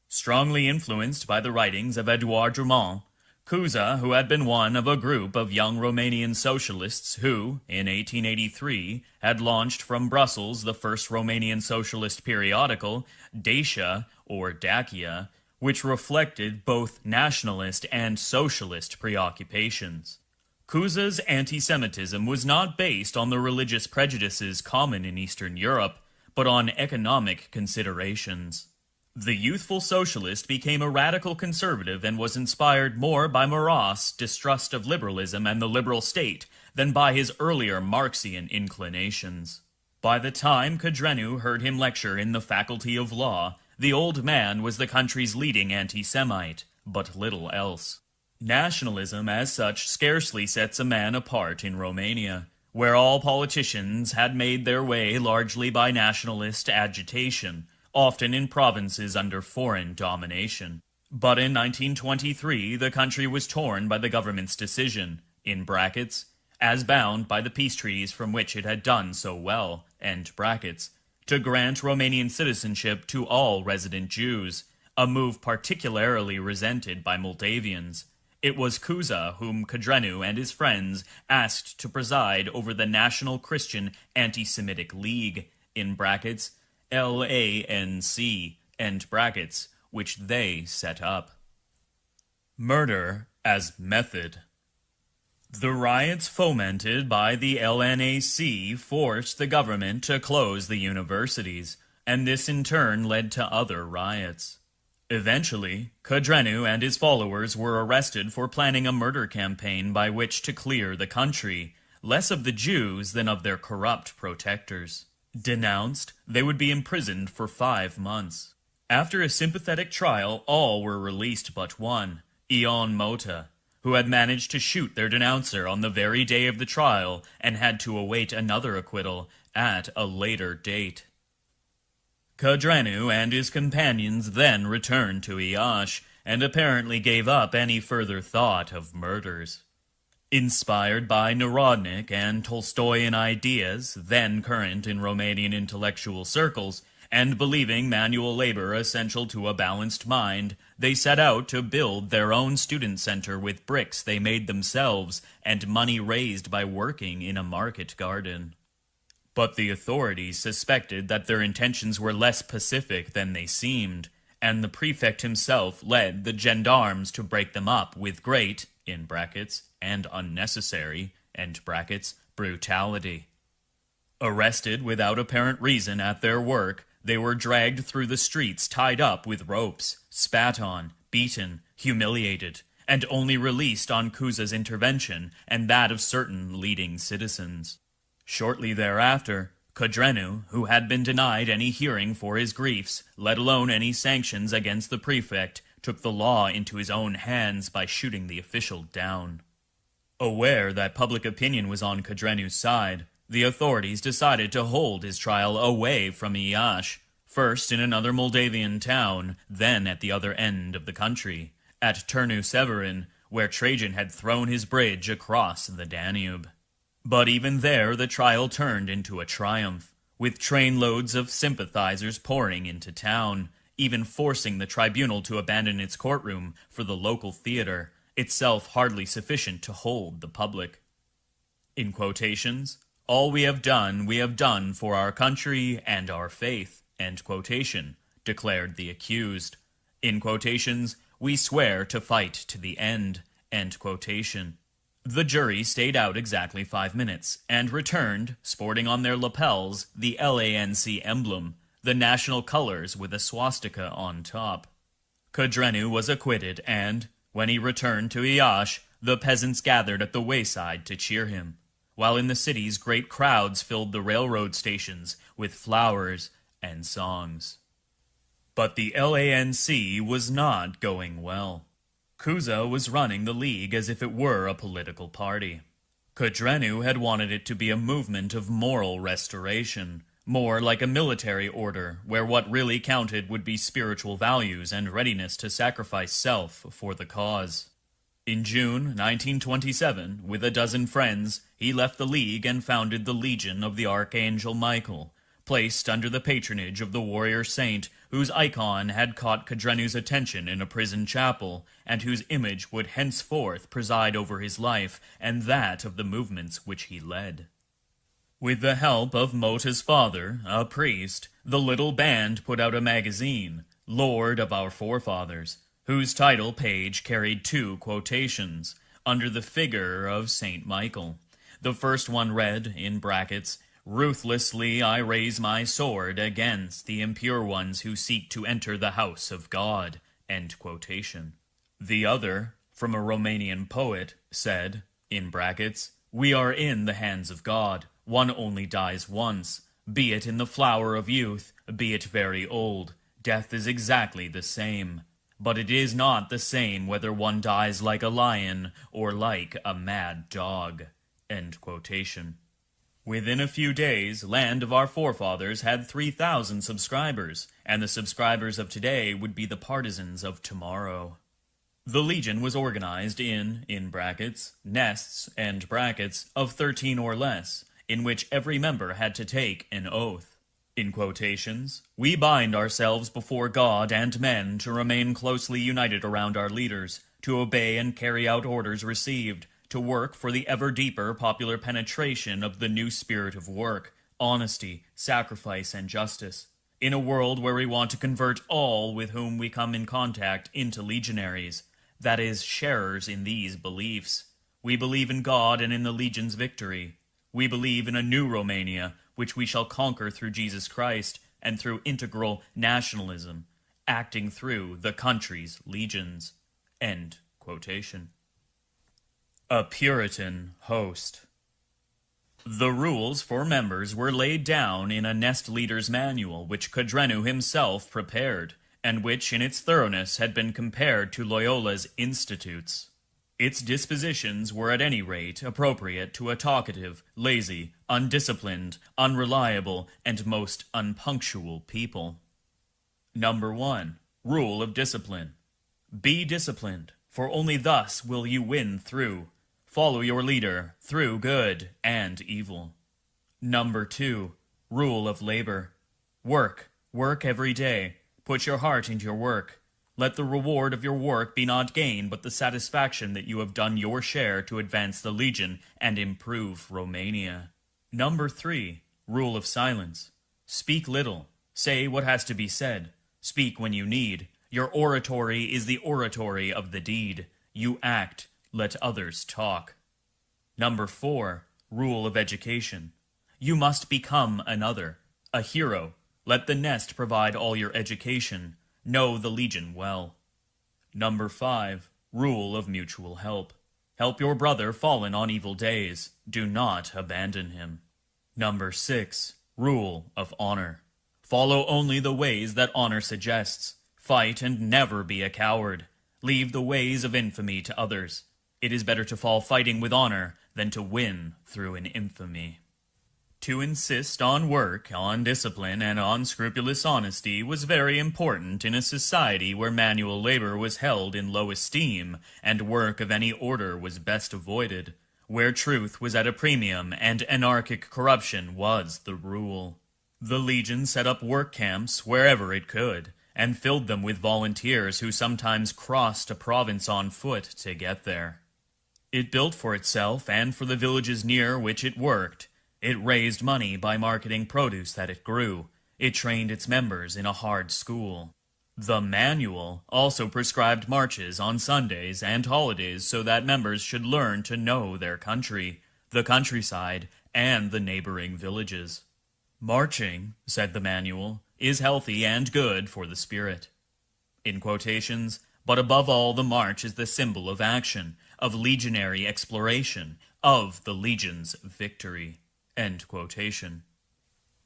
Strongly influenced by the writings of Édouard Drumont, Cuza, who had been one of a group of young Romanian socialists who, in 1883, had launched from Brussels the first Romanian socialist periodical, Dacia, or Dacia, which reflected both nationalist and socialist preoccupations. Cuza's anti-Semitism was not based on the religious prejudices common in Eastern Europe, but on economic considerations. The youthful socialist became a radical conservative and was inspired more by Marat's distrust of liberalism and the liberal state than by his earlier Marxian inclinations. By the time Codreanu heard him lecture in the Faculty of Law, the old man was the country's leading anti-Semite, but little else. Nationalism as such scarcely sets a man apart in Romania, where all politicians had made their way largely by nationalist agitation, often in provinces under foreign domination. But in 1923, the country was torn by the government's decision, in brackets, as bound by the peace treaties from which it had done so well, end brackets, to grant Romanian citizenship to all resident Jews, a move particularly resented by Moldavians. It was Cuza whom Codreanu and his friends asked to preside over the National Christian Anti-Semitic League, in brackets, LANC, end brackets, which they set up. Murder as method. The riots fomented by the LNAC forced the government to close the universities, and this in turn led to other riots. Eventually, Codreanu and his followers were arrested for planning a murder campaign by which to clear the country, less of the Jews than of their corrupt protectors. Denounced, they would be imprisoned for 5 months. After a sympathetic trial, all were released but one, Ion Mota, who had managed to shoot their denouncer on the very day of the trial and had to await another acquittal at a later date. Codreanu and his companions then returned to Iași and apparently gave up any further thought of murders. Inspired by Narodnik and Tolstoyan ideas, then current in Romanian intellectual circles, and believing manual labor essential to a balanced mind, they set out to build their own student center with bricks they made themselves and money raised by working in a market garden. But the authorities suspected that their intentions were less pacific than they seemed, and the prefect himself led the gendarmes to break them up with great, in brackets, and unnecessary, end brackets, brutality. Arrested without apparent reason at their work, they were dragged through the streets tied up with ropes, spat on, beaten, humiliated, and only released on Cuza's intervention and that of certain leading citizens. Shortly thereafter, Codrenu, who had been denied any hearing for his griefs, let alone any sanctions against the prefect, took the law into his own hands by shooting the official down. Aware that public opinion was on Codrenu's side, the authorities decided to hold his trial away from Iași, first in another Moldavian town, then at the other end of the country, at Târnu Severin, where Trajan had thrown his bridge across the Danube. But even there the trial turned into a triumph, with trainloads of sympathizers pouring into town, even forcing the tribunal to abandon its courtroom for the local theater, itself hardly sufficient to hold the public. In quotations, "All we have done for our country and our faith," end quotation, declared the accused. In quotations, "We swear to fight to the end," end quotation. The jury stayed out exactly 5 minutes, and returned, sporting on their lapels the LANC emblem, the national colors with a swastika on top. Codrenu was acquitted, and, when he returned to Iași, the peasants gathered at the wayside to cheer him, while in the cities great crowds filled the railroad stations with flowers and songs. But the LANC was not going well. Cuza was running the League as if it were a political party. Codrenu had wanted it to be a movement of moral restoration, more like a military order, where what really counted would be spiritual values and readiness to sacrifice self for the cause. In June 1927, with a dozen friends, he left the League and founded the Legion of the Archangel Michael, placed under the patronage of the warrior saint whose icon had caught Codrenu's attention in a prison chapel, and whose image would henceforth preside over his life and that of the movements which he led. With the help of Mota's father, a priest, the little band put out a magazine, Lord of Our Forefathers, whose title page carried 2 quotations, under the figure of Saint Michael. The first one read, in brackets, "Ruthlessly I raise my sword against the impure ones who seek to enter the house of God," end quotation. The other, from a Romanian poet, said, in brackets, "We are in the hands of God. One only dies once. Be it in the flower of youth, be it very old. Death is exactly the same. But it is not the same whether one dies like a lion or like a mad dog." End quotation. Within a few days, Land of Our Forefathers had 3,000 subscribers, and the subscribers of today would be the partisans of tomorrow. The Legion was organized in brackets, nests, end brackets, of 13 or less, in which every member had to take an oath. In quotations, "We bind ourselves before God and men to remain closely united around our leaders, to obey and carry out orders received, to work for the ever deeper popular penetration of the new spirit of work, honesty, sacrifice, and justice, in a world where we want to convert all with whom we come in contact into legionaries, that is, sharers in these beliefs. We believe in God and in the Legion's victory. We believe in a new Romania, which we shall conquer through Jesus Christ and through integral nationalism, acting through the country's legions." End quotation. A Puritan host. The rules for members were laid down in a nest leader's manual which Codrenu himself prepared, and which in its thoroughness had been compared to Loyola's Institutes. Its dispositions were at any rate appropriate to a talkative, lazy, undisciplined, unreliable, and most unpunctual people. Number 1. Rule of discipline. Be disciplined, for only thus will you win through. Follow your leader through good and evil. Number 2. Rule of labor. Work, Work every day. Put your heart into your work. Let the reward of your work be not gain, but the satisfaction that you have done your share to advance the Legion and improve Romania. Number 3. Rule of silence. Speak little. Say what has to be said. Speak when you need. Your oratory is the oratory of the deed. You act. Let others talk. Number 4. Rule of education. You must become another, a hero. Let the nest provide all your education. Know the Legion well. Number 5. Rule of mutual help. Help your brother fallen on evil days. Do not abandon him. Number 6. Rule of honor. Follow only the ways that honor suggests. Fight and never be a coward. Leave the ways of infamy to others. It is better to fall fighting with honor than to win through an infamy. To insist on work, on discipline, and on scrupulous honesty was very important in a society where manual labor was held in low esteem, and work of any order was best avoided, where truth was at a premium and anarchic corruption was the rule. The Legion set up work camps wherever it could, and filled them with volunteers who sometimes crossed a province on foot to get there. It built for itself and for the villages near which it worked. It raised money by marketing produce that it grew. It trained its members in a hard school. The manual also prescribed marches on Sundays and holidays so that members should learn to know their country, the countryside, and the neighboring villages. Marching, said the manual, is healthy and good for the spirit. In quotations, but above all the march is the symbol of action, of legionary exploration, of the Legion's victory. End quotation.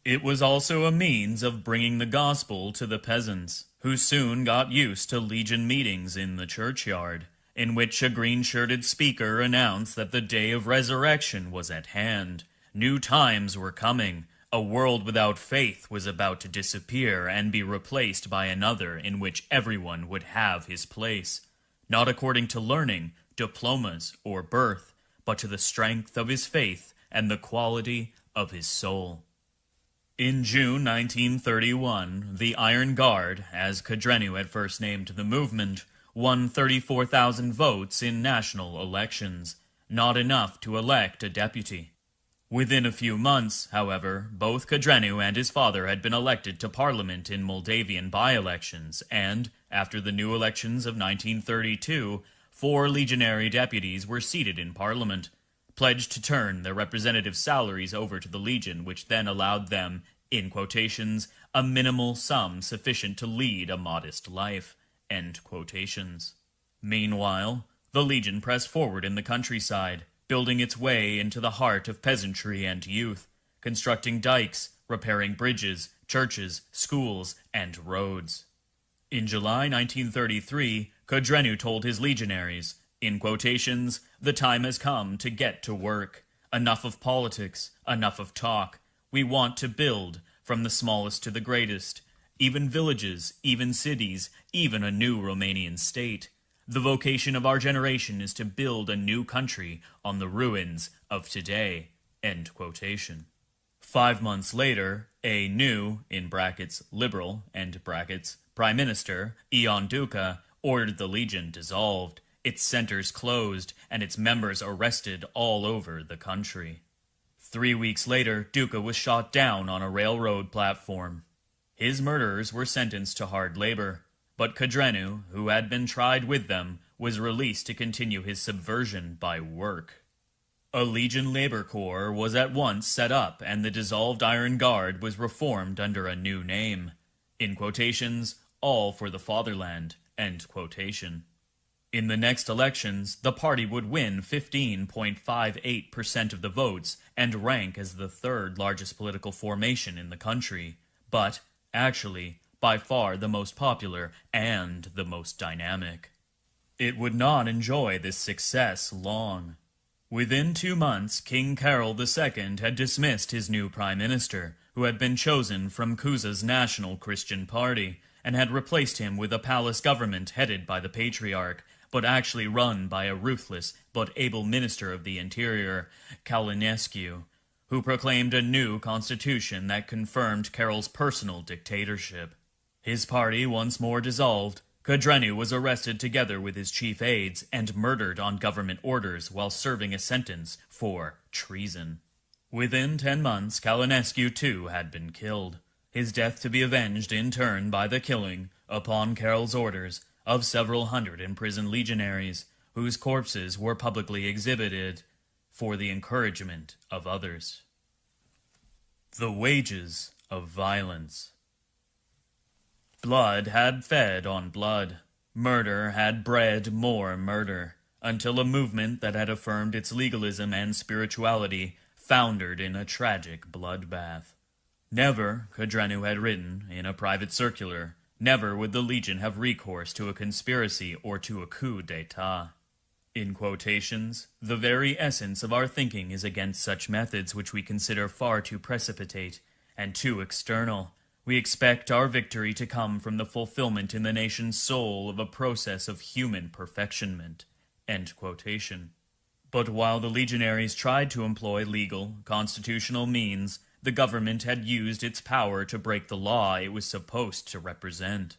It was also a means of bringing the gospel to the peasants, who soon got used to Legion meetings in the churchyard, in which a green-shirted speaker announced that the day of resurrection was at hand. New times were coming. A world without faith was about to disappear and be replaced by another in which everyone would have his place, not according to learning, diplomas, or birth, but to the strength of his faith and the quality of his soul. In June 1931, the Iron Guard, as Codreanu had first named the movement, won 34,000 votes in national elections, not enough to elect a deputy. Within a few months, however, both Codreanu and his father had been elected to Parliament in Moldavian by-elections, and, after the new elections of 1932, 4 legionary deputies were seated in Parliament, pledged to turn their representative salaries over to the Legion, which then allowed them, in quotations, a minimal sum sufficient to lead a modest life, end quotations. Meanwhile, the Legion pressed forward in the countryside, building its way into the heart of peasantry and youth, constructing dikes, repairing bridges, churches, schools, and roads. In July 1933, Codreanu told his legionaries, in quotations, "The time has come to get to work. Enough of politics, enough of talk. We want to build, from the smallest to the greatest, even villages, even cities, even a new Romanian state. The vocation of our generation is to build a new country on the ruins of today." End quotation. 5 months later, a new, in brackets, liberal, end brackets, Prime Minister, Ion Duca, ordered the Legion dissolved, its centers closed, and its members arrested all over the country. 3 weeks later, Duca was shot down on a railroad platform. His murderers were sentenced to hard labor, but Codreanu, who had been tried with them, was released to continue his subversion by work. A Legion labor corps was at once set up, and the dissolved Iron Guard was reformed under a new name. In quotations, all for the fatherland, end quotation. In the next elections, the party would win 15.58% of the votes and rank as the 3rd largest political formation in the country, but, actually, by far the most popular and the most dynamic. It would not enjoy this success long. Within 2 months, King Carol II had dismissed his new prime minister, who had been chosen from Cuza's National Christian Party, and had replaced him with a palace government headed by the Patriarch, but actually run by a ruthless but able minister of the interior, Călinescu, who proclaimed a new constitution that confirmed Carol's personal dictatorship. His party once more dissolved, Codreanu was arrested together with his chief aides and murdered on government orders while serving a sentence for treason. Within 10 months, Călinescu too had been killed, his death to be avenged in turn by the killing, upon Carol's orders, of several hundred imprisoned legionaries, whose corpses were publicly exhibited for the encouragement of others. The wages of violence. Blood had fed on blood. Murder had bred more murder, until a movement that had affirmed its legalism and spirituality foundered in a tragic bloodbath. Never, Codreanu had written in a private circular, never would the Legion have recourse to a conspiracy or to a coup d'etat. In quotations, the very essence of our thinking is against such methods which we consider far too precipitate and too external. We expect our victory to come from the fulfillment in the nation's soul of a process of human perfectionment. End quotation. But while the legionaries tried to employ legal, constitutional means, the government had used its power to break the law it was supposed to represent.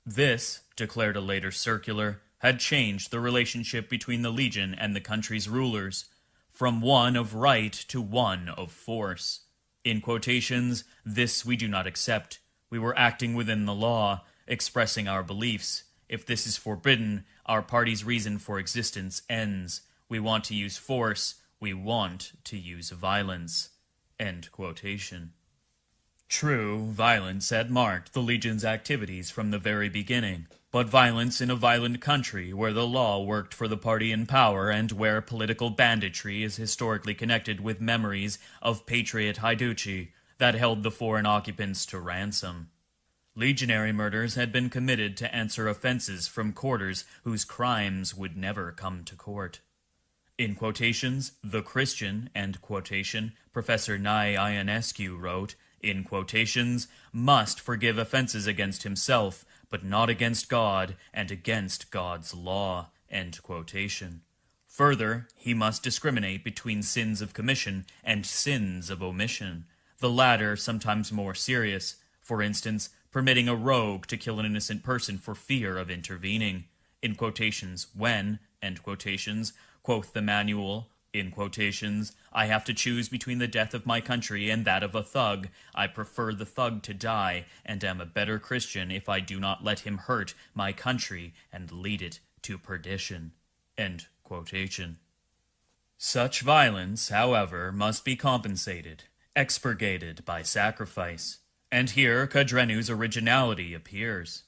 This, declared a later circular, had changed the relationship between the Legion and the country's rulers, from one of right to one of force. In quotations, this we do not accept. We were acting within the law, expressing our beliefs. If this is forbidden, our party's reason for existence ends. We want to use force. We want to use violence. End quotation. True, violence had marked the Legion's activities from the very beginning, but violence in a violent country where the law worked for the party in power and where political banditry is historically connected with memories of patriot haiduchi that held the foreign occupants to ransom. Legionary murders had been committed to answer offenses from quarters whose crimes would never come to court. In quotations, the Christian, end quotation, Professor Nye Ionescu wrote, in quotations, must forgive offenses against himself, but not against God and against God's law, end quotation. Further, he must discriminate between sins of commission and sins of omission, the latter sometimes more serious, for instance, permitting a rogue to kill an innocent person for fear of intervening, in quotations, when, end quotations, quoth the manual, in quotations, I have to choose between the death of my country and that of a thug. I prefer the thug to die, and am a better Christian if I do not let him hurt my country and lead it to perdition. End quotation. Such violence, however, must be compensated, expurgated by sacrifice. And here Codreanu's originality appears.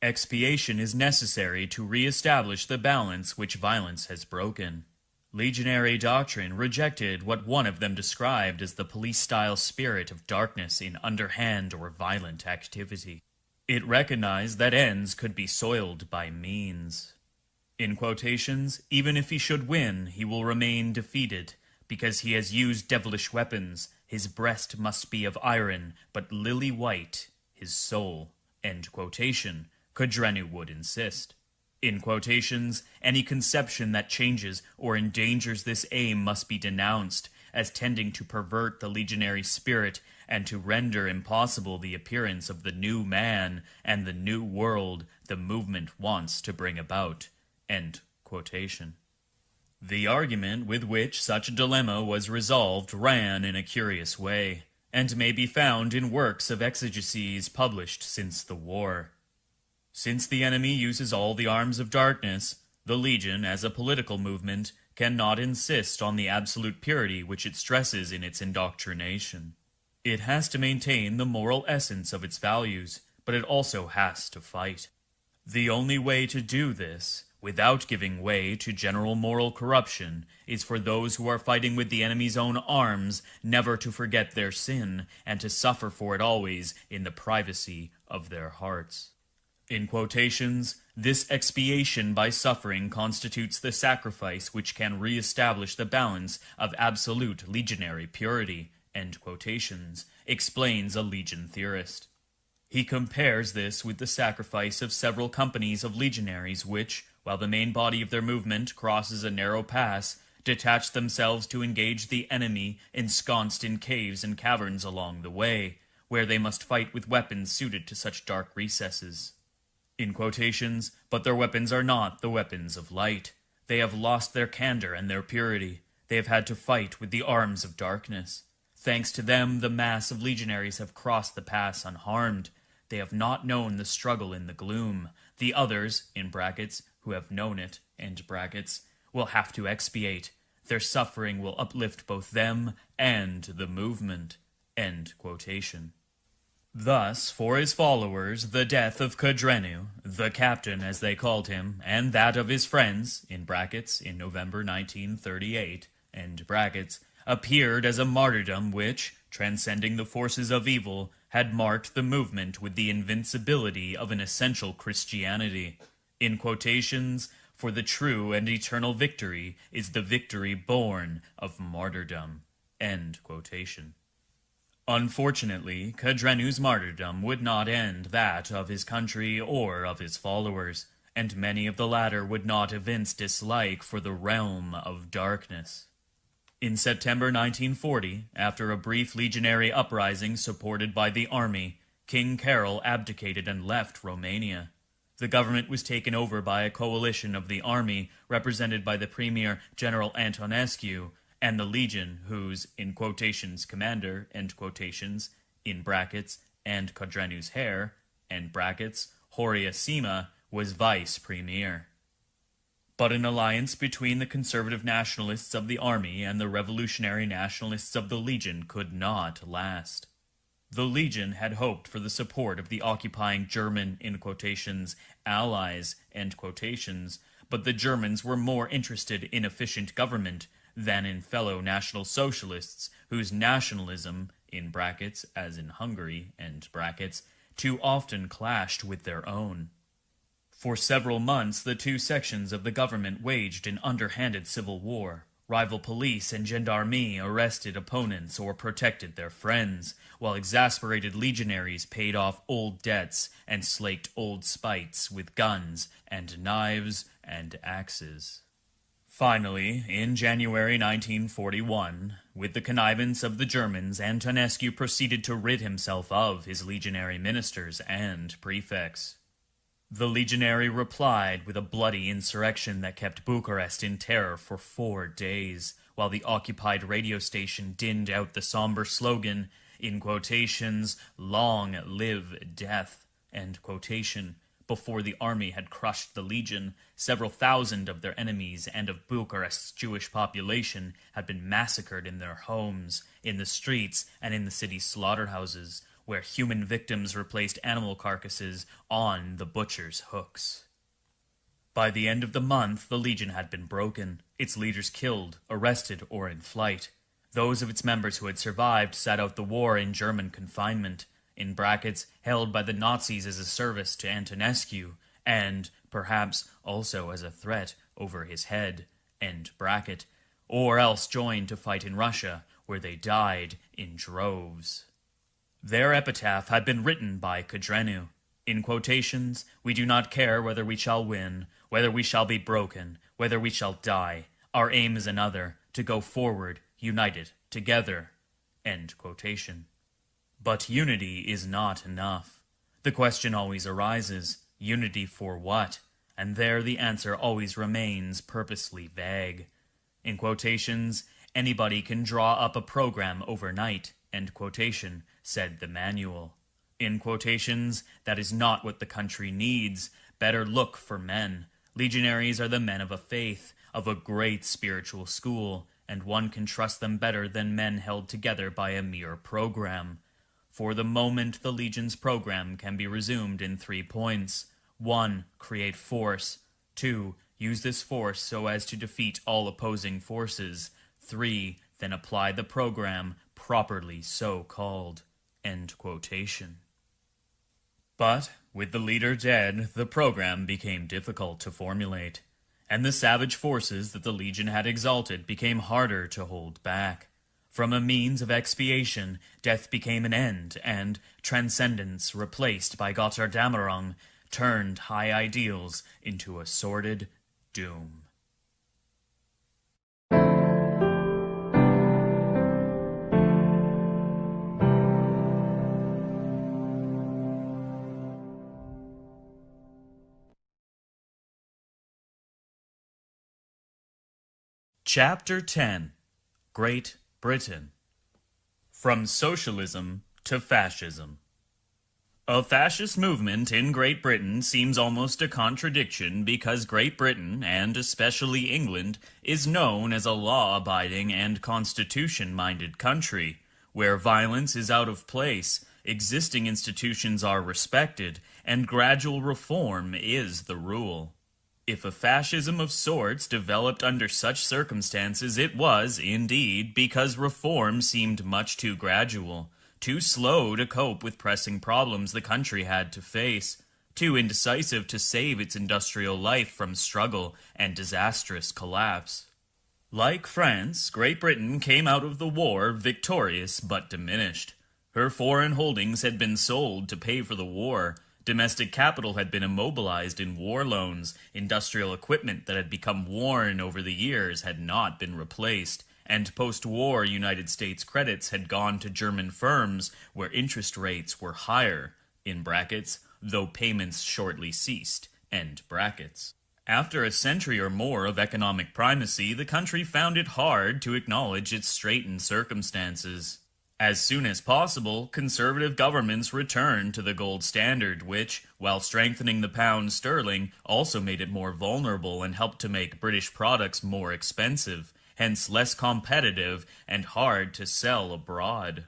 Expiation is necessary to re-establish the balance which violence has broken. Legionary doctrine rejected what one of them described as the police-style spirit of darkness in underhand or violent activity. It recognized that ends could be soiled by means. In quotations, even if he should win, he will remain defeated, because he has used devilish weapons. His breast must be of iron, but lily-white, his soul. End quotation, Codreanu would insist. In quotations, any conception that changes or endangers this aim must be denounced as tending to pervert the legionary spirit and to render impossible the appearance of the new man and the new world the movement wants to bring about. End quotation. The argument with which such a dilemma was resolved ran in a curious way, and may be found in works of exegeses published since the war. Since the enemy uses all the arms of darkness, the Legion, as a political movement, cannot insist on the absolute purity which it stresses in its indoctrination. It has to maintain the moral essence of its values, but it also has to fight. The only way to do this, without giving way to general moral corruption, is for those who are fighting with the enemy's own arms never to forget their sin and to suffer for it always in the privacy of their hearts. In quotations, this expiation by suffering constitutes the sacrifice which can re-establish the balance of absolute legionary purity, end quotations, explains a Legion theorist. He compares this with the sacrifice of several companies of legionaries which, while the main body of their movement crosses a narrow pass, detached themselves to engage the enemy ensconced in caves and caverns along the way, where they must fight with weapons suited to such dark recesses. In quotations, but their weapons are not the weapons of light. They have lost their candor and their purity. They have had to fight with the arms of darkness. Thanks to them, the mass of legionaries have crossed the pass unharmed. They have not known the struggle in the gloom. The others, in brackets, who have known it, end brackets, will have to expiate. Their suffering will uplift both them and the movement. End quotation. Thus, for his followers, the death of Codreanu, the captain as they called him, and that of his friends, in brackets, in November 1938, end brackets, appeared as a martyrdom which, transcending the forces of evil, had marked the movement with the invincibility of an essential Christianity. In quotations, for the true and eternal victory is the victory born of martyrdom. End quotation. Unfortunately, Codreanu's martyrdom would not end that of his country or of his followers, and many of the latter would not evince dislike for the realm of darkness. In September 1940, after a brief legionary uprising supported by the army, King Carol abdicated and left Romania. The government was taken over by a coalition of the army, represented by the Premier General Antonescu, and the legion, whose, in quotations, commander, end quotations, in brackets, and Codreanu's heir, end brackets, Horia Sima, was vice premier. But an alliance between the conservative nationalists of the army and the revolutionary nationalists of the legion could not last. The legion had hoped for the support of the occupying German, in quotations, allies, end quotations, but the Germans were more interested in efficient government than in fellow National Socialists whose nationalism, in brackets, as in Hungary, end brackets, too often clashed with their own. For several months, the two sections of the government waged an underhanded civil war. Rival police and gendarmerie arrested opponents or protected their friends, while exasperated legionaries paid off old debts and slaked old spites with guns and knives and axes. Finally, in January 1941, with the connivance of the Germans, Antonescu proceeded to rid himself of his legionary ministers and prefects. The legionary replied with a bloody insurrection that kept Bucharest in terror for 4 days, while the occupied radio station dinned out the somber slogan, in quotations, "Long live death," end quotation. Before the army had crushed the legion, several thousand of their enemies and of Bucharest's Jewish population had been massacred in their homes, in the streets, and in the city's slaughterhouses, where human victims replaced animal carcasses on the butcher's hooks. By the end of the month, the legion had been broken, its leaders killed, arrested, or in flight. Those of its members who had survived sat out the war in German confinement, in brackets, held by the Nazis as a service to Antonescu, and, perhaps, also as a threat over his head, end bracket, or else joined to fight in Russia, where they died in droves. Their epitaph had been written by Codreanu. In quotations, "We do not care whether we shall win, whether we shall be broken, whether we shall die. Our aim is another, to go forward, united, together." End quotation. But unity is not enough. The question always arises, unity for what? And there the answer always remains purposely vague. In quotations, "Anybody can draw up a program overnight," end quotation, said the manual. In quotations, "That is not what the country needs. Better look for men. Legionaries are the men of a faith, of a great spiritual school, and one can trust them better than men held together by a mere program. For the moment, the Legion's program can be resumed in 3 points. 1. Create force. 2. Use this force so as to defeat all opposing forces. 3. Then apply the program, properly so called." End quotation. But, with the leader dead, the program became difficult to formulate, and the savage forces that the Legion had exalted became harder to hold back. From a means of expiation, death became an end, and transcendence, replaced by Gotterdammerung, turned high ideals into a sordid doom. Chapter 10. Great Britain. From Socialism to Fascism. A fascist movement in Great Britain seems almost a contradiction because Great Britain, and especially England, is known as a law-abiding and constitution-minded country, where violence is out of place, existing institutions are respected, and gradual reform is the rule. If a fascism of sorts developed under such circumstances, it was, indeed, because reform seemed much too gradual, too slow to cope with pressing problems the country had to face, too indecisive to save its industrial life from struggle and disastrous collapse. Like France, Great Britain came out of the war victorious but diminished. Her foreign holdings had been sold to pay for the war. Domestic capital had been immobilized in war loans, industrial equipment that had become worn over the years had not been replaced, and post-war United States credits had gone to German firms where interest rates were higher, in brackets, though payments shortly ceased, end brackets. After a century or more of economic primacy, the country found it hard to acknowledge its straitened circumstances. As soon as possible, conservative governments returned to the gold standard, which, while strengthening the pound sterling, also made it more vulnerable and helped to make British products more expensive, hence less competitive and hard to sell abroad.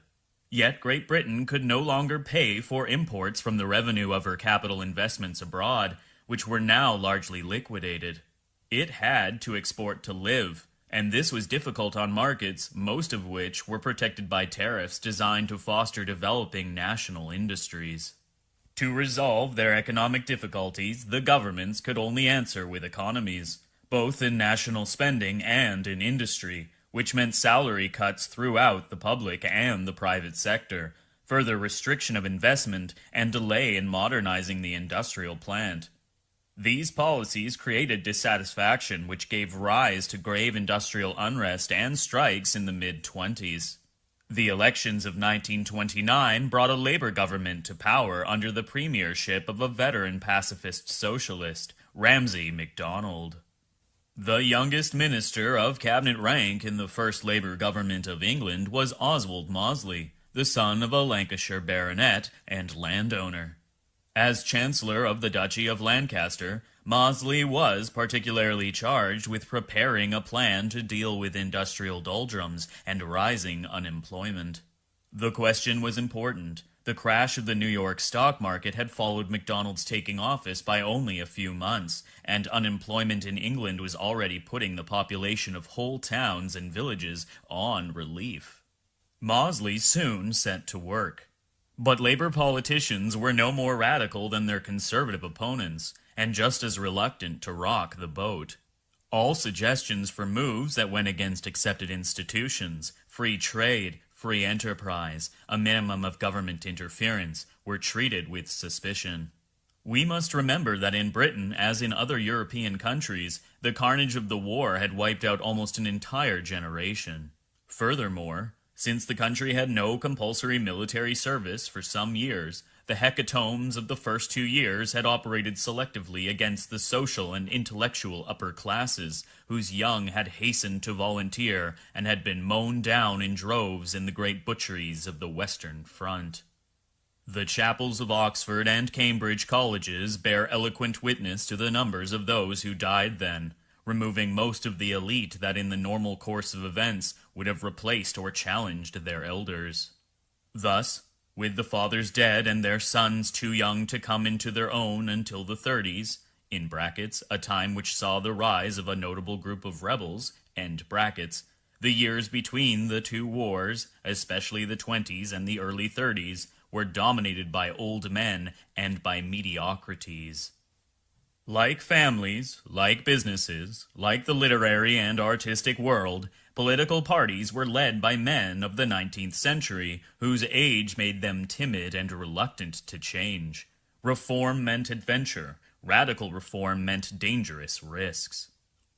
Yet Great Britain could no longer pay for imports from the revenue of her capital investments abroad, which were now largely liquidated. It had to export to live, and this was difficult on markets, most of which were protected by tariffs designed to foster developing national industries. To resolve their economic difficulties, the governments could only answer with economies, both in national spending and in industry, which meant salary cuts throughout the public and the private sector, further restriction of investment, and delay in modernizing the industrial plant. These policies created dissatisfaction, which gave rise to grave industrial unrest and strikes in the mid-20s. The elections of 1929 brought a labor government to power under the premiership of a veteran pacifist socialist, Ramsay MacDonald. The youngest minister of cabinet rank in the first Labour government of England was Oswald Mosley, the son of a Lancashire baronet and landowner. As Chancellor of the Duchy of Lancaster, Mosley was particularly charged with preparing a plan to deal with industrial doldrums and rising unemployment. The question was important. The crash of the New York stock market had followed MacDonald's taking office by only a few months, and unemployment in England was already putting the population of whole towns and villages on relief. Mosley soon set to work. But Labour politicians were no more radical than their conservative opponents, and just as reluctant to rock the boat. All suggestions for moves that went against accepted institutions, free trade, free enterprise, a minimum of government interference, were treated with suspicion. We must remember that in Britain, as in other European countries, the carnage of the war had wiped out almost an entire generation. Furthermore, since the country had no compulsory military service for some years, the hecatombs of the first 2 years had operated selectively against the social and intellectual upper classes, whose young had hastened to volunteer and had been mown down in droves in the great butcheries of the Western Front. The chapels of Oxford and Cambridge colleges bear eloquent witness to the numbers of those who died then, removing most of the elite that in the normal course of events would have replaced or challenged their elders. Thus, with the fathers dead and their sons too young to come into their own until the 30s, in brackets, a time which saw the rise of a notable group of rebels, end brackets, the years between the two wars, especially the 20s and the early 30s, were dominated by old men and by mediocrities. Like families, like businesses, like the literary and artistic world, political parties were led by men of the 19th century, whose age made them timid and reluctant to change. Reform meant adventure. Radical reform meant dangerous risks.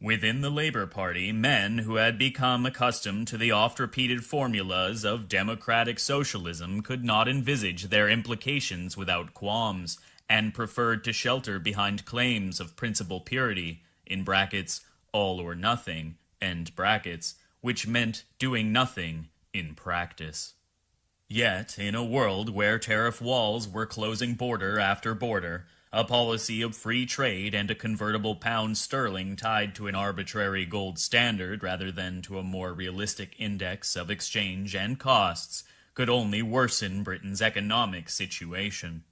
Within the Labour Party, men who had become accustomed to the oft-repeated formulas of democratic socialism could not envisage their implications without qualms, and preferred to shelter behind claims of principal purity, in brackets, all or nothing, end brackets, which meant doing nothing in practice. Yet, in a world where tariff walls were closing border after border, a policy of free trade and a convertible pound sterling tied to an arbitrary gold standard rather than to a more realistic index of exchange and costs could only worsen Britain's economic situation.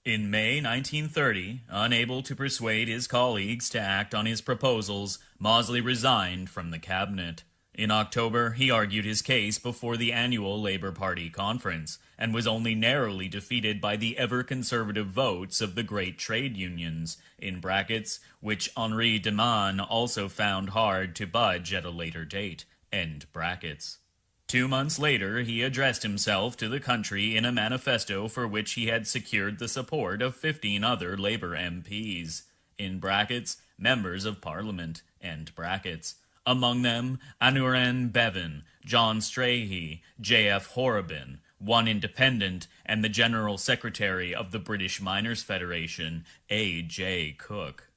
In May 1930, unable to persuade his colleagues to act on his proposals, Maudslet resigned from the cabinet. In October, he argued his case before the annual Labour Party conference, and was only narrowly defeated by the ever-conservative votes of the great trade unions, in brackets, which Henri de Man also found hard to budge at a later date, end brackets. 2 months later, he addressed himself to the country in a manifesto for which he had secured the support of 15 other Labour MPs, in brackets, members of Parliament, end brackets. Among them, Aneurin Bevan, John Strachey, J.F. Horrobin, one independent, and the General Secretary of the British Miners' Federation, A.J. Cook.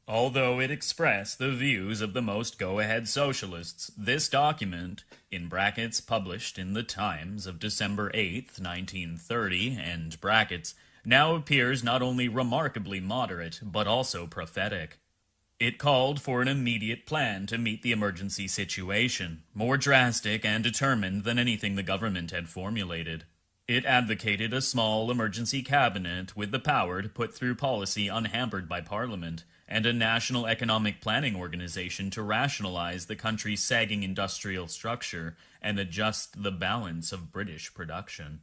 Although it expressed the views of the most go-ahead socialists, this document, in brackets published in the Times of December 8, 1930, end brackets, now appears not only remarkably moderate, but also prophetic. It called for an immediate plan to meet the emergency situation, more drastic and determined than anything the government had formulated. It advocated a small emergency cabinet with the power to put through policy unhampered by Parliament, and a national economic planning organization to rationalize the country's sagging industrial structure and adjust the balance of British production.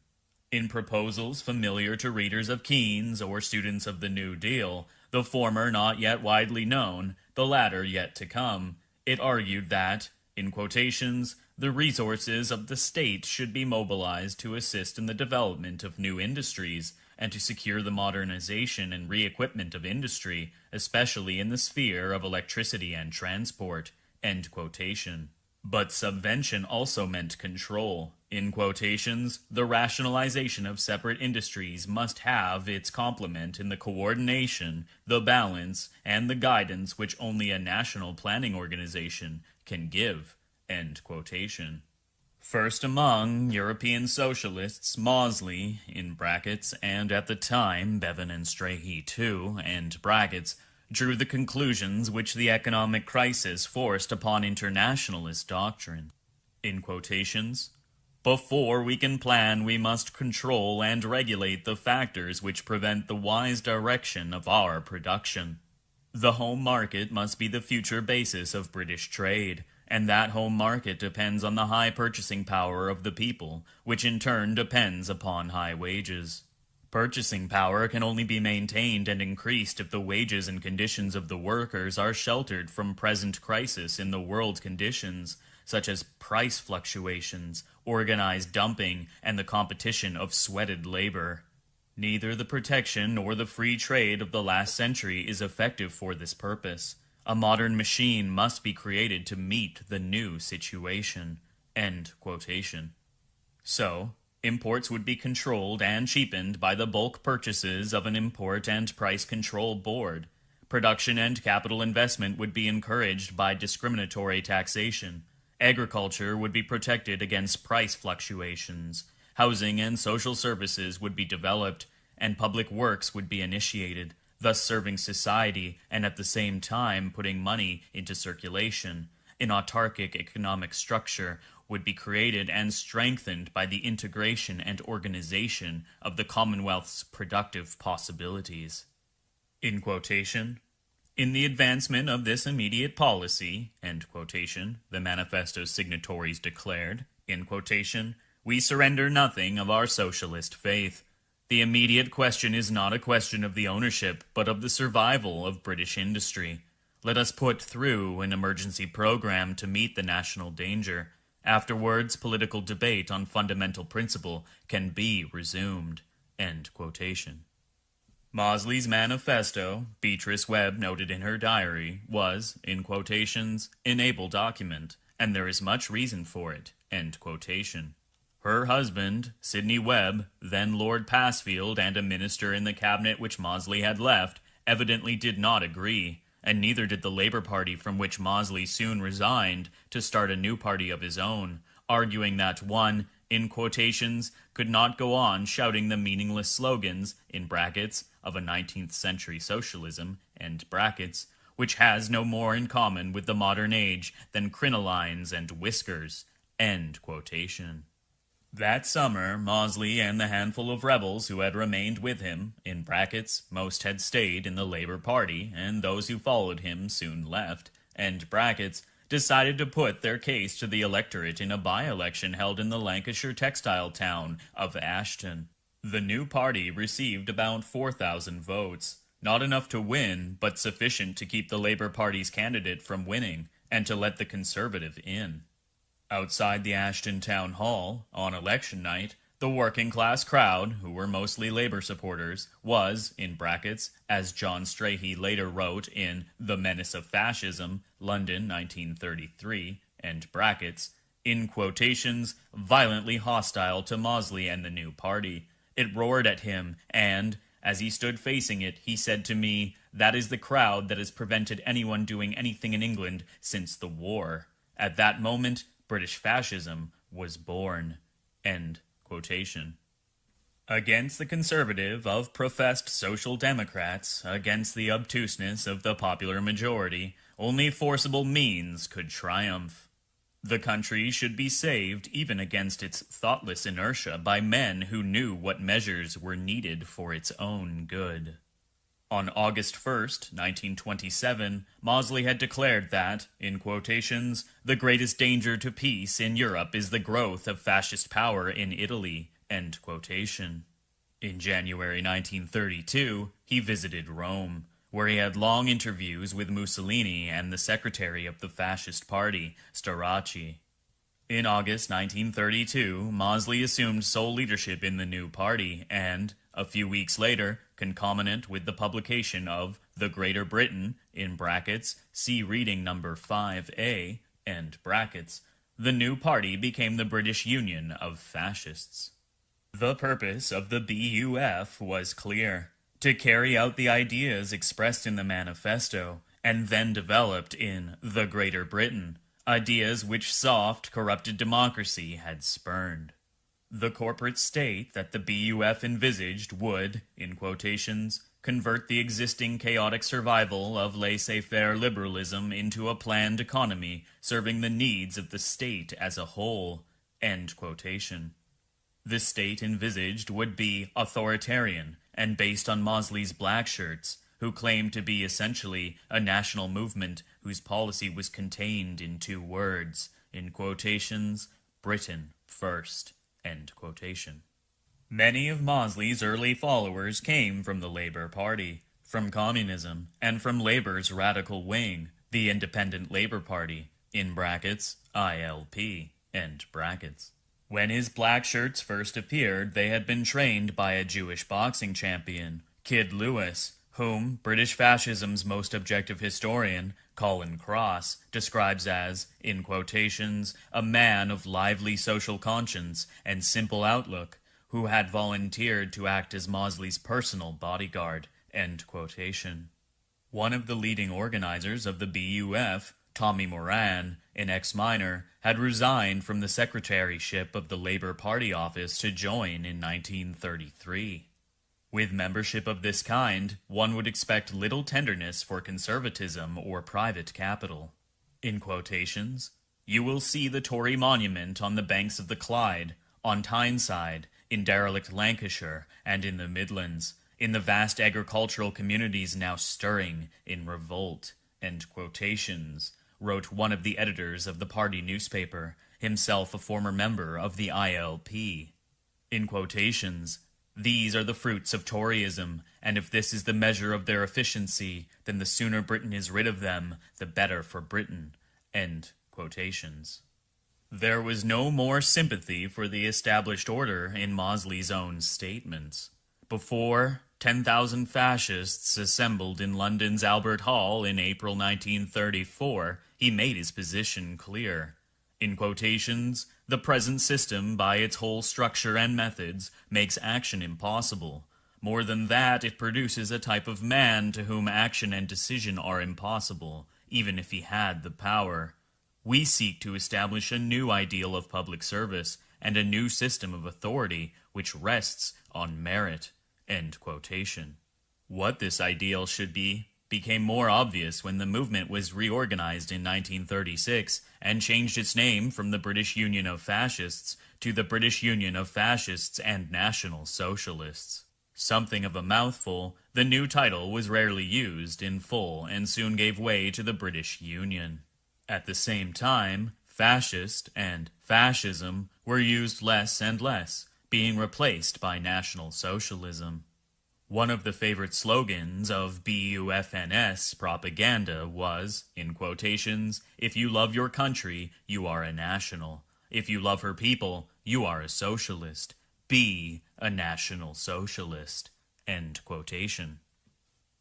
In proposals familiar to readers of Keynes or students of the New Deal, the former not yet widely known, the latter yet to come, it argued that, in quotations, the resources of the state should be mobilized to assist in the development of new industries and to secure the modernization and re-equipment of industry, especially in the sphere of electricity and transport, end quotation. But subvention also meant control. In quotations, the rationalization of separate industries must have its complement in the coordination, the balance, and the guidance which only a national planning organization can give, end quotation. First among European socialists, Maudslet, in brackets, and at the time Bevan and Strachey too, end brackets, drew the conclusions which the economic crisis forced upon internationalist doctrine. In quotations, before we can plan, we must control and regulate the factors which prevent the wise direction of our production. The home market must be the future basis of British trade, and that home market depends on the high purchasing power of the people, which in turn depends upon high wages. Purchasing power can only be maintained and increased if the wages and conditions of the workers are sheltered from present crisis in the world conditions, such as price fluctuations, organized dumping, and the competition of sweated labor. Neither the protection nor the free trade of the last century is effective for this purpose. A modern machine must be created to meet the new situation. End quotation. So, imports would be controlled and cheapened by the bulk purchases of an import and price control board. Production and capital investment would be encouraged by discriminatory taxation. Agriculture would be protected against price fluctuations. Housing and social services would be developed, and public works would be initiated, thus serving society and at the same time putting money into circulation. An autarkic economic structure would be created and strengthened by the integration and organization of the Commonwealth's productive possibilities. In quotation, in the advancement of this immediate policy, end quotation, the manifesto's signatories declared, in quotation, we surrender nothing of our socialist faith. The immediate question is not a question of the ownership, but of the survival of British industry. Let us put through an emergency program to meet the national danger. Afterwards, political debate on fundamental principle can be resumed. End quotation. Maudsley's manifesto, Beatrice Webb noted in her diary, was, in quotations, an able document, and there is much reason for it. End quotation. Her husband, Sidney Webb, then Lord Passfield and a minister in the cabinet which Maudsley had left, evidently did not agree, and neither did the Labour Party, from which Mosley soon resigned to start a new party of his own, arguing that one, in quotations, could not go on shouting the meaningless slogans, in brackets, of a 19th century socialism, end brackets, which has no more in common with the modern age than crinolines and whiskers, end quotation. That summer, Mosley and the handful of rebels who had remained with him, in brackets, most had stayed in the Labour Party, and those who followed him soon left, end brackets, decided to put their case to the electorate in a by-election held in the Lancashire textile town of Ashton. The new party received about 4,000 votes, not enough to win, but sufficient to keep the Labour Party's candidate from winning, and to let the Conservative in. Outside the Ashton Town Hall, on election night, the working-class crowd, who were mostly Labour supporters, was, in brackets, as John Strachey later wrote in The Menace of Fascism, London, 1933, end brackets, in quotations, violently hostile to Mosley and the new party. It roared at him, and, as he stood facing it, he said to me, "That is the crowd that has prevented anyone doing anything in England since the war." At that moment, British fascism was born. End quotation. Against the conservative of professed social democrats, against the obtuseness of the popular majority, only forcible means could triumph. The country should be saved even against its thoughtless inertia by men who knew what measures were needed for its own good. On August 1st, 1927, Mosley had declared that, in quotations, "the greatest danger to peace in Europe is the growth of fascist power in Italy," end quotation. In January 1932, he visited Rome, where he had long interviews with Mussolini and the secretary of the fascist party, Starace. In August 1932, Mosley assumed sole leadership in the new party and, a few weeks later, concomitant with the publication of The Greater Britain, in brackets, see reading number 5A, end brackets, the new party became the British Union of Fascists. The purpose of the BUF was clear: to carry out the ideas expressed in the manifesto, and then developed in The Greater Britain, ideas which soft, corrupted democracy had spurned. The corporate state that the BUF envisaged would, in quotations, convert the existing chaotic survival of laissez-faire liberalism into a planned economy serving the needs of the state as a whole, end quotation. The state envisaged would be authoritarian and based on Mosley's black shirts, who claimed to be essentially a national movement whose policy was contained in two words, in quotations, Britain first. End quotation. Many of Mosley's early followers came from the Labour Party, from communism, and from Labour's radical wing, the Independent Labour Party, in brackets, ILP, end brackets. When his black shirts first appeared, they had been trained by a Jewish boxing champion, Kid Lewis, whom British fascism's most objective historian, Colin Cross, describes as, in quotations, a man of lively social conscience and simple outlook, who had volunteered to act as Mosley's personal bodyguard, end quotation. One of the leading organizers of the BUF, Tommy Moran, an ex-miner, had resigned from the secretaryship of the Labour Party office to join in 1933. With membership of this kind, one would expect little tenderness for conservatism or private capital. In quotations, "You will see the Tory monument on the banks of the Clyde, on Tyneside, in derelict Lancashire, and in the Midlands, in the vast agricultural communities now stirring in revolt," end quotations, wrote one of the editors of the party newspaper, himself a former member of the ILP. In quotations, "These are the fruits of Toryism, and if this is the measure of their efficiency, then the sooner Britain is rid of them, the better for Britain." End quotations. There was no more sympathy for the established order in Mosley's own statements. Before 10,000 fascists assembled in London's Albert Hall in April 1934, he made his position clear. In quotations, "The present system, by its whole structure and methods, makes action impossible. More than that, it produces a type of man to whom action and decision are impossible, even if he had the power. We seek to establish a new ideal of public service and a new system of authority which rests on merit." End quotation. What this ideal should be became more obvious when the movement was reorganized in 1936 and changed its name from the British Union of Fascists to the British Union of Fascists and National Socialists. Something of a mouthful, the new title was rarely used in full and soon gave way to the British Union. At the same time, fascist and fascism were used less and less, being replaced by National Socialism. One of the favorite slogans of BUFNS propaganda was, in quotations, "If you love your country, you are a national. If you love her people, you are a socialist. Be a National Socialist." End quotation.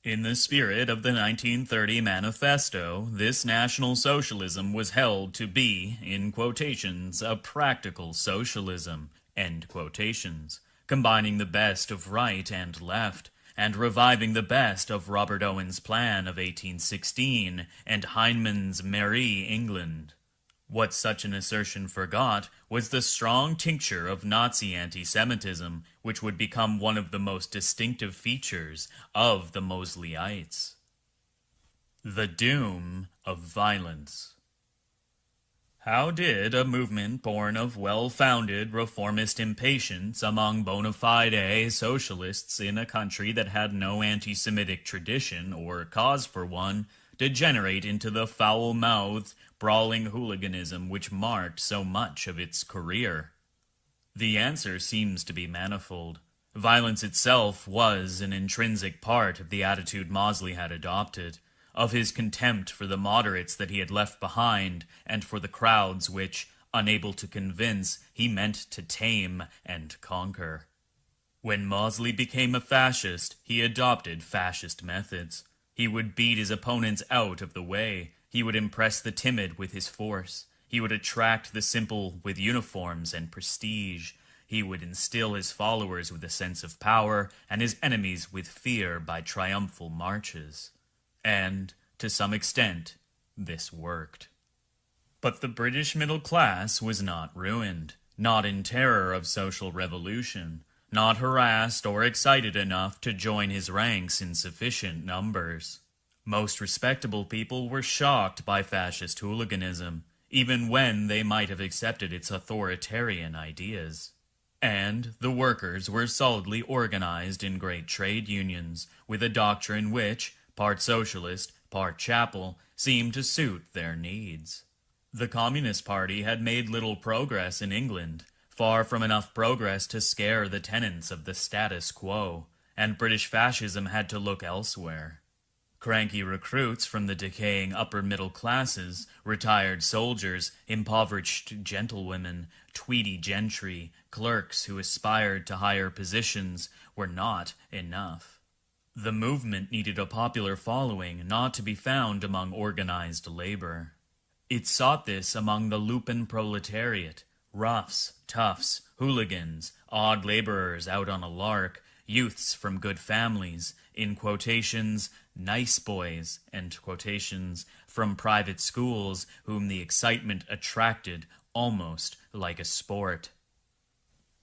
In the spirit of the 1930 Manifesto, this National Socialism was held to be, in quotations, a practical socialism, end quotations, combining the best of right and left, and reviving the best of Robert Owen's plan of 1816 and Heineman's Merry England. What such an assertion forgot was the strong tincture of Nazi anti-Semitism, which would become one of the most distinctive features of the Mosleyites. The doom of violence. How did a movement born of well-founded reformist impatience among bona fide socialists in a country that had no anti-Semitic tradition or cause for one degenerate into the foul-mouthed, brawling hooliganism which marked so much of its career? The answer seems to be manifold. Violence itself was an intrinsic part of the attitude Mosley had adopted, of his contempt for the moderates that he had left behind and for the crowds which, unable to convince, he meant to tame and conquer. When Mosley became a fascist, he adopted fascist methods. He would beat his opponents out of the way. He would impress the timid with his force. He would attract the simple with uniforms and prestige. He would instill his followers with a sense of power and his enemies with fear by triumphal marches. And, to some extent, this worked. But the British middle class was not ruined, not in terror of social revolution, not harassed or excited enough to join his ranks in sufficient numbers. Most respectable people were shocked by fascist hooliganism, even when they might have accepted its authoritarian ideas. And the workers were solidly organized in great trade unions, with a doctrine which, part socialist, part chapel, seemed to suit their needs. The Communist Party had made little progress in England, far from enough progress to scare the tenets of the status quo, and British fascism had to look elsewhere. Cranky recruits from the decaying upper middle classes, retired soldiers, impoverished gentlewomen, tweedy gentry, clerks who aspired to higher positions were not enough. The movement needed a popular following not to be found among organized labor. It sought this among the lumpen proletariat, roughs, toughs, hooligans, odd laborers out on a lark, youths from good families, in quotations, nice boys, end quotations, from private schools whom the excitement attracted almost like a sport.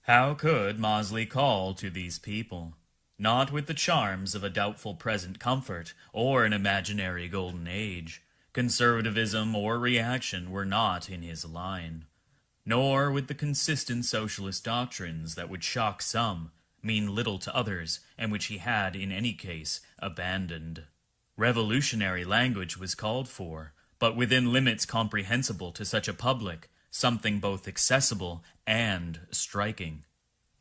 How could Mosley call to these people? Not with the charms of a doubtful present comfort or an imaginary golden age. Conservatism or reaction were not in his line. Nor with the consistent socialist doctrines that would shock some, mean little to others, and which he had, in any case, abandoned. Revolutionary language was called for, but within limits comprehensible to such a public, something both accessible and striking.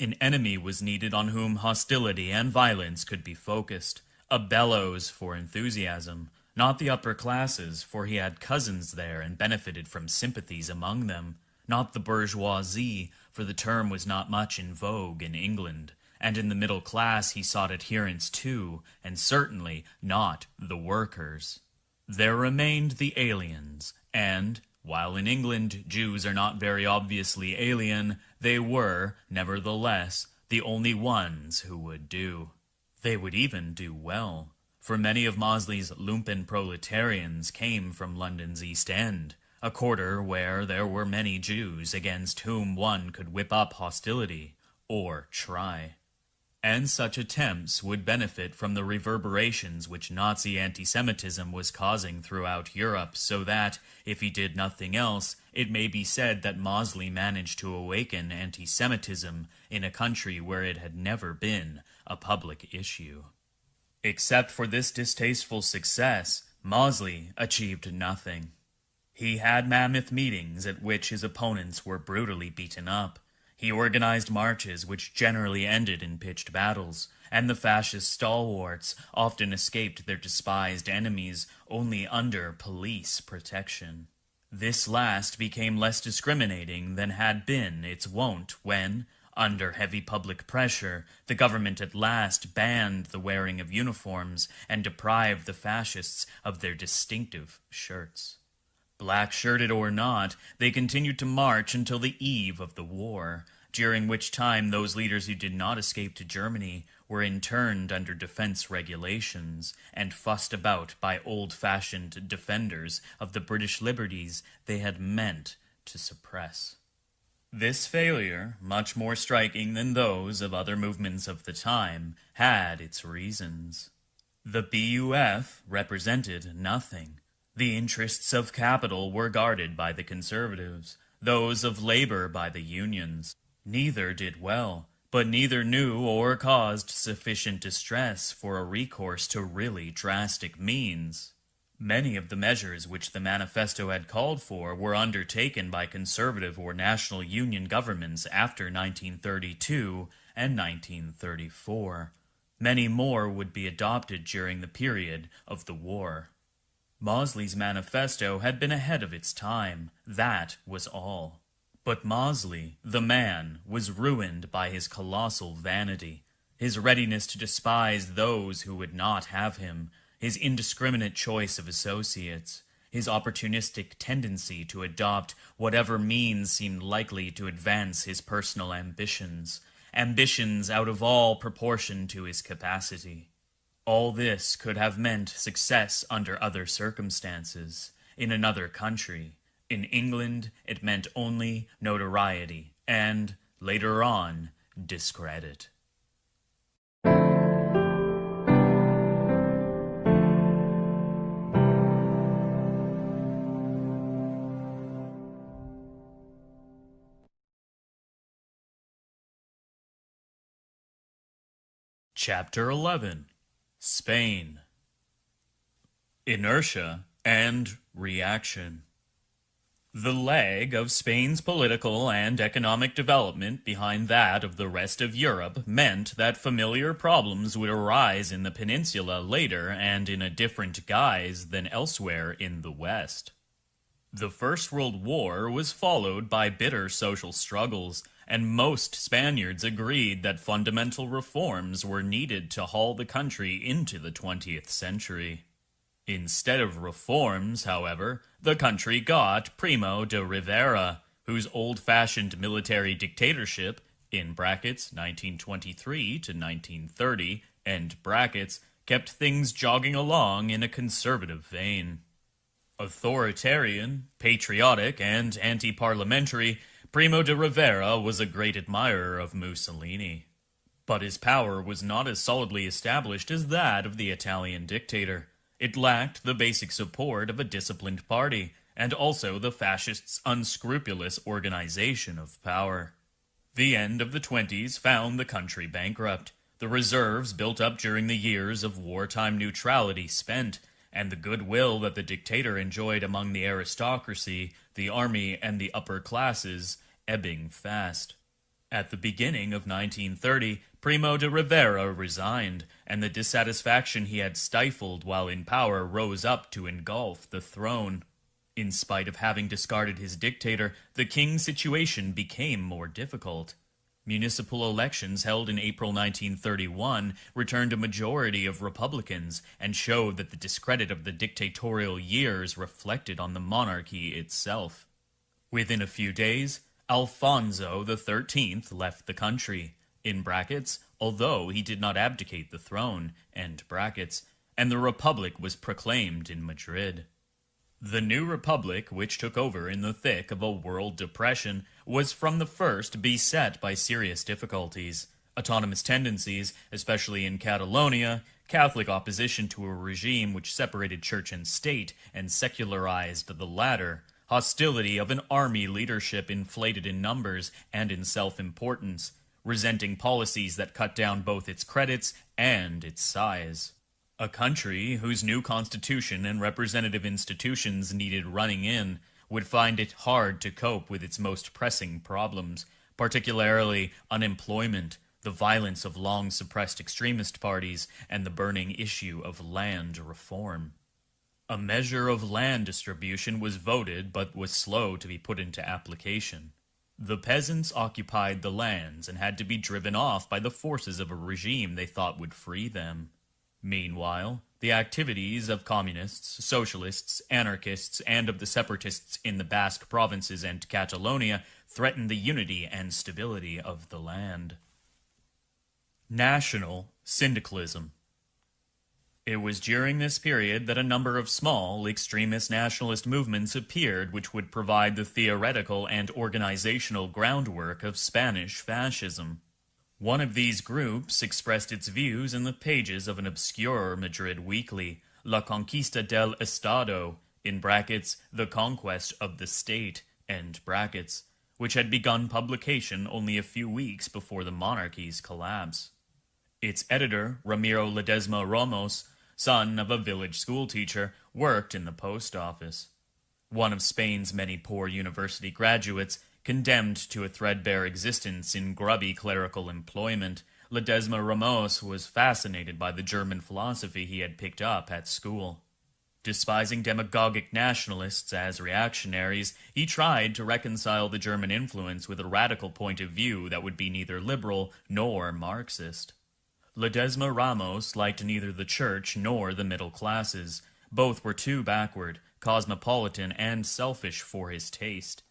An enemy was needed on whom hostility and violence could be focused, a bellows for enthusiasm, not the upper classes, for he had cousins there and benefited from sympathies among them, not the bourgeoisie, for the term was not much in vogue in England, and in the middle class he sought adherents too, and certainly not the workers. There remained the aliens, and, while in England Jews are not very obviously alien, they were, nevertheless, the only ones who would do. They would even do well, for many of Mosley's lumpen proletarians came from London's East End, a quarter where there were many Jews against whom one could whip up hostility, or try. And such attempts would benefit from the reverberations which Nazi anti-Semitism was causing throughout Europe, so that, if he did nothing else, it may be said that Mosley managed to awaken anti-Semitism in a country where it had never been a public issue. Except for this distasteful success, Mosley achieved nothing. He had mammoth meetings at which his opponents were brutally beaten up. He organized marches which generally ended in pitched battles, and the fascist stalwarts often escaped their despised enemies only under police protection. This last became less discriminating than had been its wont when, under heavy public pressure, the government at last banned the wearing of uniforms and deprived the fascists of their distinctive shirts. Black-shirted or not, they continued to march until the eve of the war, during which time those leaders who did not escape to Germany were interned under defense regulations and fussed about by old-fashioned defenders of the British liberties they had meant to suppress. This failure, much more striking than those of other movements of the time, had its reasons. The BUF represented nothing. The interests of capital were guarded by the conservatives, those of labor by the unions. Neither did well, but neither knew or caused sufficient distress for a recourse to really drastic means. Many of the measures which the manifesto had called for were undertaken by conservative or national union governments after 1932 and 1934. Many more would be adopted during the period of the war. Mosley's manifesto had been ahead of its time, that was all. But Mosley, the man, was ruined by his colossal vanity, his readiness to despise those who would not have him, his indiscriminate choice of associates, his opportunistic tendency to adopt whatever means seemed likely to advance his personal ambitions out of all proportion to his capacity. All this could have meant success under other circumstances, in another country. In England, it meant only notoriety and, later on, discredit. Chapter 11. Spain. Inertia and reaction. The lag of Spain's political and economic development behind that of the rest of Europe meant that familiar problems would arise in the peninsula later and in a different guise than elsewhere in the West. The First World War was followed by bitter social struggles, and most Spaniards agreed that fundamental reforms were needed to haul the country into the 20th century. Instead of reforms, however, the country got Primo de Rivera, whose old-fashioned military dictatorship, in brackets 1923 to 1930, end brackets, kept things jogging along in a conservative vein. Authoritarian, patriotic, and anti-parliamentary, Primo de Rivera was a great admirer of Mussolini. But his power was not as solidly established as that of the Italian dictator. It lacked the basic support of a disciplined party, and also the fascists' unscrupulous organization of power. The end of the 20s found the country bankrupt, the reserves built up during the years of wartime neutrality spent, and the goodwill that the dictator enjoyed among the aristocracy, the army, and the upper classes ebbing fast. At the beginning of 1930, Primo de Rivera resigned, and the dissatisfaction he had stifled while in power rose up to engulf the throne. In spite of having discarded his dictator, the king's situation became more difficult. Municipal elections held in April 1931 returned a majority of Republicans and showed that the discredit of the dictatorial years reflected on the monarchy itself. Within a few days, Alfonso XIII left the country, in brackets, although he did not abdicate the throne, and the Republic was proclaimed in Madrid. The new Republic, which took over in the thick of a world depression, was from the first beset by serious difficulties. Autonomous tendencies, especially in Catalonia, Catholic opposition to a regime which separated church and state and secularized the latter, hostility of an army leadership inflated in numbers and in self-importance, resenting policies that cut down both its credits and its size. A country whose new constitution and representative institutions needed running in would find it hard to cope with its most pressing problems, particularly unemployment, the violence of long-suppressed extremist parties, and the burning issue of land reform. A measure of land distribution was voted but was slow to be put into application. The peasants occupied the lands and had to be driven off by the forces of a regime they thought would free them. Meanwhile, the activities of communists, socialists, anarchists, and of the separatists in the Basque provinces and Catalonia threatened the unity and stability of the land. National syndicalism. It was during this period that a number of small, extremist nationalist movements appeared which would provide the theoretical and organizational groundwork of Spanish fascism. One of these groups expressed its views in the pages of an obscure Madrid weekly, La Conquista del Estado, the Conquest of the State, which had begun publication only a few weeks before the monarchy's collapse. Its editor, Ramiro Ledesma Ramos, son of a village schoolteacher, worked in the post office. One of Spain's many poor university graduates, condemned to a threadbare existence in grubby clerical employment, Ledesma Ramos was fascinated by the German philosophy he had picked up at school. Despising demagogic nationalists as reactionaries, he tried to reconcile the German influence with a radical point of view that would be neither liberal nor Marxist. Ledesma Ramos liked neither the church nor the middle classes. Both were too backward, cosmopolitan, and selfish for his taste.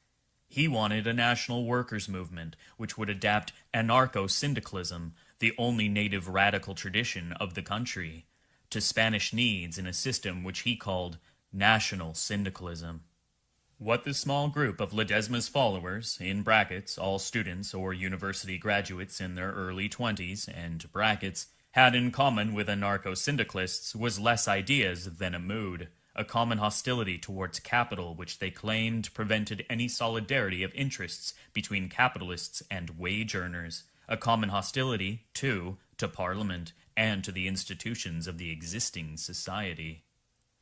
He wanted a national workers' movement which would adapt anarcho-syndicalism, the only native radical tradition of the country, to Spanish needs in a system which he called national syndicalism. What the small group of Ledesma's followers, all students or university graduates in their early 20s, had in common with anarcho-syndicalists was less ideas than a mood, a common hostility towards capital which they claimed prevented any solidarity of interests between capitalists and wage earners, a common hostility, too, to Parliament and to the institutions of the existing society.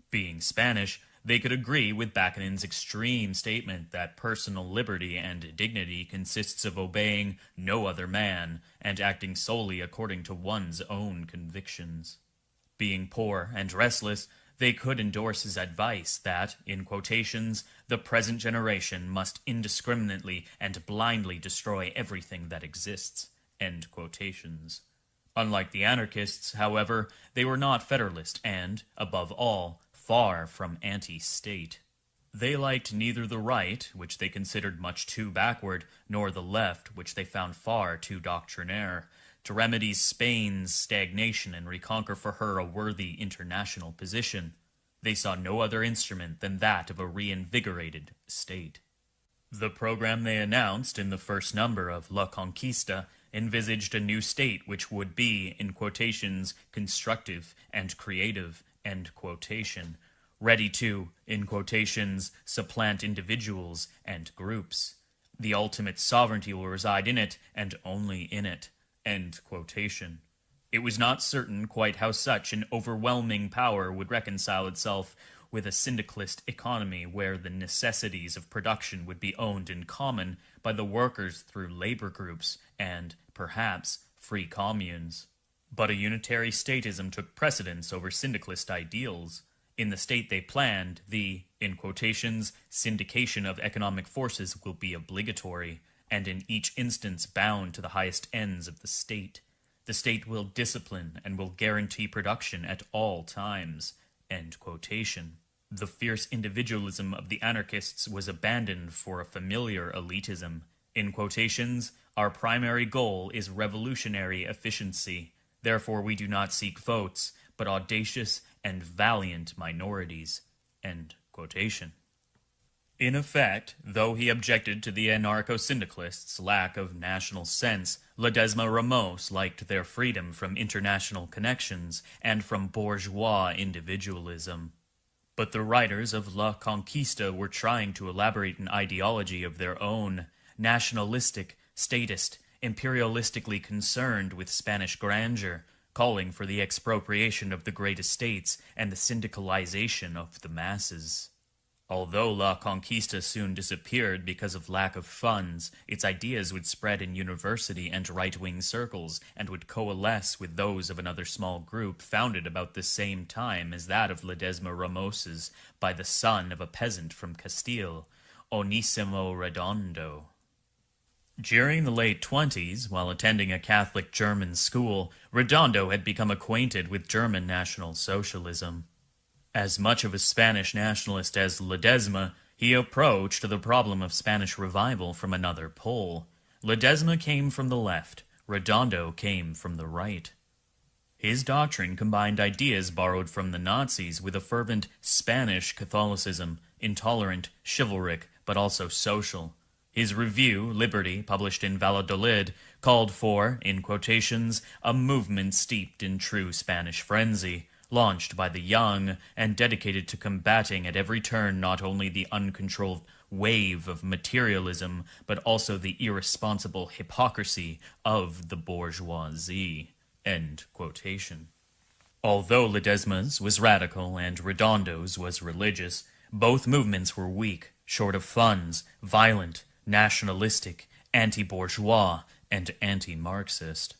Being Spanish, they could agree with Bakunin's extreme statement that personal liberty and dignity consists of obeying no other man and acting solely according to one's own convictions. Being poor and restless, they could endorse his advice that, in quotations, the present generation must indiscriminately and blindly destroy everything that exists, end quotations. Unlike the anarchists, however, they were not federalist and, above all, far from anti-state. They liked neither the right, which they considered much too backward, nor the left, which they found far too doctrinaire, to remedy Spain's stagnation and reconquer for her a worthy international position. They saw no other instrument than that of a reinvigorated state. The program they announced in the first number of La Conquista envisaged a new state which would be, in quotations, constructive and creative, end quotation, ready to, in quotations, supplant individuals and groups. The ultimate sovereignty will reside in it, and only in it, end quotation. It was not certain quite how such an overwhelming power would reconcile itself with a syndicalist economy where the necessities of production would be owned in common by the workers through labor groups and, perhaps, free communes. But a unitary statism took precedence over syndicalist ideals. In the state they planned, the, in quotations, syndication of economic forces will be obligatory, and in each instance bound to the highest ends of the state. The state will discipline and will guarantee production at all times, end quotation. The fierce individualism of the anarchists was abandoned for a familiar elitism. In quotations, Our primary goal is revolutionary efficiency. Therefore we do not seek votes, but audacious and valiant minorities." End quotation. In effect, though he objected to the anarcho-syndicalists' lack of national sense, Ledesma Ramos liked their freedom from international connections and from bourgeois individualism. But the writers of La Conquista were trying to elaborate an ideology of their own, nationalistic, statist, imperialistically concerned with Spanish grandeur, calling for the expropriation of the great estates and the syndicalization of the masses. Although La Conquista soon disappeared because of lack of funds, its ideas would spread in university and right-wing circles and would coalesce with those of another small group founded about the same time as that of Ledesma Ramos's by the son of a peasant from Castile, Onísimo Redondo. During the late 20s, while attending a Catholic German school, Redondo had become acquainted with German National Socialism. As much of a Spanish nationalist as Ledesma, he approached the problem of Spanish revival from another pole. Ledesma came from the left, Redondo came from the right. His doctrine combined ideas borrowed from the Nazis with a fervent Spanish Catholicism, intolerant, chivalric, but also social. His review, Liberty, published in Valladolid, called for, in quotations, a movement steeped in true Spanish frenzy, launched by the young and dedicated to combating at every turn not only the uncontrolled wave of materialism, but also the irresponsible hypocrisy of the bourgeoisie. End quotation. Although Ledesma's was radical and Redondo's was religious, both movements were weak, short of funds, violent, nationalistic, anti-bourgeois, and anti-Marxist.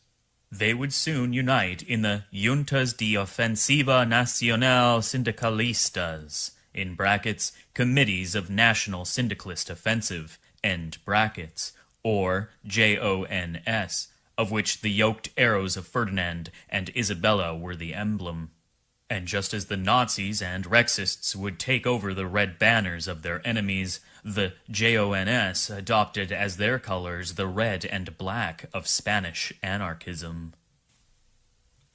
They would soon unite in the Juntas de Ofensiva Nacional Sindicalistas, in brackets, Committees of National Syndicalist Offensive, end brackets, or JONS, of which the yoked arrows of Ferdinand and Isabella were the emblem. And just as the Nazis and Rexists would take over the red banners of their enemies, the JONS adopted as their colors the red and black of Spanish anarchism.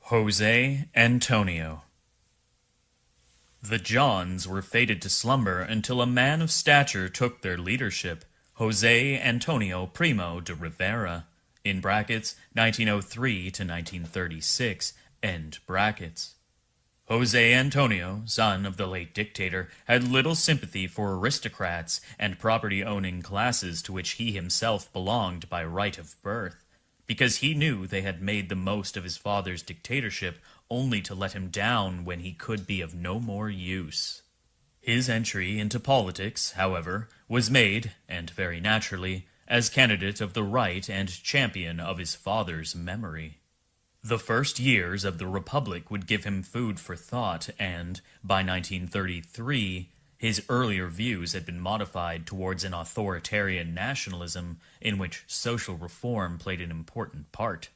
José Antonio. The Johns were fated to slumber until a man of stature took their leadership, José Antonio Primo de Rivera, in brackets 1903 to 1936, end brackets. José Antonio, son of the late dictator, had little sympathy for aristocrats and property-owning classes to which he himself belonged by right of birth, because he knew they had made the most of his father's dictatorship only to let him down when he could be of no more use. His entry into politics, however, was made, and very naturally, as candidate of the right and champion of his father's memory. The first years of the Republic would give him food for thought, and, by 1933, his earlier views had been modified towards an authoritarian nationalism in which social reform played an important part.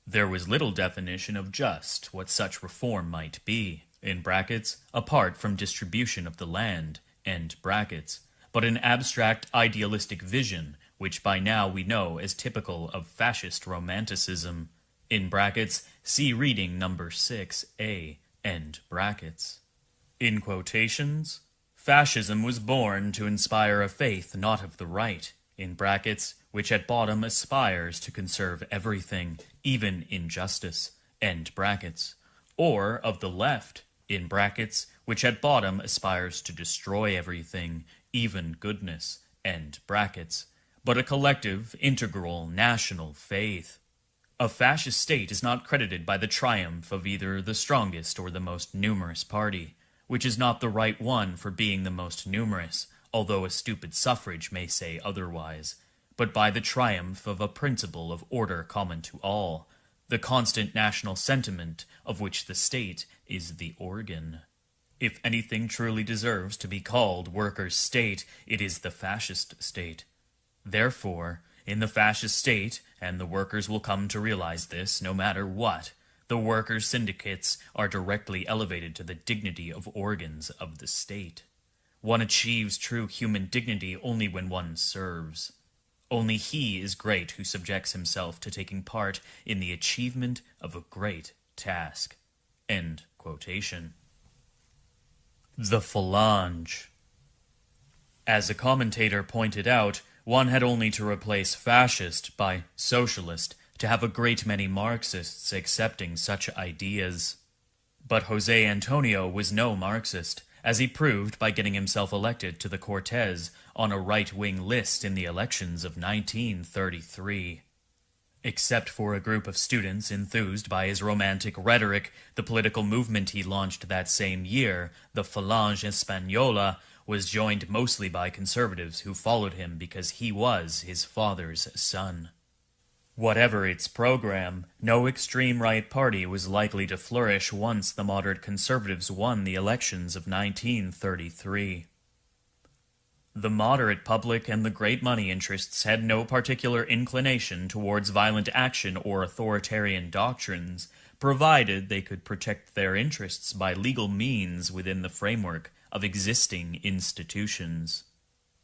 There was little definition of just what such reform might be, in brackets, apart from distribution of the land, end brackets, but an abstract idealistic vision, which by now we know as typical of fascist romanticism, in brackets, see reading number 6a, end brackets. In quotations, fascism was born to inspire a faith not of the right, in brackets, which at bottom aspires to conserve everything, even injustice, end brackets, or of the left, in brackets, which at bottom aspires to destroy everything, even goodness, end brackets, but a collective, integral, national faith. A fascist state is not credited by the triumph of either the strongest or the most numerous party, which is not the right one for being the most numerous, although a stupid suffrage may say otherwise, but by the triumph of a principle of order common to all, the constant national sentiment of which the state is the organ. If anything truly deserves to be called workers' state, it is the fascist state. Therefore, in the fascist state, and the workers will come to realize this no matter what, the workers' syndicates are directly elevated to the dignity of organs of the state. One achieves true human dignity only when one serves. Only he is great who subjects himself to taking part in the achievement of a great task. End quotation. The Phalange. As a commentator pointed out, one had only to replace fascist by socialist to have a great many Marxists accepting such ideas. But José Antonio was no Marxist, as he proved by getting himself elected to the Cortes on a right-wing list in the elections of 1933. Except for a group of students enthused by his romantic rhetoric, the political movement he launched that same year, the Falange Española, was joined mostly by conservatives who followed him because he was his father's son. Whatever its program, no extreme right party was likely to flourish once the moderate conservatives won the elections of 1933. The moderate public and the great money interests had no particular inclination towards violent action or authoritarian doctrines, provided they could protect their interests by legal means within the framework of existing institutions.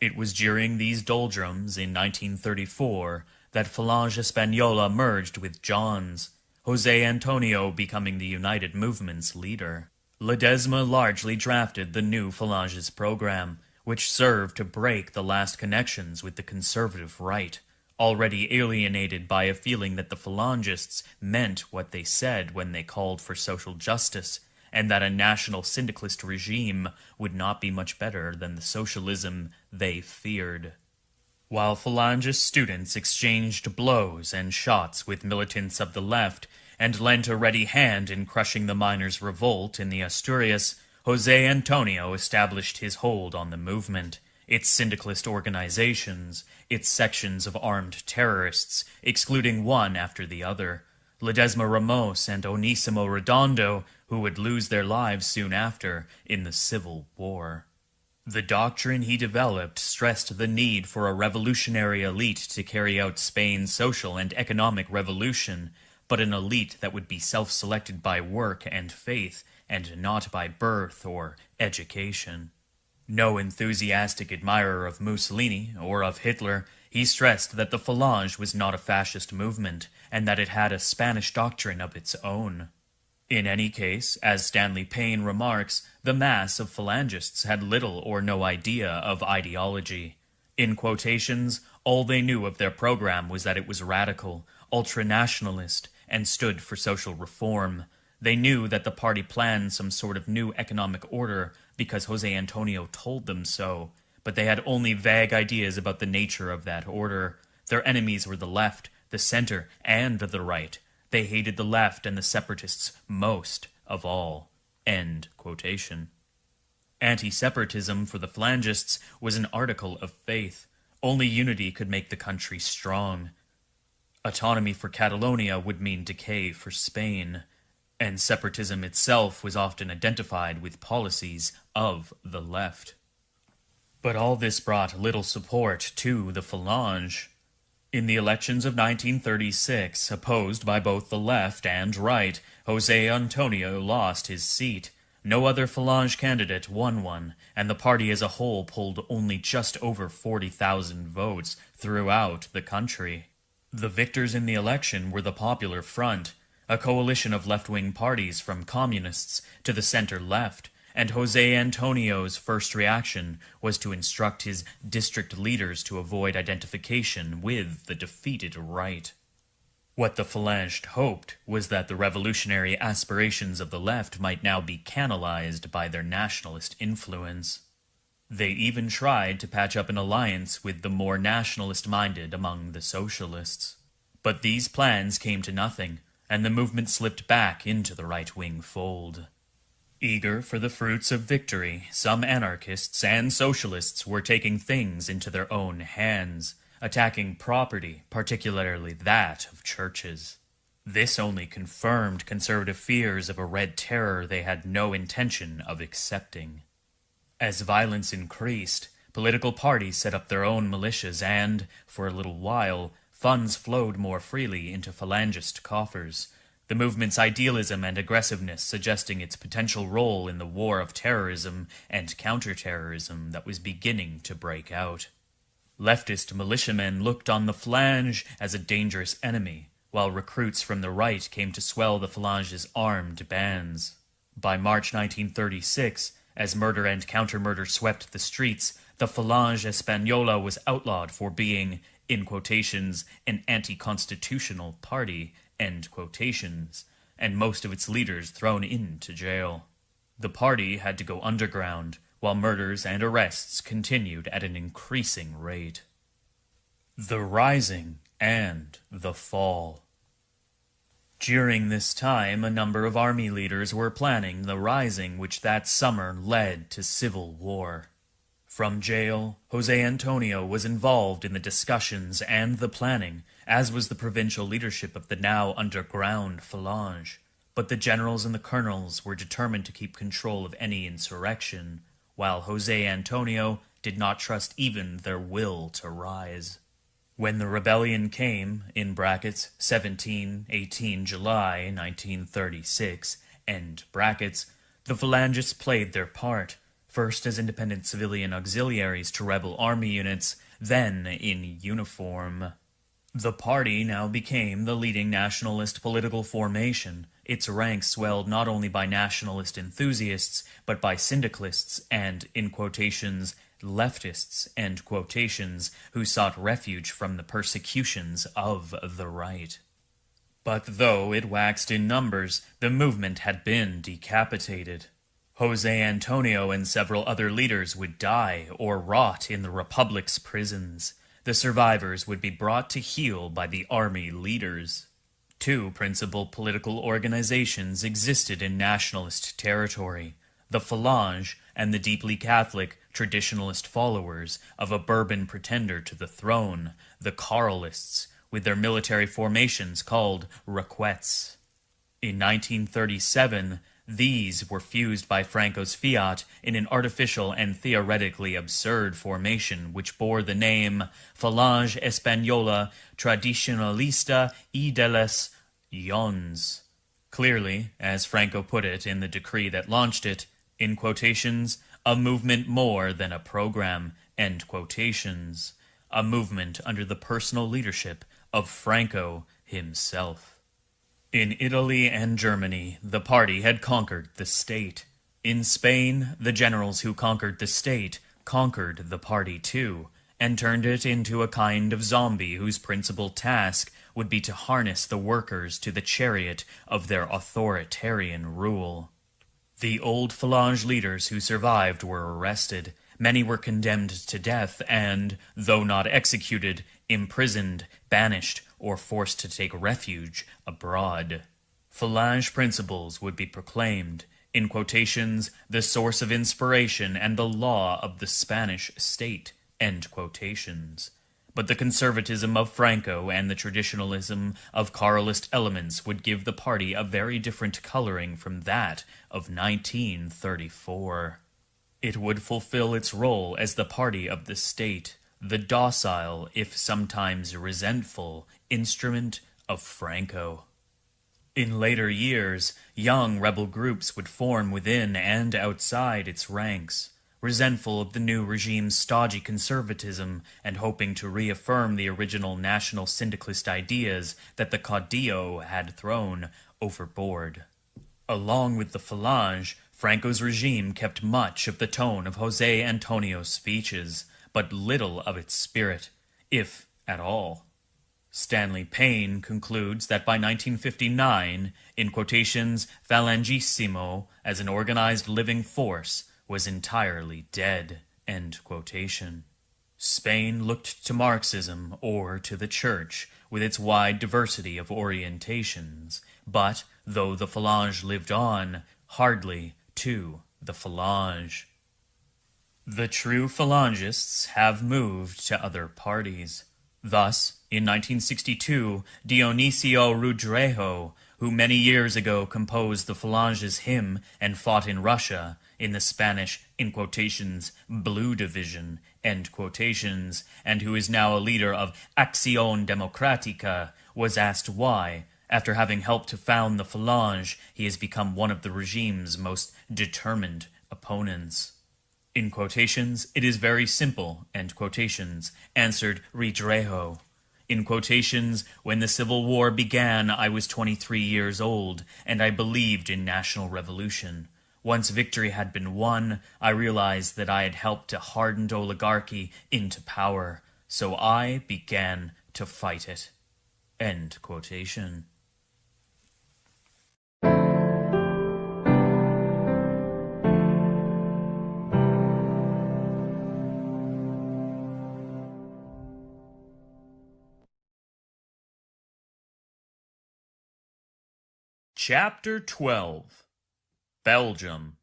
It was during these doldrums in 1934 that Falange Española merged with John's, José Antonio becoming the United Movement's leader. Ledesma largely drafted the new Falange's program, which served to break the last connections with the conservative right, already alienated by a feeling that the Phalangists meant what they said when they called for social justice, and that a national syndicalist regime would not be much better than the socialism they feared. While Falangist students exchanged blows and shots with militants of the left and lent a ready hand in crushing the miners' revolt in the Asturias, José Antonio established his hold on the movement, its syndicalist organizations, its sections of armed terrorists, excluding one after the other, Ledesma Ramos and Onísimo Redondo, who would lose their lives soon after in the Civil War. The doctrine he developed stressed the need for a revolutionary elite to carry out Spain's social and economic revolution, but an elite that would be self-selected by work and faith, and not by birth or education. No enthusiastic admirer of Mussolini or of Hitler, he stressed that the Falange was not a fascist movement, and that it had a Spanish doctrine of its own. In any case, as Stanley Payne remarks, the mass of Phalangists had little or no idea of ideology. In quotations, all they knew of their program was that it was radical, ultranationalist, and stood for social reform. They knew that the party planned some sort of new economic order because José Antonio told them so, but they had only vague ideas about the nature of that order. Their enemies were the left, the center, and the right. They hated the left and the separatists most of all. End quotation. Anti-separatism for the Phalangists was an article of faith. Only unity could make the country strong. Autonomy for Catalonia would mean decay for Spain, and separatism itself was often identified with policies of the left. But all this brought little support to the Phalange. In the elections of 1936, opposed by both the left and right, José Antonio lost his seat. No other Phalange candidate won one, and the party as a whole polled only just over 40,000 votes throughout the country. The victors in the election were the Popular Front, a coalition of left-wing parties from communists to the center-left, and José Antonio's first reaction was to instruct his district leaders to avoid identification with the defeated right. What the Phalange hoped was that the revolutionary aspirations of the left might now be canalized by their nationalist influence. They even tried to patch up an alliance with the more nationalist-minded among the socialists. But these plans came to nothing, and the movement slipped back into the right-wing fold. Eager for the fruits of victory, some anarchists and socialists were taking things into their own hands, attacking property, particularly that of churches. This only confirmed conservative fears of a red terror they had no intention of accepting. As violence increased, political parties set up their own militias and, for a little while, funds flowed more freely into Phalangist coffers, the movement's idealism and aggressiveness suggesting its potential role in the war of terrorism and counterterrorism that was beginning to break out. Leftist militiamen looked on the Phalange as a dangerous enemy, while recruits from the right came to swell the Phalange's armed bands. By March 1936, as murder and counter-murder swept the streets, the Phalange Española was outlawed for being, in quotations, an anti-constitutional party, end quotations, and most of its leaders thrown into jail. The party had to go underground, while murders and arrests continued at an increasing rate. The Rising and the Fall. During this time, a number of army leaders were planning the rising which that summer led to civil war. From jail, José Antonio was involved in the discussions and the planning, as was the provincial leadership of the now underground Phalange. But the generals and the colonels were determined to keep control of any insurrection, while José Antonio did not trust even their will to rise. When the rebellion came, in brackets 17-18 July 1936, end brackets, the Phalangists played their part, first as independent civilian auxiliaries to rebel army units, then in uniform. The party now became the leading nationalist political formation. Its ranks swelled not only by nationalist enthusiasts, but by syndicalists and, in quotations, leftists, end quotations, who sought refuge from the persecutions of the right. But though it waxed in numbers, the movement had been decapitated. José Antonio and several other leaders would die or rot in the Republic's prisons. The survivors would be brought to heel by the army leaders. Two principal political organizations existed in nationalist territory, the Phalange and the deeply Catholic, traditionalist followers of a Bourbon pretender to the throne, the Carlists, with their military formations called Requettes. In 1937, these were fused by Franco's fiat in an artificial and theoretically absurd formation which bore the name Phalange Española Tradicionalista y de les Yons. Clearly, as Franco put it in the decree that launched it, in quotations, a movement more than a program, end quotations, a movement under the personal leadership of Franco himself. In Italy and Germany, the party had conquered the state. In Spain, the generals who conquered the state conquered the party too, and turned it into a kind of zombie whose principal task would be to harness the workers to the chariot of their authoritarian rule. The old Phalange leaders who survived were arrested. Many were condemned to death and, though not executed, imprisoned, banished, or forced to take refuge abroad. Phalange principles would be proclaimed, in quotations, the source of inspiration and the law of the Spanish state, end quotations. But the conservatism of Franco and the traditionalism of Carlist elements would give the party a very different coloring from that of 1934. It would fulfill its role as the party of the state, the docile, if sometimes resentful, instrument of Franco. In later years, young rebel groups would form within and outside its ranks, resentful of the new regime's stodgy conservatism and hoping to reaffirm the original national syndicalist ideas that the caudillo had thrown overboard. Along with the Phalange, Franco's regime kept much of the tone of José Antonio's speeches, but little of its spirit, if at all. Stanley Payne concludes that by 1959, in quotations, Falangissimo, as an organized living force, was entirely dead, end quotation. Spain looked to Marxism or to the Church, with its wide diversity of orientations, but, though the Phalange lived on, hardly to the Phalange. The true Phalangists have moved to other parties. Thus, in 1962, Dionisio Rudrejo, who many years ago composed the Phalange's hymn and fought in Russia, in the Spanish, in quotations, Blue Division, end quotations, and who is now a leader of Acción Democrática, was asked why, after having helped to found the Phalange, he has become one of the regime's most determined opponents. In quotations, it is very simple, end quotations, answered Ridrejo. In quotations, when the Civil War began, I was 23 years old, and I believed in national revolution. Once victory had been won, I realized that I had helped a hardened oligarchy into power, so I began to fight it. End quotation. Chapter 12. Belgium.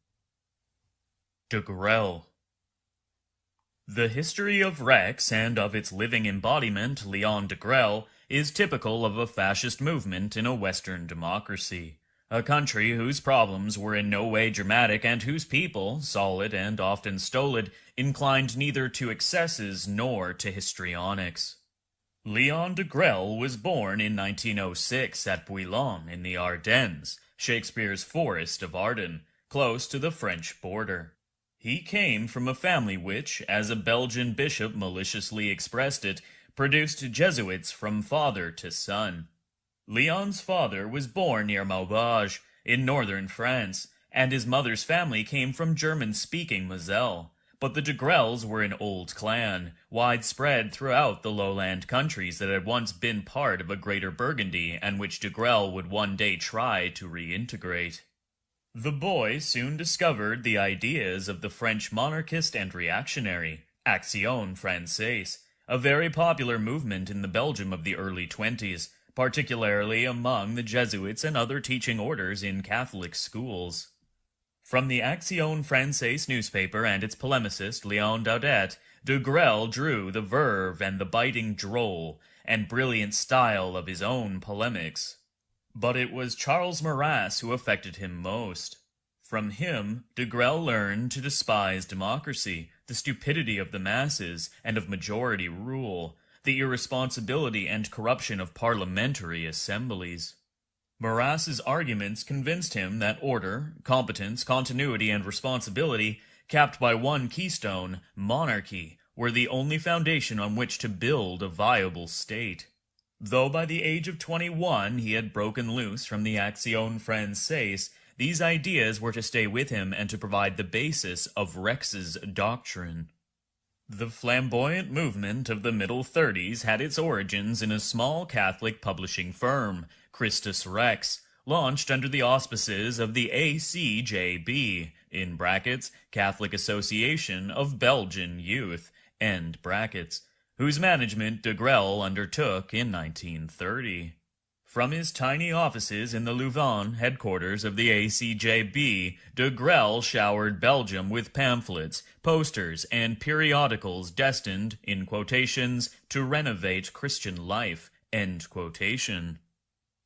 De Grelle. The history of Rex and of its living embodiment, Leon de Grelle, is typical of a fascist movement in a Western democracy, a country whose problems were in no way dramatic and whose people, solid and often stolid, inclined neither to excesses nor to histrionics. Leon de Grelle was born in 1906 at Bouillon in the Ardennes, Shakespeare's Forest of Arden, close to the French border. He came from a family which, as a Belgian bishop maliciously expressed it, produced Jesuits from father to son. Leon's father was born near Maubeuge, in northern France, and his mother's family came from German-speaking Moselle. But the de Grelles were an old clan, widespread throughout the lowland countries that had once been part of a greater Burgundy and which de Grelle would one day try to reintegrate. The boy soon discovered the ideas of the French monarchist and reactionary, Action Française, a very popular movement in the Belgium of the early 20s, particularly among the Jesuits and other teaching orders in Catholic schools. From the Action Française newspaper and its polemicist, Léon Daudet, de Grelle drew the verve and the biting droll and brilliant style of his own polemics. But it was Charles Maurras who affected him most. From him, de Grelle learned to despise democracy, the stupidity of the masses and of majority rule, the irresponsibility and corruption of parliamentary assemblies. Maurras's arguments convinced him that order, competence, continuity, and responsibility, capped by one keystone, monarchy, were the only foundation on which to build a viable state. Though by the age of 21 he had broken loose from the Action Française, these ideas were to stay with him and to provide the basis of Rex's doctrine. The flamboyant movement of the middle 30s had its origins in a small Catholic publishing firm, Christus Rex, launched under the auspices of the ACJB, in brackets, Catholic Association of Belgian Youth, end brackets, whose management de Grelle undertook in 1930. From his tiny offices in the Louvain headquarters of the ACJB, de Grelle showered Belgium with pamphlets, posters, and periodicals destined, in quotations, to renovate Christian life, end quotation.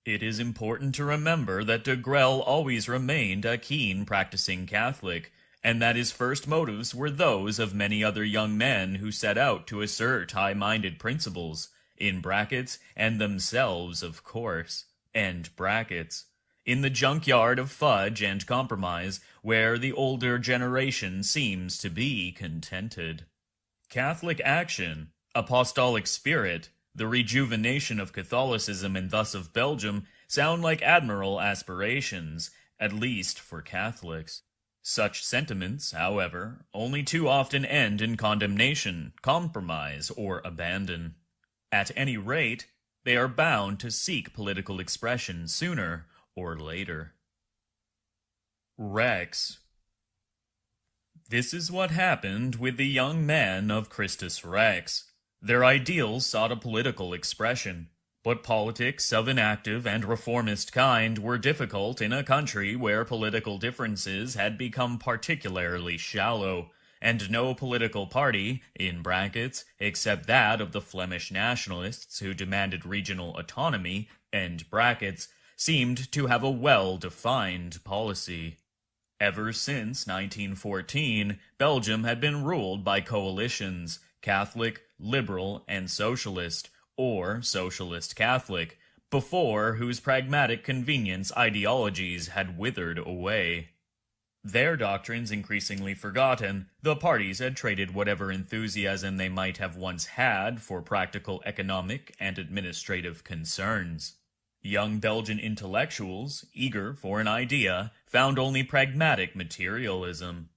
It is important to remember that de Grelle always remained a keen practicing Catholic, and that his first motives were those of many other young men who set out to assert high-minded principles, in brackets, and themselves, of course, end brackets, in the junkyard of fudge and compromise, where the older generation seems to be contented. Catholic action, apostolic spirit, the rejuvenation of Catholicism and thus of Belgium sound like admirable aspirations, at least for Catholics. Such sentiments, however, only too often end in condemnation, compromise, or abandon. At any rate, they are bound to seek political expression sooner or later. Rex. This is what happened with the young men of Christus Rex. Their ideals sought a political expression, but politics of an active and reformist kind were difficult in a country where political differences had become particularly shallow, and no political party, in brackets, except that of the Flemish nationalists who demanded regional autonomy, end brackets, seemed to have a well-defined policy. Ever since 1914, Belgium had been ruled by coalitions, Catholic, liberal, and socialist, or socialist-Catholic, before whose pragmatic convenience ideologies had withered away. Their doctrines increasingly forgotten, the parties had traded whatever enthusiasm they might have once had for practical economic and administrative concerns. Young Belgian intellectuals, eager for an idea, found only pragmatic materialism.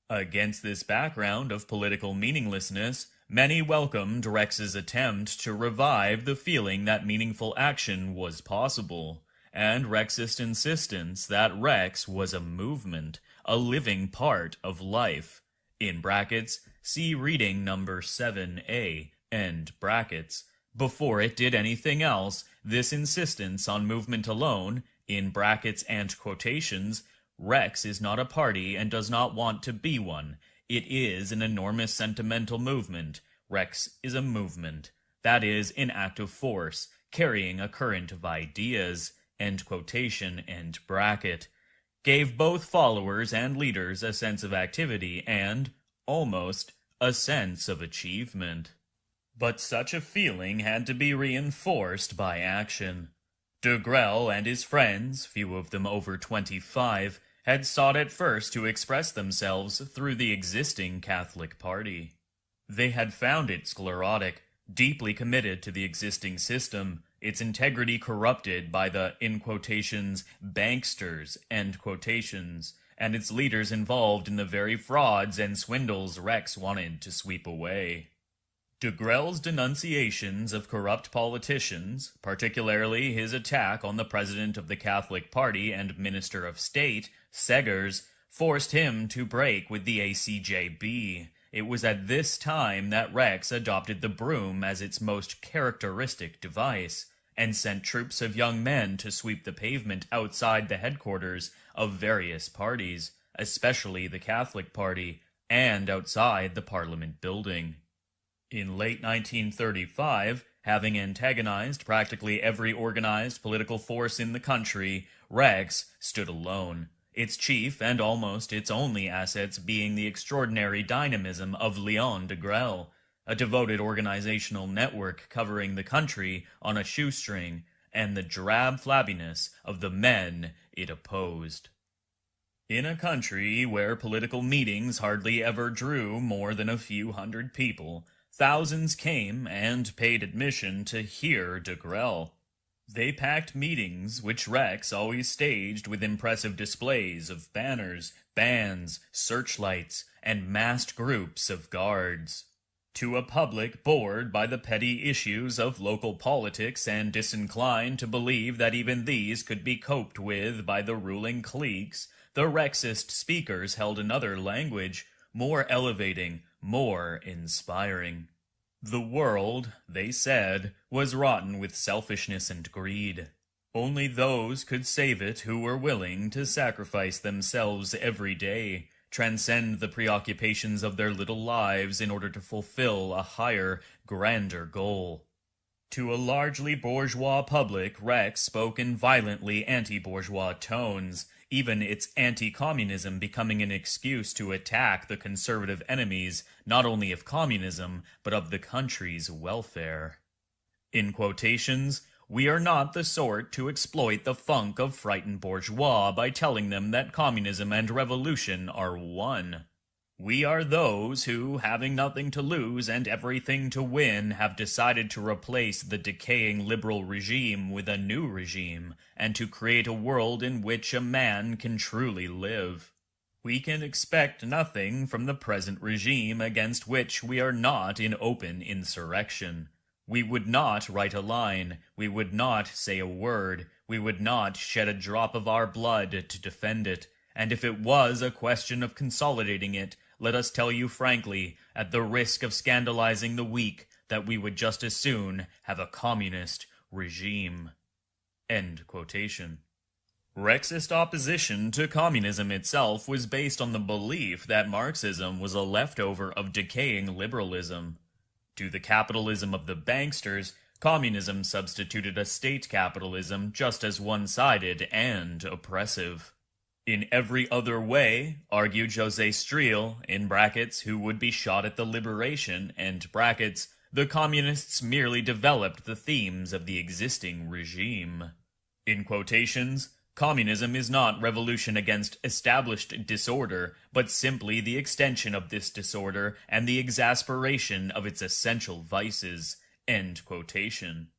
Against this background of political meaninglessness, many welcomed Rex's attempt to revive the feeling that meaningful action was possible, and Rexist insistence that Rex was a movement, a living part of life. In brackets, see reading number 7a, end brackets. Before it did anything else, this insistence on movement alone, in brackets and quotations, Rex is not a party and does not want to be one. It is an enormous sentimental movement. Rex is a movement. That is, an act of force, carrying a current of ideas, end quotation, end bracket. Gave both followers and leaders a sense of activity and, almost, a sense of achievement. But such a feeling had to be reinforced by action. De Grelle and his friends, few of them over 25, had sought at first to express themselves through the existing Catholic Party. They had found it sclerotic, deeply committed to the existing system, its integrity corrupted by the, in quotations, banksters, end quotations, and its leaders involved in the very frauds and swindles Rex wanted to sweep away. De Grelle's denunciations of corrupt politicians, particularly his attack on the president of the Catholic Party and Minister of State, Segers, forced him to break with the ACJB. It was at this time that Rex adopted the broom as its most characteristic device, and sent troops of young men to sweep the pavement outside the headquarters of various parties, especially the Catholic Party, and outside the Parliament building. In late 1935, having antagonized practically every organized political force in the country, Rex stood alone, its chief and almost its only assets being the extraordinary dynamism of Léon de Grelle, a devoted organizational network covering the country on a shoestring, and the drab flabbiness of the men it opposed. In a country where political meetings hardly ever drew more than a few hundred people, thousands came and paid admission to hear de Grelle. They packed meetings which Rex always staged with impressive displays of banners, bands, searchlights, and massed groups of guards. To a public bored by the petty issues of local politics and disinclined to believe that even these could be coped with by the ruling cliques, the Rexist speakers held another language, more elevating, more inspiring. The world, they said, was rotten with selfishness and greed. Only those could save it who were willing to sacrifice themselves every day, transcend the preoccupations of their little lives in order to fulfill a higher, grander goal. To a largely bourgeois public, Rex spoke in violently anti-bourgeois tones, even its anti-communism becoming an excuse to attack the conservative enemies not only of communism, but of the country's welfare. In quotations, "We are not the sort to exploit the funk of frightened bourgeois by telling them that communism and revolution are one. We are those who, having nothing to lose and everything to win, have decided to replace the decaying liberal regime with a new regime, and to create a world in which a man can truly live. We can expect nothing from the present regime against which we are not in open insurrection. We would not write a line, we would not say a word, we would not shed a drop of our blood to defend it, and if it was a question of consolidating it, let us tell you frankly, at the risk of scandalizing the weak, that we would just as soon have a communist regime." End quotation. Rexist opposition to communism itself was based on the belief that Marxism was a leftover of decaying liberalism. To the capitalism of the banksters, communism substituted a state capitalism just as one-sided and oppressive. In every other way, argued José Strel, in brackets, who would be shot at the liberation, end brackets, the communists merely developed the themes of the existing regime. In quotations, Communism is not revolution against established disorder, but simply the extension of this disorder and the exasperation of its essential vices. End quotation.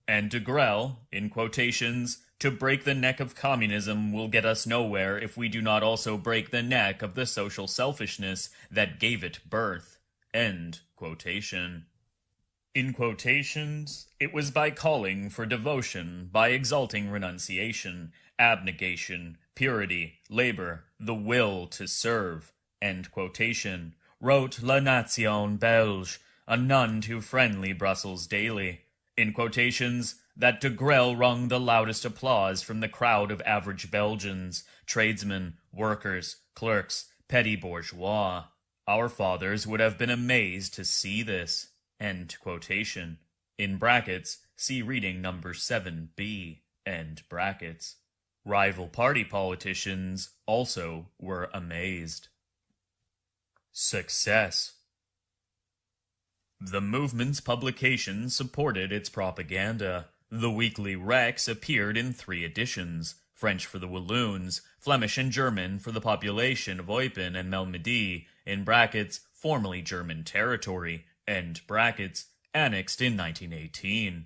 And de Grelle, in quotations, to break the neck of communism will get us nowhere if we do not also break the neck of the social selfishness that gave it birth. End quotation. In quotations, it was by calling for devotion, by exalting renunciation, abnegation, purity, labor, the will to serve, end quotation, wrote La Nation Belge, a none too friendly Brussels daily. In quotations, that de Grelle wrung the loudest applause from the crowd of average Belgians, tradesmen, workers, clerks, petty bourgeois. Our fathers would have been amazed to see this. End quotation. In brackets, see reading number 7b. End brackets. Rival party politicians also were amazed. Success. The movement's publications supported its propaganda. The weekly Rex appeared in 3 editions, French for the Walloons, Flemish and German for the population of Eupen and Malmedy, in brackets, formerly German territory, end brackets, annexed in 1918.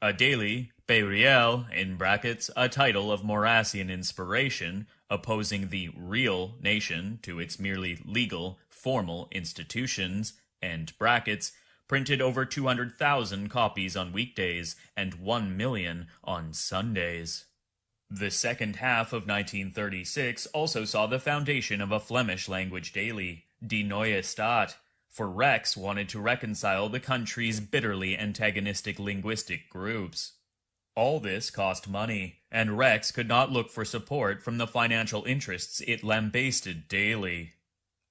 A daily, Périel, in brackets, a title of Maurrassian inspiration, opposing the real nation to its merely legal, formal institutions, end brackets, printed over 200,000 copies on weekdays and 1 million on Sundays. The second half of 1936 also saw the foundation of a Flemish-language daily, Die Neue Staat, for Rex wanted to reconcile the country's bitterly antagonistic linguistic groups. All this cost money, and Rex could not look for support from the financial interests it lambasted daily.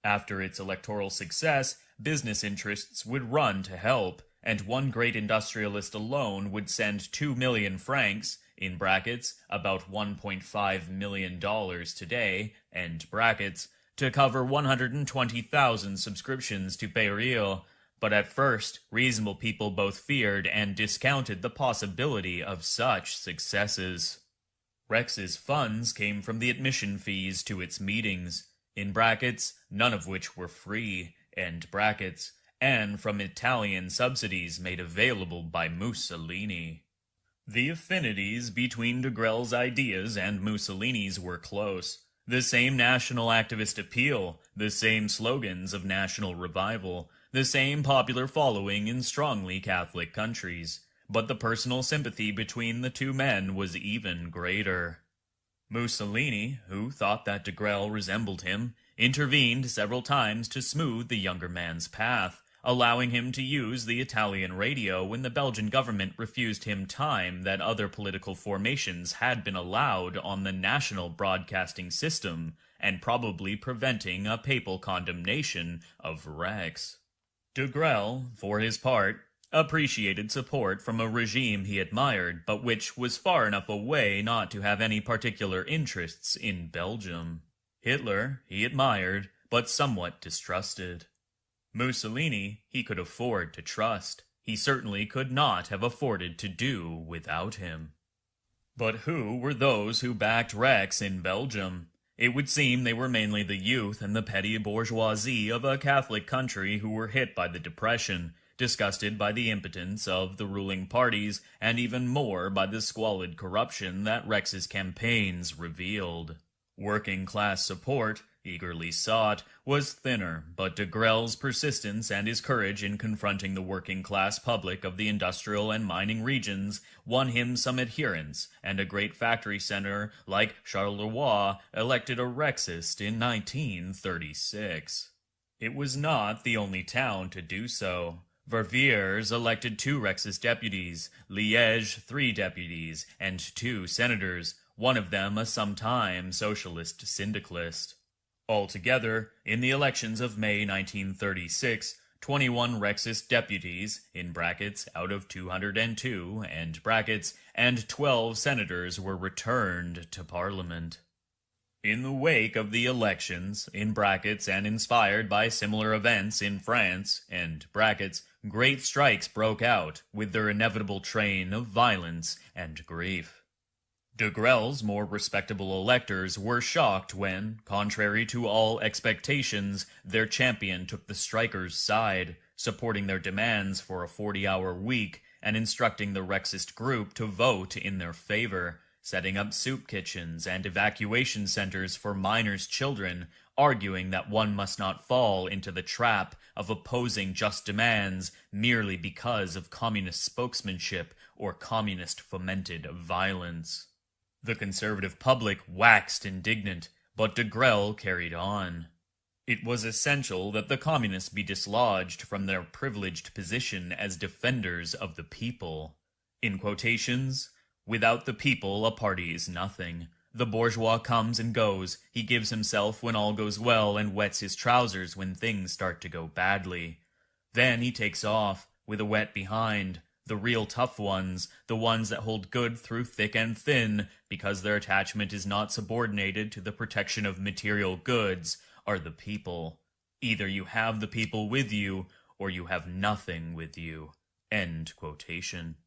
After its electoral success, business interests would run to help, and one great industrialist alone would send 2 million francs, in brackets, about $1.5 million today, end brackets, to cover 120,000 subscriptions to Périel, but at first, reasonable people both feared and discounted the possibility of such successes. Rex's funds came from the admission fees to its meetings, in brackets, none of which were free, end brackets, and from Italian subsidies made available by Mussolini. The affinities between de Grelle's ideas and Mussolini's were close. The same national activist appeal, the same slogans of national revival, the same popular following in strongly Catholic countries. But the personal sympathy between the two men was even greater. Mussolini, who thought that de Grelle resembled him, intervened several times to smooth the younger man's path, allowing him to use the Italian radio when the Belgian government refused him time that other political formations had been allowed on the national broadcasting system, and probably preventing a papal condemnation of Rex. De Grelle, for his part, appreciated support from a regime he admired, but which was far enough away not to have any particular interests in Belgium. Hitler he admired, but somewhat distrusted. Mussolini he could afford to trust. He certainly could not have afforded to do without him. But who were those who backed Rex in Belgium? It would seem they were mainly the youth and the petty bourgeoisie of a Catholic country who were hit by the Depression, disgusted by the impotence of the ruling parties, and even more by the squalid corruption that Rex's campaigns revealed. Working-class support, eagerly sought, was thinner, but de Grelle's persistence and his courage in confronting the working-class public of the industrial and mining regions won him some adherents, and a great factory center like Charleroi elected a Rexist in 1936. It was not the only town to do so. Verviers elected 2 Rexist deputies, Liège 3 deputies, and 2 senators, one of them a sometime socialist syndicalist. Altogether, in the elections of May 1936, 21 Rexist deputies, in brackets, out of 202, end brackets, and 12 senators were returned to Parliament. In the wake of the elections, in brackets, and inspired by similar events in France, end brackets, great strikes broke out, with their inevitable train of violence and grief. De Grelle's more respectable electors were shocked when, contrary to all expectations, their champion took the strikers' side, supporting their demands for a 40-hour week and instructing the Rexist group to vote in their favor, setting up soup kitchens and evacuation centers for minors' children, arguing that one must not fall into the trap of opposing just demands merely because of communist spokesmanship or communist-fomented violence. The conservative public waxed indignant, but de Grelle carried on. It was essential that the communists be dislodged from their privileged position as defenders of the people. In quotations, "Without the people, a party is nothing. The bourgeois comes and goes. He gives himself when all goes well and wets his trousers when things start to go badly. Then he takes off, with a wet behind. The real tough ones, the ones that hold good through thick and thin, because their attachment is not subordinated to the protection of material goods, are the people. Either you have the people with you, or you have nothing with you." End quotation.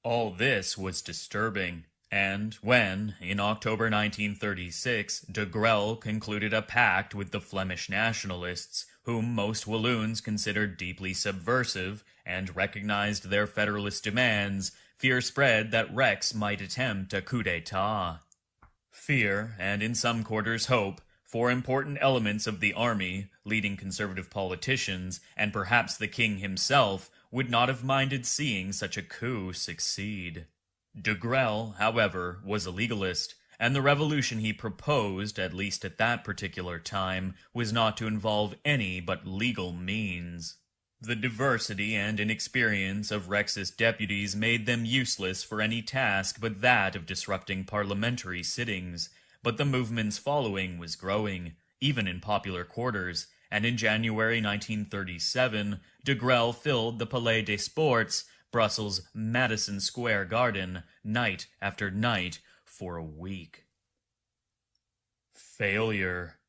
All this was disturbing, and when, in October 1936, de Grelle concluded a pact with the Flemish nationalists, whom most Walloons considered deeply subversive, and recognized their federalist demands, fear spread that Rex might attempt a coup d'etat. Fear, and in some quarters hope, for important elements of the army, leading conservative politicians, and perhaps the king himself, would not have minded seeing such a coup succeed. De Grelle, however, was a legalist, and the revolution he proposed, at least at that particular time, was not to involve any but legal means. The diversity and inexperience of Rexist deputies made them useless for any task but that of disrupting parliamentary sittings, but the movement's following was growing, even in popular quarters, and in January 1937, de Grelle filled the Palais des Sports, Brussels' Madison Square Garden, night after night for a week. Failure.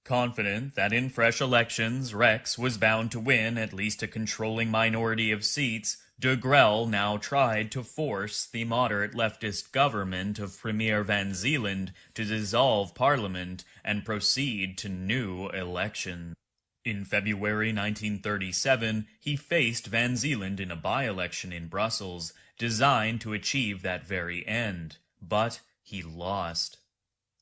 Confident that in fresh elections Rex was bound to win at least a controlling minority of seats, de Grelle now tried to force the moderate leftist government of Premier Van Zeeland to dissolve Parliament and proceed to new elections. In February 1937, he faced Van Zeeland in a by-election in Brussels, designed to achieve that very end, but he lost.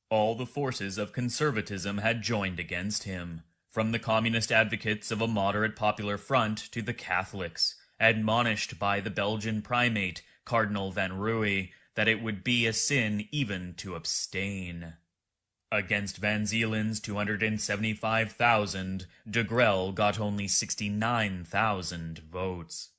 All the forces of conservatism had joined against him, from the communist advocates of a moderate popular front to the Catholics, admonished by the Belgian primate, Cardinal Van Ruy, that it would be a sin even to abstain. Against Van Zeeland's 275,000, de Grelle got only 69,000 votes.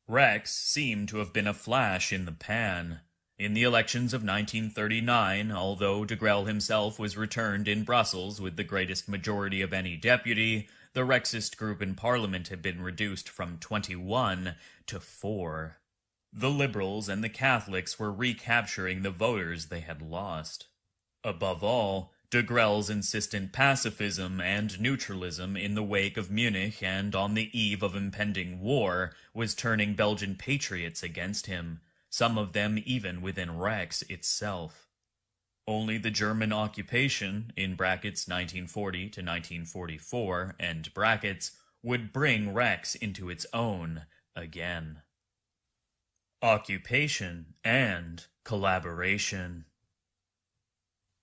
Rex seemed to have been a flash in the pan. In the elections of 1939, although de Grelle himself was returned in Brussels with the greatest majority of any deputy, the Rexist group in Parliament had been reduced from 21 to 4. The Liberals and the Catholics were recapturing the voters they had lost. Above all, de Grelle's insistent pacifism and neutralism in the wake of Munich and on the eve of impending war was turning Belgian patriots against him, some of them even within Rex itself. Only the German occupation, in brackets 1940 to 1944, end brackets, would bring Rex into its own again. Occupation and collaboration.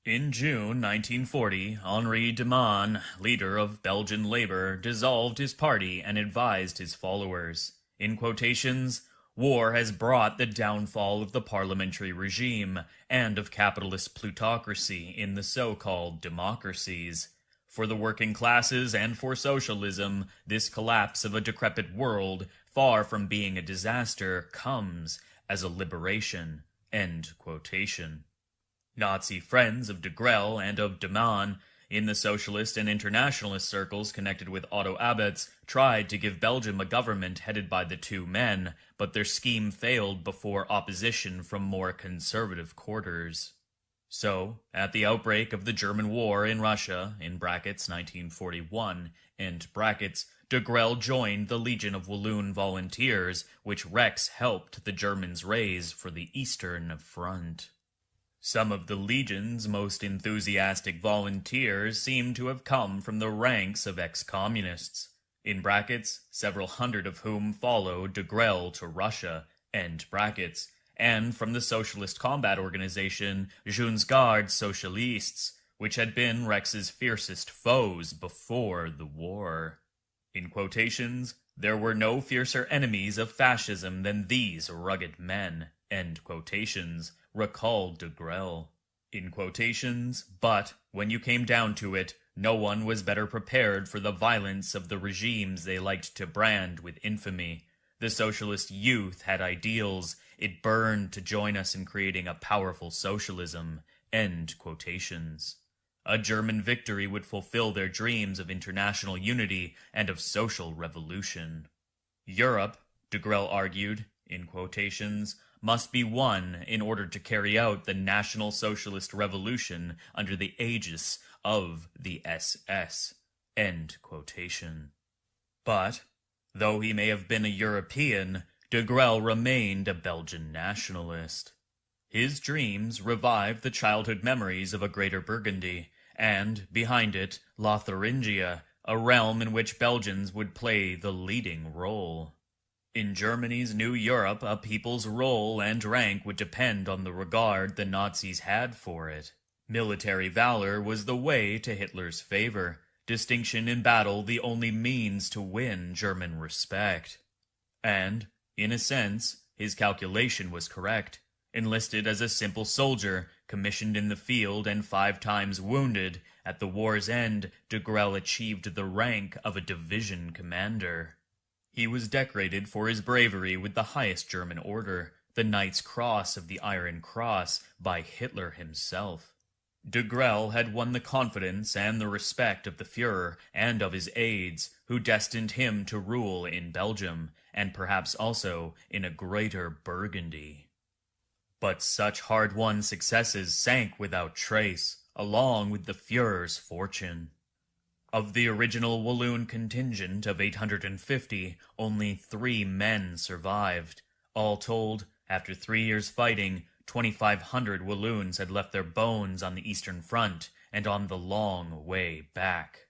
In June 1940, Henri de Man, leader of Belgian Labour, dissolved his party and advised his followers, in quotations, "War has brought the downfall of the parliamentary regime and of capitalist plutocracy in the so-called democracies. For the working classes and for socialism, this collapse of a decrepit world, far from being a disaster, comes as a liberation." End quotation. Nazi friends of de Grelle and of de Man, in the socialist and internationalist circles connected with Otto Abets, tried to give Belgium a government headed by the two men, but their scheme failed before opposition from more conservative quarters. So, at the outbreak of the German War in Russia, in brackets 1941, end brackets, de Grelle joined the Legion of Walloon Volunteers, which Rex helped the Germans raise for the Eastern Front. Some of the Legion's most enthusiastic volunteers seem to have come from the ranks of ex-communists, in brackets, several hundred of whom followed de Grelle to Russia, end brackets, and from the socialist combat organization Jeunes Gardes Socialistes, which had been Rex's fiercest foes before the war. In quotations, there were no fiercer enemies of fascism than these rugged men, end quotations, recalled de Grelle. In quotations, but, when you came down to it, no one was better prepared for the violence of the regimes they liked to brand with infamy. The socialist youth had ideals. It burned to join us in creating a powerful socialism. End quotations. A German victory would fulfill their dreams of international unity and of social revolution. Europe, de Grelle argued, in quotations, must be won in order to carry out the National Socialist Revolution under the aegis of the SS. End quotation. But, though he may have been a European, de Grelle remained a Belgian nationalist. His dreams revived the childhood memories of a Greater Burgundy, and, behind it, Lotharingia, a realm in which Belgians would play the leading role. In Germany's new Europe, a people's role and rank would depend on the regard the Nazis had for it. Military valor was the way to Hitler's favor, distinction in battle the only means to win German respect. And, in a sense, his calculation was correct. Enlisted as a simple soldier, commissioned in the field and 5 times wounded, at the war's end, de Grelle achieved the rank of a division commander. He was decorated for his bravery with the highest German order, the Knight's Cross of the Iron Cross, by Hitler himself. De Grelle had won the confidence and the respect of the Führer and of his aides, who destined him to rule in Belgium, and perhaps also in a Greater Burgundy. But such hard-won successes sank without trace, along with the Führer's fortune. Of the original Walloon contingent of 850, only 3 men survived. All told, after 3 years fighting, 2,500 Walloons had left their bones on the Eastern Front and on the long way back.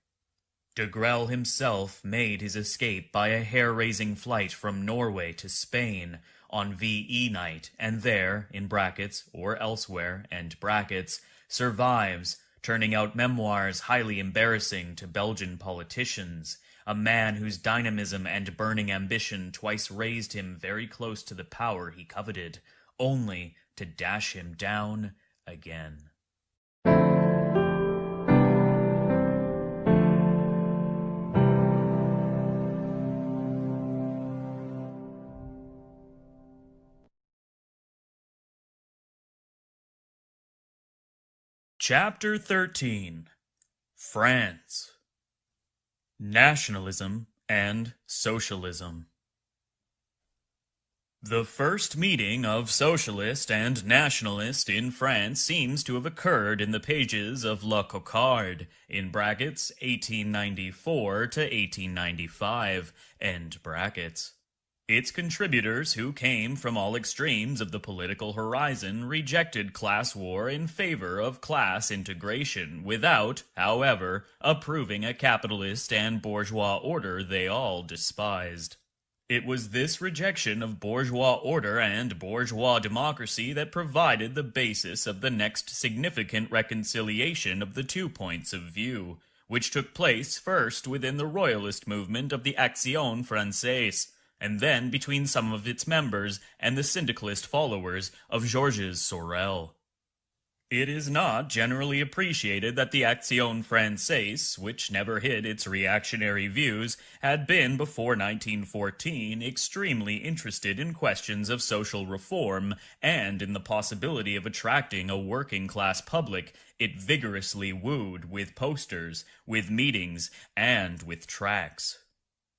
De Grelle himself made his escape by a hair-raising flight from Norway to Spain on VE night, and there, in brackets, or elsewhere, end brackets, survives, turning out memoirs highly embarrassing to Belgian politicians, a man whose dynamism and burning ambition twice raised him very close to the power he coveted, only to dash him down again. Chapter 13. France. Nationalism and Socialism. The first meeting of socialist and nationalist in France seems to have occurred in the pages of La Cocarde, in brackets 1894 to 1895, end brackets. Its contributors, who came from all extremes of the political horizon, rejected class war in favor of class integration, without, however, approving a capitalist and bourgeois order they all despised. It was this rejection of bourgeois order and bourgeois democracy that provided the basis of the next significant reconciliation of the 2 points of view, which took place first within the royalist movement of the Action Française, and then between some of its members and the syndicalist followers of Georges Sorel. It is not generally appreciated that the Action Française, which never hid its reactionary views, had been before 1914 extremely interested in questions of social reform and in the possibility of attracting a working-class public it vigorously wooed with posters, with meetings, and with tracts.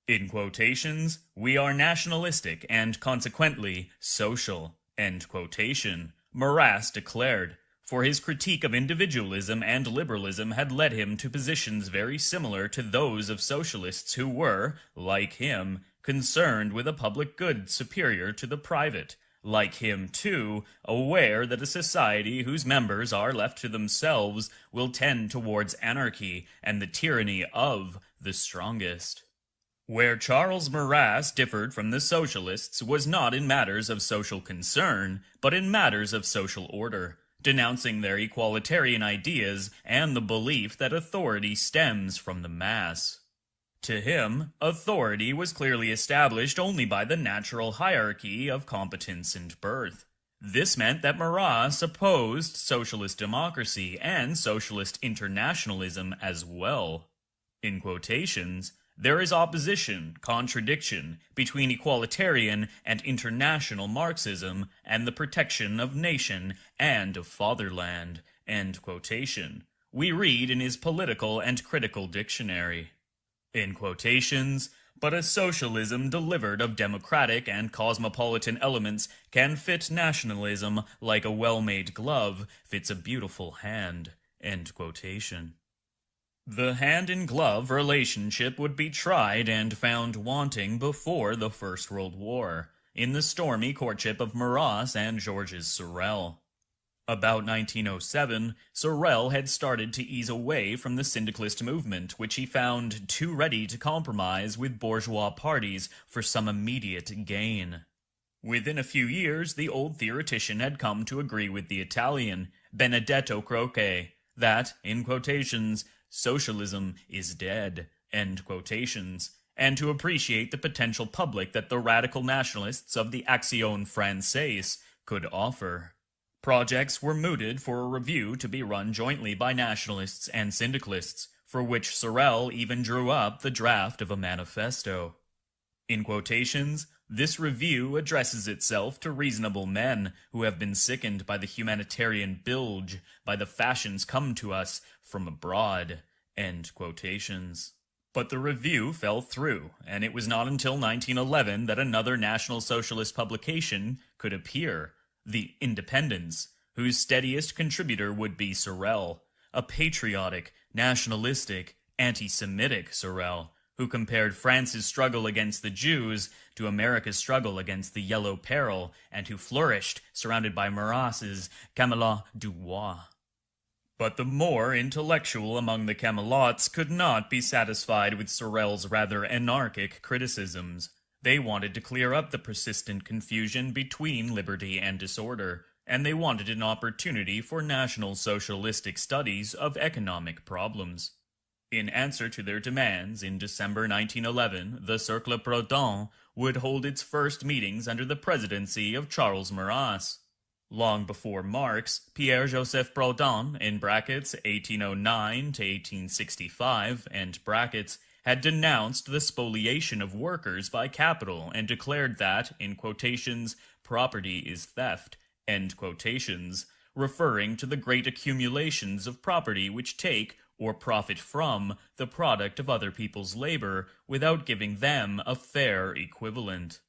In quotations, we are nationalistic and consequently social, end quotation, Maurras declared, for his critique of individualism and liberalism had led him to positions very similar to those of socialists who were, like him, concerned with a public good superior to the private, like him, too, aware that a society whose members are left to themselves will tend towards anarchy and the tyranny of the strongest. Where Charles Maurras differed from the socialists was not in matters of social concern, but in matters of social order, denouncing their equalitarian ideas and the belief that authority stems from the mass. To him, authority was clearly established only by the natural hierarchy of competence and birth. This meant that Maurras opposed socialist democracy and socialist internationalism as well. In quotations, there is opposition, contradiction, between equalitarian and international Marxism and the protection of nation and of fatherland, end quotation. We read in his Political and Critical Dictionary. In quotations, but a socialism delivered of democratic and cosmopolitan elements can fit nationalism like a well-made glove fits a beautiful hand, end quotation. The hand-in-glove relationship would be tried and found wanting before the First World War, in the stormy courtship of Maurras and Georges Sorel. About 1907, Sorel had started to ease away from the syndicalist movement, which he found too ready to compromise with bourgeois parties for some immediate gain. Within a few years, the old theoretician had come to agree with the Italian, Benedetto Croce, that, in quotations, socialism is dead, end quotations, and to appreciate the potential public that the radical nationalists of the Action Française could offer. Projects were mooted for a review to be run jointly by nationalists and syndicalists, for which Sorel even drew up the draft of a manifesto. In quotations, this review addresses itself to reasonable men who have been sickened by the humanitarian bilge, by the fashions come to us from abroad, end quotations. But the review fell through, and it was not until 1911 that another National Socialist publication could appear, The Independence, whose steadiest contributor would be Sorel, a patriotic, nationalistic, anti-Semitic Sorel, who compared France's struggle against the Jews to America's struggle against the Yellow Peril, and who flourished surrounded by Maurras's Camelot du Roi. But the more intellectual among the Camelots could not be satisfied with Sorel's rather anarchic criticisms. They wanted to clear up the persistent confusion between liberty and disorder, and they wanted an opportunity for national socialistic studies of economic problems. In answer to their demands, in December 1911, the Cercle Proudhon would hold its first meetings under the presidency of Charles Maurras. Long before Marx, Pierre-Joseph Proudhon, in brackets 1809 to 1865, end brackets, had denounced the spoliation of workers by capital and declared that, in quotations, property is theft, end quotations, referring to the great accumulations of property which take or profit from the product of other people's labor without giving them a fair equivalent.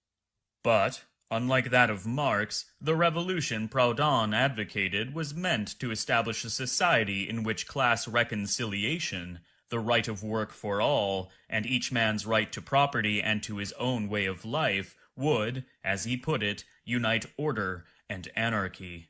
But, unlike that of Marx, the revolution Proudhon advocated was meant to establish a society in which class reconciliation, the right of work for all, and each man's right to property and to his own way of life would, as he put it, unite order and anarchy.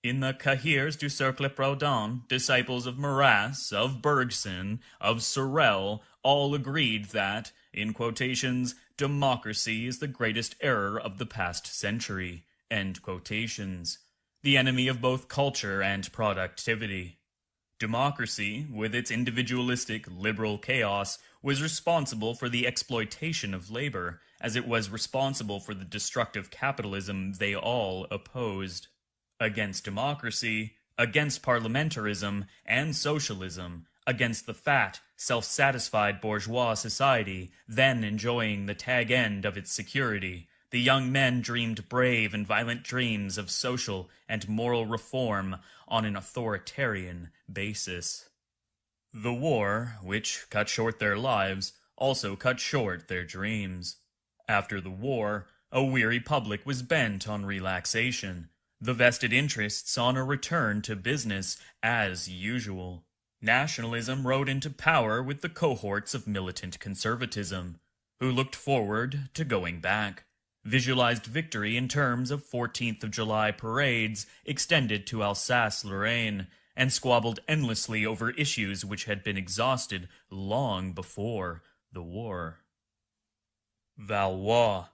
In the Cahiers du Cercle Proudhon, disciples of Maurras, of Bergson, of Sorel, all agreed that, in quotations, democracy is the greatest error of the past century, end quotations, the enemy of both culture and productivity. Democracy, with its individualistic, liberal chaos, was responsible for the exploitation of labor, as it was responsible for the destructive capitalism they all opposed. Against democracy, against parliamentarism and socialism, against the fat, self-satisfied bourgeois society, then enjoying the tag end of its security, the young men dreamed brave and violent dreams of social and moral reform on an authoritarian basis. The war, which cut short their lives, also cut short their dreams. After the war, a weary public was bent on relaxation. The vested interests on a return to business as usual. Nationalism rode into power with the cohorts of militant conservatism, who looked forward to going back, visualized victory in terms of 14th of July parades extended to Alsace-Lorraine, and squabbled endlessly over issues which had been exhausted long before the war. Valois.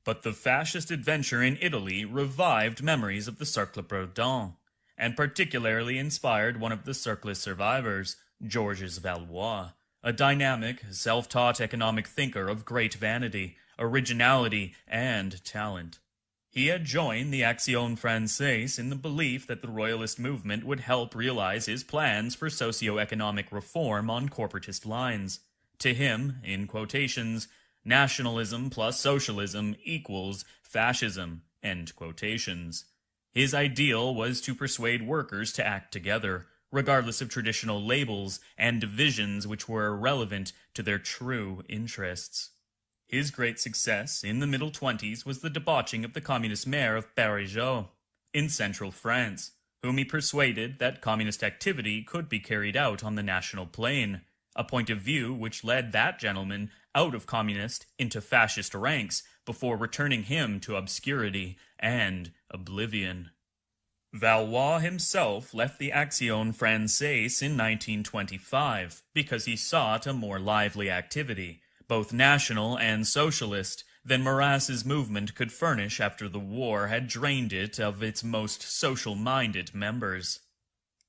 But the fascist adventure in Italy revived memories of the Cercle Breton, and particularly inspired one of the Cercle survivors, Georges Valois, a dynamic, self-taught economic thinker of great vanity, originality, and talent. He had joined the Action Française in the belief that the royalist movement would help realize his plans for socio-economic reform on corporatist lines. To him, in quotations, nationalism plus socialism equals fascism, end quotations. His ideal was to persuade workers to act together, regardless of traditional labels and divisions which were irrelevant to their true interests. His great success in the middle 20s was the debauching of the communist mayor of Barrigeau, in central France, whom he persuaded that communist activity could be carried out on the national plane, a point of view which led that gentleman out of communist into fascist ranks before returning him to obscurity and oblivion. Valois himself left the Action Française in 1925 because he sought a more lively activity, both national and socialist, than Mauras's movement could furnish after the war had drained it of its most social-minded members.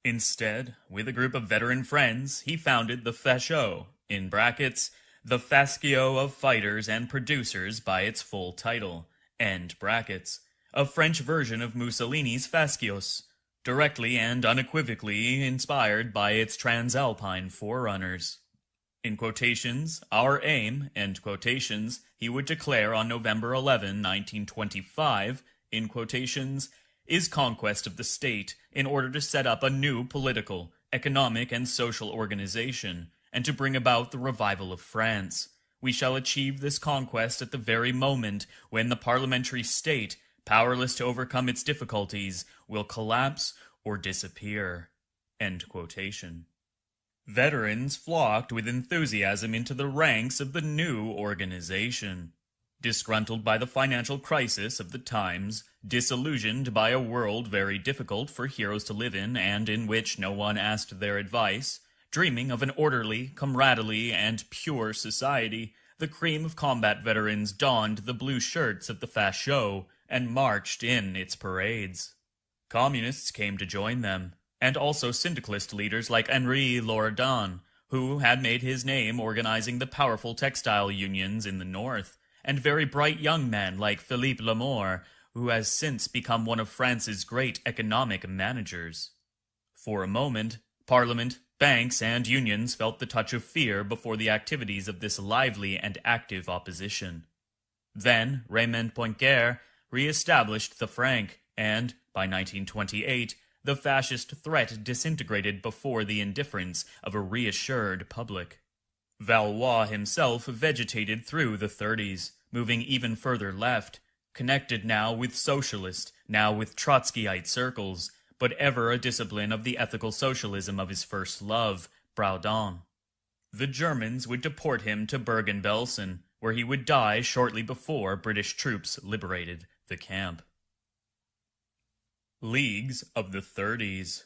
Instead, with a group of veteran friends, he founded the Fachot, in brackets, the Fascio of Fighters and Producers by its full title, end brackets, a French version of Mussolini's Fascios, directly and unequivocally inspired by its transalpine forerunners. In quotations, our aim, end quotations, he would declare on November 11, 1925, in quotations, is conquest of the state in order to set up a new political, economic, and social organization, and to bring about the revival of France. We shall achieve this conquest at the very moment when the parliamentary state, powerless to overcome its difficulties, will collapse or disappear. End quotation. Veterans flocked with enthusiasm into the ranks of the new organization. Disgruntled by the financial crisis of the times, disillusioned by a world very difficult for heroes to live in and in which no one asked their advice, dreaming of an orderly, comradely, and pure society, the cream of combat veterans donned the blue shirts of the Fachot and marched in its parades. Communists came to join them, and also syndicalist leaders like Henri Loredan, who had made his name organizing the powerful textile unions in the north, and very bright young men like Philippe Lamour, who has since become one of France's great economic managers. For a moment, Parliament, banks, and unions felt the touch of fear before the activities of this lively and active opposition. Then Raymond Poincaré re-established the franc, and, by 1928, the fascist threat disintegrated before the indifference of a reassured public. Valois himself vegetated through the 30s, moving even further left, connected now with socialist, now with Trotskyite circles, but ever a discipline of the ethical socialism of his first love, Proudhon. The Germans would deport him to Bergen-Belsen, where he would die shortly before British troops liberated the camp. Leagues of the 30s.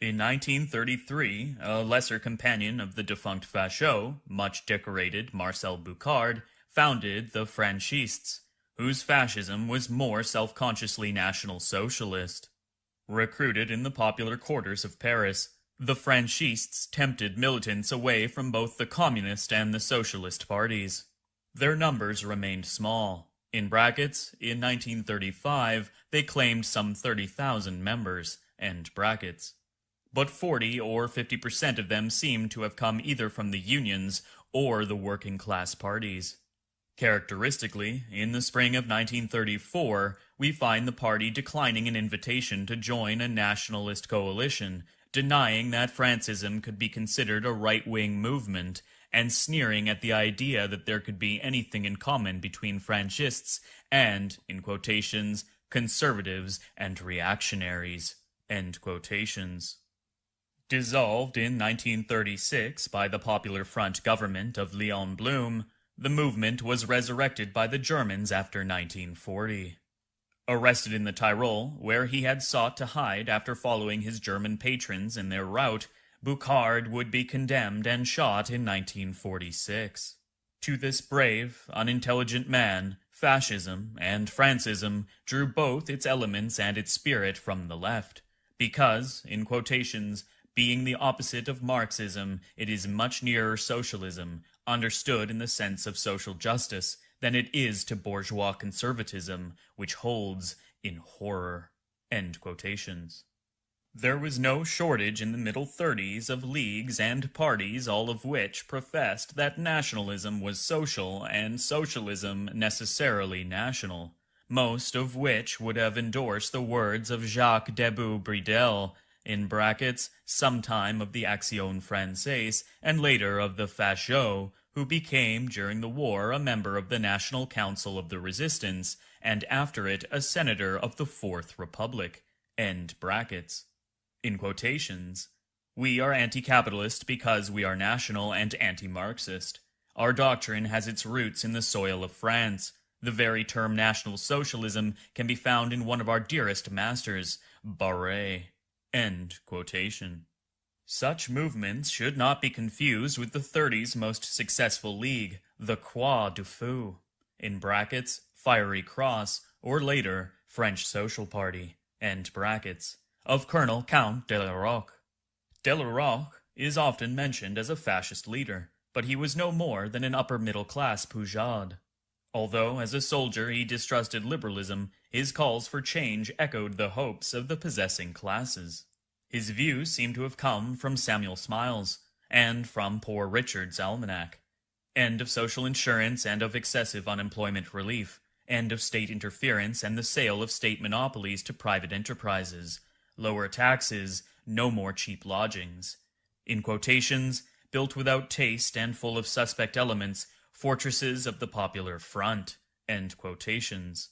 In 1933, a lesser companion of the defunct Fachot, much decorated Marcel Boucard, founded the Franquistes, whose fascism was more self-consciously National Socialist. Recruited in the popular quarters of Paris, the Franquistes tempted militants away from both the Communist and the Socialist parties. Their numbers remained small. In brackets, in 1935, they claimed some 30,000 members, end brackets. But 40 or 50% of them seemed to have come either from the unions or the working-class parties. Characteristically, in the spring of 1934, we find the party declining an invitation to join a nationalist coalition, denying that Francism could be considered a right-wing movement, and sneering at the idea that there could be anything in common between Franchists and, in quotations, conservatives and reactionaries, end quotations. Dissolved in 1936 by the Popular Front government of Leon Blum, the movement was resurrected by the Germans after 1940. Arrested in the Tyrol, where he had sought to hide after following his German patrons in their rout, Burchard would be condemned and shot in 1946. To this brave, unintelligent man, fascism and Francism drew both its elements and its spirit from the left, because, in quotations, being the opposite of Marxism, it is much nearer socialism, understood in the sense of social justice, than it is to bourgeois conservatism, which holds in horror. End quotations. There was no shortage in the middle 30s of leagues and parties, all of which professed that nationalism was social and socialism necessarily national, most of which would have endorsed the words of Jacques Debout-Bridel, in brackets, sometime of the Action Française, and later of the Fachos, who became during the war a member of the National Council of the Resistance, and after it a senator of the Fourth Republic, end brackets. In quotations, we are anti-capitalist because we are national and anti-Marxist. Our doctrine has its roots in the soil of France. The very term National Socialism can be found in one of our dearest masters, Barré. End quotation. Such movements should not be confused with the 30s most successful league, the Croix du Feu, in brackets, Fiery Cross, or later, French Social Party, end brackets, of Colonel Count de la Roque. De la Roque is often mentioned as a fascist leader, but he was no more than an upper-middle-class Poujade. Although as a soldier he distrusted liberalism, his calls for change echoed the hopes of the possessing classes. His views seem to have come from Samuel Smiles, and from Poor Richard's Almanac. End of social insurance and of excessive unemployment relief. End of state interference and the sale of state monopolies to private enterprises. Lower taxes, no more cheap lodgings. In quotations, built without taste and full of suspect elements, fortresses of the Popular Front, end quotations.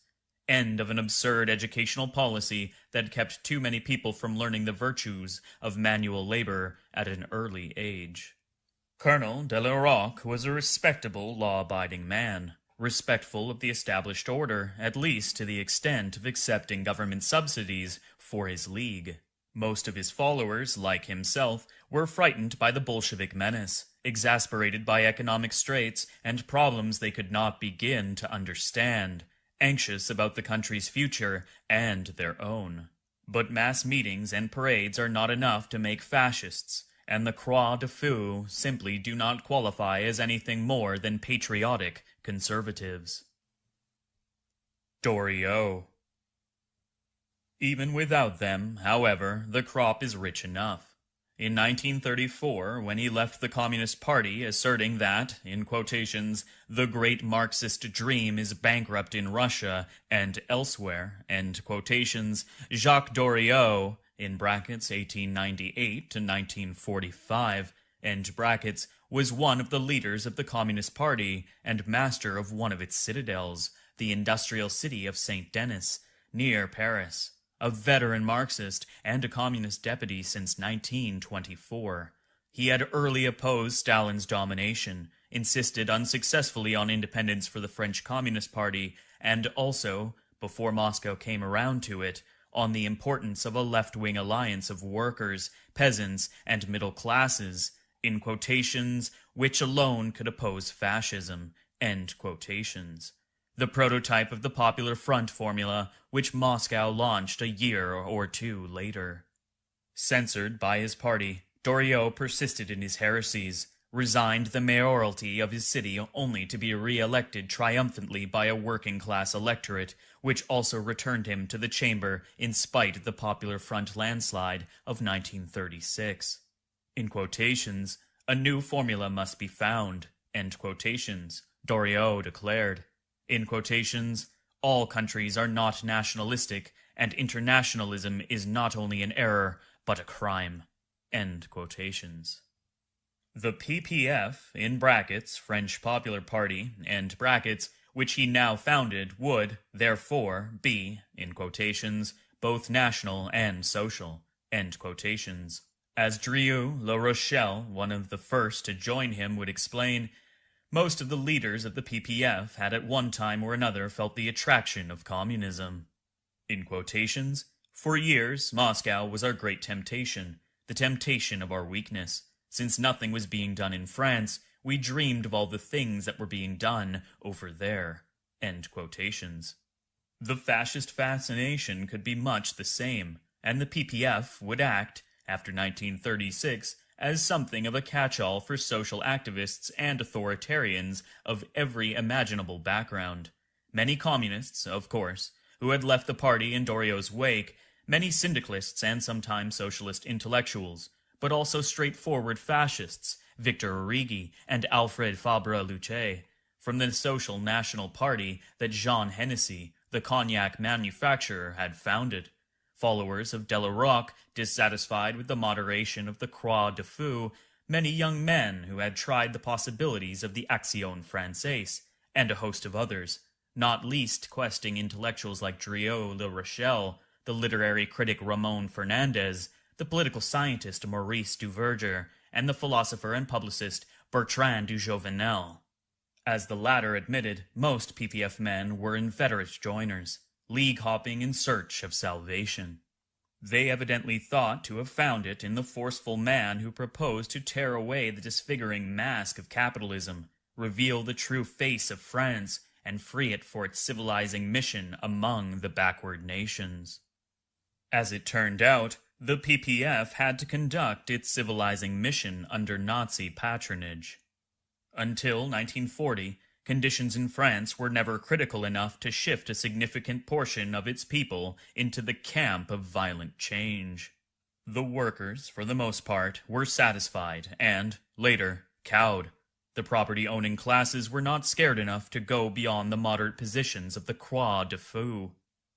End of an absurd educational policy that kept too many people from learning the virtues of manual labor at an early age. Colonel de la Roque was a respectable, law-abiding man, respectful of the established order, at least to the extent of accepting government subsidies for his league. Most of his followers, like himself, were frightened by the Bolshevik menace, exasperated by economic straits and problems they could not begin to understand, anxious about the country's future and their own. But mass meetings and parades are not enough to make fascists, and the Croix de Feu simply do not qualify as anything more than patriotic conservatives. Doriot. Even without them, however, the crop is rich enough. In 1934, when he left the Communist Party asserting that, in quotations, the great Marxist dream is bankrupt in Russia and elsewhere, end quotations, Jacques Doriot, in brackets 1898 to 1945, end brackets, was one of the leaders of the Communist Party and master of one of its citadels, the industrial city of Saint Denis, near Paris. A veteran Marxist and a communist deputy since 1924. He had early opposed Stalin's domination, insisted unsuccessfully on independence for the French Communist Party, and also, before Moscow came around to it, on the importance of a left-wing alliance of workers, peasants, and middle classes, in quotations, which alone could oppose fascism, end quotations. The prototype of the Popular Front formula, which Moscow launched a year or two later. Censored by his party, Doriot persisted in his heresies, resigned the mayoralty of his city only to be re-elected triumphantly by a working-class electorate, which also returned him to the chamber in spite of the Popular Front landslide of 1936. In quotations, a new formula must be found, end quotations, Doriot declared. In quotations, all countries are not nationalistic, and internationalism is not only an error, but a crime. End quotations. The PPF, in brackets, French Popular Party, end brackets, which he now founded, would, therefore, be, in quotations, both national and social, end quotations. As Drieu La Rochelle, one of the first to join him, would explain, most of the leaders of the PPF had at one time or another felt the attraction of communism. In quotations, for years, Moscow was our great temptation, the temptation of our weakness. Since nothing was being done in France, we dreamed of all the things that were being done over there. End quotations. The fascist fascination could be much the same, and the PPF would act, after 1936, as something of a catch-all for social activists and authoritarians of every imaginable background. Many communists, of course, who had left the party in Doriot's wake, many syndicalists and sometimes socialist intellectuals, but also straightforward fascists, Victor Arrighi and Alfred Fabre-Luce, from the Social National Party that Jean Hennessy, the cognac manufacturer, had founded. Followers of Delaroque, dissatisfied with the moderation of the Croix de Feu, many young men who had tried the possibilities of the Action Française, and a host of others, not least questing intellectuals like Drieu La Rochelle, the literary critic Ramon Fernandez, the political scientist Maurice Duverger, and the philosopher and publicist Bertrand du Jovenel. As the latter admitted, most PPF men were inveterate joiners, league-hopping in search of salvation. They evidently thought to have found it in the forceful man who proposed to tear away the disfiguring mask of capitalism, reveal the true face of France, and free it for its civilizing mission among the backward nations. As it turned out, the PPF had to conduct its civilizing mission under Nazi patronage. Until 1940, conditions in France were never critical enough to shift a significant portion of its people into the camp of violent change. The workers, for the most part, were satisfied and, later, cowed. The property-owning classes were not scared enough to go beyond the moderate positions of the Croix de Feu.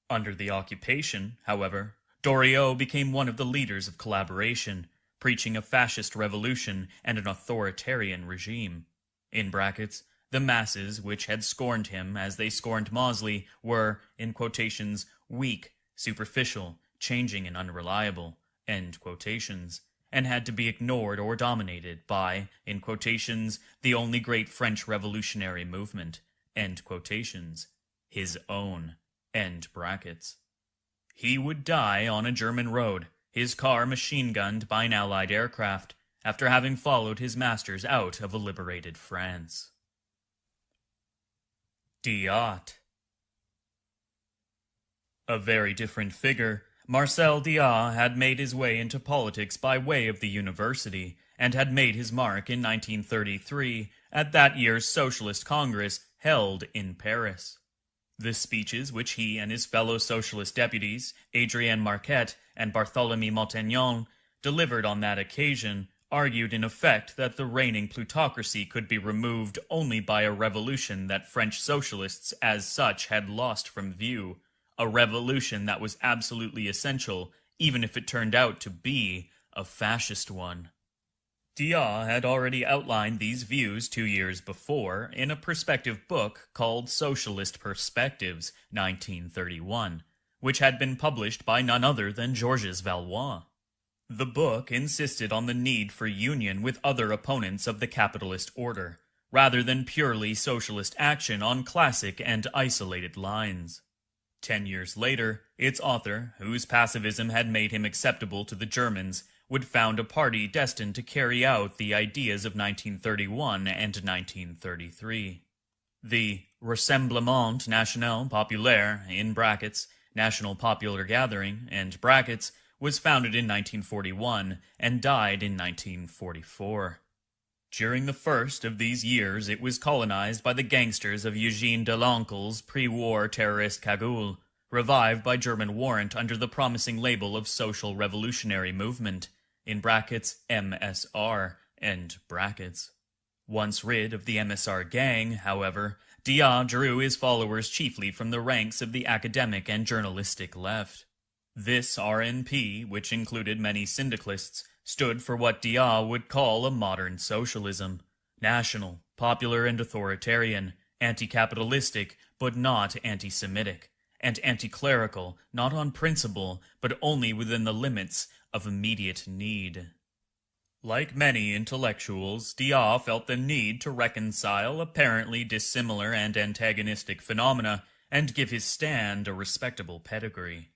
Under the occupation, however, Doriot became one of the leaders of collaboration, preaching a fascist revolution and an authoritarian regime. In brackets, the masses, which had scorned him as they scorned Mosley, were, in quotations, weak, superficial, changing and unreliable, end quotations, and had to be ignored or dominated by, in quotations, the only great French revolutionary movement, end quotations, his own, end brackets. He would die on a German road, his car machine-gunned by an Allied aircraft, after having followed his masters out of a liberated France. Diat. A very different figure, Marcel Diat had made his way into politics by way of the university, and had made his mark in 1933 at that year's Socialist Congress held in Paris. The speeches which he and his fellow socialist deputies, Adrien Marquet and Barthélemy Montaignan, delivered on that occasion, argued in effect that the reigning plutocracy could be removed only by a revolution that French socialists as such had lost from view, a revolution that was absolutely essential, even if it turned out to be a fascist one. Diat had already outlined these views 2 years before in a perspective book called Socialist Perspectives, 1931, which had been published by none other than Georges Valois. The book insisted on the need for union with other opponents of the capitalist order, rather than purely socialist action on classic and isolated lines. 10 years later, its author, whose pacifism had made him acceptable to the Germans, would found a party destined to carry out the ideas of 1931 and 1933. The Rassemblement National Populaire, in brackets, National Popular Gathering, end brackets, was founded in 1941 and died in 1944. During the first of these years, it was colonized by the gangsters of Eugene Delancle's pre-war terrorist cagoule, revived by German warrant under the promising label of Social Revolutionary Movement, in brackets MSR, end brackets. Once rid of the MSR gang, however, Diat drew his followers chiefly from the ranks of the academic and journalistic left. This RNP, which included many syndicalists, stood for what Dia would call a modern socialism: national, popular and authoritarian, anti-capitalistic but not anti-Semitic, and anti-clerical, not on principle but only within the limits of immediate need. Like many intellectuals, Dia felt the need to reconcile apparently dissimilar and antagonistic phenomena and give his stand a respectable pedigree.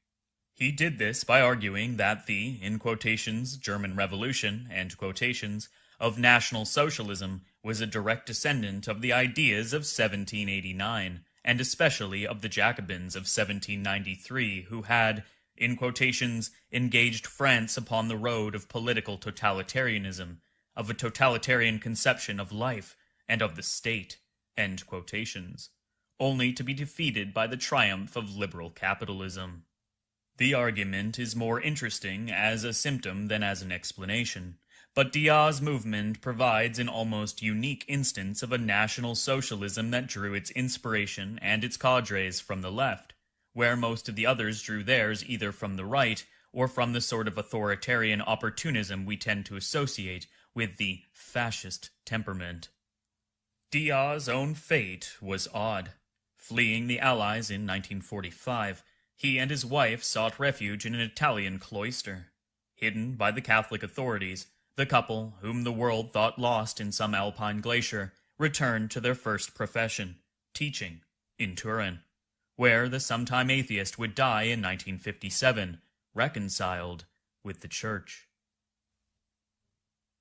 He did this by arguing that the, in quotations, German Revolution, end quotations, of National Socialism was a direct descendant of the ideas of 1789, and especially of the Jacobins of 1793, who had, in quotations, engaged France upon the road of political totalitarianism, of a totalitarian conception of life and of the state, end quotations, only to be defeated by the triumph of liberal capitalism. The argument is more interesting as a symptom than as an explanation, but Dia's movement provides an almost unique instance of a national socialism that drew its inspiration and its cadres from the left, where most of the others drew theirs either from the right or from the sort of authoritarian opportunism we tend to associate with the fascist temperament. Dia's own fate was odd. Fleeing the Allies in 1945, he and his wife sought refuge in an Italian cloister. Hidden by the Catholic authorities, the couple, whom the world thought lost in some alpine glacier, returned to their first profession, teaching, in Turin, where the sometime atheist would die in 1957, reconciled with the Church.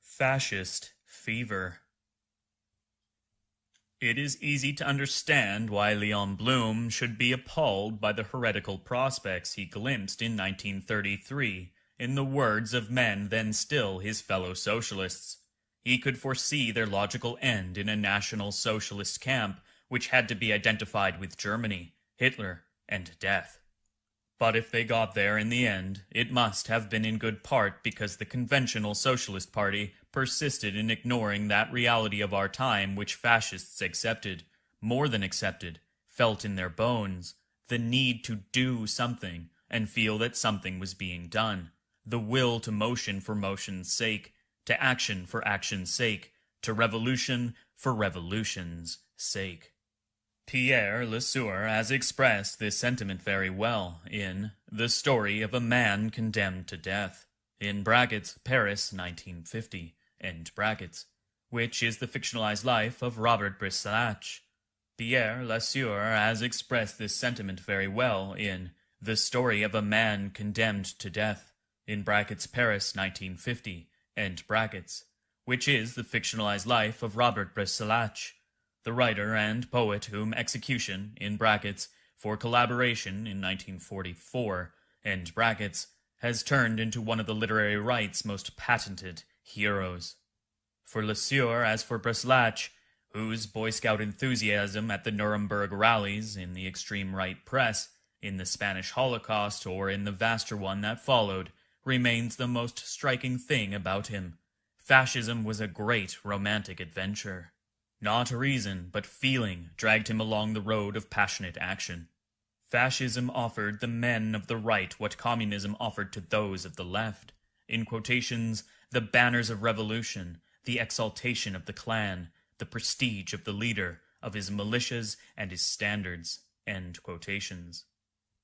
Fascist fever. It is easy to understand why Leon Blum should be appalled by the heretical prospects he glimpsed in 1933, in the words of men then still his fellow socialists. He could foresee their logical end in a National Socialist camp which had to be identified with Germany, Hitler, and death. But if they got there in the end, it must have been in good part because the conventional Socialist Party persisted in ignoring that reality of our time which fascists accepted, more than accepted, felt in their bones, the need to do something and feel that something was being done, the will to motion for motion's sake, to action for action's sake, to revolution for revolution's sake. Pierre Lesueur has expressed this sentiment very well in The Story of a Man Condemned to Death, in brackets, Paris, 1950, end brackets, which is the fictionalized life of Robert Brissac. Pierre Lesueur has expressed this sentiment very well in The Story of a Man Condemned to Death, in brackets, Paris, 1950, end brackets, which is the fictionalized life of Robert Brissac, the writer and poet whom execution, in brackets, for collaboration in 1944, end brackets, has turned into one of the literary right's most patented heroes. For Lesueur, as for Brissac, whose Boy Scout enthusiasm at the Nuremberg rallies, in the extreme right press, in the Spanish Holocaust, or in the vaster one that followed, remains the most striking thing about him. Fascism was a great romantic adventure. Not reason, but feeling, dragged him along the road of passionate action. Fascism offered the men of the right what communism offered to those of the left. In quotations, the banners of revolution, the exaltation of the clan, the prestige of the leader, of his militias and his standards, end quotations.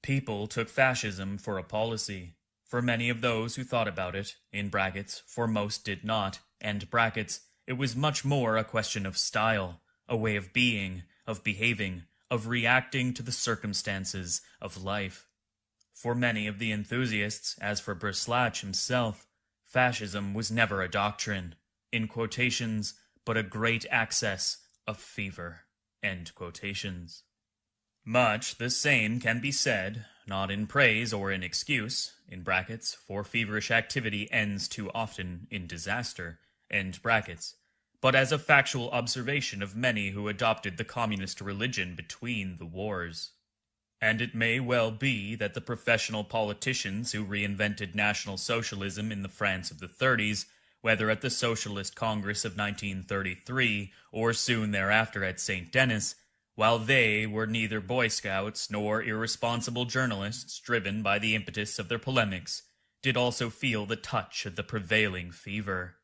People took fascism for a policy. For many of those who thought about it, in brackets, for most did not, end brackets, it was much more a question of style, a way of being, of behaving, of reacting to the circumstances of life. For many of the enthusiasts, as for Brissac himself, fascism was never a doctrine, in quotations, but a great access of fever, end quotations. Much the same can be said, not in praise or in excuse, in brackets, for feverish activity ends too often in disaster, end brackets, but as a factual observation of many who adopted the communist religion between the wars. And it may well be that the professional politicians who reinvented National Socialism in the France of the 30s, whether at the Socialist Congress of 1933 or soon thereafter at St. Denis, while they were neither Boy Scouts nor irresponsible journalists driven by the impetus of their polemics, did also feel the touch of the prevailing fever.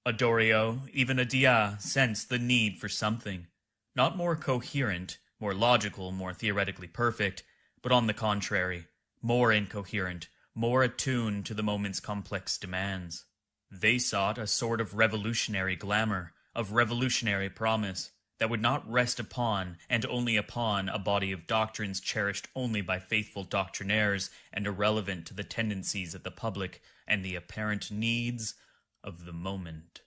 A Doriot, even a Dia, sensed the need for something, not more coherent, more logical, more theoretically perfect, but on the contrary, more incoherent, more attuned to the moment's complex demands. They sought a sort of revolutionary glamour, of revolutionary promise, that would not rest upon and only upon a body of doctrines cherished only by faithful doctrinaires and irrelevant to the tendencies of the public and the apparent needs of the moment.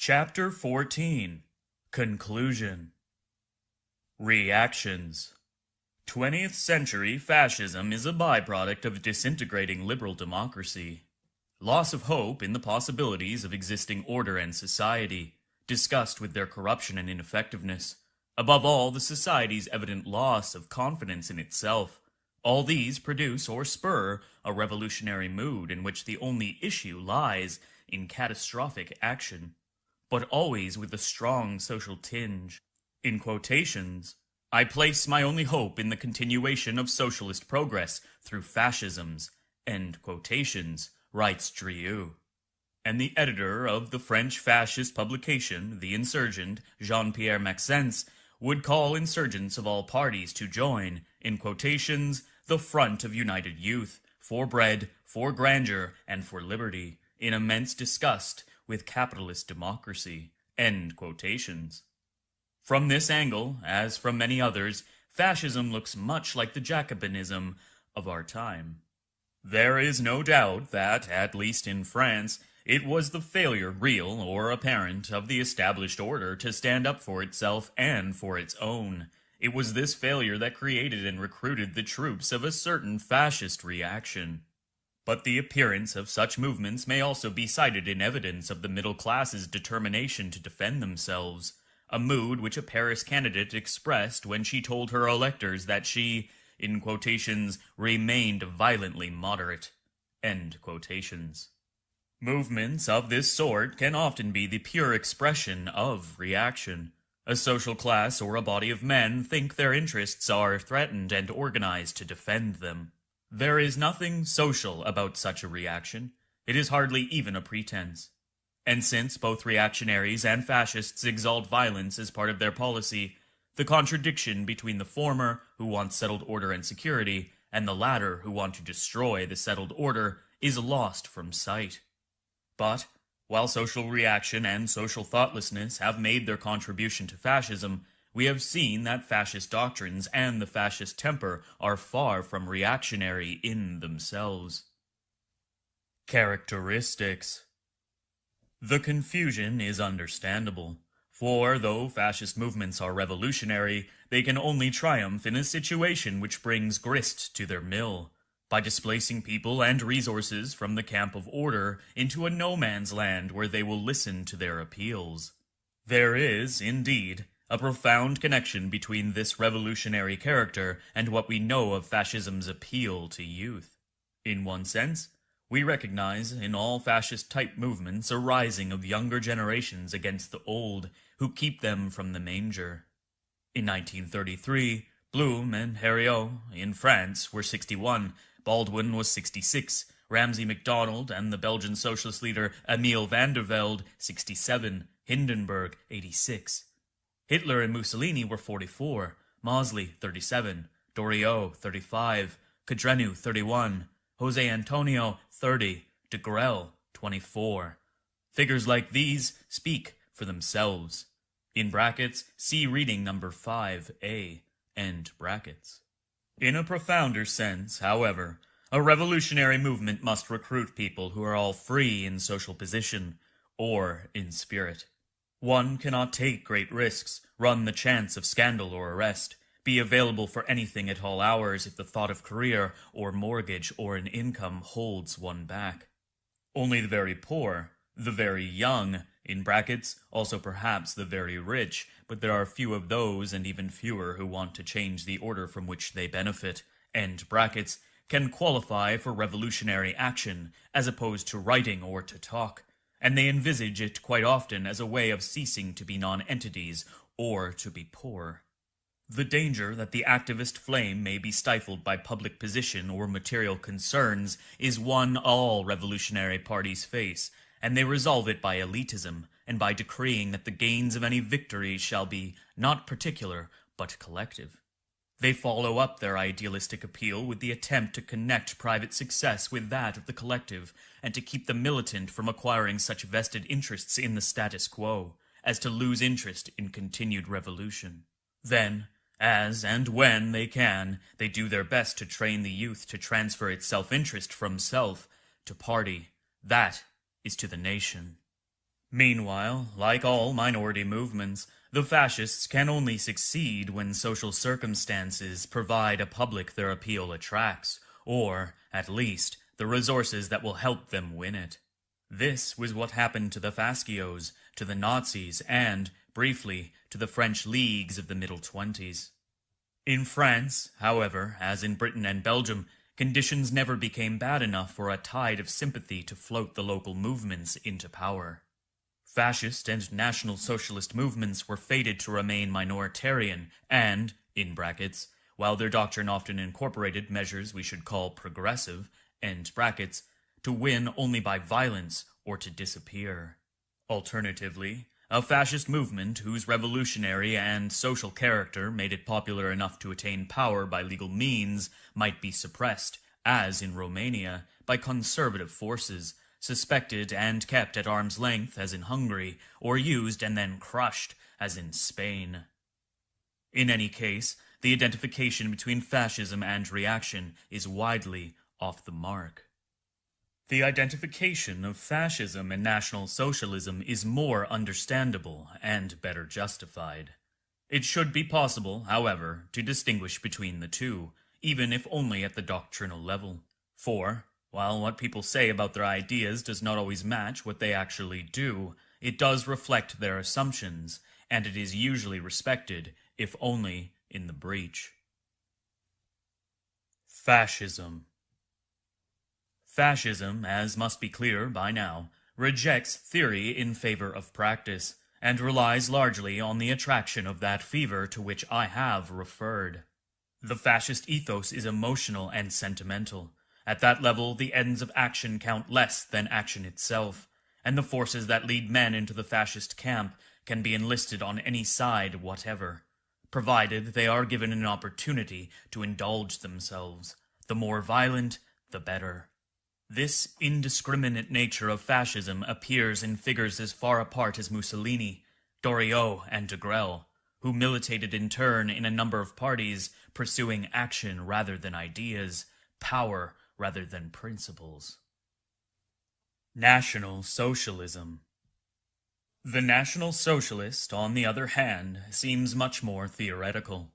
Chapter 14. Conclusion. Reactions. 20th century fascism is a byproduct of disintegrating liberal democracy. Loss of hope in the possibilities of existing order and society, disgust with their corruption and ineffectiveness, above all the society's evident loss of confidence in itself, all these produce or spur a revolutionary mood in which the only issue lies in catastrophic action, but always with a strong social tinge. In quotations, I place my only hope in the continuation of socialist progress through fascisms, end quotations, writes Drieu. And the editor of the French fascist publication, The Insurgent, Jean-Pierre Maxence, would call insurgents of all parties to join, in quotations, the front of united youth, for bread, for grandeur, and for liberty, in immense disgust with capitalist democracy, end quotations. From this angle, as from many others, fascism looks much like the Jacobinism of our time. There is no doubt that, at least in France, it was the failure, real or apparent, of the established order to stand up for itself and for its own. It was this failure that created and recruited the troops of a certain fascist reaction. But the appearance of such movements may also be cited in evidence of the middle class's determination to defend themselves, a mood which a Paris candidate expressed when she told her electors that she, in quotations, remained violently moderate, end quotations. Movements of this sort can often be the pure expression of reaction. A social class or a body of men think their interests are threatened and organized to defend them. There is nothing social about such a reaction. It is hardly even a pretense. And since both reactionaries and fascists exalt violence as part of their policy, the contradiction between the former, who want settled order and security, and the latter, who want to destroy the settled order, is lost from sight. But, while social reaction and social thoughtlessness have made their contribution to fascism, we have seen that fascist doctrines and the fascist temper are far from reactionary in themselves. Characteristics. The confusion is understandable, for though fascist movements are revolutionary, they can only triumph in a situation which brings grist to their mill, by displacing people and resources from the camp of order into a no-man's land where they will listen to their appeals. There is, indeed, a profound connection between this revolutionary character and what we know of fascism's appeal to youth. In one sense, we recognize in all fascist-type movements a rising of younger generations against the old, who keep them from the manger. In 1933, Blum and Heriot in France were 61, Baldwin was 66, Ramsay MacDonald and the Belgian socialist leader Emile van der Velde 67, Hindenburg 86. Hitler and Mussolini were 44, Mosley 37, Doriot 35, Cadrenu 31, Jose Antonio 30, de Grelle 24. Figures like these speak for themselves. In brackets, see reading number 5a, end brackets. In a profounder sense, however, a revolutionary movement must recruit people who are all free in social position or in spirit. One cannot take great risks, run the chance of scandal or arrest, be available for anything at all hours if the thought of career or mortgage or an income holds one back. Only the very poor, the very young, in brackets, also perhaps the very rich, but there are few of those and even fewer who want to change the order from which they benefit, end brackets, can qualify for revolutionary action as opposed to writing or to talk, and they envisage it quite often as a way of ceasing to be non-entities or to be poor. The danger that the activist flame may be stifled by public position or material concerns is one all revolutionary parties face, and they resolve it by elitism and by decreeing that the gains of any victory shall be not particular but collective. They follow up their idealistic appeal with the attempt to connect private success with that of the collective, and to keep the militant from acquiring such vested interests in the status quo as to lose interest in continued revolution. Then, as and when they can, they do their best to train the youth to transfer its self-interest from self to party, that is to the nation. Meanwhile, like all minority movements, the fascists can only succeed when social circumstances provide a public their appeal attracts, or, at least, the resources that will help them win it. This was what happened to the Fascios, to the Nazis, and, briefly, to the French Leagues of the middle 20s. In France, however, as in Britain and Belgium, conditions never became bad enough for a tide of sympathy to float the local movements into power. Fascist and National Socialist movements were fated to remain minoritarian and, in brackets, while their doctrine often incorporated measures we should call progressive, end brackets, to win only by violence or to disappear. Alternatively, a fascist movement whose revolutionary and social character made it popular enough to attain power by legal means might be suppressed, as in Romania, by conservative forces, suspected and kept at arm's length, as in Hungary, or used and then crushed, as in Spain. In any case, the identification between fascism and reaction is widely off the mark. The identification of fascism and National Socialism is more understandable and better justified. It should be possible, however, to distinguish between the two, even if only at the doctrinal level. For, while what people say about their ideas does not always match what they actually do, it does reflect their assumptions, and it is usually respected, if only in the breach. Fascism. Fascism, as must be clear by now, rejects theory in favor of practice, and relies largely on the attraction of that fever to which I have referred. The fascist ethos is emotional and sentimental. At that level, the ends of action count less than action itself, and the forces that lead men into the fascist camp can be enlisted on any side whatever, provided they are given an opportunity to indulge themselves. The more violent, the better. This indiscriminate nature of fascism appears in figures as far apart as Mussolini, Doriot, and de Grelle, who militated in turn in a number of parties, pursuing action rather than ideas, power rather than principles. National Socialism. The National Socialist, on the other hand, seems much more theoretical.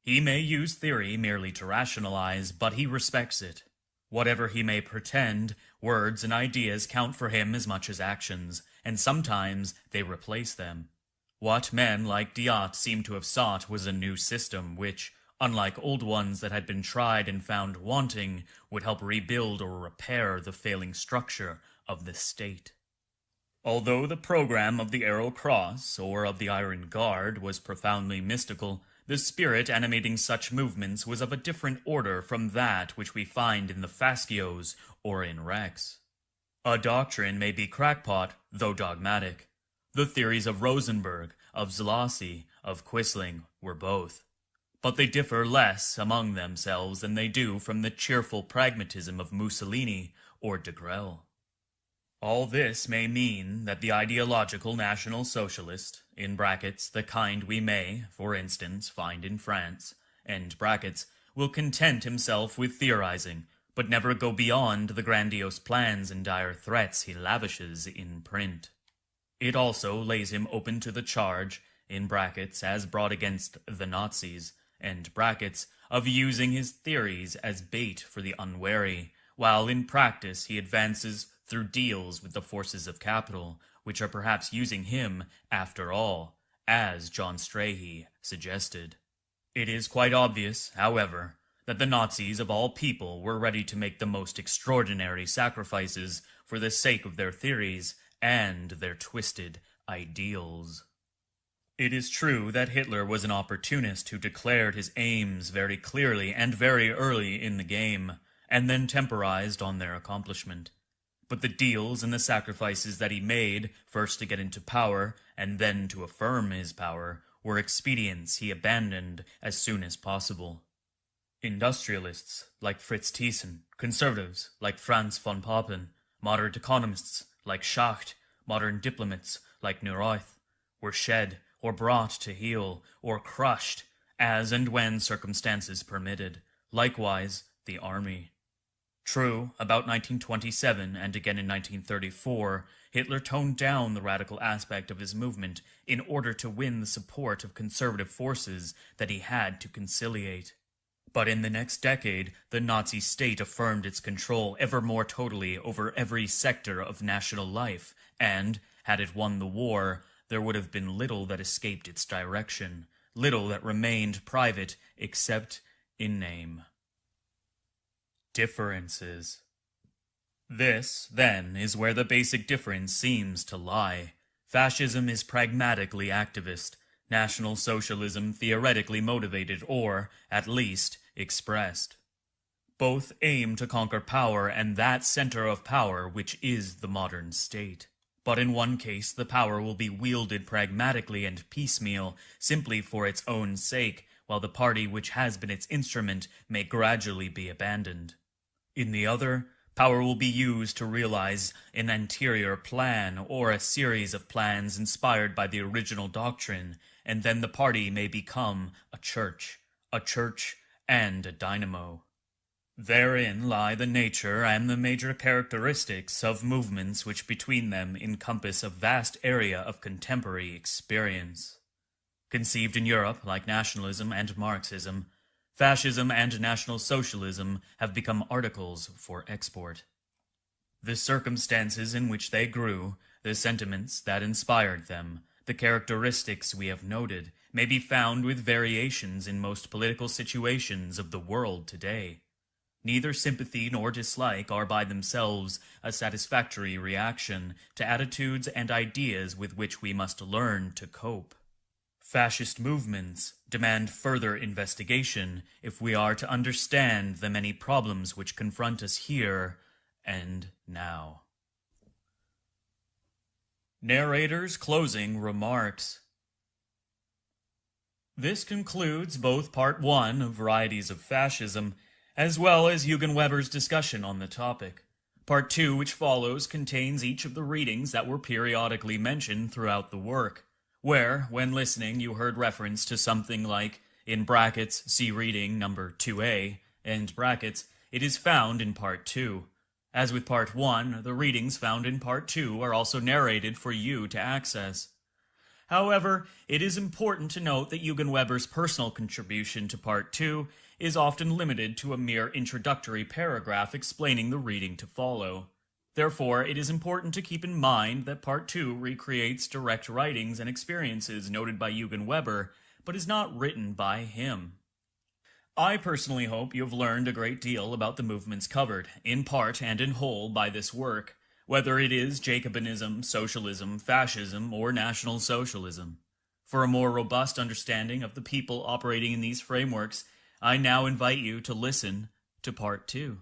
He may use theory merely to rationalize, but he respects it. Whatever he may pretend, words and ideas count for him as much as actions, and sometimes they replace them. What men like Diot seem to have sought was a new system which, unlike old ones that had been tried and found wanting, would help rebuild or repair the failing structure of the state. Although the program of the Arrow Cross or of the Iron Guard was profoundly mystical, the spirit animating such movements was of a different order from that which we find in the Fascios or in Rex. A doctrine may be crackpot, though dogmatic. The theories of Rosenberg, of Szalasi, of Quisling were both. But they differ less among themselves than they do from the cheerful pragmatism of Mussolini or de Grelle. All this may mean that the ideological National Socialist, in brackets, the kind we may, for instance, find in France, end brackets, will content himself with theorizing, but never go beyond the grandiose plans and dire threats he lavishes in print. It also lays him open to the charge, in brackets, as brought against the Nazis, end brackets, of using his theories as bait for the unwary, while in practice he advances through deals with the forces of capital, which are perhaps using him, after all, as John Strachey suggested. It is quite obvious, however, that the Nazis of all people were ready to make the most extraordinary sacrifices for the sake of their theories and their twisted ideals. It is true that Hitler was an opportunist who declared his aims very clearly and very early in the game, and then temporized on their accomplishment. But the deals and the sacrifices that he made, first to get into power and then to affirm his power, were expedients he abandoned as soon as possible. Industrialists like Fritz Thyssen, conservatives like Franz von Papen, moderate economists like Schacht, modern diplomats like Neurath, were shed or brought to heel or crushed as and when circumstances permitted. Likewise, the army. True, about 1927 and again in 1934, Hitler toned down the radical aspect of his movement in order to win the support of conservative forces that he had to conciliate. But in the next decade, the Nazi state affirmed its control ever more totally over every sector of national life, and, had it won the war, there would have been little that escaped its direction, little that remained private except in name. Differences. This, then, is where the basic difference seems to lie. Fascism is pragmatically activist, National Socialism theoretically motivated or, at least, expressed. Both aim to conquer power and that center of power which is the modern state. But in one case the power will be wielded pragmatically and piecemeal, simply for its own sake, while the party which has been its instrument may gradually be abandoned. In the other, power will be used to realize an anterior plan or a series of plans inspired by the original doctrine, and then the party may become a church and a dynamo. Therein lie the nature and the major characteristics of movements which between them encompass a vast area of contemporary experience. Conceived in Europe like nationalism and Marxism, fascism and National Socialism have become articles for export. The circumstances in which they grew, the sentiments that inspired them, the characteristics we have noted, may be found with variations in most political situations of the world today. Neither sympathy nor dislike are by themselves a satisfactory reaction to attitudes and ideas with which we must learn to cope. Fascist movements demand further investigation if we are to understand the many problems which confront us here and now. Narrator's closing remarks. This concludes both Part 1 of Varieties of Fascism, as well as Eugen Weber's discussion on the topic. Part 2, which follows, contains each of the readings that were periodically mentioned throughout the work, where, when listening, you heard reference to something like, in brackets, see reading number 2a, end brackets, it is found in Part 2. As with Part 1, the readings found in Part 2 are also narrated for you to access. However, it is important to note that Eugen Weber's personal contribution to Part 2 is often limited to a mere introductory paragraph explaining the reading to follow. Therefore, it is important to keep in mind that Part 2 recreates direct writings and experiences noted by Eugen Weber, but is not written by him. I personally hope you have learned a great deal about the movements covered, in part and in whole, by this work, whether it is Jacobinism, Socialism, Fascism, or National Socialism. For a more robust understanding of the people operating in these frameworks, I now invite you to listen to Part 2.